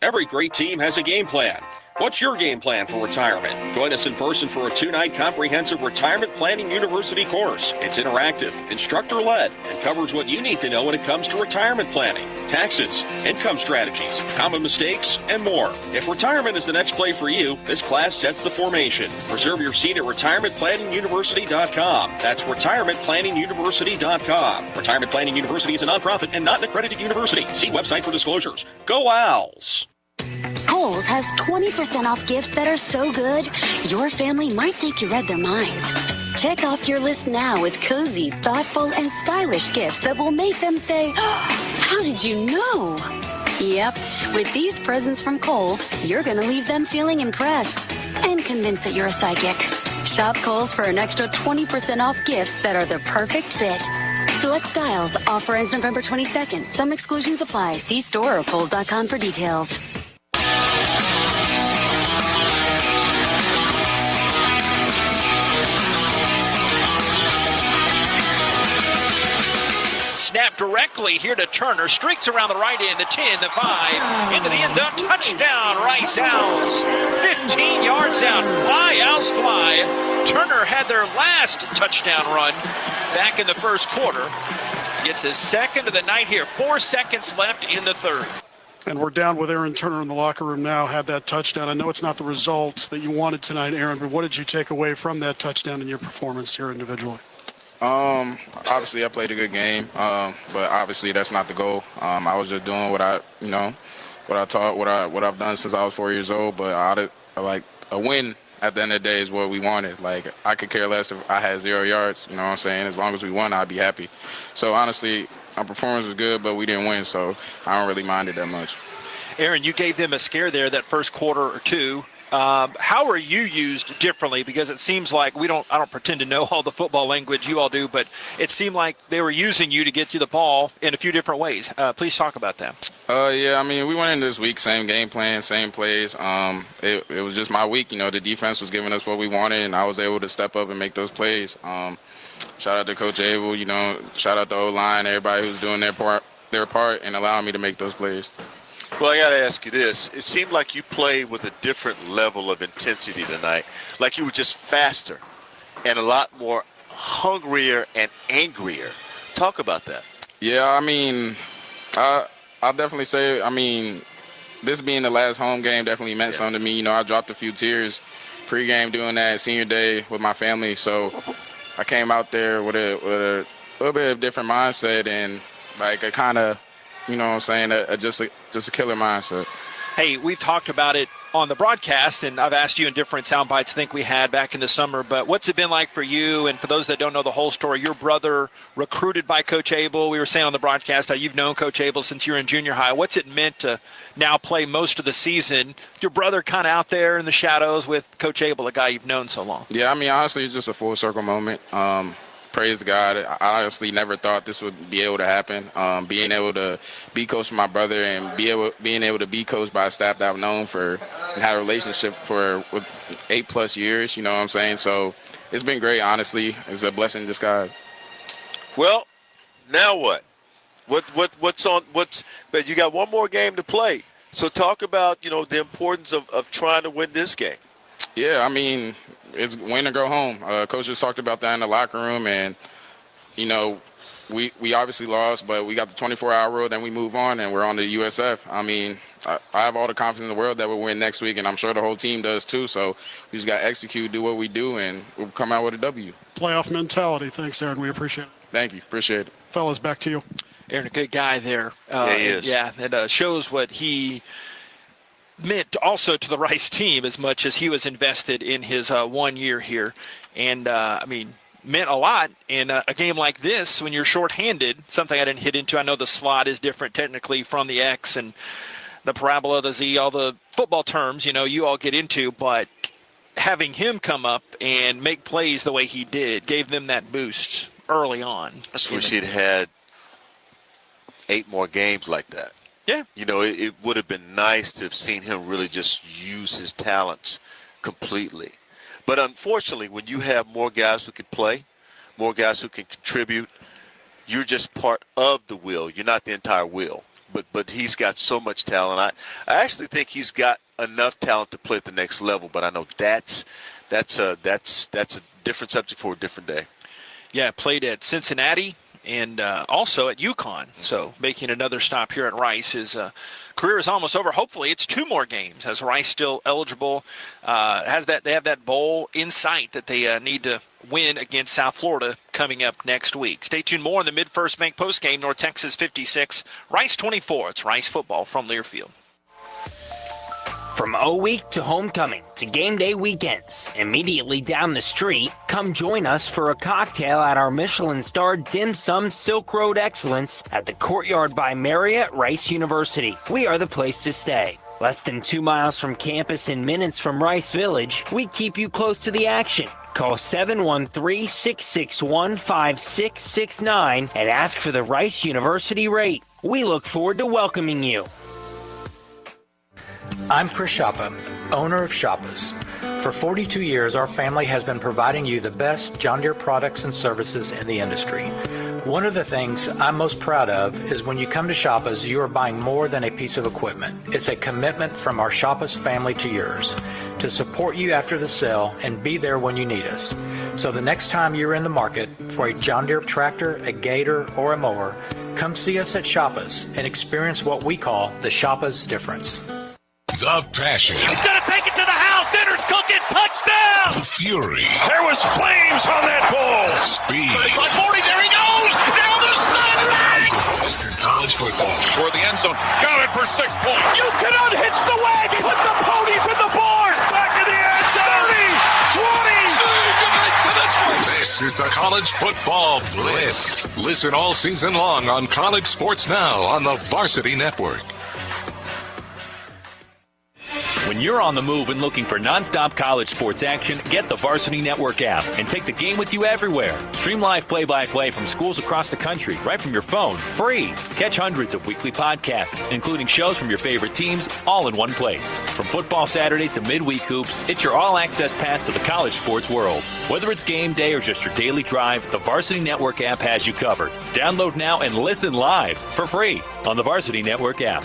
Every great team has a game plan. What's your game plan for retirement? Join us in person for a 2-night comprehensive retirement planning university course. It's interactive, instructor-led, and covers what you need to know when it comes to retirement planning, taxes, income strategies, common mistakes, and more. If retirement is the next play for you, this class sets the formation. Reserve your seat at retirementplanninguniversity.com. That's retirementplanninguniversity.com. Retirement Planning University is a nonprofit and not an accredited university. See website for disclosures. Go Owls! Kohl's has 20% off gifts that are so good, your family might think you read their minds. Check off your list now with cozy, thoughtful, and stylish gifts that will make them say, oh, how did you know? Yep, with these presents from Kohl's, you're going to leave them feeling impressed and convinced that you're a psychic. Shop Kohl's for an extra 20% off gifts that are the perfect fit. Select styles. Offer ends November 22nd. Some exclusions apply. See store or Kohls.com for details. Snap directly here to Turner. Streaks around the right end, the 10, the 5. Into the end zone. Touchdown, Rice Owls. 15 yards out. Fly, Owls fly. Turner had their last touchdown run back in the first quarter. Gets his second of the night here. 4 seconds left in the third. And we're down with Aaron Turner in the locker room now, had that touchdown. I know it's not the result that you wanted tonight, Aaron, but what did you take away from that touchdown in your performance here individually? Obviously I played a good game, but obviously that's not the goal. I was just doing what I've done since I was 4 years old, but like a win at the end of the day is what we wanted. Like, I could care less if I had 0 yards, you know what I'm saying? As long as we won, I'd be happy. So honestly, our performance was good, but we didn't win, so I don't really mind it that much. Aaron, you gave them a scare there that first quarter or two. How are you used differently? Because it seems like I don't pretend to know all the football language you all do, but it seemed like they were using you to get you the ball in a few different ways. Please talk about that. Yeah, I mean, we went in this week, same game plan, same plays. It was just my week. You know, the defense was giving us what we wanted, and I was able to step up and make those plays. Shout out to Coach Abel, you know, shout out to O-line, everybody who's doing their part and allowing me to make those plays. Well, I got to ask you this. It seemed like you played with a different level of intensity tonight, like you were just faster and a lot more hungrier and angrier. Talk about that. Yeah, I mean, I'll definitely say, I mean, this being the last home game definitely meant something to me. You know, I dropped a few tears pregame doing that senior day with my family. So I came out there with a little bit of different mindset and like a kind of, you know what I'm saying, just a killer mindset. Hey, we've talked about it on the broadcast, and I've asked you in different sound bites I think we had back in the summer, but what's it been like for you? And for those that don't know the whole story, your brother recruited by Coach Abel. We were saying on the broadcast how you've known Coach Abel since you were in junior high. What's it meant to now play most of the season? Your brother kind of out there in the shadows with Coach Abel, a guy you've known so long. Yeah, I mean, honestly, it's just a full circle moment. Praise God. I honestly never thought this would be able to happen. Being able to be coached by my brother and being able to be coached by a staff that I've known for and had a relationship for 8+ years, you know what I'm saying? So it's been great, honestly. It's a blessing in disguise. Well, now what? But you got one more game to play. So talk about, you know, the importance of trying to win this game. Yeah, I mean, it's win or go home. Coach just talked about that in the locker room, and, you know, we obviously lost, but we got the 24-hour rule, then we move on, and we're on the USF. I mean, I have all the confidence in the world that we'll win next week, and I'm sure the whole team does too. So we just got to execute, do what we do, and we'll come out with a W. Playoff mentality. Thanks, Aaron. We appreciate it. Thank you. Appreciate it. Fellas, back to you. Aaron, a good guy there. Yeah, he is. Yeah, it shows what he meant also to the Rice team as much as he was invested in his 1 year here. And, I mean, meant a lot in a game like this when you're shorthanded, something I didn't hit into. I know the slot is different technically from the X and the parabola, the Z, all the football terms, you know, you all get into, but having him come up and make plays the way he did gave them that boost early on. I just wish he'd had 8 more games like that. Yeah. You know, it would have been nice to have seen him really just use his talents completely. But unfortunately, when you have more guys who can play, more guys who can contribute, you're just part of the wheel. You're not the entire wheel. But he's got so much talent. I actually think he's got enough talent to play at the next level. But I know that's a different subject for a different day. Yeah, played at Cincinnati and also at UConn. So making another stop here at Rice. His career is almost over. Hopefully it's 2 more games. Has Rice still eligible? They have that bowl in sight that they need to win against South Florida coming up next week. Stay tuned. More on the Mid-First Bank postgame. North Texas 56, Rice 24. It's Rice football from Learfield. From O-Week to homecoming to game day weekends, immediately down the street, come join us for a cocktail at our Michelin-starred Dim Sum Silk Road Excellence at the Courtyard by Marriott Rice University. We are the place to stay. Less than 2 miles from campus and minutes from Rice Village, we keep you close to the action. Call 713-661-5669 and ask for the Rice University rate. We look forward to welcoming you. I'm Chris Shoppa, owner of Shoppa's. For 42 years, our family has been providing you the best John Deere products and services in the industry. One of the things I'm most proud of is when you come to Shoppa's, you are buying more than a piece of equipment. It's a commitment from our Shoppa's family to yours to support you after the sale and be there when you need us. So the next time you're in the market for a John Deere tractor, a gator, or a mower, come see us at Shoppa's and experience what we call the Shoppa's difference. The passion. He's going to take it to the house. Dinner's cooking. Touchdown. The fury. There was flames on that ball. The speed. 40, there he goes. Down the sideline. Western College football. For the end zone. Got it for 6 points. You cannot hitch the wagon. Put the pony for the board. Back in the end zone. 20. This is the College Football Bliss. Listen all season long on College Sports Now on the Varsity Network. When you're on the move and looking for nonstop college sports action, get the Varsity Network app and take the game with you everywhere. Stream live play-by-play from schools across the country right from your phone, free. Catch hundreds of weekly podcasts, including shows from your favorite teams, all in one place. From football Saturdays to midweek hoops, it's your all-access pass to the college sports world. Whether it's game day or just your daily drive, the Varsity Network app has you covered. Download now and listen live for free on the Varsity Network app.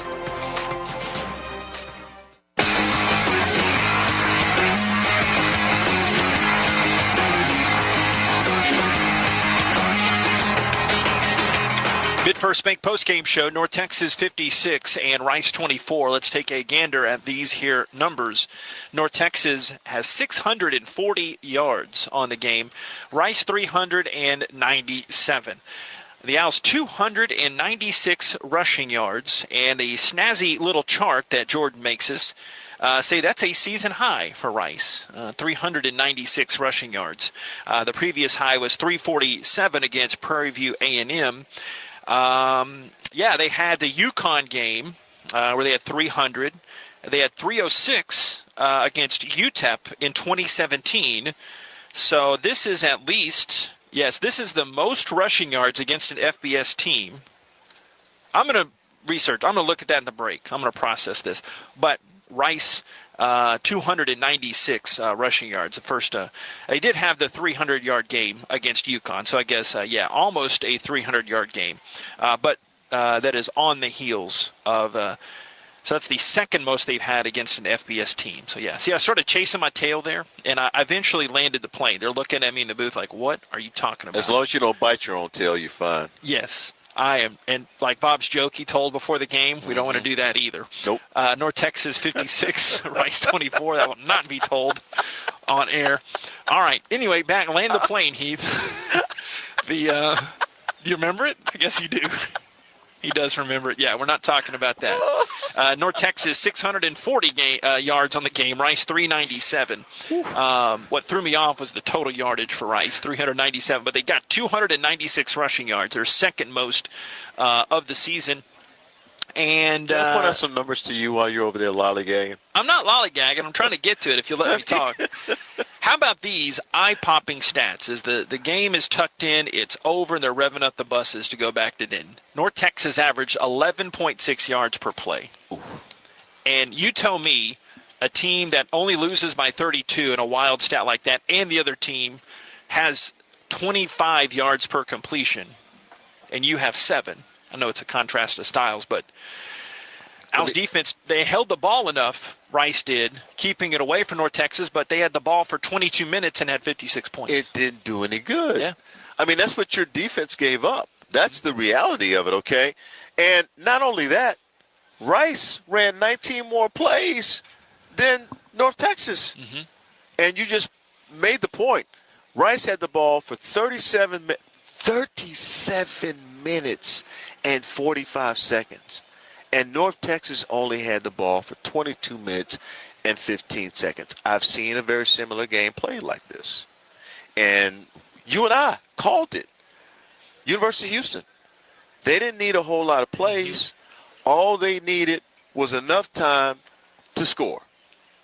Mid-First Bank postgame show, North Texas 56 and Rice 24. Let's take a gander at these here numbers. North Texas has 640 yards on the game. Rice 397. The Owls 296 rushing yards, and a snazzy little chart that Jordan makes us say that's a season high for Rice, 396 rushing yards. The previous high was 347 against Prairie View A&M. They had the UConn game where they had 300. They had 306 against UTEP in 2017. So this is at least, this is the most rushing yards against an FBS team. I'm going to research. I'm going to look at that in the break. I'm going to process this. But Rice, 296 rushing yards. The first, they did have the 300-yard game against UConn, so I guess, almost a 300-yard game. But that is on the heels of, so that's the second most they've had against an FBS team. So, see, I was sort of chasing my tail there, and I eventually landed the plane. They're looking at me in the booth like, what are you talking about? As long as you don't bite your own tail, you're fine. Yes. I am, and like Bob's joke he told before the game, we don't want to do that either. Nope. North Texas 56, Rice 24. That will not be told on air. All right. Anyway, land the plane, Heath. Do you remember it? I guess you do. He does remember it. Yeah, we're not talking about that. North Texas 640 yards on the game. Rice 397. What threw me off was the total yardage for Rice, 397. But they got 296 rushing yards. Their second most of the season. And Can I point out some numbers to you while you're over there lollygagging? I'm not lollygagging. I'm trying to get to it if you let me talk. How about these eye-popping stats? As the game is tucked in, it's over, and they're revving up the buses to go back to Denton. North Texas averaged 11.6 yards per play. Ooh. And you tell me a team that only loses by 32 in a wild stat like that, and the other team has 25 yards per completion, and you have 7. I know it's a contrast of styles, but Owls defense, they held the ball enough, Rice did, keeping it away from North Texas, but they had the ball for 22 minutes and had 56 points. It didn't do any good. Yeah. I mean, that's what your defense gave up. That's the reality of it, okay? And not only that, Rice ran 19 more plays than North Texas. Mm-hmm. And you just made the point. Rice had the ball for 37 minutes and 45 seconds. And North Texas only had the ball for 22 minutes and 15 seconds. I've seen a very similar game played like this. And you and I called it. University of Houston. They didn't need a whole lot of plays. All they needed was enough time to score.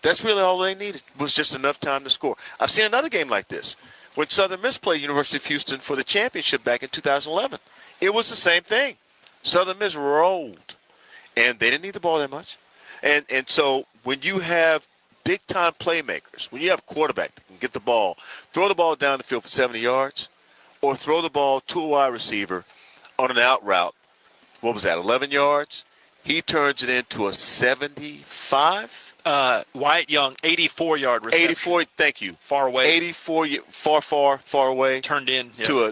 That's really all they needed, was just enough time to score. I've seen another game like this when Southern Miss played University of Houston for the championship back in 2011. It was the same thing. Southern Miss rolled, and they didn't need the ball that much. And so when you have big-time playmakers, when you have a quarterback that can get the ball, throw the ball down the field for 70 yards, or throw the ball to a wide receiver on an out route, what was that, 11 yards? He turns it into a 75. Wyatt Young, 84-yard reception. 84, thank you. Far away. 84, far away. Turned in.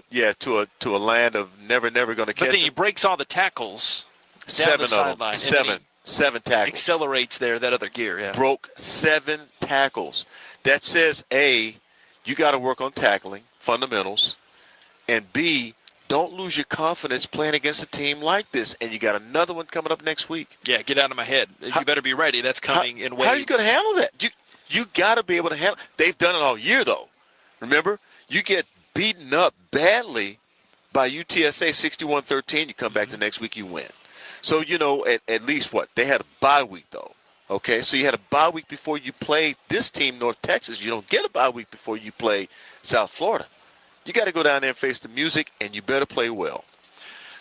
Yeah. To a land of never going to catch. But then he him. breaks all the tackles. Seven down the of them. sideline. Seven tackles. Accelerates there, that other gear, yeah. Broke 7 tackles. That says, A, you got to work on tackling, fundamentals, and B, don't lose your confidence playing against a team like this. And you got another one coming up next week. Yeah, get out of my head. You better be ready. That's coming in waves. How are you going to handle that? You got to be able to handle it. They've done it all year, though. Remember, you get beaten up badly by UTSA 61-13. You come back the next week, you win. So, at least what? They had a bye week, though. Okay, so you had a bye week before you played this team, North Texas. You don't get a bye week before you play South Florida. You got to go down there and face the music, and you better play well.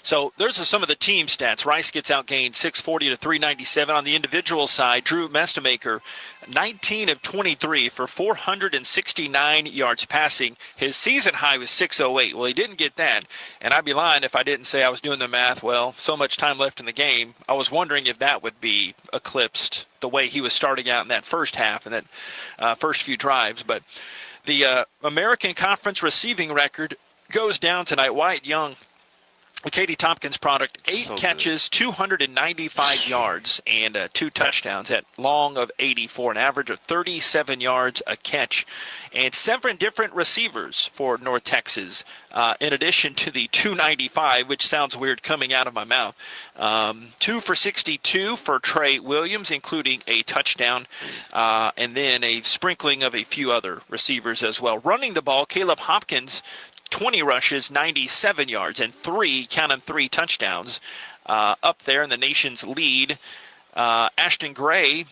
So there's some of the team stats. Rice gets outgained 640 to 397. On the individual side, Drew Mestemaker, 19 of 23 for 469 yards passing. His season high was 608. Well, he didn't get that, and I'd be lying if I didn't say I was doing the math. Well, so much time left in the game. I was wondering if that would be eclipsed the way he was starting out in that first half and that first few drives. But the American Conference receiving record goes down tonight. Wyatt Young, the Katie Tompkins product, 8 catches, 295 yards, and 2 touchdowns at long of 84, an average of 37 yards a catch, and 7 different receivers for North Texas, in addition to the 295, which sounds weird coming out of my mouth. 2 for 62 for Trey Williams, including a touchdown, and then a sprinkling of a few other receivers as well. Running the ball, Caleb Hopkins, 20 rushes, 97 yards, and 3 touchdowns. Up there in the nation's lead, Ashton Gray,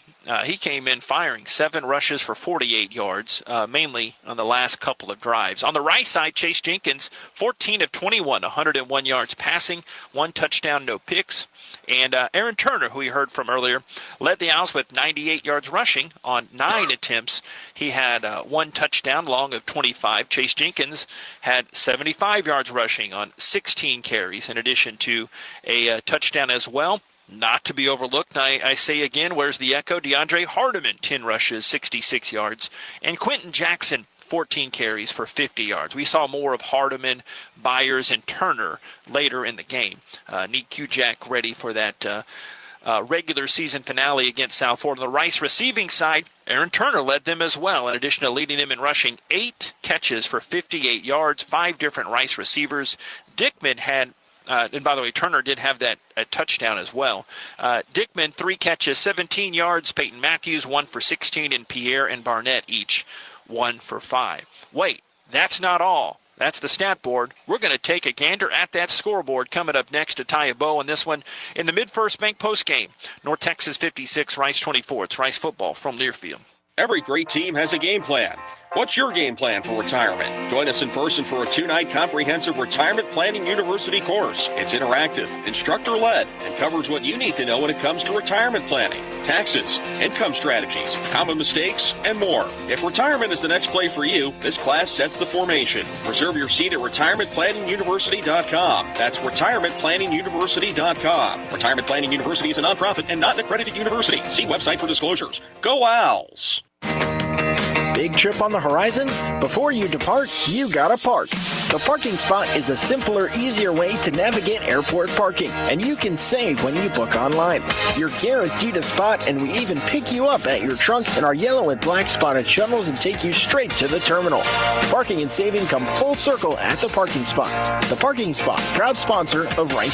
he came in firing 7 rushes for 48 yards, mainly on the last couple of drives. On the Rice side, Chase Jenkins, 14 of 21, 101 yards passing, 1 touchdown, no picks. And Aaron Turner, who we heard from earlier, led the Owls with 98 yards rushing on 9 attempts. He had 1 touchdown, long of 25. Chase Jenkins had 75 yards rushing on 16 carries, in addition to a touchdown as well. Not to be overlooked, I say again, where's the echo? DeAndre Hardiman, 10 rushes, 66 yards. And Quentin Jackson, 14 carries for 50 yards. We saw more of Hardiman, Byers, and Turner later in the game. Need Q-Jack ready for that regular season finale against South Florida. On the Rice receiving side, Aaron Turner led them as well, in addition to leading them in rushing. 8 catches for 58 yards, 5 different Rice receivers. Dickman had and by the way, Turner did have that touchdown as well. Dickman, 3 catches, 17 yards. Peyton Matthews, 1 for 16. And Pierre and Barnett each 1 for 5. Wait, that's not all. That's the stat board. We're going to take a gander at that scoreboard coming up next to tie a bow on this one in the Mid-First Bank postgame. North Texas 56, Rice 24. It's Rice football from Learfield. Every great team has a game plan. What's your game plan for retirement? Join us in person for a 2-night comprehensive retirement planning university course. It's interactive, instructor-led, and covers what you need to know when it comes to retirement planning, taxes, income strategies, common mistakes, and more. If retirement is the next play for you, this class sets the formation. Reserve your seat at retirementplanninguniversity.com. That's retirementplanninguniversity.com. Retirement Planning University is a nonprofit and not an accredited university. See website for disclosures. Go Owls! Big trip on the horizon? Before you depart, you gotta park. The parking spot is a simpler, easier way to navigate airport parking, and you can save when you book online. You're guaranteed a spot, and we even pick you up at your trunk in our yellow and black spotted shuttles and take you straight to the terminal. Parking and saving come full circle at the parking spot. The Parking Spot, proud sponsor of Rice